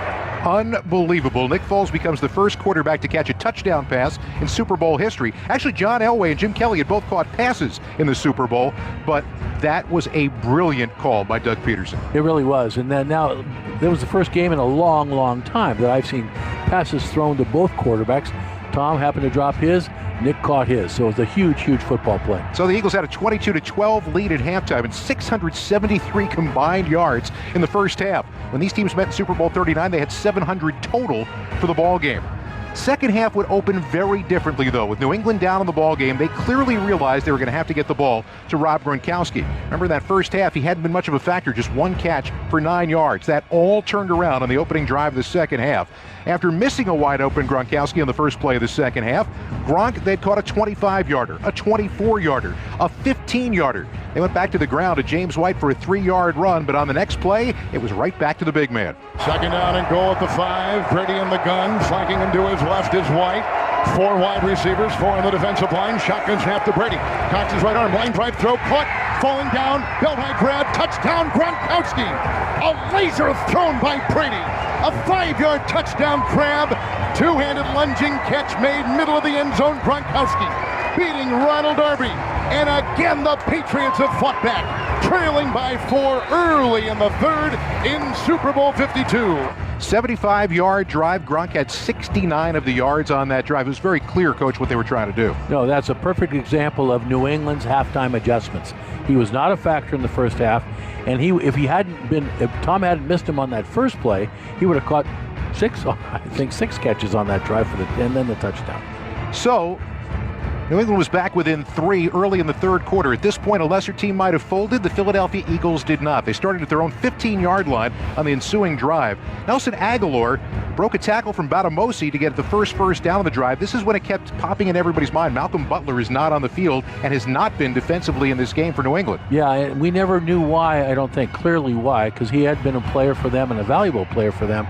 Unbelievable. Nick Foles becomes the first quarterback to catch a touchdown pass in Super Bowl history. Actually, John Elway and Jim Kelly had both caught passes in the Super Bowl, but that was a brilliant call by Doug Peterson. It really was. And then now, that was the first game in a long, long time that I've seen passes thrown to both quarterbacks. Tom happened to drop his, Nick caught his. So it was a huge, huge football play. So the Eagles had a 22-12 lead at halftime and 673 combined yards in the first half. When these teams met in Super Bowl 39, they had 700 total for the ball game. Second half would open very differently, though. With New England down in the ball game, they clearly realized they were going to have to get the ball to Rob Gronkowski. Remember that first half, he hadn't been much of a factor, just one catch for 9 yards. That all turned around on the opening drive of the second half. After missing a wide-open Gronkowski on the first play of the second half, Gronk, they'd caught a 25-yarder, a 24-yarder, a 15-yarder. They went back to the ground to James White for a 3-yard run, but on the next play, it was right back to the big man. Second down and goal at the 5. Brady in the gun, flanking him to his left is White. 4 wide receivers, 4 on the defensive line. Shotgun snap to Brady. Cocks his right arm, line drive throw, caught, falling down, belt high grab, touchdown Gronkowski. A laser thrown by Brady. A 5-yard touchdown grab. Two-handed lunging catch made middle of the end zone. Gronkowski beating Ronald Darby. And again, the Patriots have fought back, trailing by 4 early in the third in Super Bowl 52. 75-yard drive. Gronk had 69 of the yards on that drive. It was very clear, Coach, what they were trying to do. No, that's a perfect example of New England's halftime adjustments. He was not a factor in the first half, and if Tom hadn't missed him on that first play, he would have caught 6 catches on that drive and then the touchdown. So New England was back within 3 early in the third quarter. At this point, a lesser team might have folded. The Philadelphia Eagles did not. They started at their own 15-yard line on the ensuing drive. Nelson Aguilar broke a tackle from Batamosi to get the first down on the drive. This is when it kept popping in everybody's mind. Malcolm Butler is not on the field and has not been defensively in this game for New England. Yeah, and we never knew why, I don't think, clearly why, because he had been a player for them and a valuable player for them.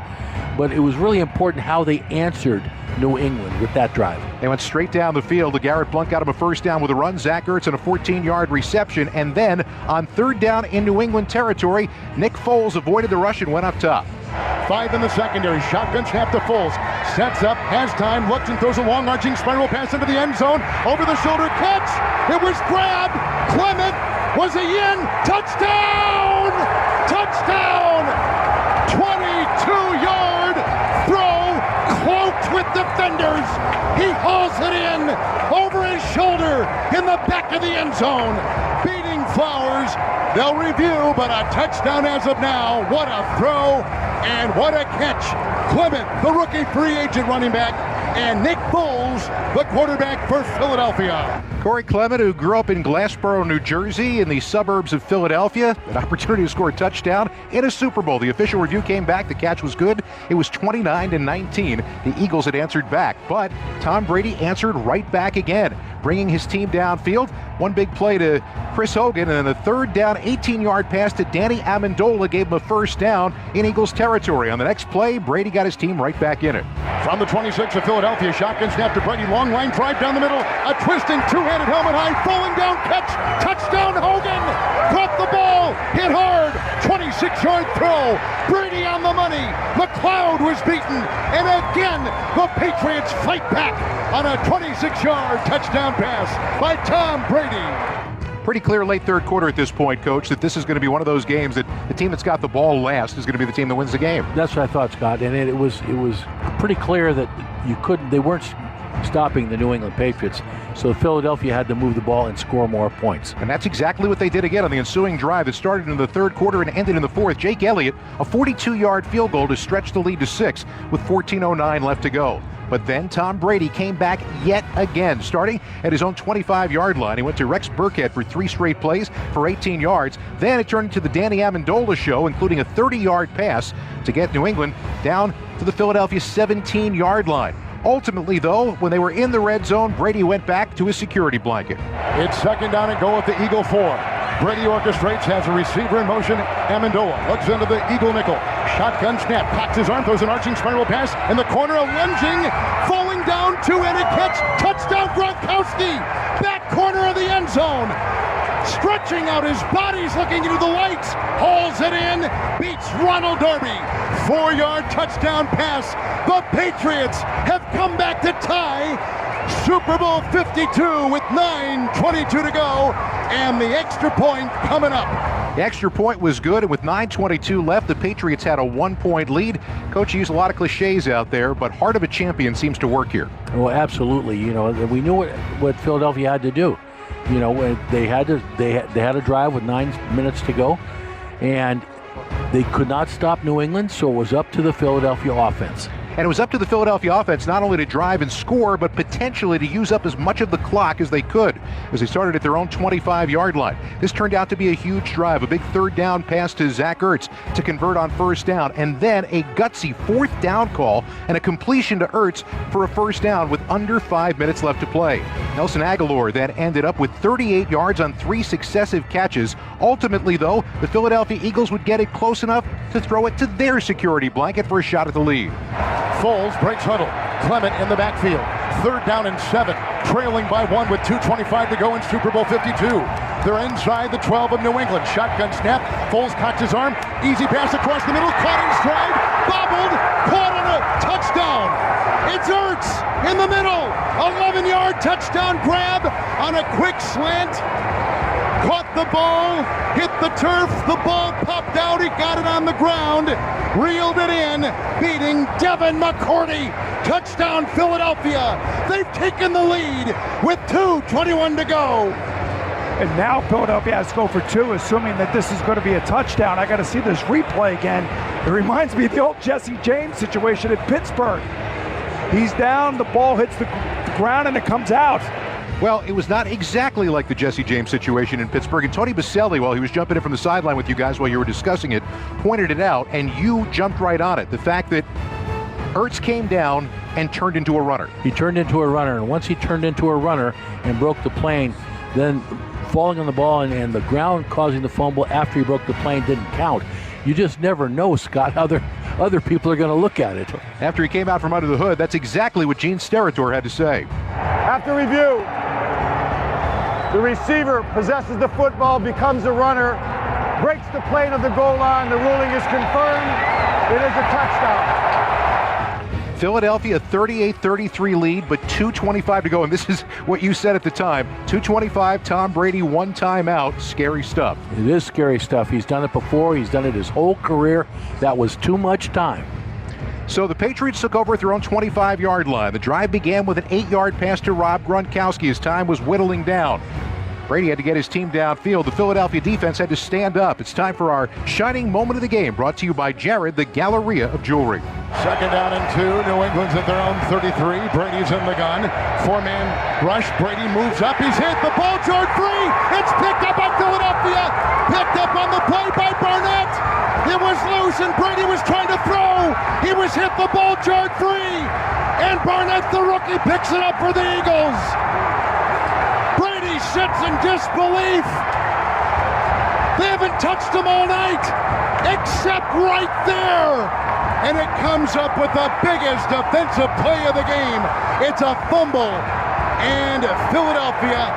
But it was really important how they answered New England with that drive. They went straight down the field. Garrett Blount got him a first down with a run. Zach Ertz and a 14-yard reception. And then on third down in New England territory, Nick Foles avoided the rush and went up top. 5 in the secondary. Shotgun snap to Foles. Sets up, has time, looks and throws a long arching spiral pass into the end zone. Over the shoulder catch. It was grabbed. Clement, was he in? Touchdown! Touchdown! 22-yard throw, cloaked with defenders. He hauls it in over his shoulder in the back of the end zone. Beating Flowers. They'll review, but a touchdown as of now. What a throw and what a catch. Clement, the rookie free agent running back, and Nick Foles, the quarterback for Philadelphia. Corey Clement, who grew up in Glassboro, New Jersey, in the suburbs of Philadelphia, an opportunity to score a touchdown in a Super Bowl. The official review came back. The catch was good. It was 29-19. The Eagles had answered back, but Tom Brady answered right back again, bringing his team downfield. One big play to Chris Hogan, and then a third down 18-yard pass to Danny Amendola gave him a first down in Eagles territory. On the next play, Brady got his team right back in it. From the 26 of Philadelphia, shotgun snap to Brady, long line drive down the middle, a twisting two-handed helmet high, falling down catch, touchdown Hogan, dropped the ball, hit hard, 26-yard throw, Brady on the money, McLeod was beaten, and again, the Patriots fight back on a 26-yard touchdown pass by Tom Brady. Pretty clear late third quarter at this point, Coach, that this is going to be one of those games that the team that's got the ball last is going to be the team that wins the game. That's what I thought, Scott, and it was pretty clear that they weren't stopping the New England Patriots, so Philadelphia had to move the ball and score more points. And that's exactly what they did again on the ensuing drive that started in the third quarter and ended in the fourth. Jake Elliott, a 42-yard field goal to stretch the lead to 6 with 14:09 left to go. But then Tom Brady came back yet again, starting at his own 25-yard line. He went to Rex Burkhead for 3 straight plays for 18 yards. Then it turned into the Danny Amendola show, including a 30-yard pass to get New England down to the Philadelphia 17-yard line. Ultimately, though, when they were in the red zone, Brady went back to his security blanket. It's second down and goal at the Eagle 4. Brady orchestrates, has a receiver in motion. Amendola looks into the Eagle nickel. Shotgun snap, cocks his arm, throws an arching spiral pass in the corner, a lunging, falling down, two-handed catch, touchdown Gronkowski, back corner of the end zone, stretching out his bodies, looking into the lights, hauls it in, beats Ronald Darby, 4-yard touchdown pass. The Patriots have come back to tie Super Bowl 52 with 9:22 to go, and the extra point coming up. The extra point was good, and with 9:22 left, the Patriots had a 1-point lead. Coach used a lot of cliches out there, but heart of a champion seems to work here. Well, absolutely. You know, we knew what Philadelphia had to do. You know, they had a drive with 9 minutes to go, and they could not stop New England, so it was up to the Philadelphia offense. And it was up to the Philadelphia offense not only to drive and score, but potentially to use up as much of the clock as they could as they started at their own 25-yard line. This turned out to be a huge drive, a big third down pass to Zach Ertz to convert on first down, and then a gutsy fourth down call and a completion to Ertz for a first down with under 5 minutes left to play. Nelson Aguilar then ended up with 38 yards on 3 successive catches. Ultimately, though, the Philadelphia Eagles would get it close enough to throw it to their security blanket for a shot at the lead. Foles breaks huddle. Clement in the backfield. Third down and 7. Trailing by 1 with 2:25 to go in Super Bowl 52. They're inside the 12 of New England. Shotgun snap. Foles cocks his arm. Easy pass across the middle. Caught in stride. Bobbled. Caught on a touchdown. It's Ertz in the middle. 11-yard touchdown grab on a quick slant. Caught the ball, hit the turf, the ball popped out, he got it on the ground, reeled it in, beating Devin McCourty. Touchdown Philadelphia. They've taken the lead with 2:21 to go. And now Philadelphia has to go for 2, assuming that this is going to be a touchdown. I got to see this replay again. It reminds me of the old Jesse James situation at Pittsburgh. He's down, the ball hits the ground, and it comes out. Well, it was not exactly like the Jesse James situation in Pittsburgh. And Tony Baselli, while he was jumping in from the sideline with you guys while you were discussing it, pointed it out, and you jumped right on it. The fact that Ertz came down and turned into a runner. He turned into a runner, and once he turned into a runner and broke the plane, then falling on the ball and the ground causing the fumble after he broke the plane didn't count. You just never know, Scott, how other people are going to look at it. After he came out from under the hood, that's exactly what Gene Steratore had to say. After review, the receiver possesses the football, becomes a runner, breaks the plane of the goal line. The ruling is confirmed. It is a touchdown. Philadelphia 38-33 lead, but 2:25 to go. And this is what you said at the time. 2:25, Tom Brady, 1 timeout. Scary stuff. It is scary stuff. He's done it before. He's done it his whole career. That was too much time. So the Patriots took over at their own 25-yard line. The drive began with an 8-yard pass to Rob Gronkowski as time was whittling down. Brady had to get his team downfield. The Philadelphia defense had to stand up. It's time for our shining moment of the game, brought to you by Jared, the Galleria of Jewelry. Second down and 2. New England's at their own 33. Brady's in the gun. 4-man rush. Brady moves up. He's hit. The ball jarred free. It's picked up by Philadelphia. Picked up on the play by Barnett. It was loose, and Brady was trying to throw. He was hit. The ball jarred free. And Barnett, the rookie, picks it up for the Eagles. Brady sits in disbelief. They haven't touched him all night, except right there. And it comes up with the biggest defensive play of the game. It's a fumble. And Philadelphia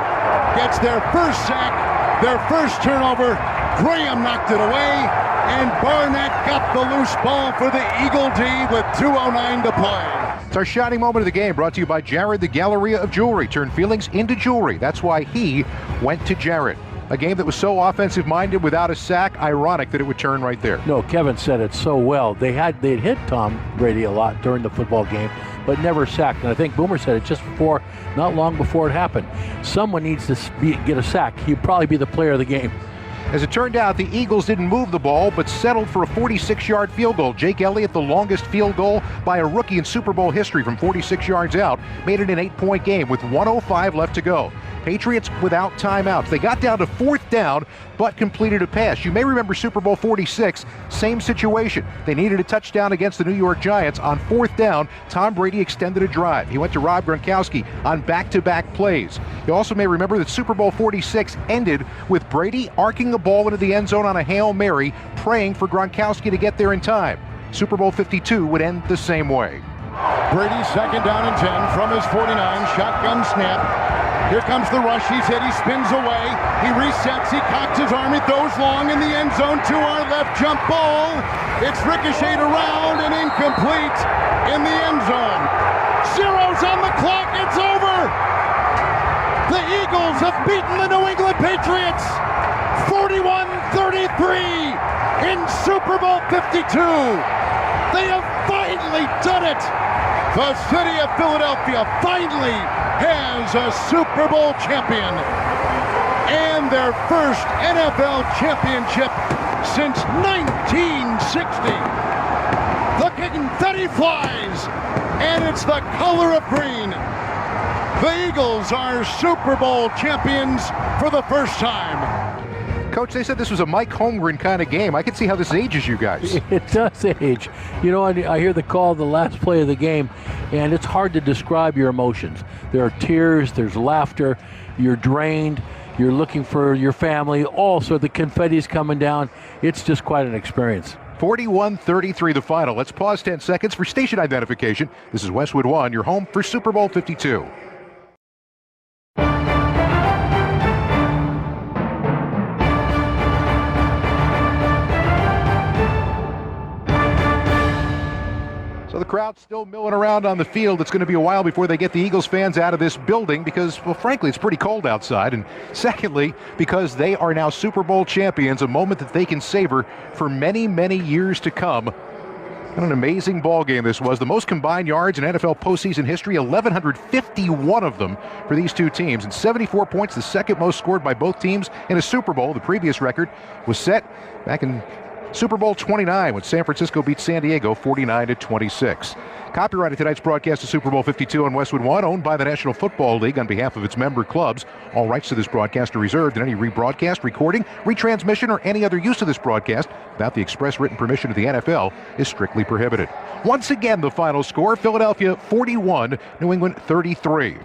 gets their first sack, their first turnover. Graham knocked it away. And Barnett got the loose ball for the Eagle D with 2:09 to play. It's our shining moment of the game, brought to you by Jared, the Galleria of Jewelry. Turn feelings into jewelry. That's why he went to Jared. A game that was so offensive-minded without a sack, ironic that it would turn right there. No, Kevin said it so well. They'd hit Tom Brady a lot during the football game, but never sacked. And I think Boomer said it just before, not long before it happened. Someone needs to get a sack. He'd probably be the player of the game. As it turned out, the Eagles didn't move the ball, but settled for a 46-yard field goal. Jake Elliott, the longest field goal by a rookie in Super Bowl history from 46 yards out, made it an 8-point game with 1:05 left to go. Patriots without timeouts. They got down to 4th down, but completed a pass. You may remember Super Bowl 46, same situation. They needed a touchdown against the New York Giants. On 4th down, Tom Brady extended a drive. He went to Rob Gronkowski on back-to-back plays. You also may remember that Super Bowl 46 ended with Brady arcing the ball into the end zone on a Hail Mary, praying for Gronkowski to get there in time. Super Bowl 52 would end the same way. Brady 2nd down and 10 from his 49. Shotgun snap. Here comes the rush. He's hit. He spins away. He resets. He cocks his arm. He throws long in the end zone to our left. Jump ball. It's ricocheted around and incomplete in the end zone. Zeros on the clock. It's over. The Eagles have beaten the New England Patriots 41-33 in Super Bowl 52. They have finally done it. The city of Philadelphia finally has a Super Bowl champion and their first NFL championship since 1960. The confetti flies, and it's the color of green. The Eagles are Super Bowl champions for the first time. Coach, they said this was a Mike Holmgren kind of game. I can see how this ages you guys. It does age. You know, I hear the call the last play of the game, and it's hard to describe your emotions. There are tears, there's laughter, you're drained, you're looking for your family. Also, the confetti's coming down. It's just quite an experience. 41-33 the final. Let's pause 10 seconds for station identification. This is Westwood 1, your home for Super Bowl 52. So the crowd's still milling around on the field. It's going to be a while before they get the Eagles fans out of this building because, well, frankly, it's pretty cold outside. And secondly, because they are now Super Bowl champions, a moment that they can savor for many, many years to come. What an amazing ball game this was. The most combined yards in NFL postseason history, 1,151 of them for these two teams. And 74 points, the second most scored by both teams in a Super Bowl. The previous record was set back in Super Bowl 29 when San Francisco beat San Diego 49-26. Copyrighted tonight's broadcast of Super Bowl 52 on Westwood 1, owned by the National Football League on behalf of its member clubs. All rights to this broadcast are reserved, and any rebroadcast, recording, retransmission, or any other use of this broadcast without the express written permission of the NFL is strictly prohibited. Once again, the final score, Philadelphia 41, New England 33.